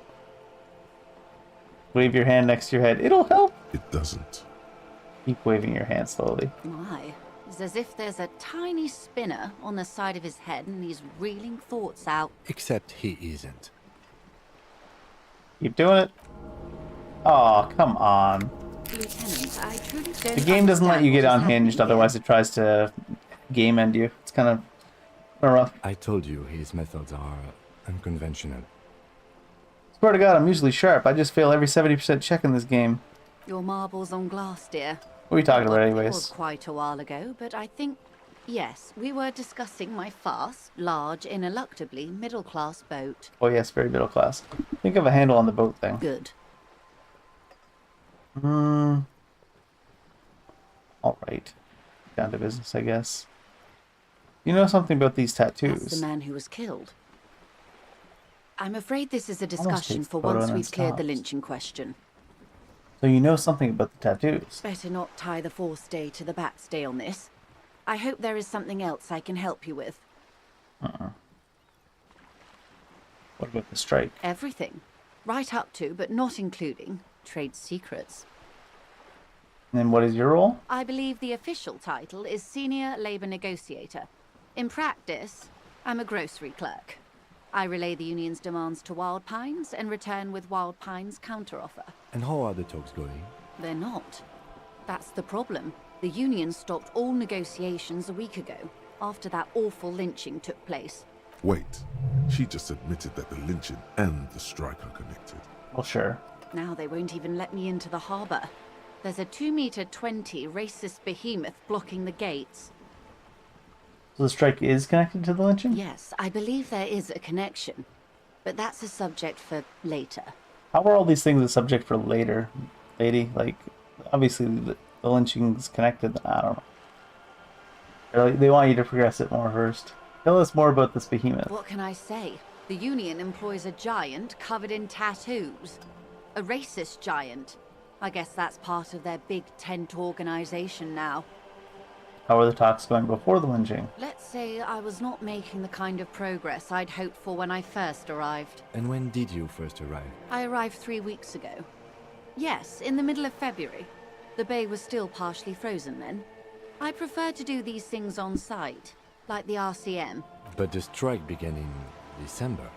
Wave your hand next to your head. It'll help. It doesn't. Keep waving your hand slowly. My, it's as if there's a tiny spinner on the side of his head and he's reeling thoughts out. Except he isn't. Keep doing it. Oh, come on. Lieutenant, I truly don't The game doesn't let you get understand what is unhinged, happening otherwise it tries to game end you. It's kind of rough. I told you his methods are unconventional. Swear to God, I'm usually sharp. I just fail every 70% check in this game. here. Your marbles on glass, dear. What are you talking about It was anyways? quite a while ago, but I think... Yes, we were discussing my fast, large, ineluctably middle-class boat. Oh yes, very middle class. Think of a handle on the boat thing. Good. Alright. Down to business, I guess. You know something about these tattoos? That's the man who was killed. I'm afraid this is a Almost discussion takes for the photo once and we've cleared the stops. lynching question. So you know something about the tattoos? Better not tie the forestay to the backstay on this. I hope there is something else I can help you with. What about the strike? Everything. Right up to, but not including, trade secrets. And then what is your role? I believe the official title is Senior Labour Negotiator. In practice, I'm a grocery clerk. I relay the union's demands to Wild Pines and return with Wild Pines' counteroffer. And how are the talks going? They're not. That's the problem. The union stopped all negotiations a week ago, after that awful lynching took place. Wait, she just admitted that the lynching and the strike are connected. Well, sure. Now they won't even let me into the harbour. There's a 2-meter-20 racist behemoth blocking the gates. So the strike is connected to the lynching? Yes, I believe there is a connection. But that's a subject for later. How are all these things a subject for later, lady? Like, obviously the lynching's connected. I don't know. They want you to progress it more first. Tell us more about this behemoth. What can I say? The union employs a giant covered in tattoos. A racist giant. I guess that's part of their big tent organization now. How were the talks going before the lynching? Let's say I was not making the kind of progress I'd hoped for when I first arrived. And when did you first arrive? I arrived 3 weeks ago. Yes, in the middle of February. The bay was still partially frozen then. I prefer to do these things on site, like the RCM. But the strike began in December.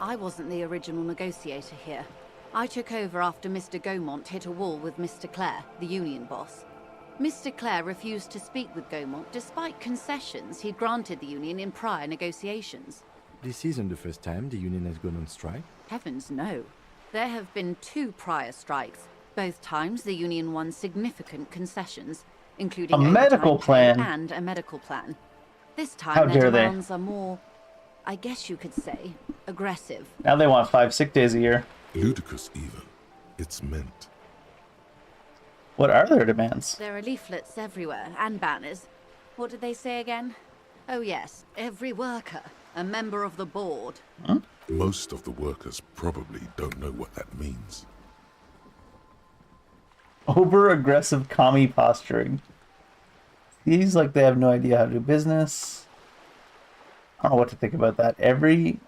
I wasn't the original negotiator here. I took over after Mr. Gaumont hit a wall with Mr. Clare, the union boss. Mr. Clare refused to speak with Gaumont despite concessions he'd granted the union in prior negotiations. This isn't the first time the union has gone on strike? Heavens no. There have been 2 prior strikes. Both times the union won significant concessions, including a medical overtime pay plan and a medical plan. This time How their dare they? demands are more, I guess you could say, aggressive. Now they want 5 sick days a year. Ludicrous even. It's meant. What are their demands? There are leaflets everywhere, and banners. What did they say again? Oh yes, every worker, a member of the board. Most of the workers probably don't know what that means. Over-aggressive commie posturing. Seems like they have no idea how to do business. I don't know what to think about that. Every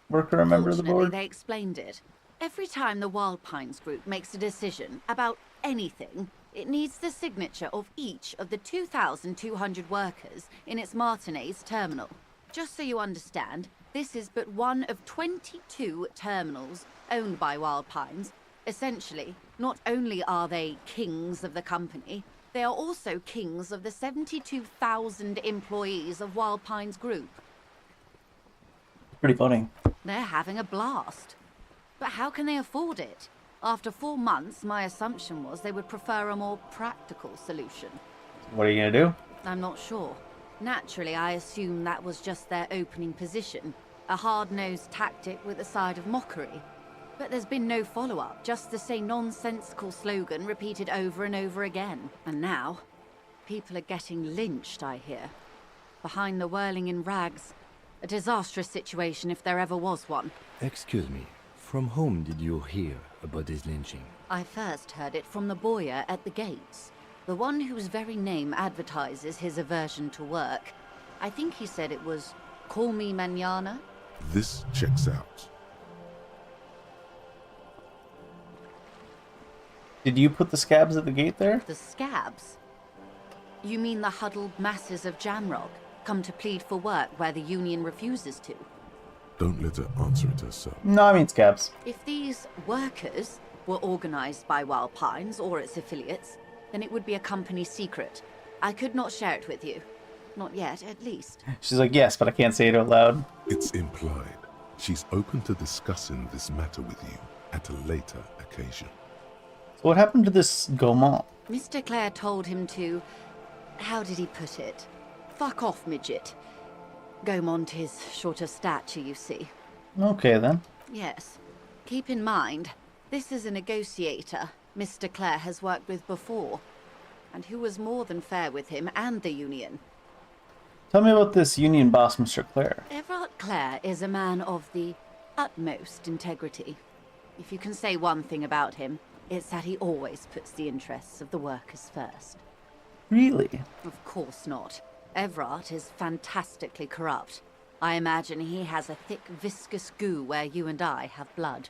worker a member of the Fortunately, board? they explained it. Every time the Wild Pines group makes a decision about anything, it needs the signature of each of the 2,200 workers in its Martinez terminal. Just so you understand, this is but one of 22 terminals owned by Wild Pines. Essentially, not only are they kings of the company, they are also kings of the 72,000 employees of Wild Pines Group. Pretty funny. They're having a blast. But how can they afford it? After 4 months, my assumption was they would prefer a more practical solution. What are you gonna do? I'm not sure. Naturally, I assumed that was just their opening position, a hard-nosed tactic with a side of mockery. But there's been no follow-up, just the same nonsensical slogan repeated over and over again. And now, people are getting lynched, I hear. Behind the whirling in rags. A disastrous situation if there ever was one. Excuse me, from whom did you hear about this lynching? I first heard it from the boyer at the gates. The one whose very name advertises his aversion to work. I think he said it was, "Call me mañana." This checks out. Did you put the scabs at the gate there? The scabs? You mean the huddled masses of Jamrog, come to plead for work where the union refuses to? Don't let her answer it herself. No, I mean scabs. If these workers were organized by Wild Pines or its affiliates, then it would be a company secret. I could not share it with you. Not yet, at least. She's like, yes, but I can't say it out loud. It's implied. She's open to discussing this matter with you at a later occasion. So what happened to this Gaumont? Mr. Clare told him to... how did he put it? Fuck off, midget. Gaumont is short of stature, you see. Okay, then. Yes. Keep in mind, this is a negotiator Mr. Clare has worked with before, and who was more than fair with him and the union. Tell me about this union boss, Mr. Clare. Everard Clare is a man of the utmost integrity. If you can say one thing about him, it's that he always puts the interests of the workers first. Really? Of course not. Everard is fantastically corrupt. I imagine he has a thick, viscous goo where you and I have blood.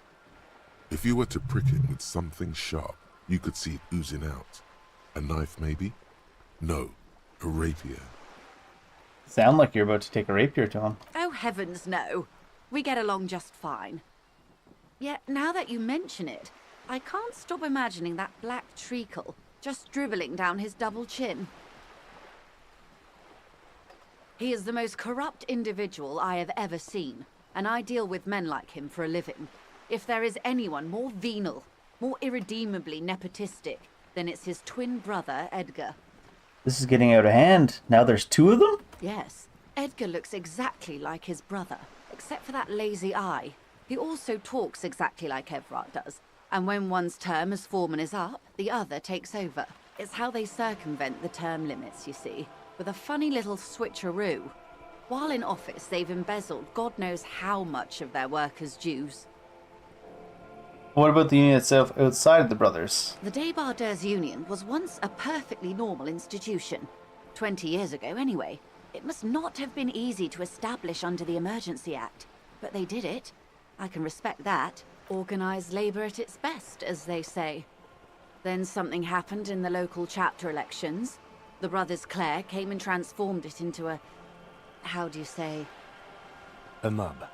If you were to prick it with something sharp, you could see it oozing out. A knife, maybe? No, a rapier. Sound like you're about to take a rapier to him. Oh, heavens no. We get along just fine. Yet, now that you mention it, I can't stop imagining that black treacle just dribbling down his double chin. He is the most corrupt individual I have ever seen, and I deal with men like him for a living. If there is anyone more venal, more irredeemably nepotistic, then it's his twin brother, Edgar. This is getting out of hand. Now there's 2 of them? Yes, Edgar looks exactly like his brother, except for that lazy eye. He also talks exactly like Everard does, and when one's term as foreman is up, the other takes over. It's how they circumvent the term limits, you see, with a funny little switcheroo. While in office, they've embezzled God knows how much of their workers' dues. What about the union itself outside of the brothers? The Débardeurs Union was once a perfectly normal institution. 20 years ago, anyway. It must not have been easy to establish under the Emergency Act. But they did it. I can respect that. Organized labor at its best, as they say. Then something happened in the local chapter elections. The brothers Clare came and transformed it into a... how do you say? A mob.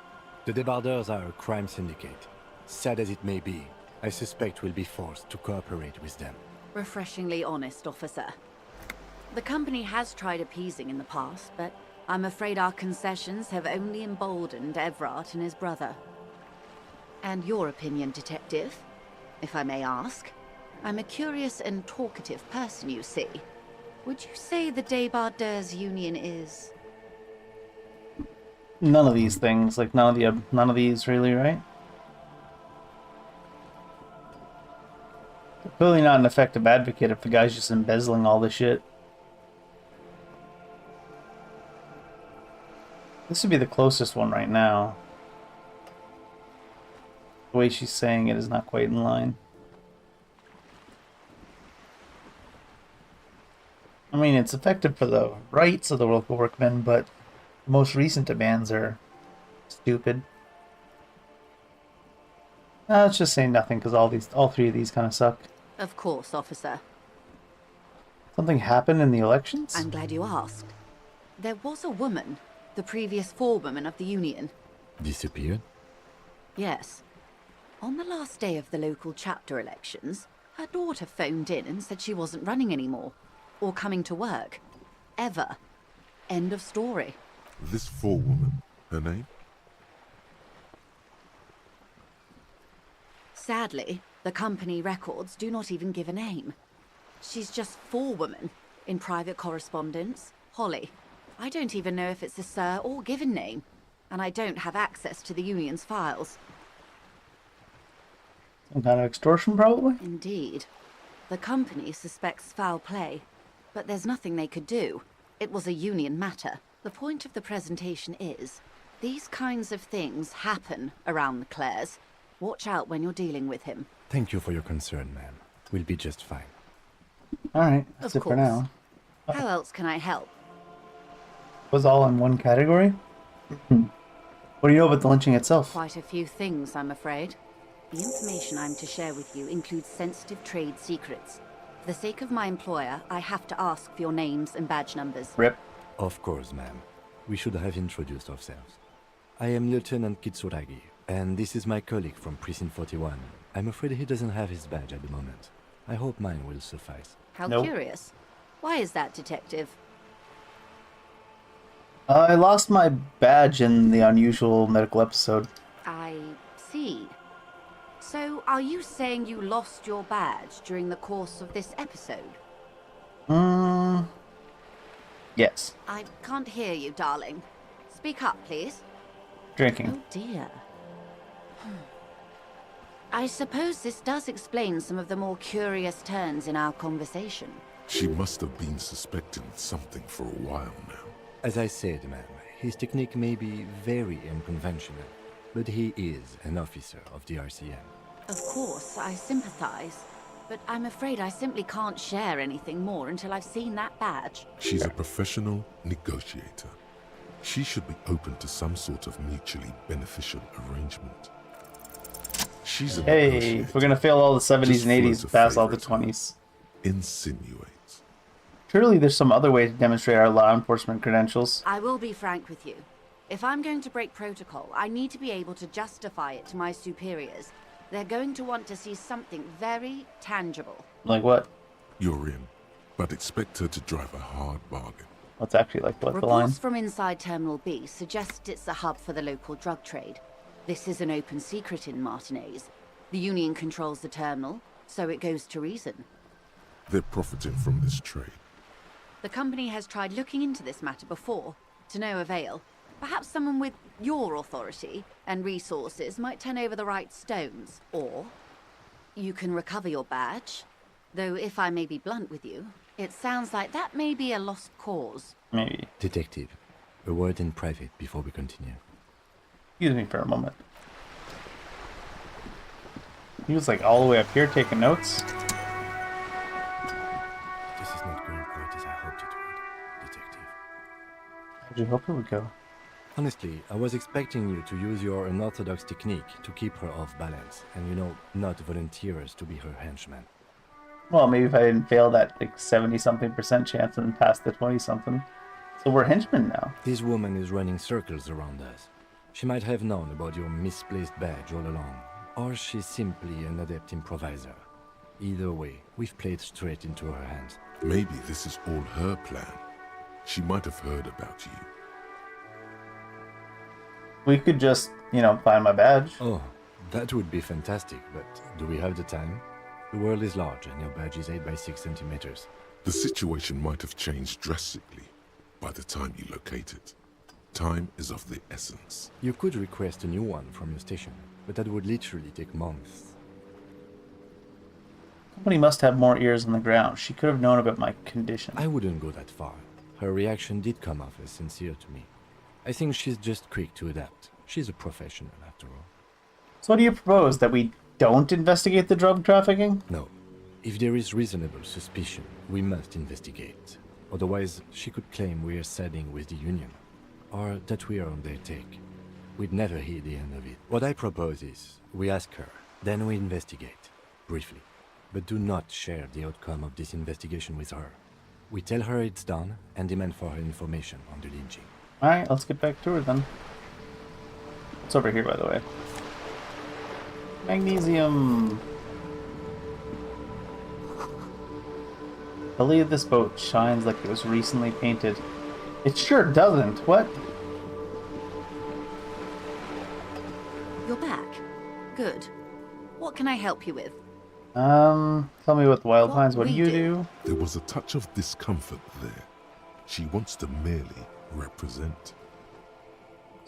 The Débardeurs are a crime syndicate. Sad as it may be, I suspect we'll be forced to cooperate with them. Refreshingly honest, officer. The company has tried appeasing in the past, but I'm afraid our concessions have only emboldened Everard and his brother. And your opinion, detective, if I may ask? I'm a curious and talkative person, you see. Would you say the Débardeurs Union is... None of these things, like none of these really, right? Clearly not an effective advocate if the guy's just embezzling all this shit. This would be the closest one right now. The way she's saying it is not quite in line. I mean, it's effective for the rights of the local workmen, but the most recent demands are stupid. Let's just say nothing, because all three of these kind of suck. Of course, officer. Something happened in the elections? I'm glad you asked. There was a woman, the previous forewoman of the union. Disappeared? Yes. On the last day of the local chapter elections, her daughter phoned in and said she wasn't running anymore. Or coming to work. Ever. End of story. This forewoman, her name? Sadly, the company records do not even give a name. She's just forewoman in private correspondence, Holly. I don't even know if it's a sir or given name, and I don't have access to the union's files. Some kind of extortion, probably? Indeed. The company suspects foul play, but there's nothing they could do. It was a union matter. The point of the presentation is, these kinds of things happen around the Clares. Watch out when you're dealing with him. Thank you for your concern, ma'am. We'll be just fine. Alright, that's it for now. How else can I help? Was all in one category? What do you know about the lynching itself? Quite a few things, I'm afraid. The information I'm to share with you includes sensitive trade secrets. For the sake of my employer, I have to ask for your names and badge numbers. Rip. Of course, ma'am. We should have introduced ourselves. I am Lieutenant Kitsuragi, and this is my colleague from Precinct 41. I'm afraid he doesn't have his badge at the moment. I hope mine will suffice. How curious. Why is that, detective? I lost my badge in the unusual medical episode. I see. So, are you saying you lost your badge during the course of this episode? Yes. I can't hear you, darling. Speak up, please. Drinking. Oh, dear. I suppose this does explain some of the more curious turns in our conversation. She must have been suspecting something for a while now. As I said, ma'am, his technique may be very unconventional, but he is an officer of the RCM. Of course, I sympathize, but I'm afraid I simply can't share anything more until I've seen that badge. She's a professional negotiator. She should be open to some sort of mutually beneficial arrangement. She's a Hey, if we're gonna fail all the 70s and 80s, pass all the 20s. Insinuates. Surely there's some other way to demonstrate our law enforcement credentials. I will be frank with you. If I'm going to break protocol, I need to be able to justify it to my superiors. They're going to want to see something very tangible. Like what? You're in, but expect her to drive a hard bargain. What's actually like what the line? Reports from inside Terminal B suggest it's a hub for the local drug trade. This is an open secret in Martinez. The Union controls the terminal, so it goes to reason. They're profiting from this trade. The company has tried looking into this matter before, to no avail. Perhaps someone with your authority and resources might turn over the right stones, or you can recover your badge. Though if I may be blunt with you, it sounds like that may be a lost cause. Maybe. Detective, a word in private before we continue. Excuse me for a moment. He was like all the way up here taking notes. This is not going quite as I hoped it would, Detective. How'd you hope it would go? Honestly, I was expecting you to use your unorthodox technique to keep her off balance, and not volunteer us to be her henchman. Well, maybe if I didn't fail that like 70-something% chance and pass the 20-something. So we're henchmen now. This woman is running circles around us. She might have known about your misplaced badge all along, or she's simply an adept improviser. Either way, we've played straight into her hands. Maybe this is all her plan. She might have heard about you. We could just, find my badge. Oh, that would be fantastic, but do we have the time? The world is large and your badge is 8 by 6 centimeters. The situation might have changed drastically by the time you locate it. Time is of the essence. You could request a new one from your station, but that would literally take months. Somebody must have more ears on the ground. She could have known about my condition. I wouldn't go that far. Her reaction did come off as sincere to me. I think she's just quick to adapt. She's a professional, after all. So what do you propose? That we don't investigate the drug trafficking? No. If there is reasonable suspicion, we must investigate. Otherwise, she could claim we are siding with the Union, or that we are on their take. We'd never hear the end of it. What I propose is, we ask her, then we investigate, briefly. But do not share the outcome of this investigation with her. We tell her it's done, and demand for her information on the lynching. Alright, let's get back to her then. It's over here, by the way. Magnesium! I believe this boat shines like it was recently painted. It sure doesn't. What? You're back. Good. What can I help you with? Tell me with Wild Pines, what do you do? There was a touch of discomfort there. She wants to merely represent.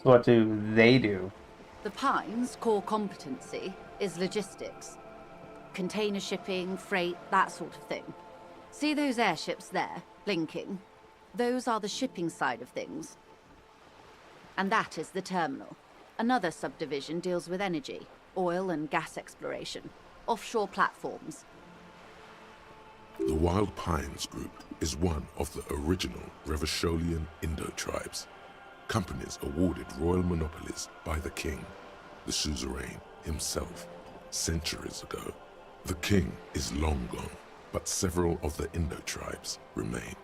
So what do they do? The Pines' core competency is logistics. Container shipping, freight, that sort of thing. See those airships there, blinking? Those are the shipping side of things. And that is the terminal. Another subdivision deals with energy, oil and gas exploration, offshore platforms. The Wild Pines Group is one of the original Revacholian Indo tribes. Companies awarded royal monopolies by the king, the suzerain himself, centuries ago. The king is long gone, but several of the Indo tribes remain.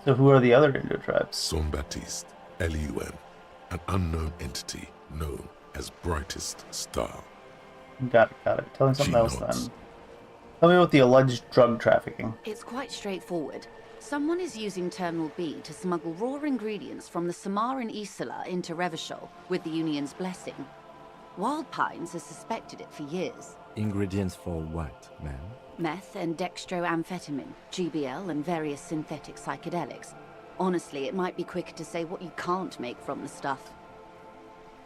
So who are the other Indo tribes? Son Baptiste, Elysium, an unknown entity known as Brightest Star. Got it. Tell me something else nods. then. Tell me about the alleged drug trafficking. It's quite straightforward. Someone is using Terminal B to smuggle raw ingredients from the Samar and Isola into Revachol with the Union's blessing. Wild Pines has suspected it for years. Ingredients for what, ma'am? Meth and dextroamphetamine, GBL and various synthetic psychedelics. Honestly, it might be quicker to say what you can't make from the stuff.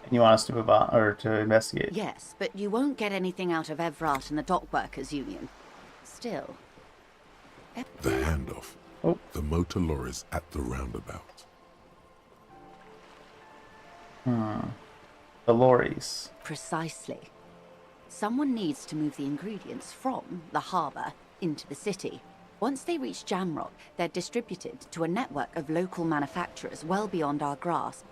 And you want us to move on, or to investigate? Yes, but you won't get anything out of Evrat and the Dockworkers Union. Still. The handoff. Oh. The motor lorries at the roundabout. The lorries. Precisely. Someone needs to move the ingredients from the harbour into the city. Once they reach Jamrock, they're distributed to a network of local manufacturers well beyond our grasp.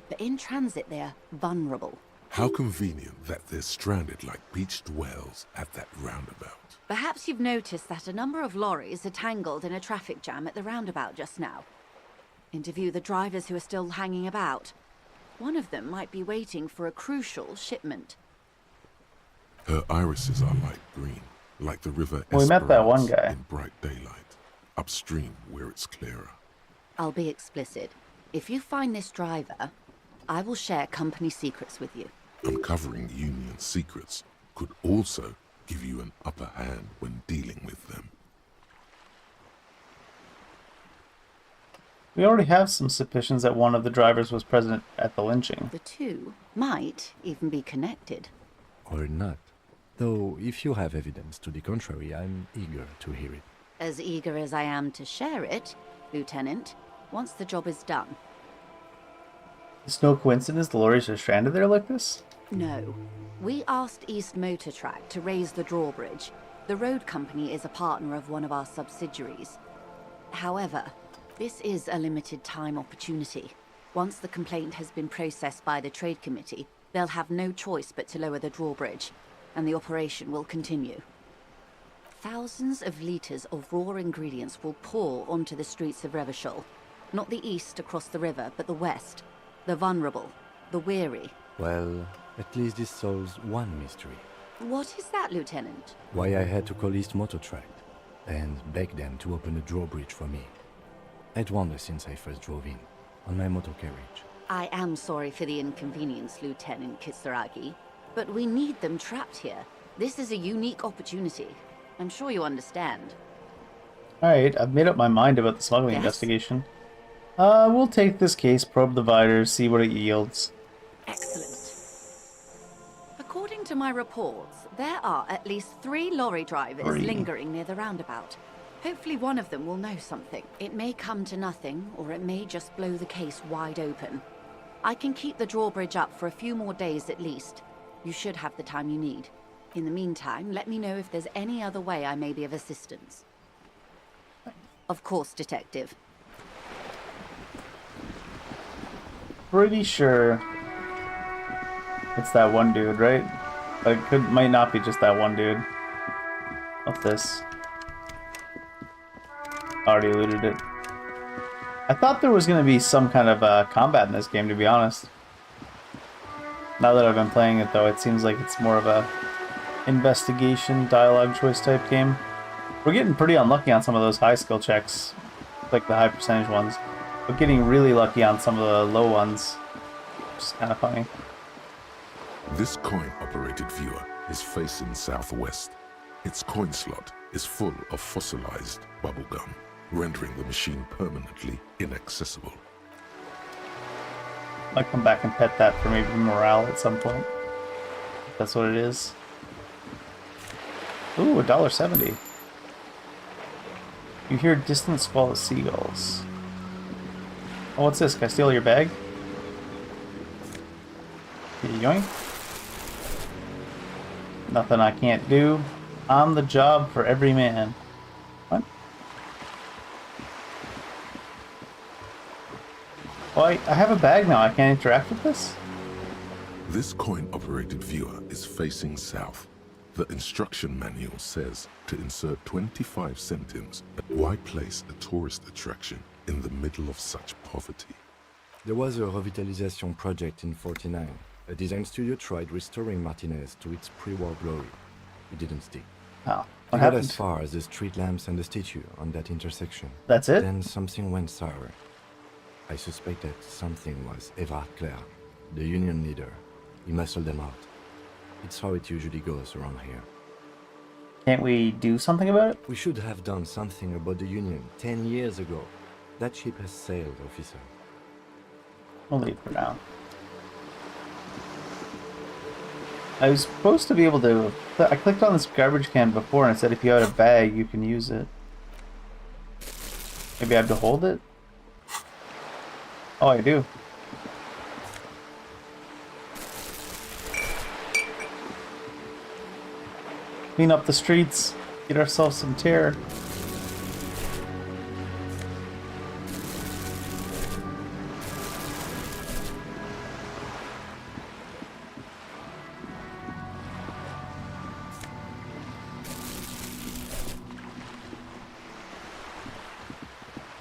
But in transit, they're vulnerable. How convenient that they're stranded like beached whales at that roundabout. Perhaps you've noticed that a number of lorries are tangled in a traffic jam at the roundabout just now. Interview the drivers who are still hanging about. One of them might be waiting for a crucial shipment. Her irises are light green, like the river Well, we met that one Esperance guy. in bright daylight, upstream where it's clearer. I'll be explicit. If you find this driver, I will share company secrets with you. Uncovering Union secrets could also give you an upper hand when dealing with them. We already have some suspicions that one of the drivers was present at the lynching. The two might even be connected. Or not. Though, if you have evidence to the contrary, I'm eager to hear it. As eager as I am to share it, Lieutenant, once the job is done. It's no coincidence the lorries are stranded there like this? No. We asked East Motor Track to raise the drawbridge. The road company is a partner of one of our subsidiaries. However, this is a limited time opportunity. Once the complaint has been processed by the Trade Committee, they'll have no choice but to lower the drawbridge, and the operation will continue. Thousands of litres of raw ingredients will pour onto the streets of Revachol. Not the east across the river, but the west. The vulnerable, the weary. Well, at least this solves one mystery. What is that, Lieutenant? Why I had to call East Motor Track and beg them to open a drawbridge for me. I'd wondered since I first drove in, on my motor carriage. I am sorry for the inconvenience, Lieutenant Kisaragi, but we need them trapped here. This is a unique opportunity. I'm sure you understand. Alright, I've made up my mind about the smuggling investigation. We'll take this case, probe the viters, see what it yields. Excellent. According to my reports, there are at least 3 lorry drivers lingering near the roundabout. Hopefully one of them will know something. It may come to nothing, or it may just blow the case wide open. I can keep the drawbridge up for a few more days at least. You should have the time you need. In the meantime, let me know if there's any other way I may be of assistance. Of course, Detective. Pretty sure it's that one dude, right? But it might not be just that one dude. What's this? Already looted it. I thought there was going to be some kind of combat in this game, to be honest. Now that I've been playing it, though, it seems like it's more of a investigation, dialogue choice type game. We're getting pretty unlucky on some of those high skill checks, like the high percentage ones, but getting really lucky on some of the low ones, which is kind of funny. This coin-operated viewer is facing southwest. Its coin slot is full of fossilized bubblegum, rendering the machine permanently inaccessible. Might come back and pet that for maybe morale at some point. If that's what it is. Ooh, $1.70. You hear distant squall of seagulls. Oh, what's this? Can I steal your bag? Yoink. Nothing I can't do. On the job for every man. What? Oh, I have a bag now. I can't interact with this? This coin-operated viewer is facing south. The instruction manual says to insert 25 centimes. Why place a tourist attraction in the middle of such poverty? There was a revitalization project in '49. A design studio tried restoring Martinez to its pre-war glory. It didn't stick. Oh, They what got happened? as far as the street lamps and the statue on that intersection. That's it? Then something went sour. I suspect that something was Evrard Claire, the union leader. He muscled them out. It's how it usually goes around here. Can't we do something about it? We should have done something about the union 10 years ago. That ship has sailed, officer. We'll leave for now. I was supposed to be able to... I clicked on this garbage can before and it said if you had a bag, you can use it. Maybe I have to hold it? Oh, I do. Clean up the streets. Get ourselves some terror.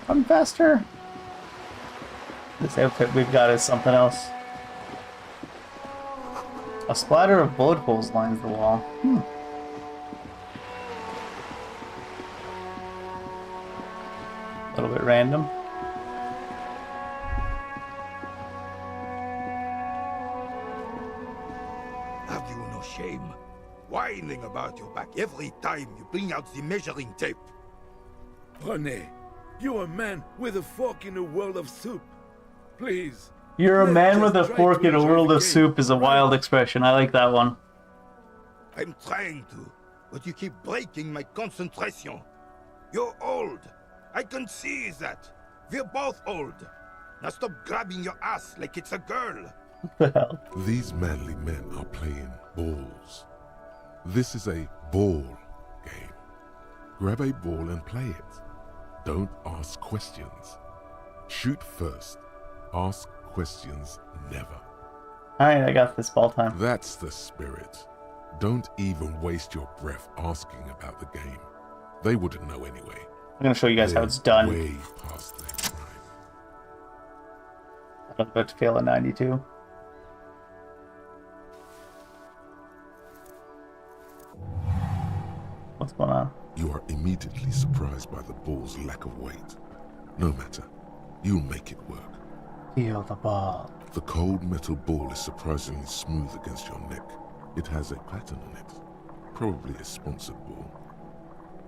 Run faster. This outfit we've got is something else. A splatter of bullet holes lines the wall. A little bit random. Have you no shame? Whining about your back every time you bring out the measuring tape. René, you're a man with a fork in a world of soup. Please. You're a let's man just with a try fork to in a enjoy world the of game, soup is a wild expression. I like that one. I'm trying to, but you keep breaking my concentration. You're old. I can see that. We're both old. Now stop grabbing your ass like it's a girl. What the hell? These manly men are playing balls. This is a ball game. Grab a ball and play it. Don't ask questions. Shoot first. Ask questions never. Alright, I got this ball time. That's the spirit. Don't even waste your breath asking about the game. They wouldn't know anyway. I'm gonna show you guys how it's They're done. Way past their prime. I'm about to fail a 92. What's going on? You are immediately surprised by the ball's lack of weight. No matter, you'll make it work. Feel the ball. The cold metal ball is surprisingly smooth against your neck. It has a pattern on it. Probably a sponsored ball.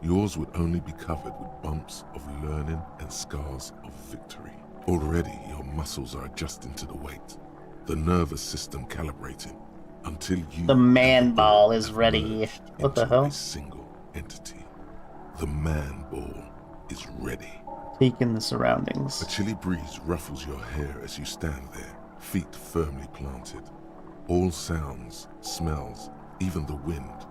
Yours would only be covered with bumps of learning and scars of victory. Already your muscles are adjusting to the weight. The nervous system calibrating until you... The man ball is ready. What the hell? A single entity. The man ball is ready. Take in the surroundings. A chilly breeze ruffles your hair as you stand there, feet firmly planted. All sounds, smells, even the wind,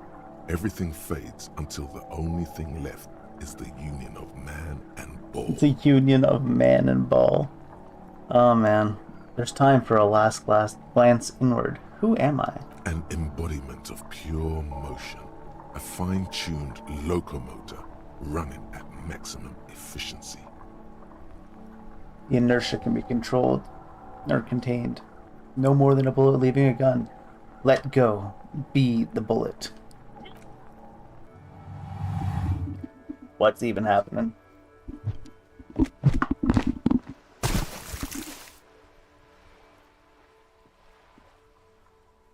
everything fades until the only thing left is the union of man and ball. The union of man and ball. Oh man, there's time for a last glance inward. Who am I? An embodiment of pure motion, a fine-tuned locomotor running at maximum efficiency. The inertia can be controlled or contained. No more than a bullet leaving a gun. Let go. Be the bullet. What's even happening?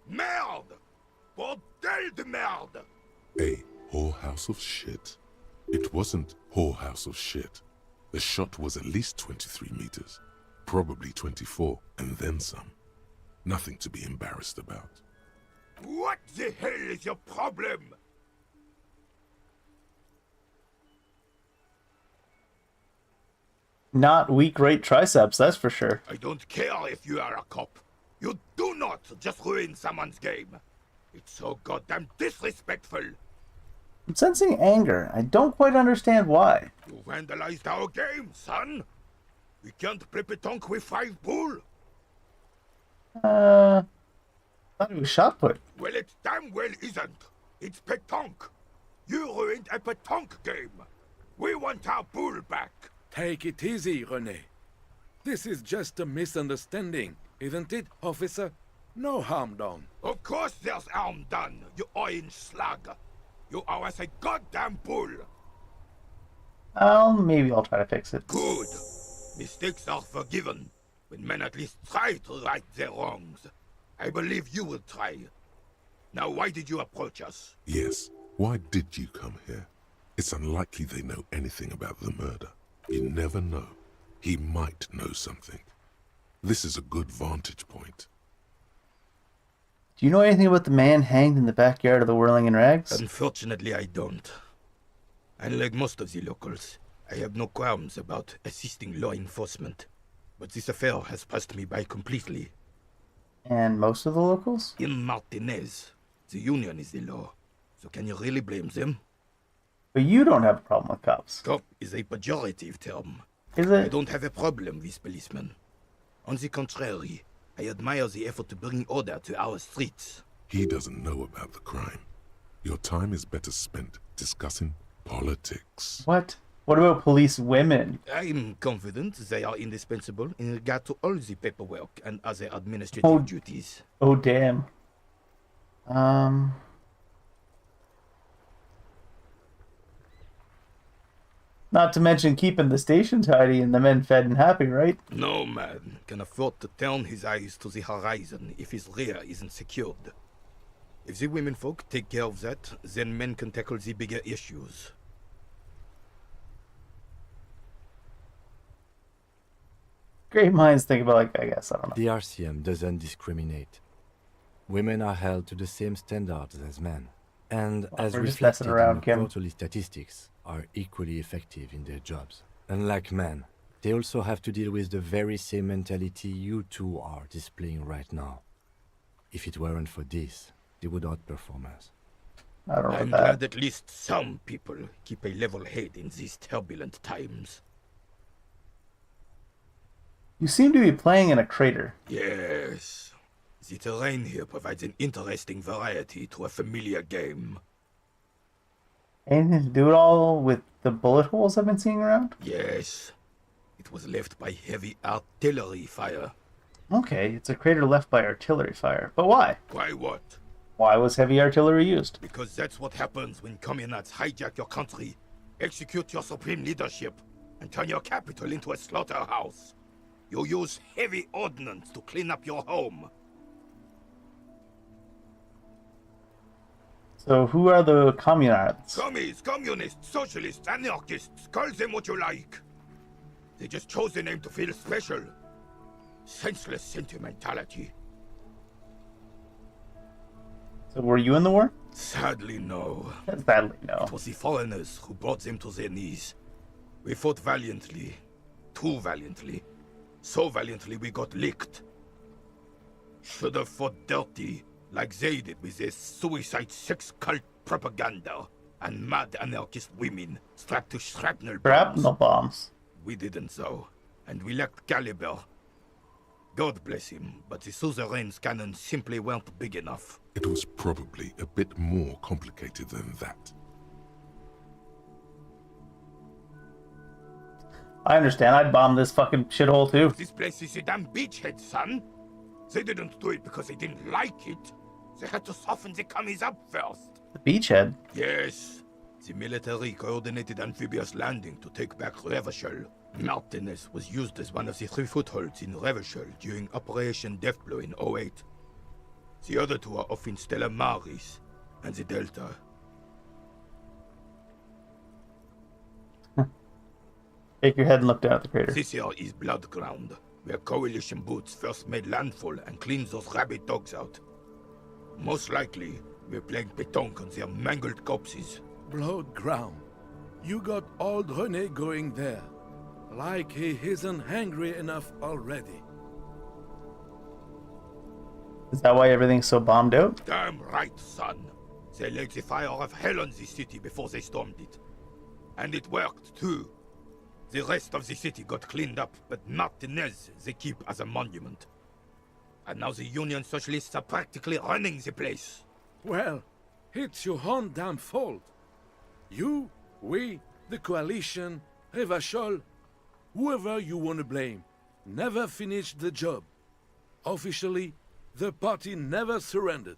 Merde! Bordel de merde! A whorehouse of shit? It wasn't whorehouse of shit. The shot was at least 23 meters, probably 24, and then some. Nothing to be embarrassed about. What the hell is your problem? Not weak right triceps, that's for sure. I don't care if you are a cop. You do not just ruin someone's game. It's so goddamn disrespectful. I'm sensing anger. I don't quite understand why. You vandalized our game, son. We can't play pétanque with 5 bull. Thought it was shot put. Well, it damn well isn't. It's pétanque. You ruined a pétanque game. We want our bull back. Take it easy, René. This is just a misunderstanding, isn't it, officer? No harm done. Of course there's harm done, you orange slug. You owe us a goddamn bull. Maybe I'll try to fix it. Good. Mistakes are forgiven when men at least try to right their wrongs. I believe you will try. Now, why did you approach us? Yes, why did you come here? It's unlikely they know anything about the murder. You never know. He might know something. This is a good vantage point. Do you know anything about the man hanged in the backyard of the Whirling in Rags? Unfortunately, I don't. Unlike most of the locals, I have no qualms about assisting law enforcement. But this affair has passed me by completely. And most of the locals? In Martinez, the union is the law. So can you really blame them? But you don't have a problem with cops. Cop is a pejorative term. Is it? I don't have a problem with policemen. On the contrary, I admire the effort to bring order to our streets. He doesn't know about the crime. Your time is better spent discussing politics. What? What about police women? I'm confident they are indispensable in regard to all the paperwork and other administrative duties. Oh, damn. Not to mention keeping the station tidy and the men fed and happy, right? No man can afford to turn his eyes to the horizon if his rear isn't secured. If the women folk take care of that, then men can tackle the bigger issues. Great minds think about like, I guess, I don't know. The RCM doesn't discriminate. Women are held to the same standards as men, and as we're just reflected messing around, in the Kim. quarterly statistics, are equally effective in their jobs. Unlike men, They also have to deal with the very same mentality you two are displaying right now. If it weren't for this, they would outperform us. I don't know I'm about glad that. at least some people keep a level head in these turbulent times. You seem to be playing in a crater. Yes. The terrain here provides an interesting variety to a familiar game. Anything to do at all with the bullet holes I've been seeing around? Yes. It was left by heavy artillery fire. Okay, it's a crater left by artillery fire. But why? Why what? Why was heavy artillery used? Because that's what happens when communists hijack your country, execute your supreme leadership, and turn your capital into a slaughterhouse. You use heavy ordnance to clean up your home. So who are the communists? Commies, communists, socialists, anarchists, call them what you like. They just chose the name to feel special. Senseless sentimentality. So were you in the war? Sadly, no. Sadly, no. It was the foreigners who brought them to their knees. We fought valiantly. Too valiantly. So valiantly we got licked. Should have fought dirty, like they did with their suicide sex cult propaganda and mad anarchist women strapped to shrapnel bombs. Shrapnel bombs. We didn't so, and we lacked caliber. God bless him, but the suzerain's cannons simply weren't big enough. It was probably a bit more complicated than that. I understand. I'd bomb this fucking shithole too. This place is a damn beachhead, son. They didn't do it because they didn't like it. They had to soften the commies up first. The beachhead? Yes. The military coordinated amphibious landing to take back Revachol. Martinez was used as one of the 3 footholds in Revachol during Operation Deathblow in 08. The other 2 are off in Stella Maris and the Delta. Shake your head and look down at the crater. This here is Blood Ground, where coalition boots first made landfall and cleaned those rabid dogs out. Most likely, we're playing pétanque on their mangled corpses. Blood ground. You got old René going there. Like he isn't hungry enough already. Is that why everything's so bombed out? Damn right, son. They laid the fire of hell on the city before they stormed it. And it worked, too. The rest of the city got cleaned up, but Martinez they keep as a monument. And now the Union Socialists are practically running the place. Well, it's your own damn fault. You, we, the coalition, Revachol, whoever you want to blame, never finished the job. Officially, the party never surrendered.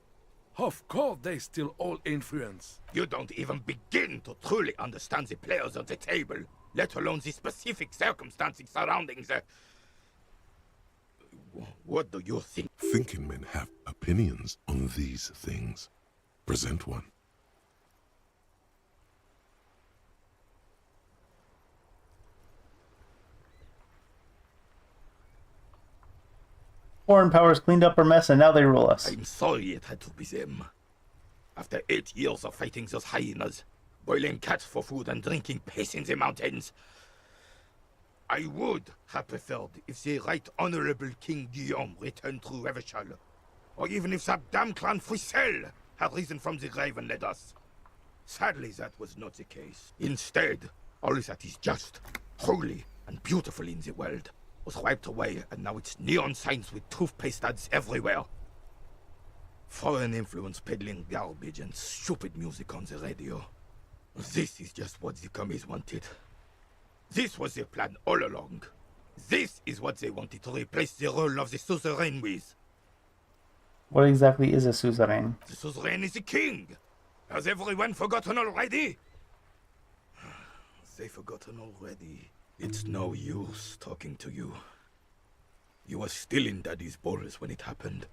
Of course they still hold influence. You don't even begin to truly understand the players at the table, let alone the specific circumstances surrounding the... What do you think? Thinking men have opinions on these things. Present one. Foreign powers cleaned up our mess and now they rule us. I'm sorry it had to be them. After 8 years of fighting those hyenas, boiling cats for food and drinking piss in the mountains, I would have preferred if the Right Honorable King Guillaume returned through Revachol, or even if that damn clan Frisel had risen from the grave and led us. Sadly, that was not the case. Instead, all that is just, holy, and beautiful in the world was wiped away, and now it's neon signs with toothpaste ads everywhere. Foreign influence peddling garbage and stupid music on the radio. This is just what the commies wanted. This was their plan all along. This is what they wanted to replace the role of the suzerain with. What exactly is a suzerain? The suzerain is the king. Has everyone forgotten already? They've forgotten already. It's no use talking to you. You were still in Daddy's balls when it happened.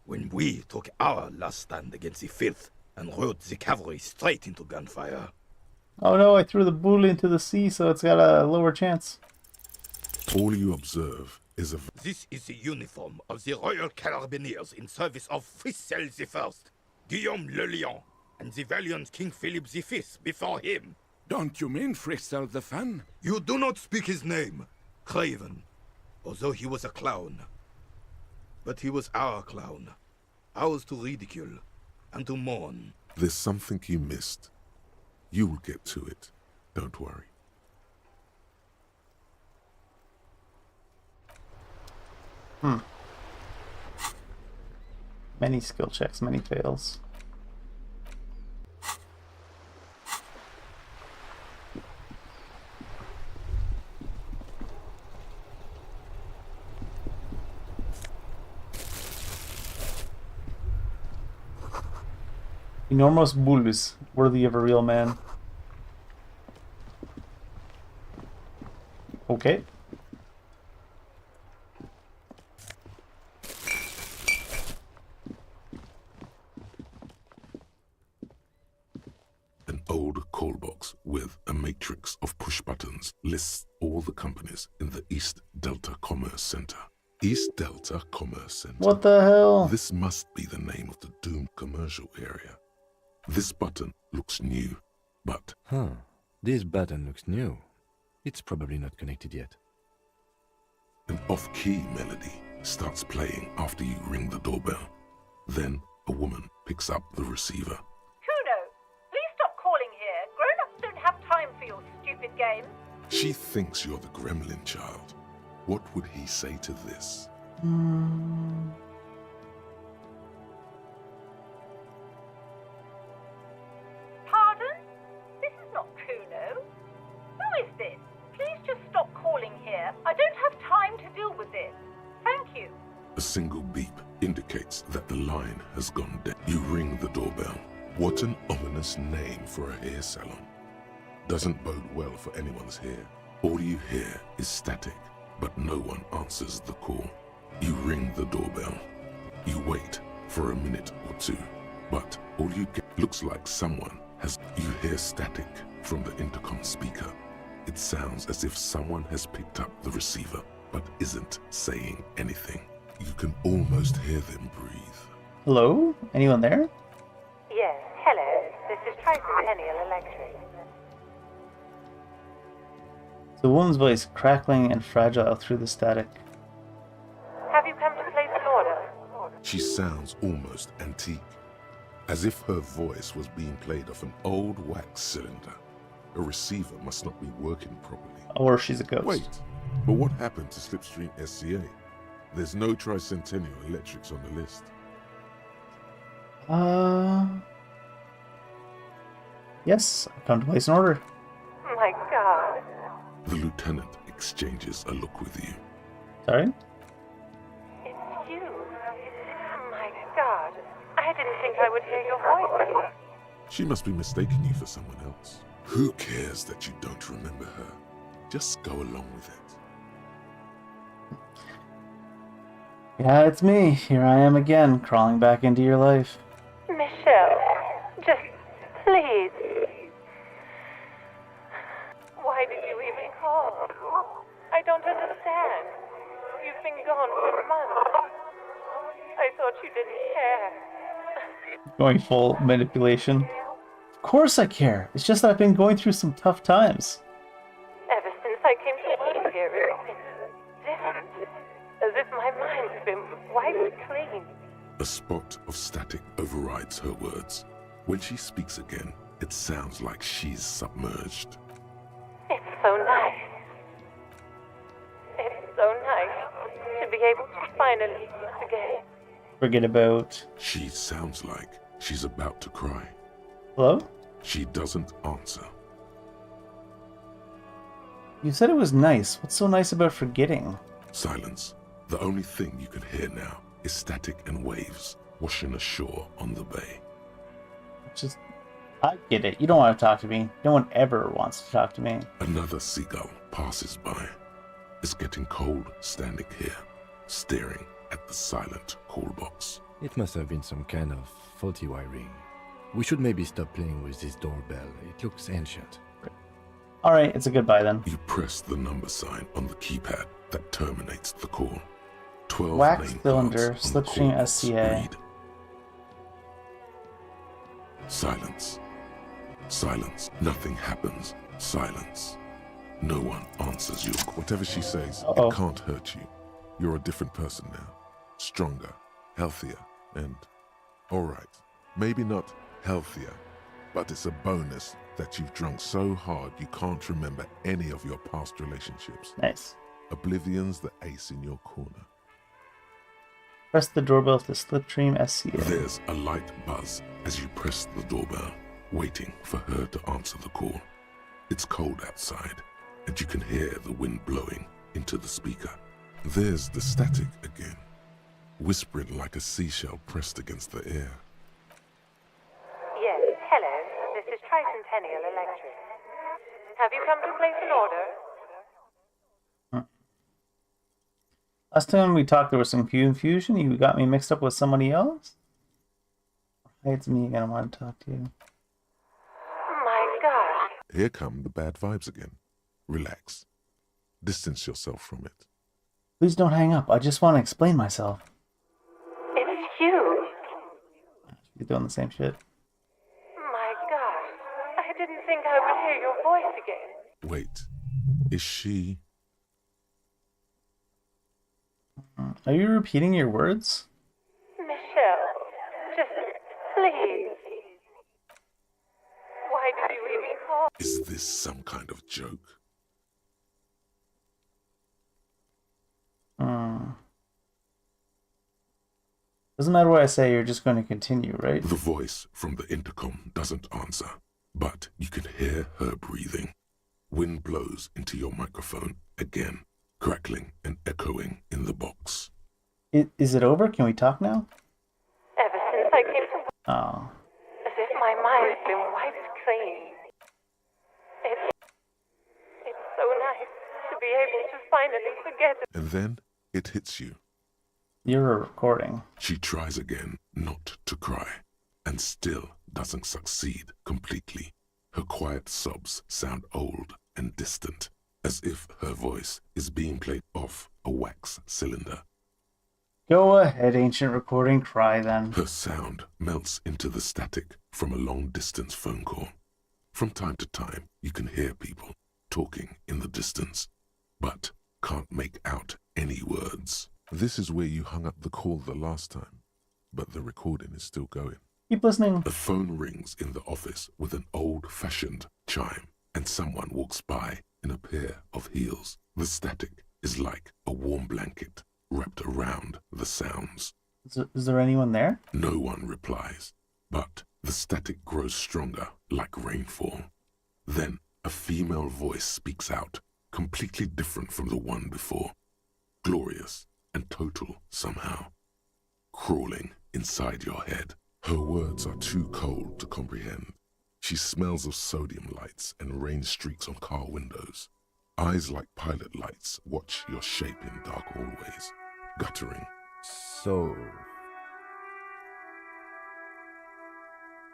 When we took our last stand against the filth and rode the cavalry straight into gunfire. Oh no, I threw the bull into the sea, so it's got a lower chance. All you observe is a... This is the uniform of the Royal Carabineers in service of Frisel I, Guillaume le Lion, and the valiant King Philip V before him. Don't you mean Frisel the Fan? You do not speak his name. Craven, although he was a clown. But he was our clown. Ours to ridicule and to mourn. There's something you missed. You will get to it. Don't worry. Many skill checks, many fails. Enormous bulls, worthy of a real man. Okay. An old call box with a matrix of push buttons lists all the companies in the East Delta Commerce Center. East Delta Commerce Center. What the hell? This must be the name of the doomed commercial area. This button looks new, but... This button looks new. It's probably not connected yet. An off-key melody starts playing after you ring the doorbell. Then a woman picks up the receiver. Kuno, please stop calling here. Grown-ups don't have time for your stupid games. She thinks you're the gremlin child. What would he say to this? Pardon? This is not Kuno. Who is this? Please just stop calling here. I don't have time to deal with this. Thank you. A single beep indicates that the line has gone dead. You ring the doorbell. What an ominous name for a hair salon. Doesn't bode well for anyone's hair. All you hear is static, but no one answers the call. You ring the doorbell. You wait for a minute or two, but all you get looks like someone has... You hear static from the intercom speaker. It sounds as if someone has picked up the receiver, but isn't saying anything. You can almost hear them breathe. Hello? Anyone there? Yes, hello. This is Tricentennial Electric. The woman's voice crackling and fragile through the static. Have you come to place an order? She sounds almost antique, as if her voice was being played off an old wax cylinder. A receiver must not be working properly. Or she's a ghost. Wait, but what happened to Slipstream SCA? There's no Tricentennial Electrics on the list. Yes, I've come to place an order. My God. The lieutenant exchanges a look with you. Sorry? It's you. My God. I didn't think I would hear your voice. She must be mistaking you for someone else. Who cares that you don't remember her? Just go along with it. Yeah, it's me. Here I am again, crawling back into your life. Michelle, just please. Why did you even call? I don't understand. You've been gone for months. I thought you didn't care. Going full manipulation. Of course I care. It's just that I've been going through some tough times. Ever since I came to work here, it's been different. As if my mind's been wiped clean. A spot of static overrides her words. When she speaks again, it sounds like she's submerged. It's so nice. It's so nice to be able to finally meet again. Forget about... She sounds like she's about to cry. Hello? She doesn't answer. You said it was nice. What's so nice about forgetting? Silence. The only thing you can hear now is static and waves washing ashore on the bay. Just... I get it. You don't want to talk to me. No one ever wants to talk to me. Another seagull passes by. It's getting cold standing here, staring at the silent call box. It must have been some kind of faulty wiring. We should maybe stop playing with this doorbell. It looks ancient. Alright, it's a goodbye then. You press the number sign on the keypad that terminates the call. 12 Wax name cylinder, cards on the slipstream call box SCA. read. Silence. Silence. Nothing happens. Silence. No one answers you. Whatever she says, Uh-oh. it can't hurt you. You're a different person now. Stronger, healthier, and... alright, maybe not healthier, but it's a bonus that you've drunk so hard you can't remember any of your past relationships. Nice. Oblivion's the ace in your corner. Press the doorbell to Slipstream SCA. There's a light buzz as you press the doorbell, waiting for her to answer the call. It's cold outside, and you can hear the wind blowing into the speaker. There's the static again, whispering like a seashell pressed against the air. Yes, hello. This is Tricentennial Electric. Have you come to place an order? Last time we talked, there was some confusion. You got me mixed up with somebody else? Hey, it's me again. I want to talk to you. My God. Here come the bad vibes again. Relax. Distance yourself from it. Please don't hang up. I just want to explain myself. It's you. You're doing the same shit. My God. I didn't think I would hear your voice again. Wait. Is she... Are you repeating your words? Michelle, just please. Why did you even call? Is this some kind of joke? Doesn't matter what I say, you're just going to continue, right? The voice from the intercom doesn't answer, but you can hear her breathing. Wind blows into your microphone again, crackling and echoing in the box. Is it over? Can we talk now? Ever since I came to... Oh. As if my mind's been wiped clean. It's so nice to be able to finally forget it. And then it hits you. You're recording. She tries again not to cry, and still doesn't succeed completely. Her quiet sobs sound old and distant, as if her voice is being played off a wax cylinder. Go ahead, ancient recording, cry then. Her sound melts into the static from a long-distance phone call. From time to time, you can hear people talking in the distance, but can't make out any words. This is where you hung up the call the last time, but the recording is still going. Keep listening. A phone rings in the office with an old-fashioned chime, and someone walks by in a pair of heels. The static is like a warm blanket wrapped around the sounds. Is there anyone there? No one replies, but the static grows stronger like rainfall. Then a female voice speaks out, completely different from the one before. Glorious and total somehow. Crawling inside your head. Her words are too cold to comprehend. She smells of sodium lights and rain streaks on car windows. Eyes like pilot lights watch your shape in dark hallways, guttering. So...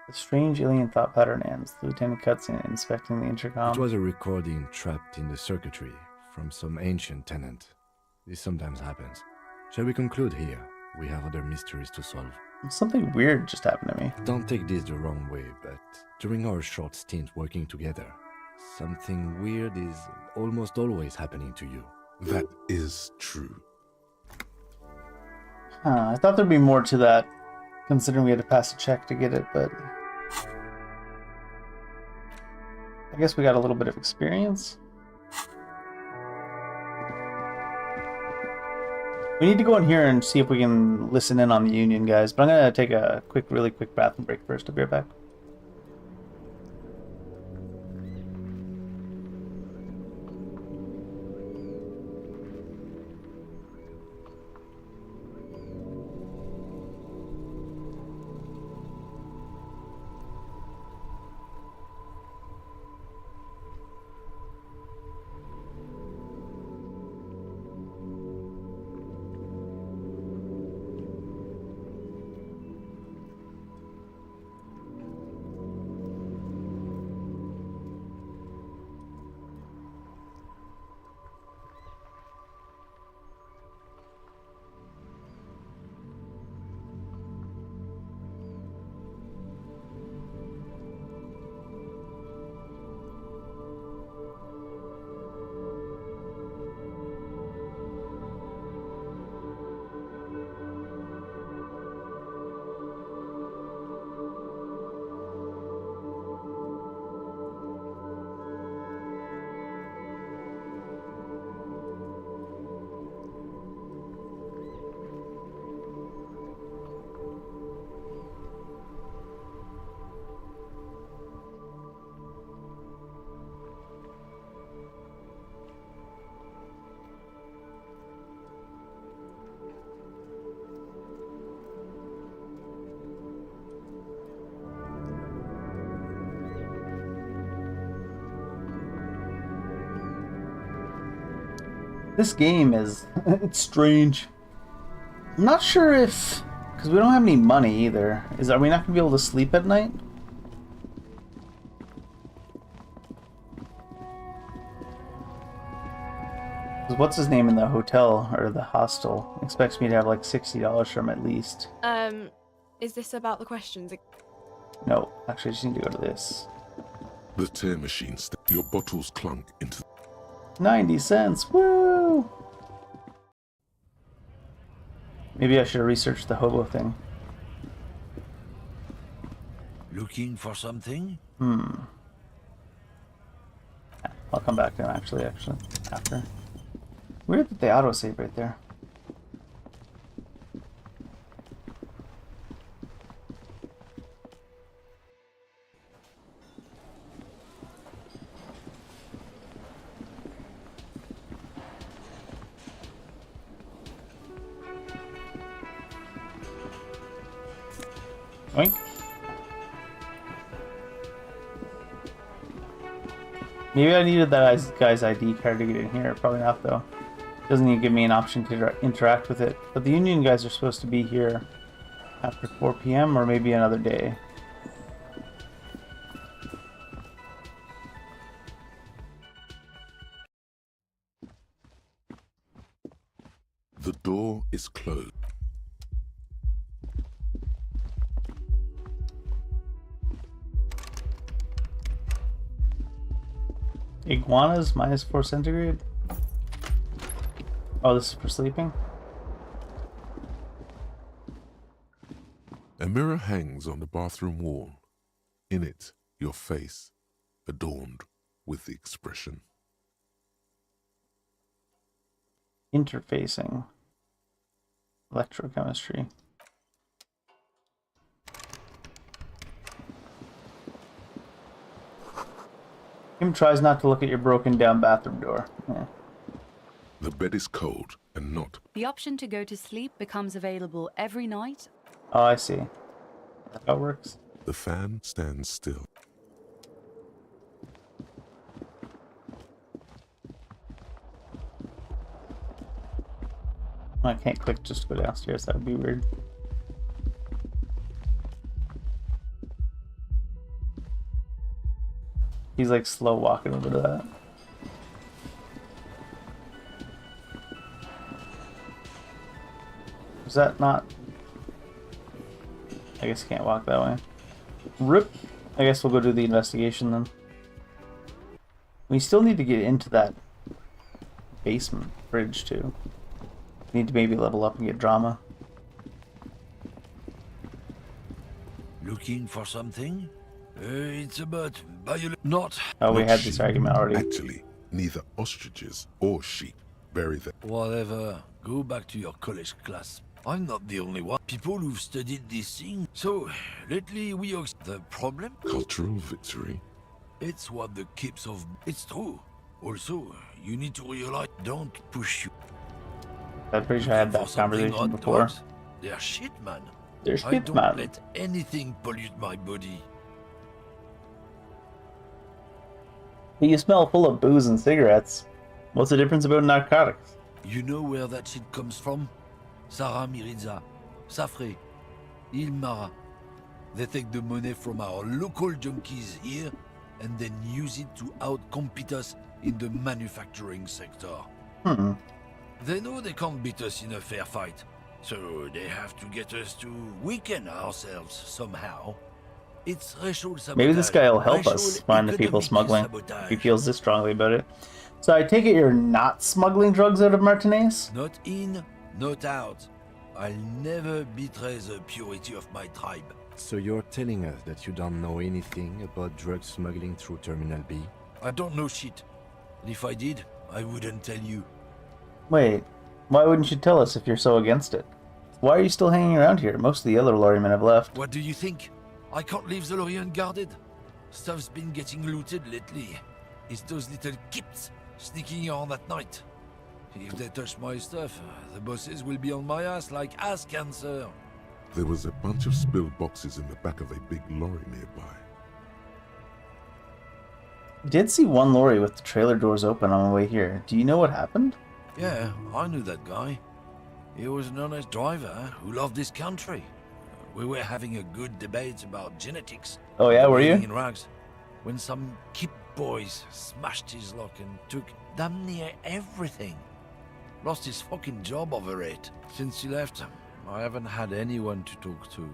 A strange alien thought pattern ends. The lieutenant cuts in, inspecting the intercom. It was a recording trapped in the circuitry from some ancient tenant. This sometimes happens. Shall we conclude here? We have other mysteries to solve. Something weird just happened to me. Don't take this the wrong way, but during our short stint working together, something weird is almost always happening to you. That is true. I thought there'd be more to that, considering we had to pass a check to get it, but... I guess we got a little bit of experience. We need to go in here and see if we can listen in on the Union, guys. But I'm going to take a really quick bathroom break first. I'll be right back. This game is... it's strange. I'm not sure if... because we don't have any money either. Are we not going to be able to sleep at night? What's his name in the hotel or the hostel expects me to have like $60 from at least. Is this about the questions? No, actually I just need to go to this. The tear machine, your bottles clunk into 90 cents, woo! Maybe I should have researched the hobo thing. Looking for something? I'll come back to him actually, after. Weird that they autosave right there. Oink. Maybe I needed that guy's ID card to get in here. Probably not though. Doesn't even give me an option to interact with it. But the Union guys are supposed to be here after 4 p.m. or maybe another day. the door is closed. Iguanas -4 centigrade. Oh, this is for sleeping? A mirror hangs on the bathroom wall. In it, your face, adorned with the expression. Interfacing. Electrochemistry. Kim tries not to look at your broken down bathroom door. Yeah. The bed is cold and not. The option to go to sleep becomes available every night. Oh, I see. That's how it works. The fan stands still. I can't click just to go downstairs. That would be weird. He's like slow walking over to that. Is that not? I guess can't walk that way. Rip. I guess we'll go do the investigation then. We still need to get into that basement bridge too. Need to maybe level up and get drama. Looking for something? It's about not. Oh, we Not had this sheep. argument already. Actually, neither ostriches or sheep bury them. Whatever. Go back to your college class. I'm not the only one. People who've studied this thing. So, lately we the problem? Cultural victory. It's what the keeps of. It's true. Also, you need to realize. Don't push you. I'm pretty sure I had that conversation before. They're shit, man. They're I shit, don't man. let anything pollute my body. But you smell full of booze and cigarettes. What's the difference about narcotics? You know where that shit comes from? Sarah Miriza, Safre, Ilmara. They take the money from our local junkies here and then use it to outcompete us in the manufacturing sector. Hmm. They know they can't beat us in a fair fight, so they have to get us to weaken ourselves somehow. It's racial sabotage. Maybe this guy will help Racial us find the people economic smuggling. sabotage. If he feels this strongly about it. So I take it you're not smuggling drugs out of Martinez? Not in, not out. I'll never betray the purity of my tribe. So you're telling us that you don't know anything about drug smuggling through Terminal B? I don't know shit. And if I did, I wouldn't tell you. Wait, why wouldn't you tell us if you're so against it? Why are you still hanging around here? Most of the other lorrymen have left. What do you think? I can't leave the lorry unguarded. Stuff's been getting looted lately. It's those little kips sneaking around at night. If they touch my stuff, the bosses will be on my ass like ass cancer. There was a bunch of spilled boxes in the back of a big lorry nearby. I did see one lorry with the trailer doors open on the way here. Do you know what happened? Yeah, I knew that guy. He was an honest driver who loved his country. We were having a good debate about genetics. Oh yeah, were you? In rags, when some kip boys smashed his luck and took damn near everything. Lost his fucking job over it. Since he left, I haven't had anyone to talk to.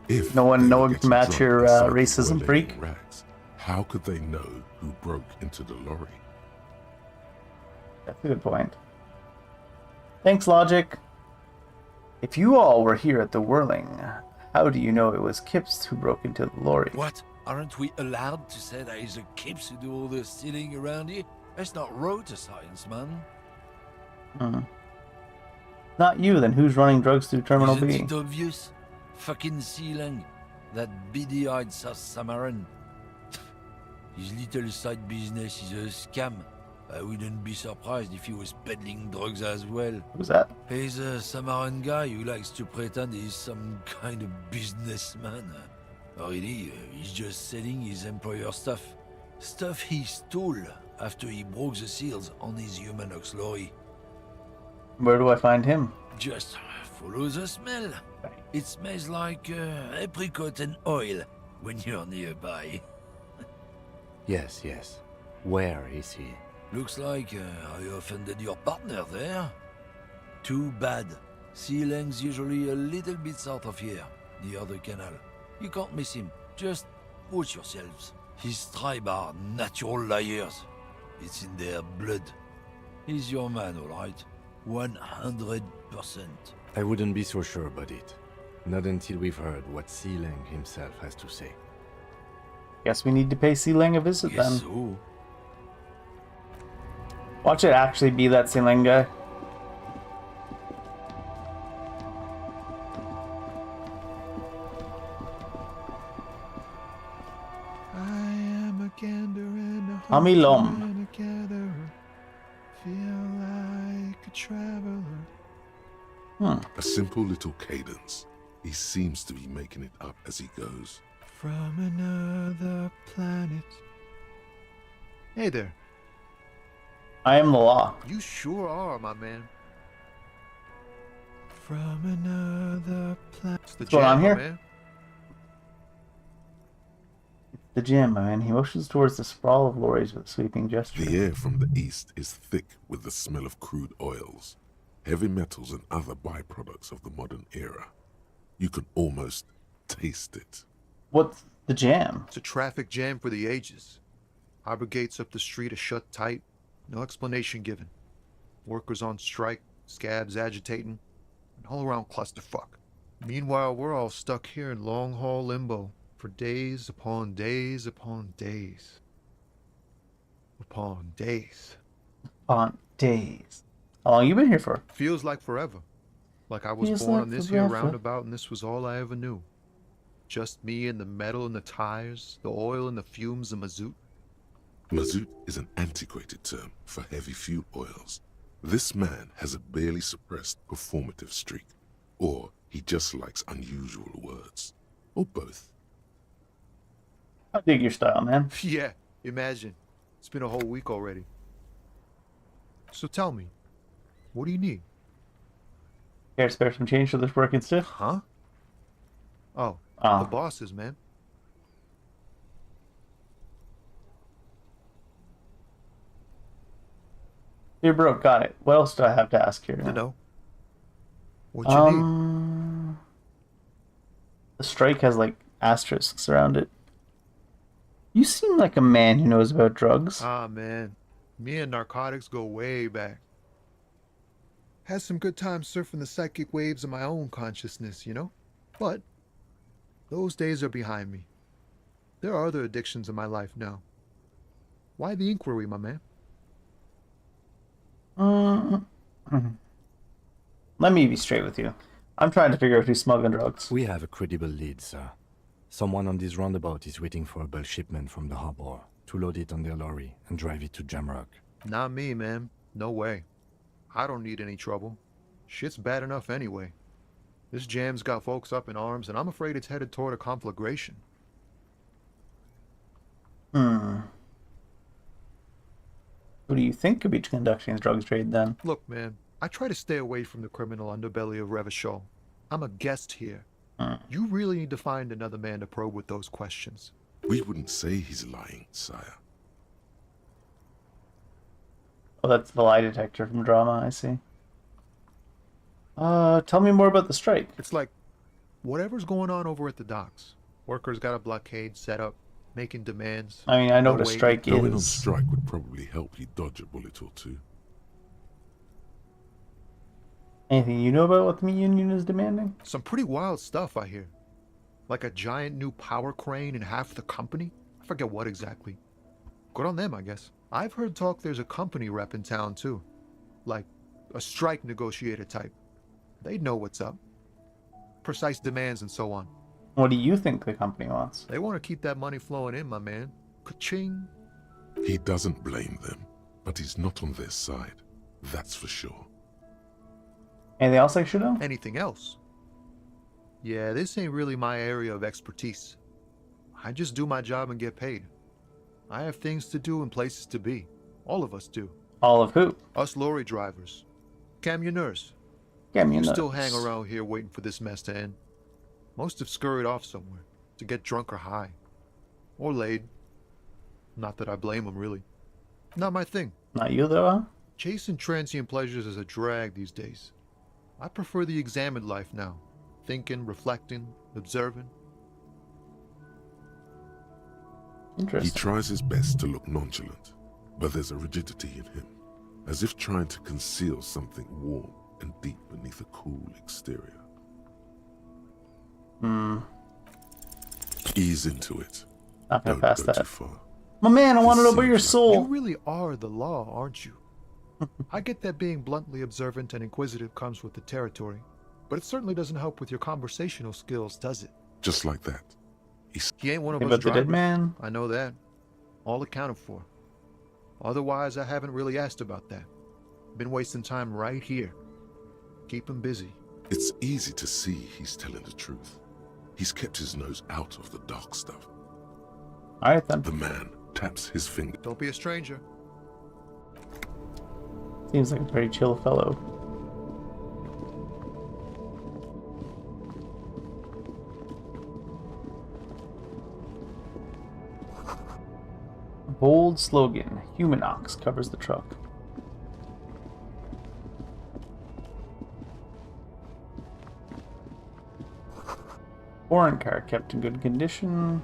If no one can getting match drunk your inside the racism whirling freak. rags, how could they know who broke into the lorry? That's a good point. Thanks, Logic. If you all were here at the whirling, how do you know it was Kips who broke into the lorry? What? Aren't we allowed to say that it's the Kips who do all the stealing around here? That's not road to science, man. Not you, then who's running drugs through Terminal Isn't B? it obvious? Fucking Sealang, that beady-eyed South Samaran. His little side business is a scam. I wouldn't be surprised if he was peddling drugs as well. Who's that? He's a Samaran guy who likes to pretend he's some kind of businessman. Really, he's just selling his employer stuff. Stuff he stole after he broke the seals on his Humanox lorry. Where do I find him? Just follow the smell. It smells like apricot and oil when you're nearby. Yes. Where is he? Looks like I offended your partner there. Too bad. Sealang's usually a little bit south of here, the other canal. You can't miss him. Just watch yourselves. His tribe are natural liars. It's in their blood. He's your man, all right? 100%. I wouldn't be so sure about it. Not until we've heard what Sealang himself has to say. Guess we need to pay Sealang a visit then. So. Watch it actually be that Sealang guy. I am a gander and a Amilom. and a gatherer. Feel like a traveler. A simple little cadence. He seems to be making it up as he goes. From another planet. Hey there. I am the law. You sure are, my man. From another planet. What's going on here? The gym, my man. He motions towards the sprawl of lorries with a sweeping gesture. The air from the east is thick with the smell of crude oils, heavy metals and other byproducts of the modern era. You can almost taste it. What's the jam? It's a traffic jam for the ages. Harbor gates up the street are shut tight. No explanation given. Workers on strike, scabs agitating, an all-around clusterfuck. Meanwhile, we're all stuck here in long-haul limbo for days upon days upon days. Upon days. On days. How long you been here for? Feels like forever. Like I was Feels born like on this here forever. roundabout and this was all I ever knew. Just me and the metal and the tires, the oil and the fumes of mazout. Mazout is an antiquated term for heavy fuel oils. This man has a barely suppressed performative streak, or he just likes unusual words, or both. I dig your style, man. Yeah, imagine. It's been a whole week already. So tell me, what do you need? Care to spare some change for this working stiff? Huh? Oh, Ah. the bosses, man. You're broke, got it. What else do I have to ask here? No. What you need? The strike has like asterisks around it. You seem like a man who knows about drugs. Ah, man. Me and narcotics go way back. Had some good times surfing the psychic waves of my own consciousness, you know? But those days are behind me. There are other addictions in my life now. Why the inquiry, my man? Let me be straight with you. I'm trying to figure out who's smuggling drugs. We have a credible lead, sir. Someone on this roundabout is waiting for a bulk shipment from the harbor to load it on their lorry and drive it to Jamrock. Not me, man. No way. I don't need any trouble. Shit's bad enough anyway. This jam's got folks up in arms, and I'm afraid it's headed toward a conflagration. Who do you think could be conducting the drugs trade then? Look, man, I try to stay away from the criminal underbelly of Revachol. I'm a guest here. You really need to find another man to probe with those questions. We wouldn't say he's lying, sire. Oh, that's the lie detector from drama, I see. Tell me more about the strike. It's like whatever's going on over at the docks. Workers got a blockade set up, making demands. I mean, I know No what a waiting. strike Going on is. strike would probably help you dodge a bullet or two. Anything you know about what the union is demanding? Some pretty wild stuff, I hear. Like a giant new power crane in half the company? I forget what exactly. Good on them, I guess. I've heard talk there's a company rep in town, too. Like a strike negotiator type. They'd know what's up. Precise demands and so on. What do you think the company wants? They want to keep that money flowing in, my man. Ka-ching. He doesn't blame them, but he's not on their side. That's for sure. Anything else I should know? Anything else? Yeah, this ain't really my area of expertise. I just do my job and get paid. I have things to do and places to be. All of us do. All of who? Us lorry drivers. Camionneurs. Camionneurs. You still hang around here waiting for this mess to end. Most have scurried off somewhere to get drunk or high. Or laid. Not that I blame them, really. Not my thing. Not you, though, huh? Chasing transient pleasures is a drag these days. I prefer the examined life now. Thinking, reflecting, observing. Interesting. He tries his best to look nonchalant, but there's a rigidity in him, as if trying to conceal something warm and deep beneath a cool exterior. Ease into it. Not gonna Don't pass go that. too far. My man, I want to know about your You soul. really are the law, aren't you? I get that being bluntly observant and inquisitive comes with the territory, but it certainly doesn't help with your conversational skills, does it? Just like that. He ain't one of Hey, us but the dead drivers. man? I know that. All accounted for. Otherwise, I haven't really asked about that. Been wasting time right here. Keep him busy. It's easy to see he's telling the truth. He's kept his nose out of the dark stuff. Alright then. The man taps his finger. Don't be a stranger. Seems like a very chill fellow. Bold slogan. Human ox covers the truck. Foreign car kept in good condition.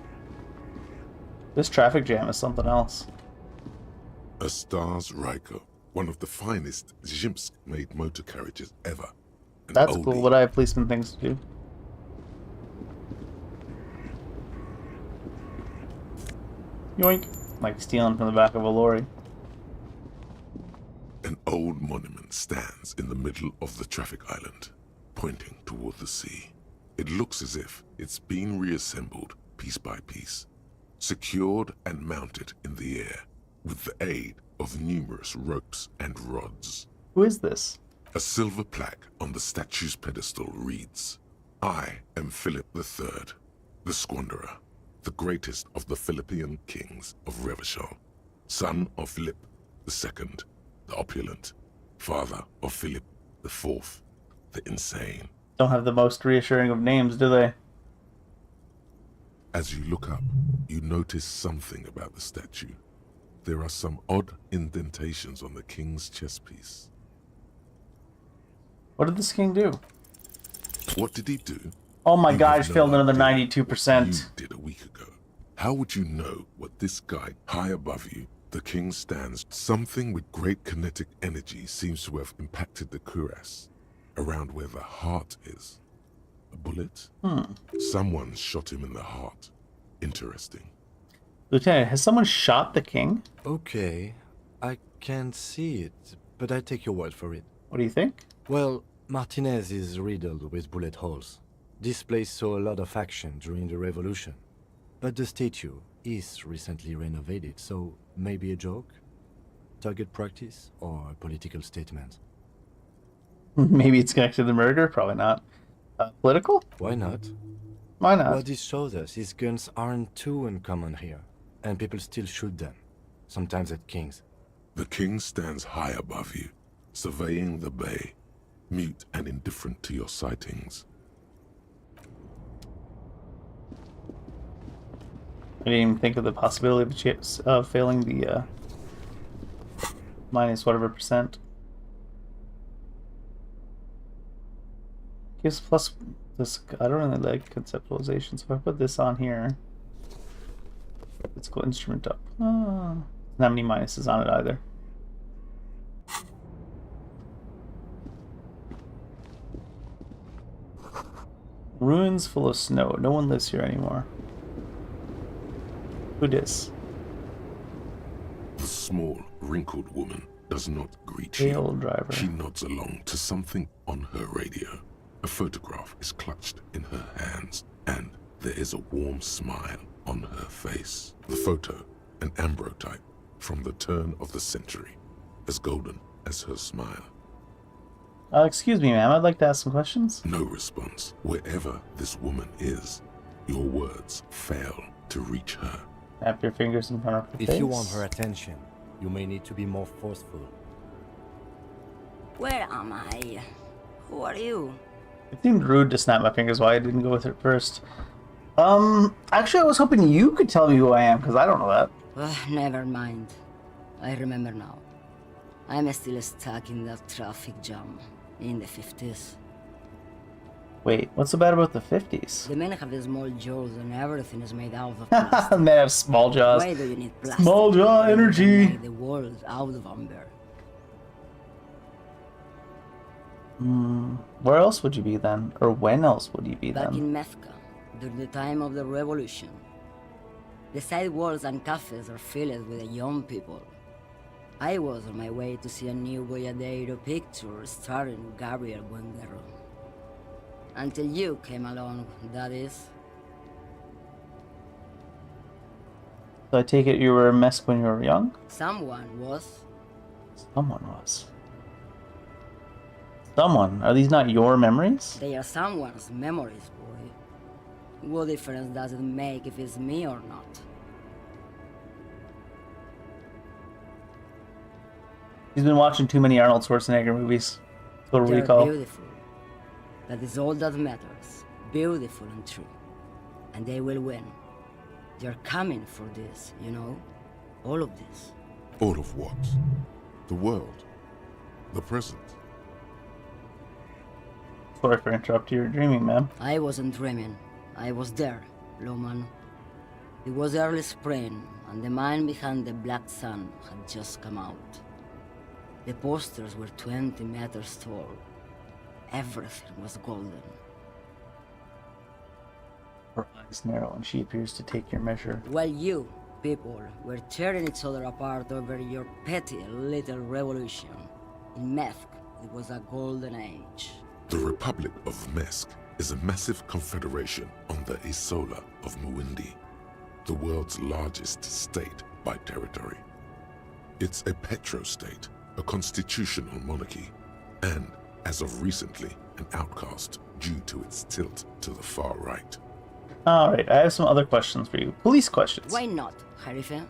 This traffic jam is something else. A Stars Riker, one of the finest Zhimsk-made motor carriages ever. An That's oldie. cool, but I have policeman things to do. Yoink. Like stealing from the back of a lorry. An old monument stands in the middle of the traffic island, pointing toward the sea. It looks as if it's been reassembled piece by piece, secured and mounted in the air with the aid of numerous ropes and rods. Who is this? A silver plaque on the statue's pedestal reads, "I am Philip III, the Squanderer, the greatest of the Philippian kings of Revachol, son of Philip II, the opulent, father of Philip IV, the insane." Don't have the most reassuring of names, do they? As you look up, you notice something about the statue. There are some odd indentations on the king's chest piece. What did this king do? What did he do? Oh my You god, I have just no failed another idea 92%. what you did a week ago. How would you know what this guy high above you, the king, stands? Something with great kinetic energy seems to have impacted the cuirass, around where the heart is. A bullet? Someone shot him in the heart. Interesting. Lieutenant, has someone shot the king? Okay, I can't see it, but I take your word for it. What do you think? Well, Martinez is riddled with bullet holes. This place saw a lot of action during the revolution. But the statue is recently renovated, so maybe a joke? Target practice or a political statement? Maybe it's connected to the murder? Probably not. Political? Why not? Why not? What this shows us is guns aren't too uncommon here, and people still shoot them, sometimes at kings. The king stands high above you, surveying the bay, mute and indifferent to your sightings. I didn't even think of the possibility of failing the minus whatever percent. Gives plus this. I don't really like conceptualization, so if I put this on here, let's go instrument up. Oh, not many minuses on it either. Ruins full of snow. No one lives here anymore. Who dis? The small, wrinkled woman does not greet Tail you. driver. She nods along to something on her radio. A photograph is clutched in her hands, and there is a warm smile on her face. The photo, an ambrotype from the turn of the century, as golden as her smile. Excuse me, ma'am. I'd like to ask some questions. No response. Wherever this woman is, your words fail to reach her. Tap your fingers in front of her face. If you want her attention, you may need to be more forceful. Where am I? Who are you? It seemed rude to snap my fingers while I didn't go with it first. Actually, I was hoping you could tell me who I am, because I don't know that. Never mind. I remember now. I'm still stuck in that traffic jam in the 50s. Wait, what's so bad about the 50s? The men have small jaws and everything is made out of plastic. Men have small jaws. Why do you need plastic? Small jaw energy. The world out of amber. Where else would you be then? Or when else would you be Back then? in Methka, during the time of the revolution. The sidewalks and cafes are filled with young people. I was on my way to see a new Boyadero picture starring Gabriel Buenguerro. Until you came along, that is. So I take it you were a mess when you were young? Someone was. Someone was. Someone? Are these not your memories? They are someone's memories, boy. What difference does it make if it's me or not? He's been watching too many Arnold Schwarzenegger movies. Total They're Recall. beautiful. That is all that matters. Beautiful and true. And they will win. They're coming for this, you know? All of this. All of what? The world. The present. Sorry for interrupting your dreaming, ma'am. I wasn't dreaming. I was there, Loman. It was early spring, and the mine behind the Black Sun had just come out. The posters were 20 meters tall. Everything was golden. Her eyes narrow and she appears to take your measure. While you, people, were tearing each other apart over your petty little revolution, in Methk, it was a golden age. The Republic of Mesk is a massive confederation on the Isola of Muindi, the world's largest state by territory. It's a petrostate, a constitutional monarchy, and, as of recently, an outcast due to its tilt to the far right. Alright, I have some other questions for you. Police questions. Why not, Harife?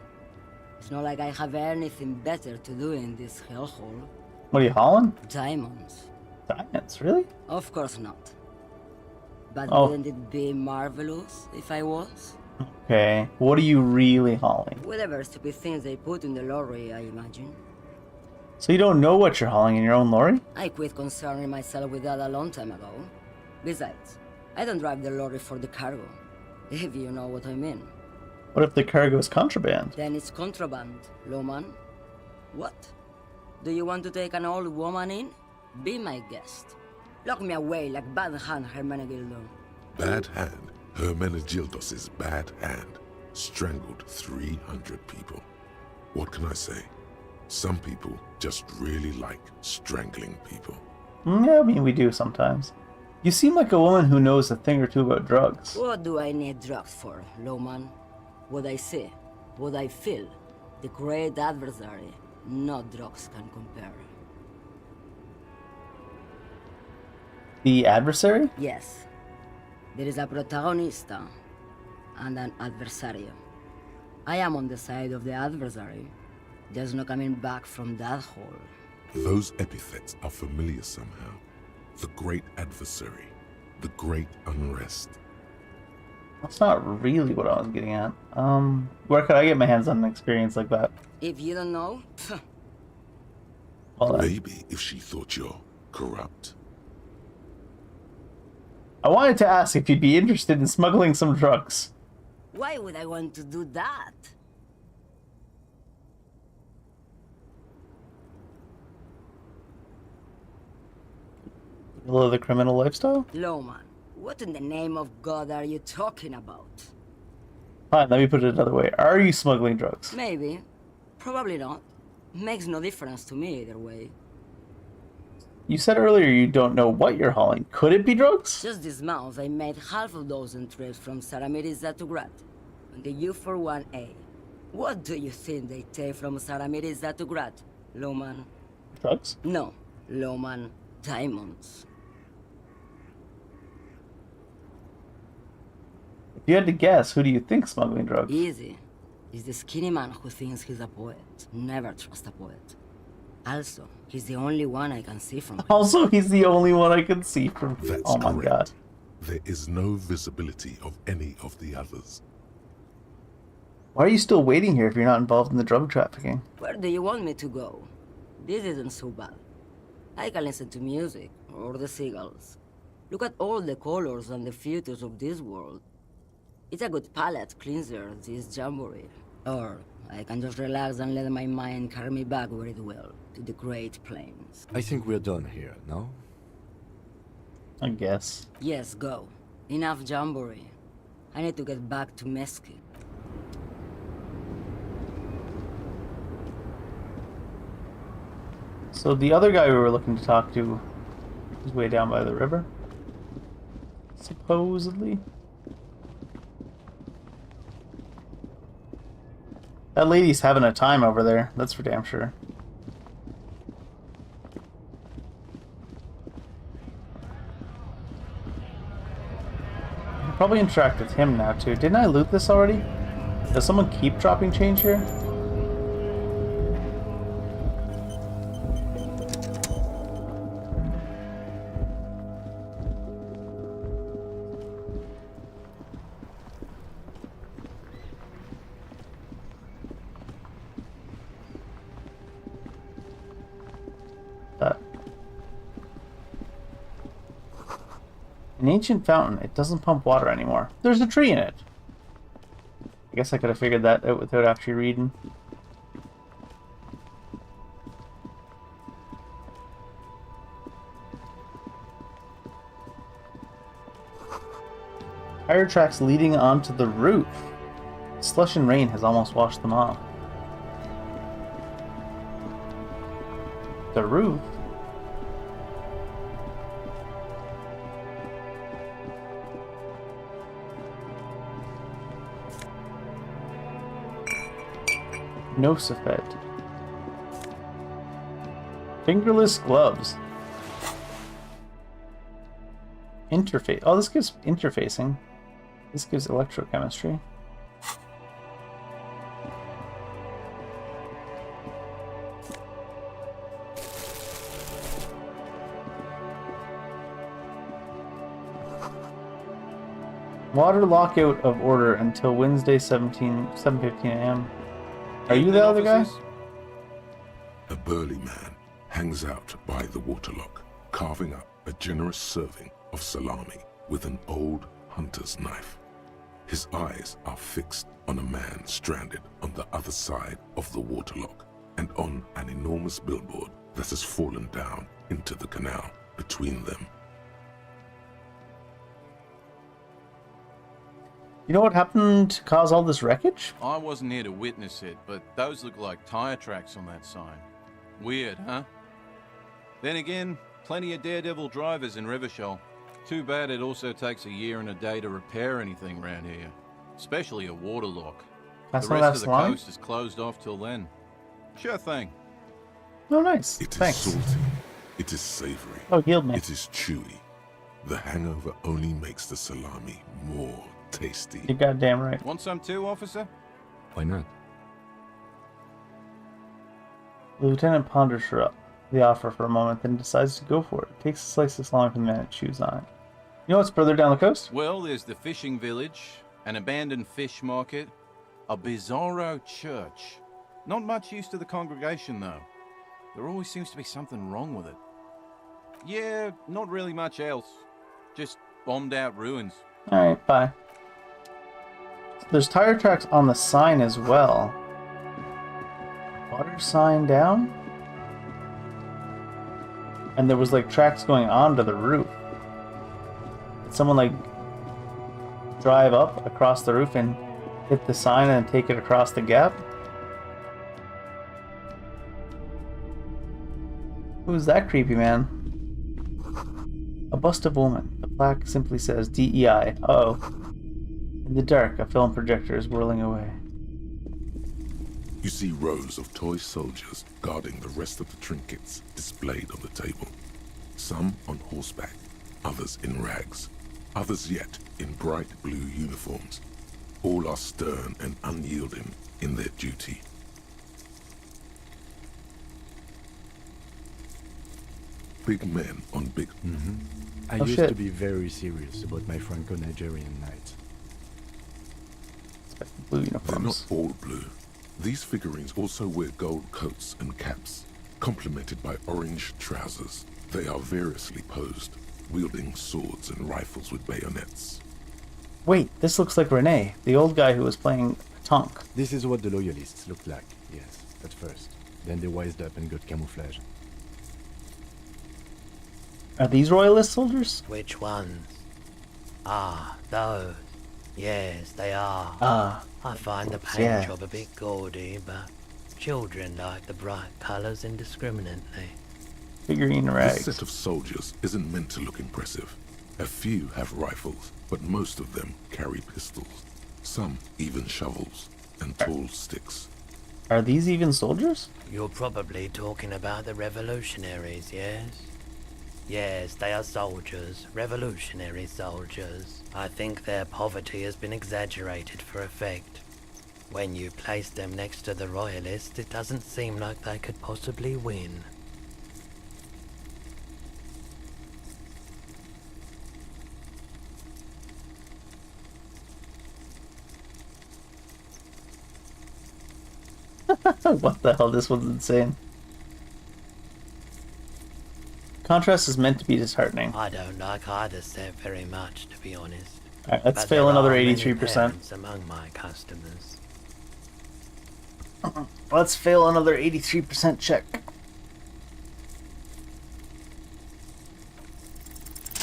It's not like I have anything better to do in this hellhole. What are you hauling? Diamonds. Diamonds, really? Of course not. But Oh. wouldn't it be marvelous if I was? Okay, what are you really hauling? Whatever stupid things they put in the lorry, I imagine. So you don't know what you're hauling in your own lorry? I quit concerning myself with that a long time ago. Besides, I don't drive the lorry for the cargo, if you know what I mean. What if the cargo is contraband? Then it's contraband, Loman. What? Do you want to take an old woman in? Be my guest. Lock me away like Bad Hand Hermenegildo. Bad Hand, Hermenegildos' bad hand, strangled 300 people. What can I say? Some people just really like strangling people. Yeah, I mean, we do sometimes. You seem like a woman who knows a thing or two about drugs. What do I need drugs for, Loman? What I see, what I feel, the great adversary, no drugs can compare. The adversary? Yes. There is a protagonista and an adversario. I am on the side of the adversary. There's no coming back from that hole. Those epithets are familiar somehow. The great adversary, the great unrest. That's not really what I was getting at. Where could I get my hands on an experience like that? If you don't know, Well, maybe if she thought you're corrupt. I wanted to ask if you'd be interested in smuggling some drugs. why would I want to do that? Middle of the criminal lifestyle? Lowman, what in the name of God are you talking about? Fine, let me put it another way. Are you smuggling drugs? Maybe. Probably not. Makes no difference to me either way. You said earlier you don't know what you're hauling. Could it be drugs? Just this month, I made half a dozen trips from Saramiriza to Grat, on the U41A. What do you think they take from Saramiriza to Grat, Lowman? Drugs? No, Lowman. Diamonds. If you had to guess, who do you think smuggling drugs? Easy. He's the skinny man who thinks he's a poet. Never trust a poet. Also, he's the only one I can see from here. Also, he's the only one I can see from. That's oh my correct. god. There is no visibility of any of the others. Why are you still waiting here if you're not involved in the drug trafficking? Where do you want me to go? This isn't so bad. I can listen to music, or the seagulls. Look at all the colors and the futures of this world. It's a good palate cleanser, this jamboree. Or I can just relax and let my mind carry me back where it will, to the Great Plains. I think we're done here, no? I guess. Yes, go. Enough jamboree. I need to get back to Mesquite. So the other guy we were looking to talk to is way down by the river. Supposedly. That lady's having a time over there, that's for damn sure. I'll probably interact with him now too. Didn't I loot this already? Does someone keep dropping change here? An ancient fountain. It doesn't pump water anymore. There's a tree in it. I guess I could have figured that out without actually reading. Tire tracks leading onto the roof. Slush and rain has almost washed them off. The roof? Nosophed. Fingerless gloves. Interface. Oh, this gives interfacing. This gives electrochemistry. Water lockout of order until Wednesday 7:15 a.m. Are you the other guy? A burly man hangs out by the waterlock, carving up a generous serving of salami with an old hunter's knife. His eyes are fixed on a man stranded on the other side of the waterlock and on an enormous billboard that has fallen down into the canal between them. You know what happened to cause all this wreckage? I wasn't here to witness it, but those look like tire tracks on that sign. Weird, huh? Then again, plenty of daredevil drivers in Rivershell. Too bad it also takes a year and a day to repair anything around here. Especially a waterlock. That's The not rest that of the salami? coast is closed off till then. Sure thing. Oh, nice. It is Thanks. salty. It is savory. Oh, healed me. It is chewy. The hangover only makes the salami more tasty. You're goddamn right. Want some too, officer? Why not? The lieutenant ponders the offer for a moment, then decides to go for it. Takes a slice of salami from the man with shoes on it. You know what's further down the coast? Well, there's the fishing village, an abandoned fish market, a bizarro church. Not much use to the congregation, though. There always seems to be something wrong with it. Yeah, not really much else. Just bombed out ruins. Alright, bye. There's tire tracks on the sign as well. Water sign down? And there was like tracks going onto the roof. Did someone like drive up across the roof and hit the sign and take it across the gap? Who's that creepy man? A bust of woman. The plaque simply says DEI. Uh-oh. In the dark, a film projector is whirling away. You see rows of toy soldiers guarding the rest of the trinkets displayed on the table. Some on horseback, others in rags, others yet in bright blue uniforms. All are stern and unyielding in their duty. Big men on big... I used to be very serious about my Franco-Nigerian nights. Blue They're not all blue. These figurines also wear gold coats and caps, complemented by orange trousers. They are variously posed, wielding swords and rifles with bayonets. Wait, this looks like Rene, the old guy who was playing Tonk. This is what the loyalists looked like, yes, at first. Then they wised up and got camouflage. Are these royalist soldiers? Which ones? Ah, those. Yes, they are. Ah. I find the paint yeah. job a bit gaudy, but children like the bright colours indiscriminately. Figurine rags. This set of soldiers isn't meant to look impressive. A few have rifles, but most of them carry pistols. Some even shovels and tall sticks. Are these even soldiers? You're probably talking about the revolutionaries, yes? Yes, they are soldiers, revolutionary soldiers. I think their poverty has been exaggerated for effect. When you place them next to the royalists, it doesn't seem like they could possibly win. What the hell? This one's insane. Contrast is meant to be disheartening. I don't like either set very much, to be honest. Alright, let's But fail there another are many 83%. parents among my customers. Let's fail another 83% check.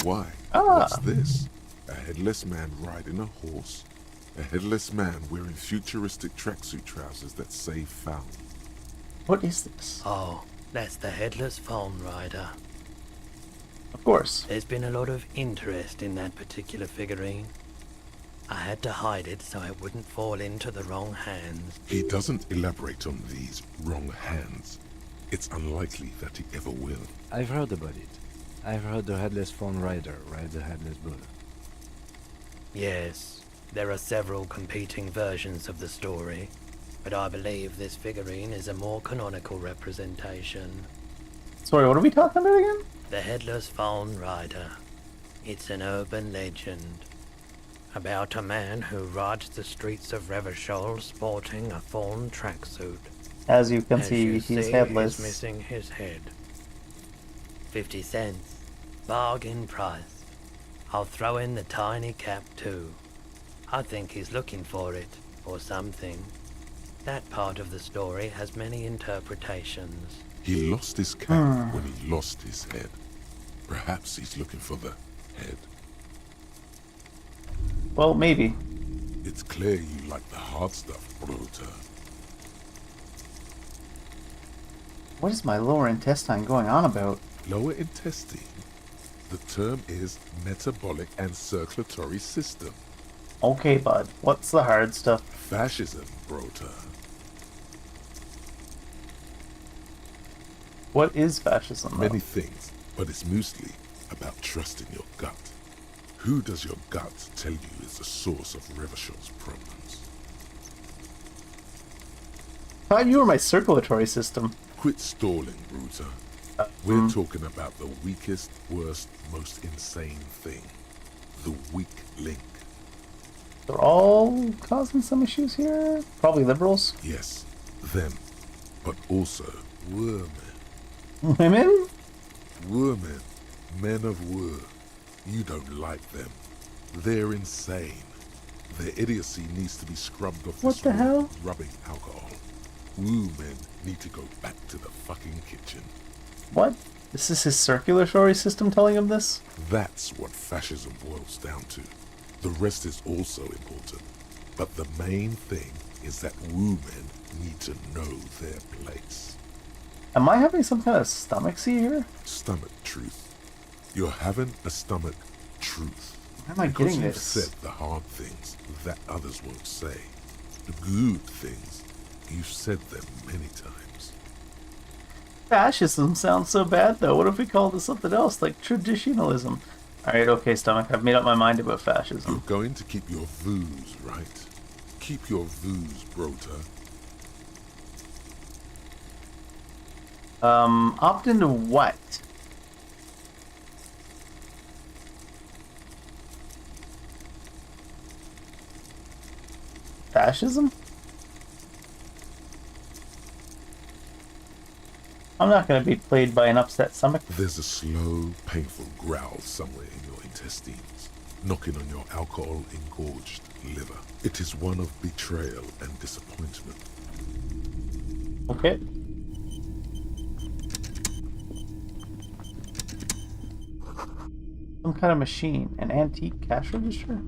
Why? Ah. What's this? A headless man riding a horse? A headless man wearing futuristic tracksuit trousers that say found. What is this? Oh, that's the headless phone rider. Of course. There's been a lot of interest in that particular figurine. I had to hide it so it wouldn't fall into the wrong hands. He doesn't elaborate on these wrong hands. It's unlikely that he ever will. I've heard about it. I've heard the headless phone rider ride the headless bull. Yes, there are several competing versions of the story, but I believe this figurine is a more canonical representation. Sorry, what are we talking about again? The headless phone rider. It's an urban legend about a man who rides the streets of Revachol sporting a fawn tracksuit. As you can As see, you he's see, headless. He's missing his head. 50 cents. Bargain price. I'll throw in the tiny cap too. I think he's looking for it, or something. That part of the story has many interpretations. He lost his cap when he lost his head. Perhaps he's looking for the head. Well, maybe. It's clear you like the hard stuff, Bruta. What is my lower intestine going on about? Lower intestine? The term is metabolic and circulatory system. Okay, bud. What's the hard stuff? Fascism, Bruta. What is fascism, though? Many things, but it's mostly about trusting your gut. Who does your gut tell you is the source of Revachol's problems? I thought you were my circulatory system. Quit stalling, Bruta. We're talking about the weakest, worst, most insane thing. The weak link. They're all causing some issues here? Probably liberals? Yes, them. But also women. Women? Women. Men of war. You don't like them. They're insane. Their idiocy needs to be scrubbed off What the hell? Rubbing alcohol. Woo men need to go back to the fucking kitchen. What? This is his circulatory system telling him this? That's what fascism boils down to. The rest is also important. But the main thing is that woo men need to know their place. Am I having some kind of stomach see here? Stomach truth. You're having a stomach truth. Where am I because getting you've this? said the hard things that others won't say. The good things, you've said them many times. Fascism sounds so bad though. What if we called it something else, like traditionalism? Alright, okay, stomach. I've made up my mind about fascism. You're going to keep your views, right? Keep your views, Brota. Opt into what? Fascism? I'm not going to be played by an upset stomach. There's a slow, painful growl somewhere in your intestines, knocking on your alcohol-engorged liver. It is one of betrayal and disappointment. Okay. Some kind of machine. An antique cash register?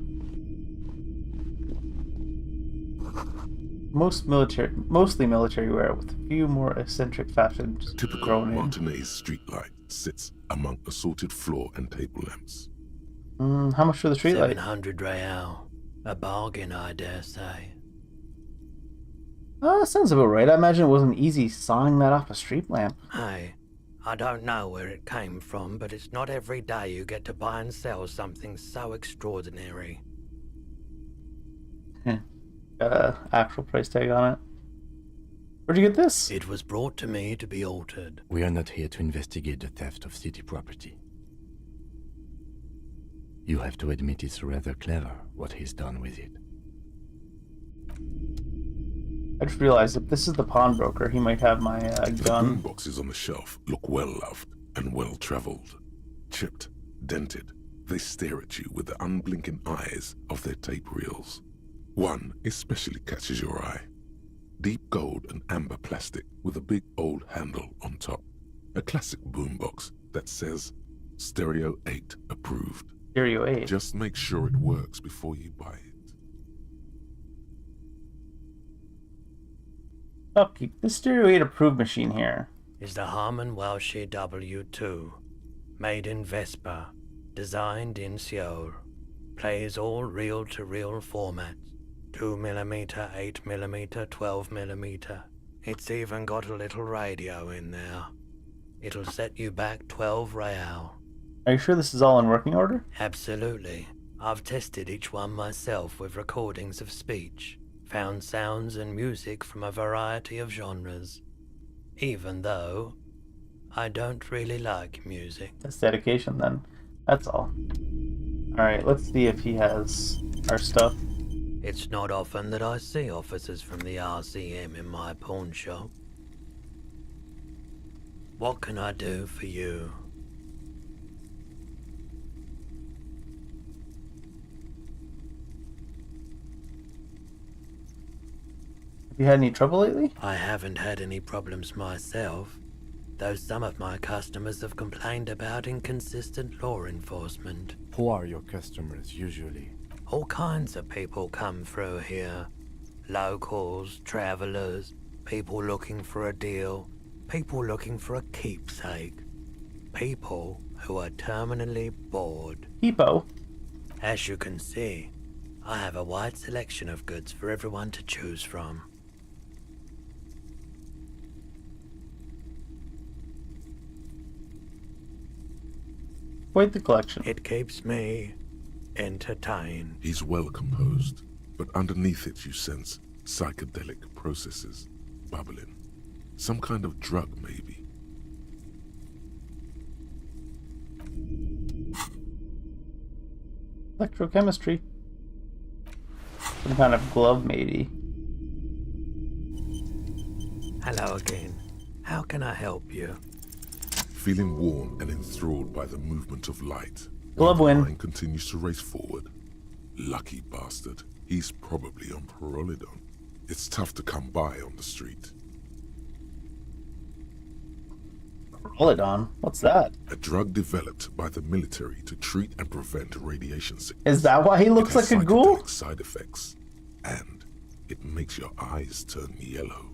Mostly military wear, with a few more eccentric fashions. Typical Martinez streetlight sits among assorted floor and table lamps. How much for the streetlight? 700 real. A bargain, I dare say. Sounds about right. I imagine it wasn't easy sawing that off a street lamp. Hey, I don't know where it came from, but it's not every day you get to buy and sell something so extraordinary. Got a actual price tag on it. Where'd you get this? It was brought to me to be altered. We are not here to investigate the theft of city property. You have to admit it's rather clever what he's done with it. I just realized if this is the pawnbroker, he might have my The gun. boomboxes on the shelf look well-loved and well-traveled. Chipped, dented, they stare at you with the unblinking eyes of their tape reels. One especially catches your eye. Deep gold and amber plastic with a big old handle on top. A classic boombox that says Stereo 8 approved. Stereo 8? Just make sure it works before you buy it. Upkeep. This Stereo 8 approved machine here. Is the Harman Welshie W2. Made in Vespa. Designed in Seoul. Plays all reel-to-reel formats. 2mm, 8mm, 12mm. It's even got a little radio in there. It'll set you back 12 real. Are you sure this is all in working order? Absolutely. I've tested each one myself with recordings of speech. Found sounds and music from a variety of genres. Even though I don't really like music. That's dedication then. That's all. Alright, let's see if he has our stuff. It's not often that I see officers from the RCM in my pawn shop. What can I do for you? Have you had any trouble lately? I haven't had any problems myself, though some of my customers have complained about inconsistent law enforcement. Who are your customers usually? All kinds of people come through here. Locals, travelers, people looking for a deal, people looking for a keepsake. People who are terminally bored. Peepo. As you can see, I have a wide selection of goods for everyone to choose from. Quite the collection. It keeps me entertained. He's well composed, but underneath it you sense psychedelic processes bubbling. Some kind of drug, maybe. Electrochemistry. Some kind of glove, maybe. Hello again. How can I help you? Feeling warm and enthralled by the movement of light. Glove while the win. line continues to race forward. Lucky bastard. He's probably on Parolidon. It's tough to come by on the street. Parolidon? What's that? A drug developed by the military to treat and prevent radiation sickness. Is that why he looks like a ghoul? It has side effects, and it makes your eyes turn yellow.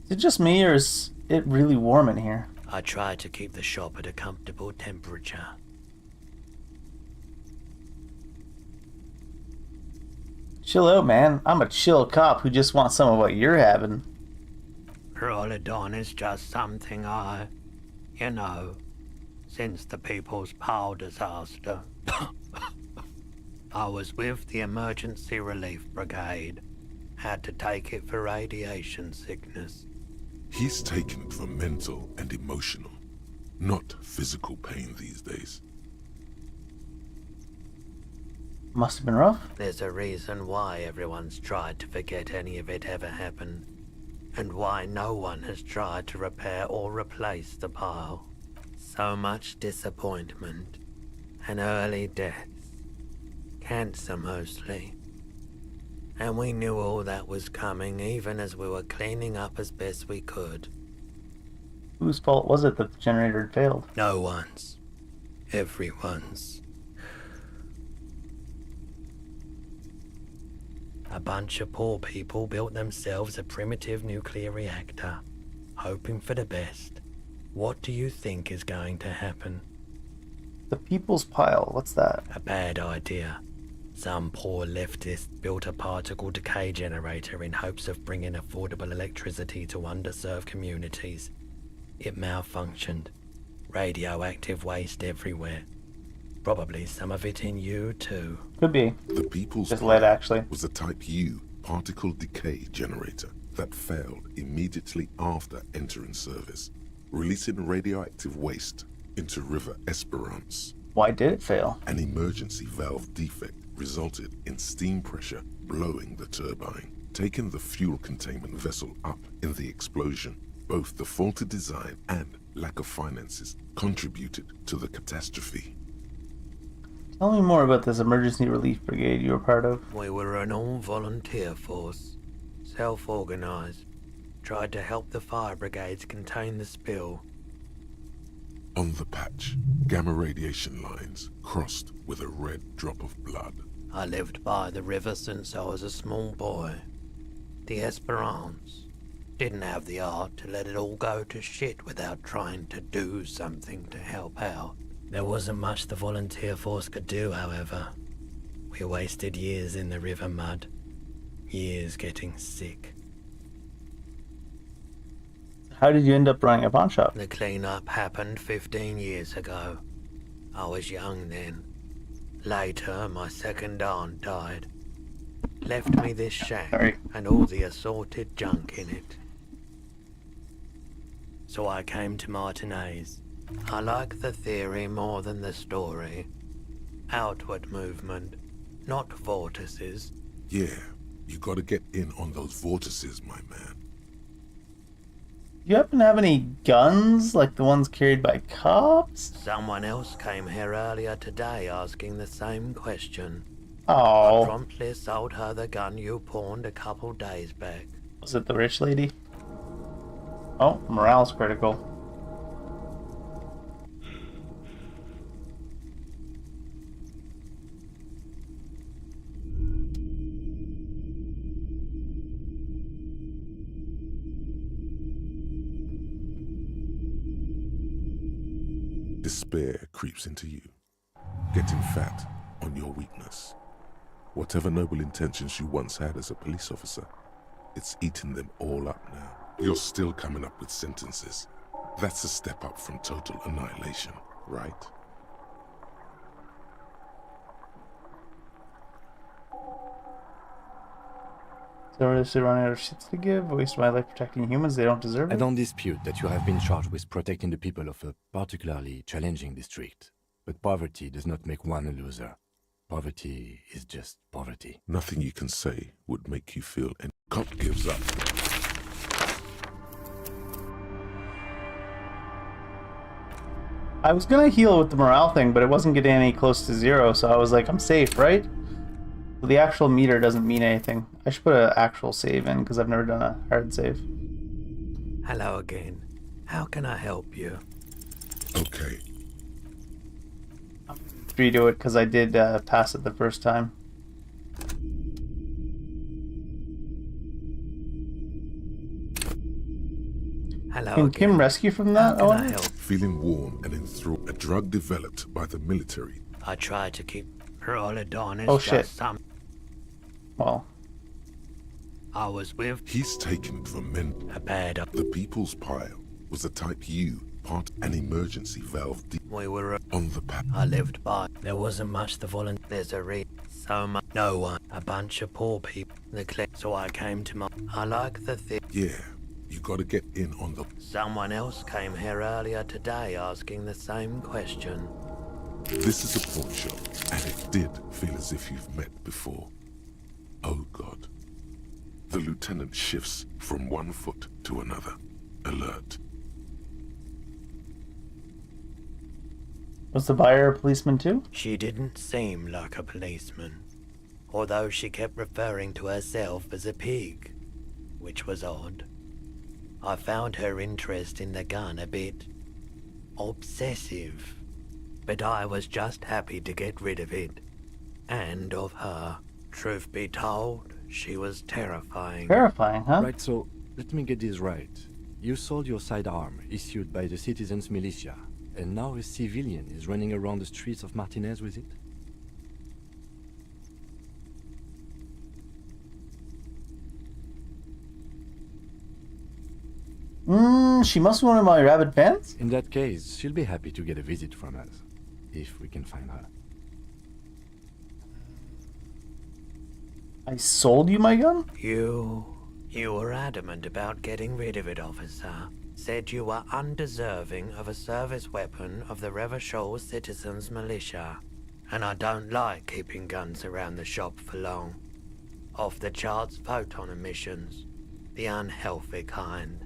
Is it just me, or is it really warm in here? I try to keep the shop at a comfortable temperature. Chill out, man. I'm a chill cop who just wants some of what you're having. Parolidon is just something you know, since the People's Power disaster. I was with the Emergency Relief Brigade. Had to take it for radiation sickness. He's taking it for mental and emotional, not physical pain these days. Must have been rough. There's a reason why everyone's tried to forget any of it ever happened, and why no one has tried to repair or replace the pile. So much disappointment, and early deaths. Cancer mostly. And we knew all that was coming even as we were cleaning up as best we could. Whose fault was it that the generator had failed? No one's. Everyone's. A bunch of poor people built themselves a primitive nuclear reactor, hoping for the best. What do you think is going to happen? The People's Pile, what's that? A bad idea. Some poor leftist built a particle decay generator in hopes of bringing affordable electricity to underserved communities. It malfunctioned. Radioactive waste everywhere. Probably some of it in you too. Could be. The People's Just lead, Pile actually. was a Type U particle decay generator that failed immediately after entering service, releasing radioactive waste into River Esperance. Why did it fail? An emergency valve defect resulted in steam pressure blowing the turbine, taking the fuel containment vessel up in the explosion. Both the faulty design and lack of finances contributed to the catastrophe. Tell me more about this emergency relief brigade you were part of. We were an all-volunteer force, self-organized, tried to help the fire brigades contain the spill. On the patch, gamma radiation lines crossed with a red drop of blood. I lived by the river since I was a small boy. The Esperance didn't have the art to let it all go to shit without trying to do something to help out. There wasn't much the volunteer force could do, however. We wasted years in the river mud, years getting sick. How did you end up running a pawn shop? The cleanup happened 15 years ago. I was young then. Later, my second aunt died. Left me this shack and all the assorted junk in it. So I came to Martinez. I like the theory more than the story. Outward movement, not vortices. Yeah, you gotta get in on those vortices, my man. Do you happen to have any guns, like the ones carried by cops? Someone else came here earlier today asking the same question. Oh. I promptly sold her the gun you pawned a couple days back. Was it the rich lady? Oh, morale's critical. Despair creeps into you, getting fat on your weakness. Whatever noble intentions you once had as a police officer, it's eating them all up now. You're still coming up with sentences. That's a step up from total annihilation, right? So we're just running out of shits to give. Waste my life protecting humans. They don't deserve I it. don't dispute that you have been charged with protecting the people of a particularly challenging district. But poverty does not make one a loser. Poverty is just poverty. Nothing you can say would make you feel any cop gives up. I was gonna heal with the morale thing, but it wasn't getting any close to 0, so I was like, I'm safe, right? Well, the actual meter doesn't mean anything. I should put an actual save in, because I've never done a hard save. Hello again. How can I help you? Okay. Redo it, because I did pass it the first time. Hello Can again. Kim rescue from that? How can I help? Feeling warm and enthralled. A drug developed by the military. I try to keep Rolodon is Oh, just shit. some. Well. I was with He's taken from men. a bad. The people's pile was the type you part an emergency valve deep We were on the path. I lived by. There wasn't much the volunteers a read. So much. No one. A bunch of poor people. The click. So I came to my. I like the thing. Yeah, you gotta get in on the... Someone else came here earlier today asking the same question. This is a pawn shop, and it did feel as if you've met before. Oh God. The lieutenant shifts from one foot to another. Alert. Was the buyer a policeman too? She didn't seem like a policeman, although she kept referring to herself as a pig, which was odd. I found her interest in the gun a bit obsessive, but I was just happy to get rid of it, and of her. Truth be told, she was terrifying. Terrifying, huh? Right, so let me get this right. You sold your sidearm, issued by the citizens' militia, and now a civilian is running around the streets of Martinez with it? She must be one of my rabid fans? In that case, she'll be happy to get a visit from us, if we can find her. I sold you my gun? You were adamant about getting rid of it, officer. Said you were undeserving of a service weapon of the Revachol Citizens Militia. And I don't like keeping guns around the shop for long. Off the charts photon emissions. The unhealthy kind.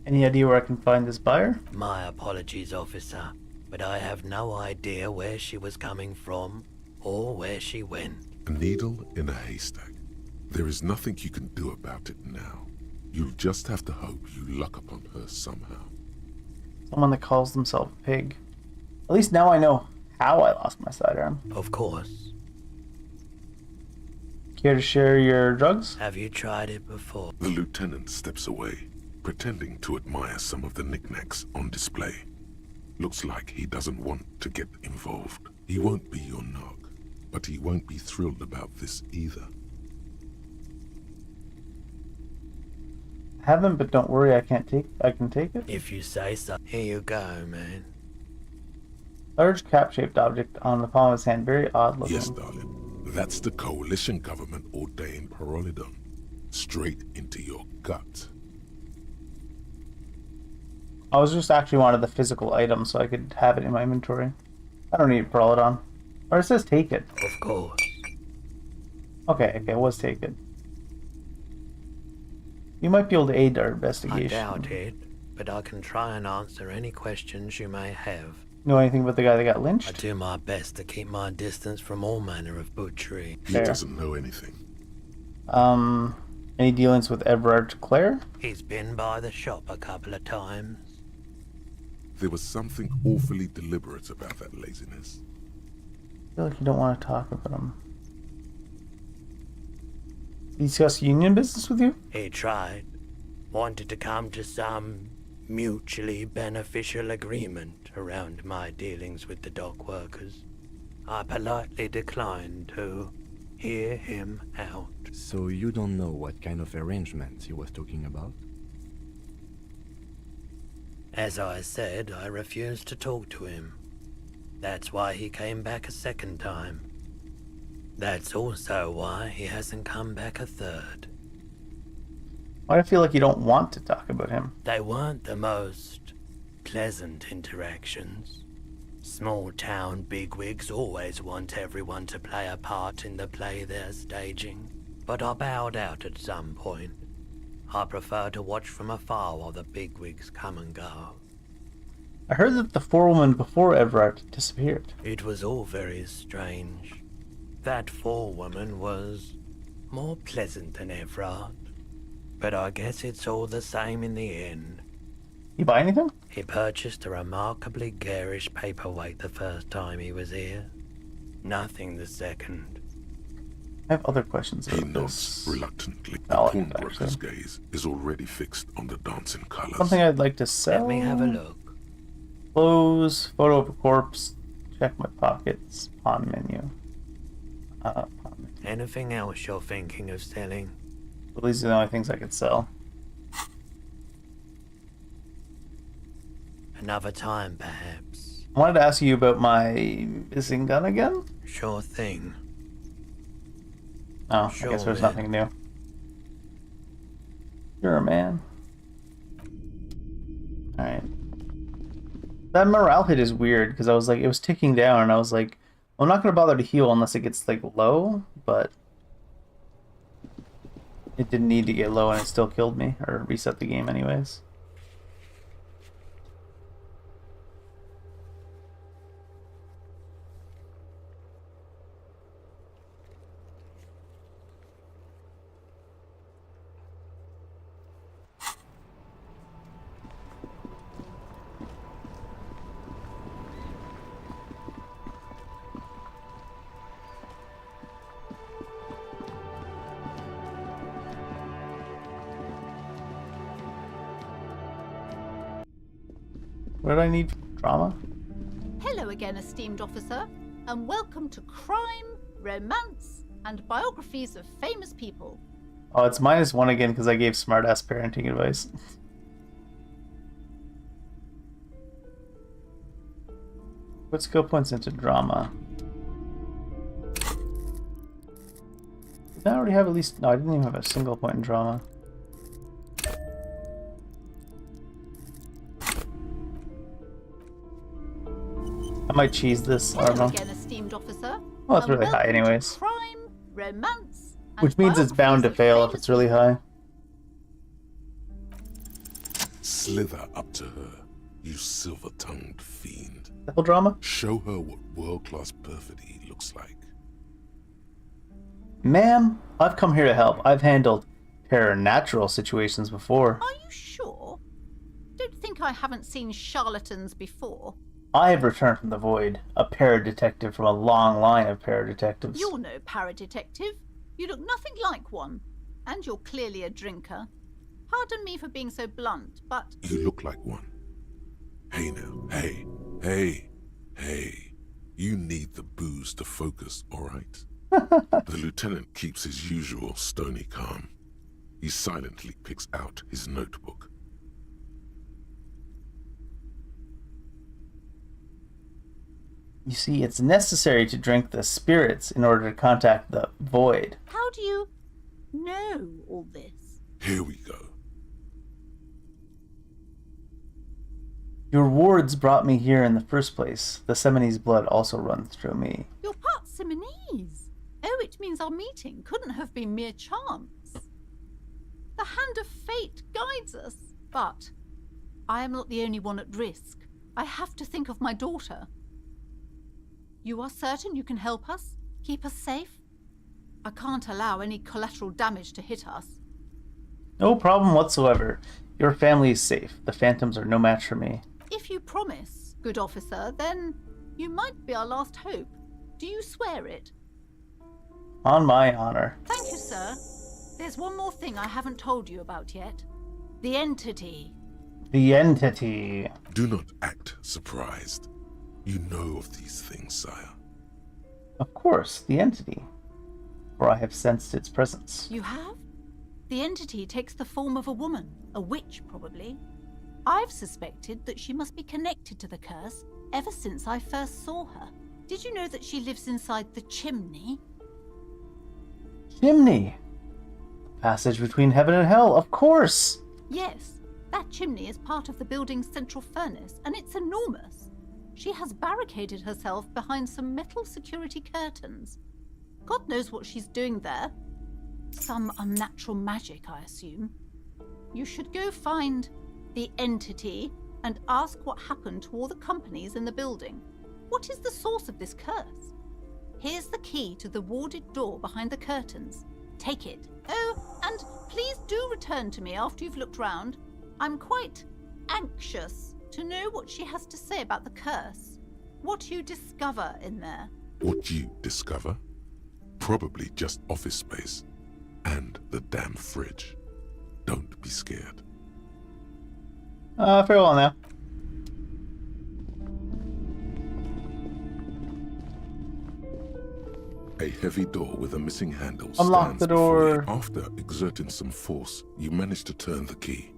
Any idea where I can find this buyer? My apologies, officer, but I have no idea where she was coming from or where she went. A needle in a haystack. There is nothing you can do about it now. You'll just have to hope you luck upon her somehow. Someone that calls themselves a pig. At least now I know how I lost my sidearm. Of course. Care to share your drugs? Have you tried it before? The lieutenant steps away, pretending to admire some of the knickknacks on display. Looks like he doesn't want to get involved. He won't be your nog, but he won't be thrilled about this either. Haven't, but don't worry, I can take it. If you say so. Here you go, man. Large cap-shaped object on the palm of his hand, very odd looking. Yes, darling. That's the coalition government ordained Parolidon. Straight into your gut. I was just actually wanted the physical item so I could have it in my inventory. I don't need Parolidon. Or it says take it. Of course. Okay, it was take it. You might be able to aid our investigation. I doubt it, but I can try and answer any questions you may have. Know anything about the guy that got I lynched? do my best to keep my distance from all manner of butchery. He doesn't know anything. Any dealings with Everard Clare? He's been by the shop a couple of times. There was something awfully deliberate about that laziness. I feel like you don't want to talk about him. He discussed union business with you? He tried. Wanted to come to some mutually beneficial agreement around my dealings with the dock workers. I politely declined to hear him out. So you don't know what kind of arrangements he was talking about? As I said, I refused to talk to him. That's why he came back a second time. That's also why he hasn't come back a third. Why do I feel like you don't want to talk about him? They weren't the most pleasant interactions. Small town bigwigs always want everyone to play a part in the play they're staging. But I bowed out at some point. I prefer to watch from afar while the bigwigs come and go. I heard that the forewoman before Everard disappeared. It was all very strange. That forewoman was more pleasant than Everard. But I guess it's all the same in the end. You buy anything? He purchased a remarkably garish paperweight the first time he was here. Nothing the second. I have other questions about He nods reluctantly. The I'll pawnbroker's gaze is already fixed on the dancing colors. Something I'd like to sell. Let me have a look. Clothes, photo of a corpse, check my pockets, pawn menu. Anything else you're thinking of selling? Well, these are the only things I could sell. Another time, perhaps. I wanted to ask you about my missing gun again. Sure thing. Oh, Sure, I guess there's man. nothing new. You're a man. Alright. That morale hit is weird, because I was like, it was ticking down, and I was like, I'm not going to bother to heal unless it gets, like, low, but it didn't need to get low, and it still killed me, or reset the game anyways. What did I need? Drama? Hello again, esteemed officer, and welcome to Crime, Romance, and Biographies of Famous People. Oh, it's -1 again because I gave smartass parenting advice. Put skill points into drama. Did I already have at least... No, I didn't even have a single point in drama. I might cheese this, I don't Hello know. again, esteemed officer. Well, it's and really high welcome to anyways. Crime, Romance, and Which means it's bound to fail if it's really high. Slither up to her, you silver-tongued fiend. The whole drama? Show her what world-class perfidy looks like. Ma'am, I've come here to help. I've handled paranatural situations before. Are you sure? Don't think I haven't seen charlatans before. I have returned from the void, a paradetective from a long line of paradetectives. You're no paradetective. You look nothing like one. And you're clearly a drinker. Pardon me for being so blunt, but... You look like one. Hey now, hey. You need the booze to focus, alright? The lieutenant keeps his usual stony calm. He silently picks out his notebook. You see, it's necessary to drink the spirits in order to contact the void. How do you know all this? Here we go. Your wards brought me here in the first place. The Seminese blood also runs through me. You're part Simonese. Oh, it means our meeting couldn't have been mere chance. The hand of fate guides us. But I am not the only one at risk. I have to think of my daughter. You are certain you can help us? Keep us safe? I can't allow any collateral damage to hit us. No problem whatsoever. Your family is safe. The phantoms are no match for me. If you promise, good officer, then you might be our last hope. Do you swear it? On my honor. Thank you, sir. There's one more thing I haven't told you about yet. The entity. The entity. Do not act surprised. You know of these things, sire. Of course, the entity. For I have sensed its presence. You have? The entity takes the form of a woman, a witch probably. I've suspected that she must be connected to the curse ever since I first saw her. Did you know that she lives inside the chimney? Chimney? Passage between heaven and hell, of course! Yes, that chimney is part of the building's central furnace, and it's enormous. She has barricaded herself behind some metal security curtains. God knows what she's doing there. Some unnatural magic, I assume. You should go find the entity and ask what happened to all the companies in the building. What is the source of this curse? Here's the key to the warded door behind the curtains. Take it. Oh, and please do return to me after you've looked round. I'm quite anxious to know what she has to say about the curse. What you discover in there. What you discover? Probably just office space. And the damn fridge. Don't be scared. Farewell now. A heavy door with a missing handle Unlock stands the door. before you. After exerting some force, you manage to turn the key.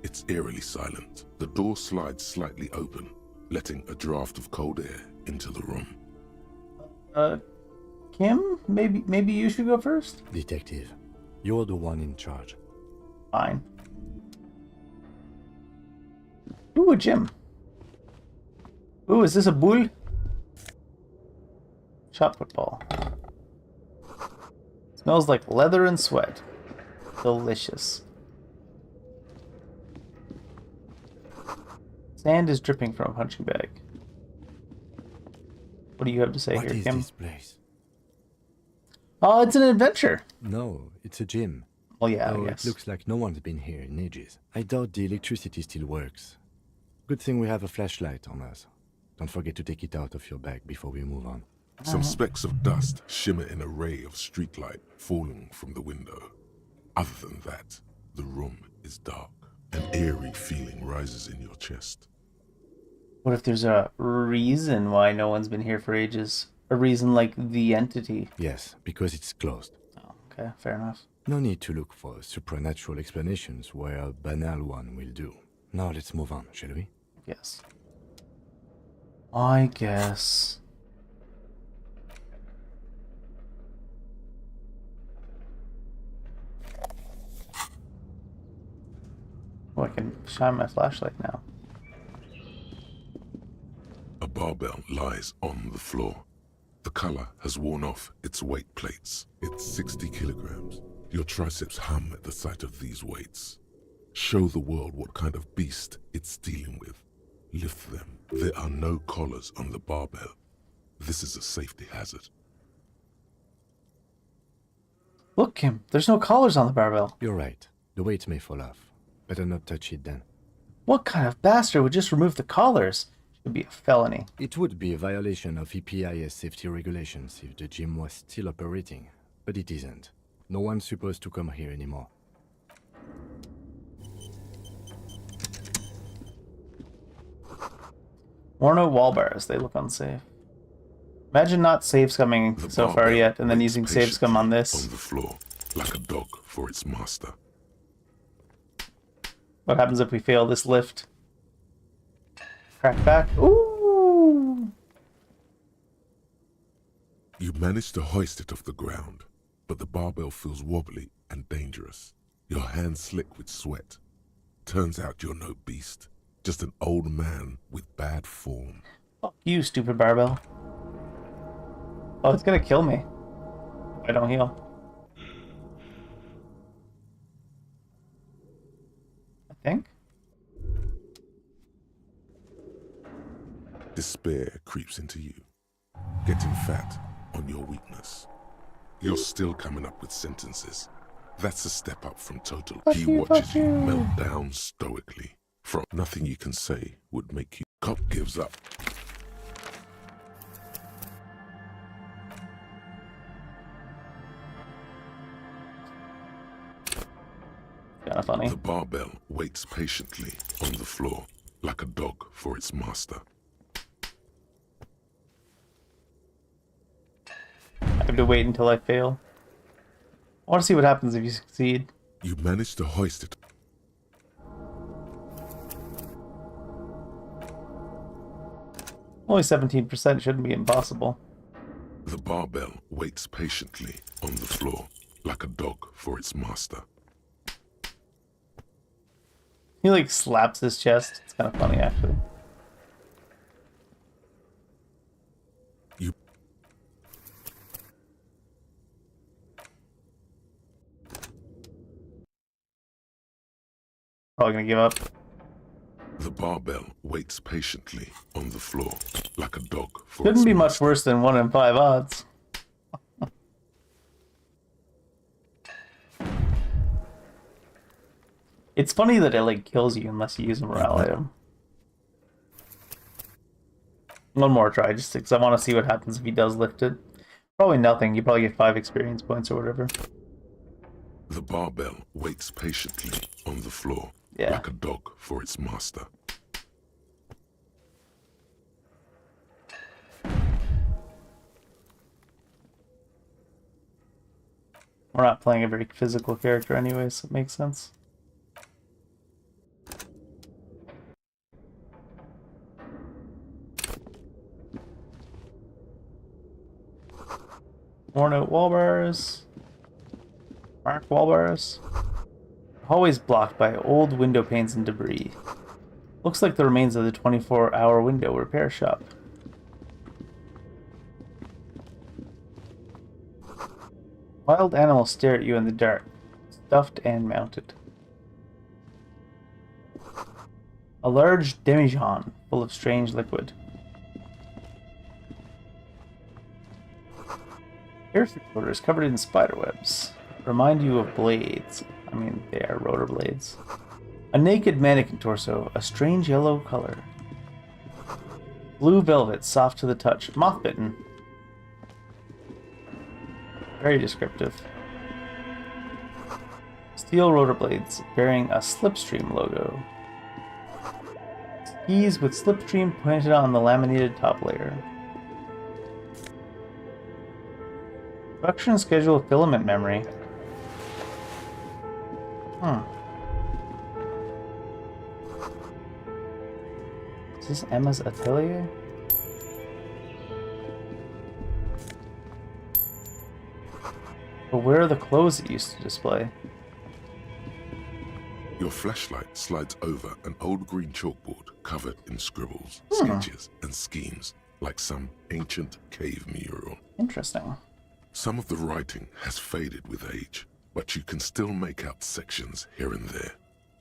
It's eerily silent. The door slides slightly open, letting a draft of cold air into the room. Kim? Maybe you should go first? Detective, you're the one in charge. Fine. Ooh, a gym. Ooh, is this a bull? Shot football. Smells like leather and sweat. Delicious. Sand is dripping from a punching bag. What do you have to say here, Kim? What is this place? Oh, it's an adventure. No, it's a gym. Well, yeah, Though I guess. It looks like no one's been here in ages. I doubt the electricity still works. Good thing we have a flashlight on us. Don't forget to take it out of your bag before we move on. Some specks of dust shimmer in a ray of streetlight falling from the window. Other than that, the room is dark. An eerie feeling rises in your chest. What if there's a reason why no one's been here for ages? A reason like the entity? Yes, because it's closed. Oh, okay, fair enough. No need to look for supernatural explanations where a banal one will do. Now let's move on, shall we? Yes. I guess. Oh, I can shine my flashlight now. A barbell lies on the floor. The color has worn off its weight plates. It's 60 kilograms. Your triceps hum at the sight of these weights. Show the world what kind of beast it's dealing with. Lift them. There are no collars on the barbell. This is a safety hazard. Look, Kim, there's no collars on the barbell. You're right. The weight may fall off. Better not touch it then. What kind of bastard would just remove the collars? Should be a felony. It would be a violation of EPIS safety regulations if the gym was still operating, but it isn't. No one's supposed to come here anymore. Orno wall bars, they look unsafe. Imagine not safe scumming so far yet, and then using safe scum on this. On the floor, like a dog for its master. What happens if we fail this lift? Crack back. Ooh! You manage to hoist it off the ground, but the barbell feels wobbly and dangerous. Your hands slick with sweat. Turns out you're no beast, just an old man with bad form. Fuck you, stupid barbell. Oh, it's gonna kill me if I don't heal. I think. Despair creeps into you, getting fat on your weakness. You're still coming up with sentences. That's a step up from total. He watches you melt down stoically. From nothing you can say would make you. Cop gives up. Kinda funny. The barbell waits patiently on the floor, like a dog for its master. I have to wait until I fail. I want to see what happens if you succeed. You manage to hoist it. Only 17% shouldn't be impossible. The barbell waits patiently on the floor, like a dog for its master. He like slaps his chest. It's kind of funny actually. You Probably gonna give up. The barbell waits patiently on the floor like a dog for Couldn't its be master. much worse than 1 in 5 odds. It's funny that it like kills you unless you use a morale item. One more try, just because I want to see what happens if he does lift it. Probably nothing. You probably get 5 experience points or whatever. The barbell waits patiently on the floor Yeah. like a dog for its master. We're not playing a very physical character anyway, so it makes sense. Worn out wall bars. Mark wall bars. Hallways blocked by old window panes and debris. Looks like the remains of the 24-hour window repair shop. Wild animals stare at you in the dark, stuffed and mounted. A large demijohn full of strange liquid. Air recorders covered in spiderwebs remind you of blades. I mean, they are rotor blades. A naked mannequin torso, a strange yellow color. Blue velvet, soft to the touch, moth-bitten. Very descriptive. Steel rotor blades bearing a Slipstream logo. Skis with Slipstream pointed on the laminated top layer. Production schedule filament memory. Is this Emma's atelier? But where are the clothes it used to display? Your flashlight slides over an old green chalkboard covered in scribbles, Hmm. sketches, and schemes like some ancient cave mural. Interesting. Some of the writing has faded with age, but you can still make out sections here and there.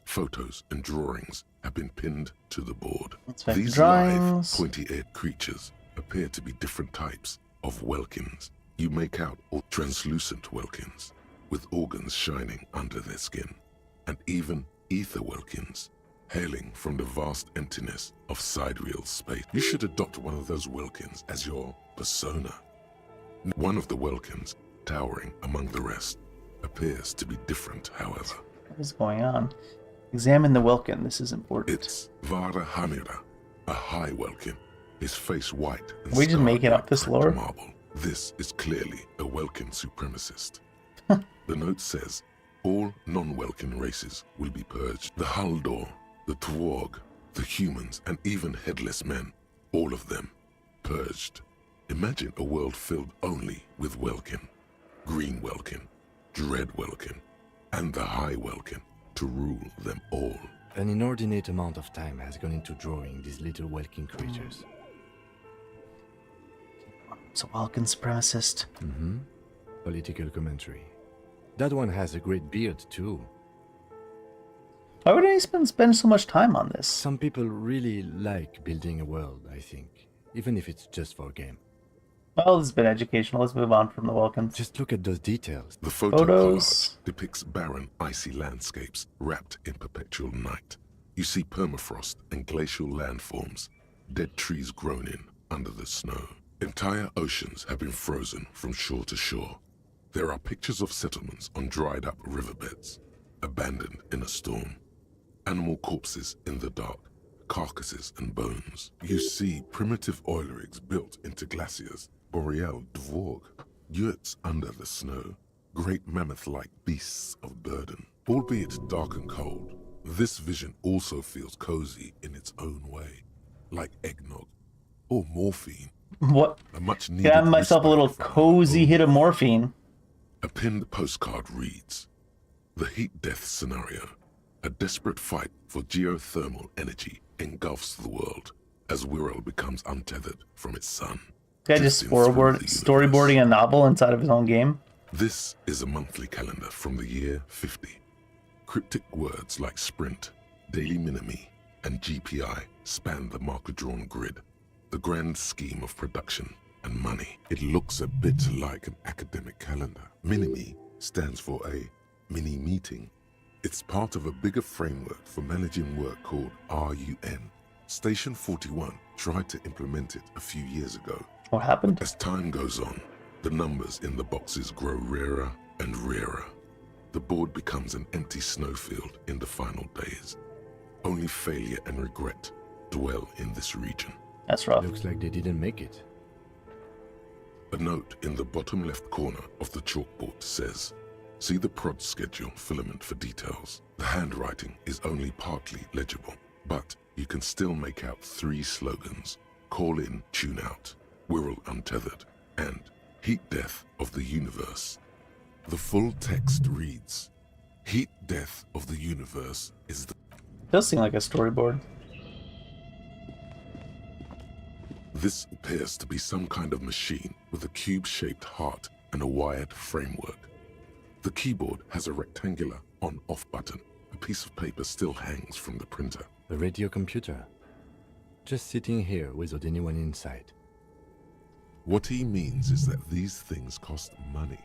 Photos and drawings have been pinned to the board. Let's make These drawings. live, pointy-eared creatures appear to be different types of Welkins. You make out all translucent Welkins, with organs shining under their skin, and even ether Welkins, hailing from the vast emptiness of sidereal space. You should adopt one of those Welkins as your persona. One of the Welkins, towering among the rest, appears to be different, however. What is going on? Examine the Welkin. This is important. It's Vara Hamira, a high Welkin, his face white and Are we just scarred making like up this cracked lore? marble. This is clearly a Welkin supremacist. The note says, all non-Welkin races will be purged. The Haldor, the Twarg, the humans, and even headless men, all of them, purged. Imagine a world filled only with Welkin, Green Welkin, Dread Welkin, and the High Welkin to rule them all. An inordinate amount of time has gone into drawing these little Welkin creatures. So Welkin supremacist. Mm-hmm. Political commentary. That one has a great beard, too. Why would he spend so much time on this? Some people really like building a world, I think. Even if it's just for a game. Well, this has been educational. Let's move on from the Welkins. Just look at those details. The photo Photos. collage depicts barren, icy landscapes wrapped in perpetual night. You see permafrost and glacial landforms, dead trees grown in under the snow. Entire oceans have been frozen from shore to shore. There are pictures of settlements on dried-up riverbeds, abandoned in a storm. Animal corpses in the dark, carcasses and bones. You see primitive oil rigs built into glaciers, boreal dvorg, yurts under the snow, great mammoth-like beasts of burden. Albeit dark and cold, this vision also feels cozy in its own way, like eggnog or morphine. What? A much needed Got myself a little respite from cozy hit of morphine. A pinned postcard reads, "The heat death scenario. A desperate fight for geothermal energy engulfs the world as Wirral becomes untethered from its sun. Guy just storyboarding a novel inside of his own game. This is a monthly calendar from the year 50. Cryptic words like sprint, daily minimi, and GPI span the marker-drawn grid. The grand scheme of production and money. It looks a bit like an academic calendar. Minimi stands for a mini meeting. It's part of a bigger framework for managing work called RUN. Station 41 tried to implement it a few years ago. What happened? But as time goes on, the numbers in the boxes grow rarer and rarer. The board becomes an empty snowfield in the final days. Only failure and regret dwell in this region. That's rough. Looks like they didn't make it. A note in the bottom left corner of the chalkboard says, "See the prod schedule filament for details." The handwriting is only partly legible, but you can still make out 3 slogans: "Call in, tune out," "Wirral untethered," and "Heat death of the universe." The full text reads, "Heat death of the universe is the..." Does seem like a storyboard. This appears to be some kind of machine with a cube-shaped heart and a wired framework. The keyboard has a rectangular on-off button. A piece of paper still hangs from the printer. The radio computer. Just sitting here without anyone inside. What he means is that these things cost money.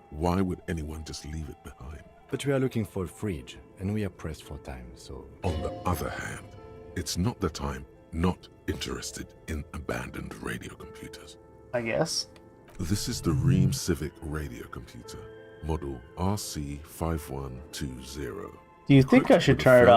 Why would anyone just leave it behind? But we are looking for a fridge, and we are pressed for time, so... On the other hand, it's not that I'm not interested in abandoned radio computers. I guess. This is the Ream Civic radio computer, model RC5120. Do you think I should turn it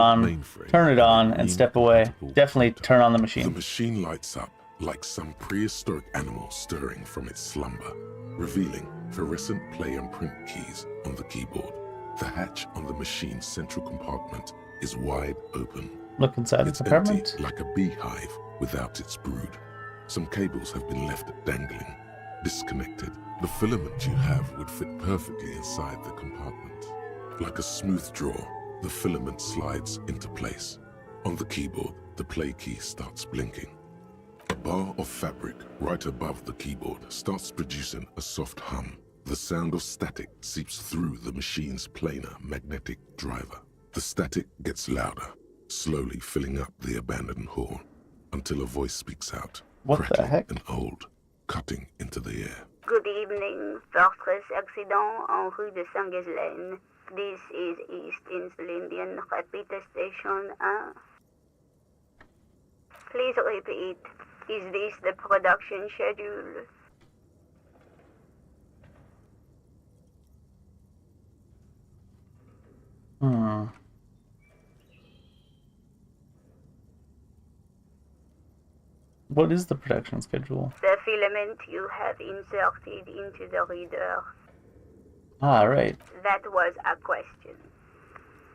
on and step away? Definitely turn on the machine. The machine lights up like some prehistoric animal stirring from its slumber, revealing fluorescent play and print keys on the keyboard. The hatch on the machine's central compartment is wide open. Look inside the compartment. Empty like a beehive without its brood. Some cables have been left dangling, disconnected. The filament you have would fit perfectly inside the compartment. Like a smooth draw, the filament slides into place. On the keyboard, the play key starts blinking. A bar of fabric right above the keyboard starts producing a soft hum. The sound of static seeps through the machine's planar magnetic driver. The static gets louder, slowly filling up the abandoned hall, until a voice speaks out. What the heck? And old, cutting into the air. Good evening. Fortress accident en rue de Saint-Ghislaine. This is East Insulindian Repeater Station 1. Please repeat. Is this the production schedule? What is the production schedule? The filament you have inserted into the reader. Ah, right. That was a question.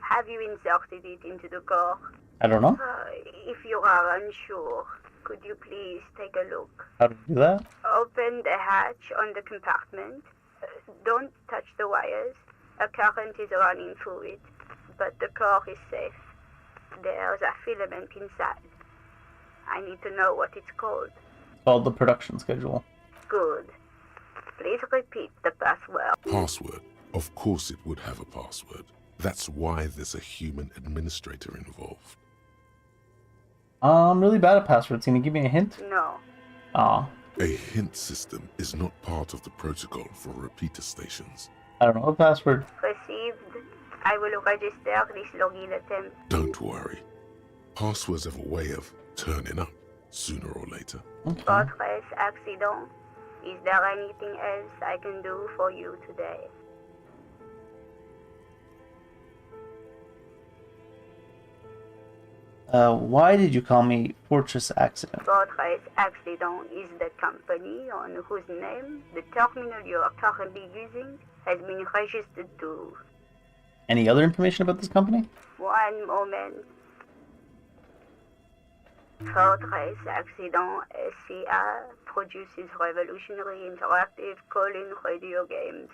Have you inserted it into the core? I don't know. If you are unsure, could you please take a look? How to do that? Open the hatch on the compartment. Don't touch the wires. A current is running through it, but the core is safe. There's a filament inside. I need to know what it's called. Called the production schedule. Good. Please repeat the password. Password? Of course it would have a password. That's why there's a human administrator involved. I'm really bad at passwords. Can you give me a hint? No. Aw. A hint system is not part of the protocol for repeater stations. I don't know the password. Received. I will register this login attempt. Don't worry. Passwords have a way of turning up sooner or later. Fortress accident. Is there anything else I can do for you today? Why did you call me Fortress Accident? Fortress Accident is the company on whose name the terminal you are currently using has been registered to. Any other information about this company? One moment. Fortress Accident SCA produces revolutionary interactive call-in radio games.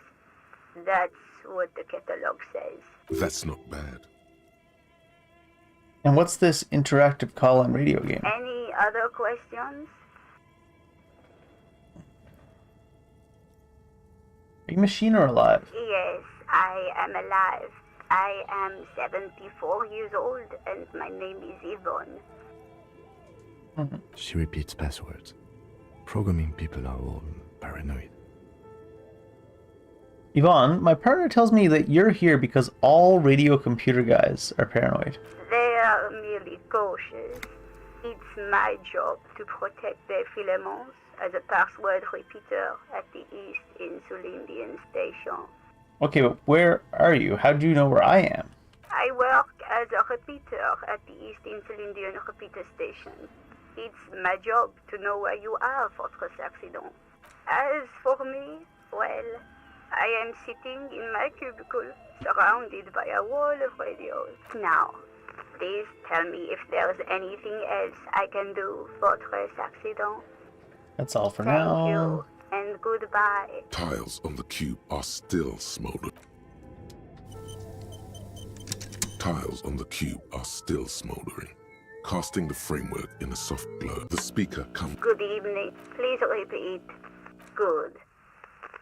That's what the catalog says. That's not bad. And what's this interactive call-in radio game? Any other questions? Are you machine or alive? Yes, I am alive. I am 74 years old and my name is Yvonne. She repeats passwords. Programming people are all paranoid. Yvonne, my partner tells me that you're here because all radio computer guys are paranoid. They are merely cautious. It's my job to protect their filaments as a password repeater at the East Insulindian Station. Okay, but where are you? How do you know where I am? I work as a repeater at the East Insulindian repeater station. It's my job to know where you are, Fortress Accident. As for me, well, I am sitting in my cubicle, surrounded by a wall of radios. Now, please tell me if there's anything else I can do, Fortress Accident. That's all for Thank now. you, and goodbye. Tiles on the cube are still smoldered. Tiles on the cube are still smoldering, casting the framework in a soft glow. The speaker comes. Good evening. Please repeat. Good.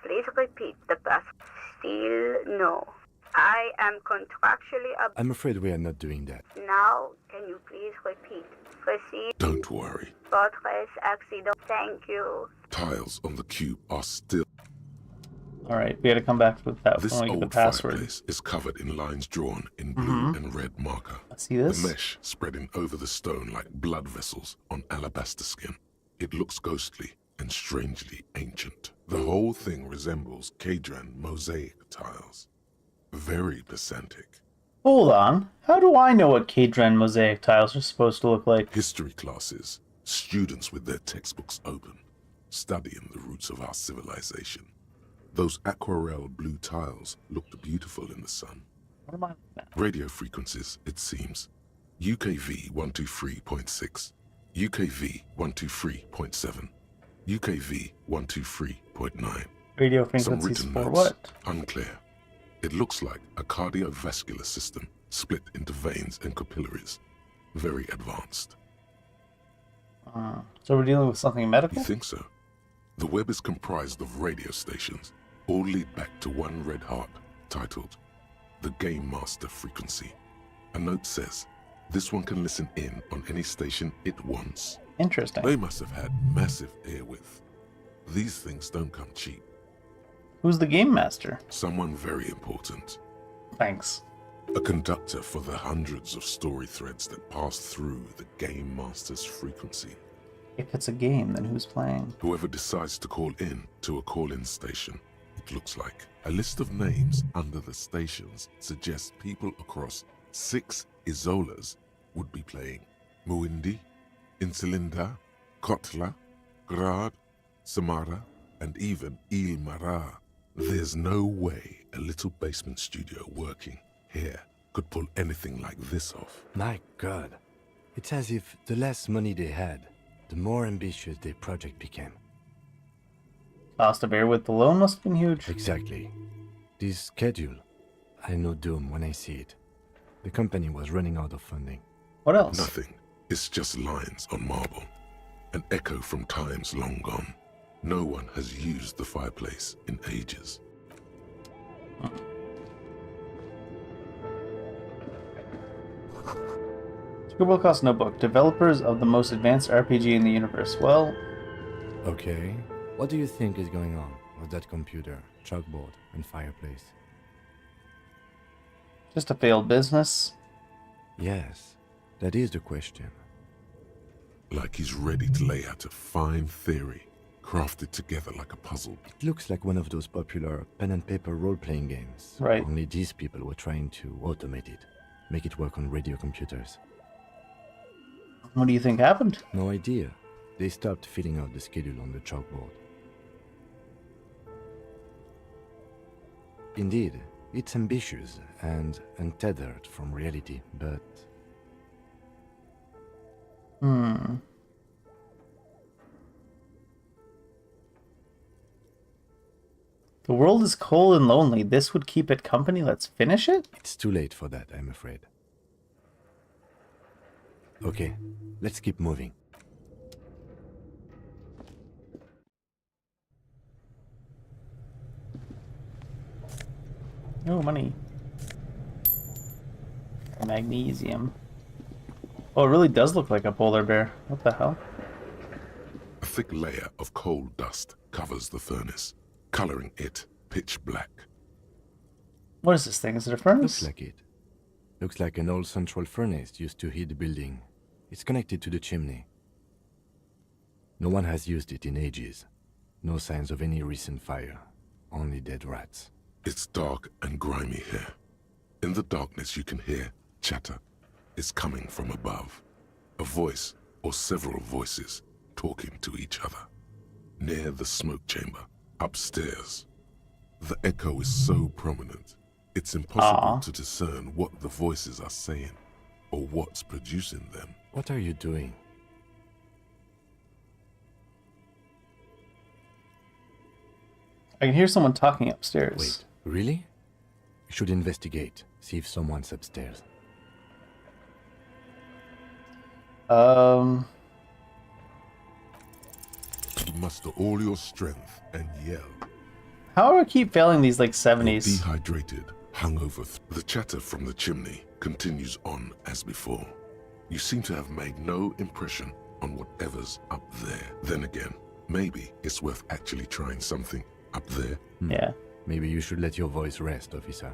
Please repeat the password. Still no. I am contractually I'm afraid we are not doing that. Now, can you please repeat? Proceed. Don't worry. Fortress Accident. Thank you. Tiles on the cube are still. Alright, we gotta come back with that This when we get the old password. fireplace is covered in lines drawn in blue and red marker. See this? The mesh spreading over the stone like blood vessels on alabaster skin. It looks ghostly and strangely ancient. The whole thing resembles Kadran mosaic tiles. Very pesantic. Hold on. How do I know what Kadran mosaic tiles are supposed to look like? History classes, students with their textbooks open, studying the roots of our civilization. Those aquarelle blue tiles looked beautiful in the sun. What am I looking at? Radio frequencies, it seems. UKV 123.6, UKV 123.7, UKV 123.9. Radio Some frequencies written for notes, what? unclear. It looks like a cardiovascular system split into veins and capillaries. Very advanced. So we're dealing with something medical? You think so? The web is comprised of radio stations, all lead back to one red heart, titled The Game Master Frequency. A note says, this one can listen in on any station it wants. Interesting. They must have had massive airwidth. These things don't come cheap. Who's the game master? Someone very important. Thanks. A conductor for the hundreds of story threads that pass through the Game Master's frequency. If it's a game, then who's playing? Whoever decides to call in to a call-in station, it looks like. A list of names under the stations suggests people across 6 Isolas would be playing. Muindi, Insulinda, Kotla, Grad, Samara, and even Il Mara. There's no way a little basement studio working here could pull anything like this off. My God. It's as if the less money they had, the more ambitious their project became. Cost of airwidth alone must have been huge. Exactly. This schedule, I know doom when I see it. The company was running out of funding. What else? Nothing. It's just lines on marble. An echo from times long gone. No one has used the fireplace in ages. Scribble Cost Notebook. Developers of the most advanced RPG in the universe. Well... Okay. What do you think is going on with that computer, chalkboard, and fireplace? Just a failed business? Yes, that is the question. Like he's ready to lay out a fine theory, crafted together like a puzzle. It looks like one of those popular pen and paper role-playing games. Right. Only these people were trying to automate it, make it work on radio computers. What do you think happened? No idea. They stopped filling out the schedule on the chalkboard. Indeed, it's ambitious and untethered from reality, but... The world is cold and lonely. This would keep it company. Let's finish it? It's too late for that, I'm afraid. Okay, let's keep moving. Oh, money. Magnesium. Oh, it really does look like a polar bear. What the hell? A thick layer of coal dust covers the furnace, coloring it pitch black. What is this thing? Is it a furnace? Looks like it. Looks like an old central furnace used to heat the building. It's connected to the chimney. No one has used it in ages. No signs of any recent fire. Only dead rats. It's dark and grimy here. In the darkness you can hear chatter. It's coming from above. A voice or several voices talking to each other. Near the smoke chamber, upstairs. The echo is so prominent, it's impossible to discern what the voices are saying or what's producing them. What are you doing? I can hear someone talking upstairs. Wait, really? We should investigate, see if someone's upstairs. Muster all your strength and yell. How do I keep failing these like 70s? You're dehydrated, hungover. The chatter from the chimney continues on as before. You seem to have made no impression on whatever's up there. Then again, maybe it's worth actually trying something up there. Yeah. Maybe you should let your voice rest, officer.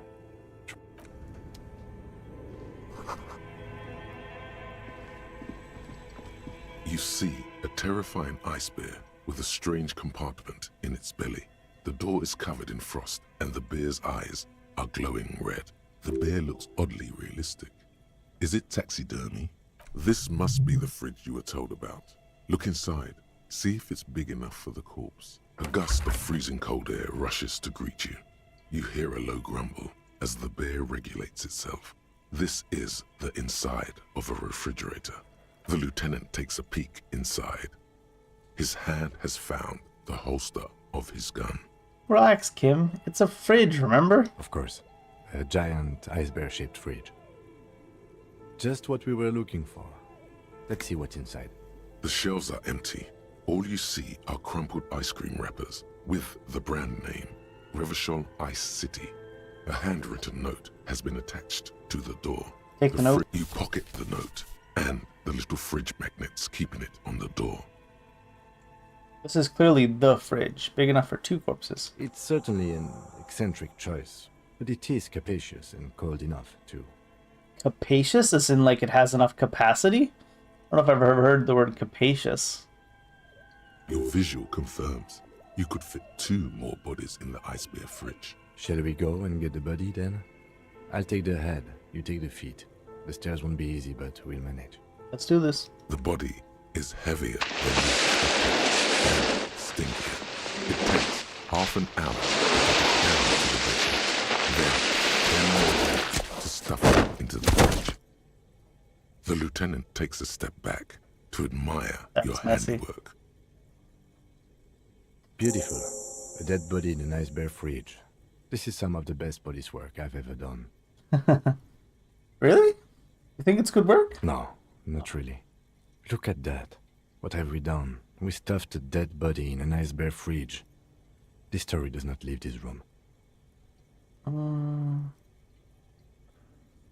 You see a terrifying ice bear with a strange compartment in its belly. The door is covered in frost, and the bear's eyes are glowing red. The bear looks oddly realistic. Is it taxidermy? This must be the fridge you were told about. Look inside. See if it's big enough for the corpse. A gust of freezing cold air rushes to greet you. You hear a low grumble as the bear regulates itself. This is the inside of a refrigerator. The lieutenant takes a peek inside. His hand has found the holster of his gun. Relax, Kim. It's a fridge, remember? Of course. A giant ice bear-shaped fridge. Just what we were looking for. Let's see what's inside. The shelves are empty. All you see are crumpled ice cream wrappers with the brand name, Revachol Ice City. A handwritten note has been attached to the door. Take the note. You pocket the note and the little fridge magnets keeping it on the door. This is clearly the fridge, big enough for 2 corpses. It's certainly an eccentric choice, but it is capacious and cold enough, too. Capacious, as in like it has enough capacity? I don't know if I've ever heard the word capacious. Your visual confirms you could fit 2 more bodies in the ice bear fridge. Shall we go and get the body, then? I'll take the head, you take the feet. The stairs won't be easy, but we'll manage. Let's do this. The body is heavier than you expected and stinkier. It takes half an hour to get it down to the basement. Then 10 more minutes to stuff it into the fridge. The lieutenant takes a step back to admire your handiwork. Beautiful. A dead body in an ice bear fridge. This is some of the best police work I've ever done. Really? You think it's good work? No, not really. Look at that. What have we done? We stuffed a dead body in an ice bear fridge. This story does not leave this room.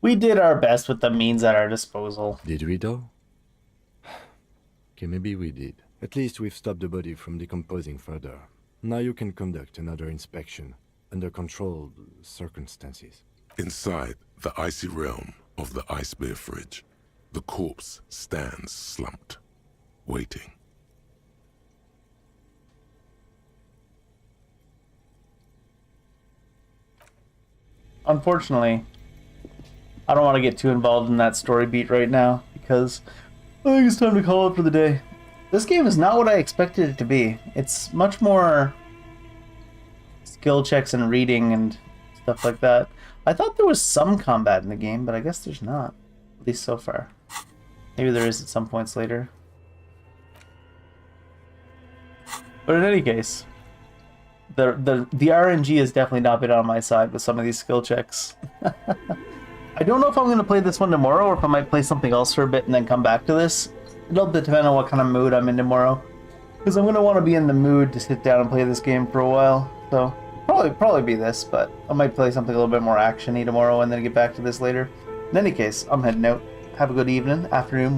We did our best with the means at our disposal. Did we, though? Okay, maybe we did. At least we've stopped the body from decomposing further. Now you can conduct another inspection under controlled circumstances. Inside the icy realm of the ice bear fridge, the corpse stands slumped, waiting. Unfortunately, I don't want to get too involved in that story beat right now, because I think it's time to call it for the day. This game is not what I expected it to be. It's much more skill checks and reading and stuff like that. I thought there was some combat in the game, but I guess there's not. At least so far. Maybe there is at some points later. But in any case, the RNG has definitely not been on my side with some of these skill checks. I don't know if I'm going to play this one tomorrow, or if I might play something else for a bit and then come back to this. It'll depend on what kind of mood I'm in tomorrow, because I'm going to want to be in the mood to sit down and play this game for a while. So probably be this, but I might play something a little bit more action-y tomorrow and then get back to this later. In any case, I'm heading out. Have a good evening, afternoon,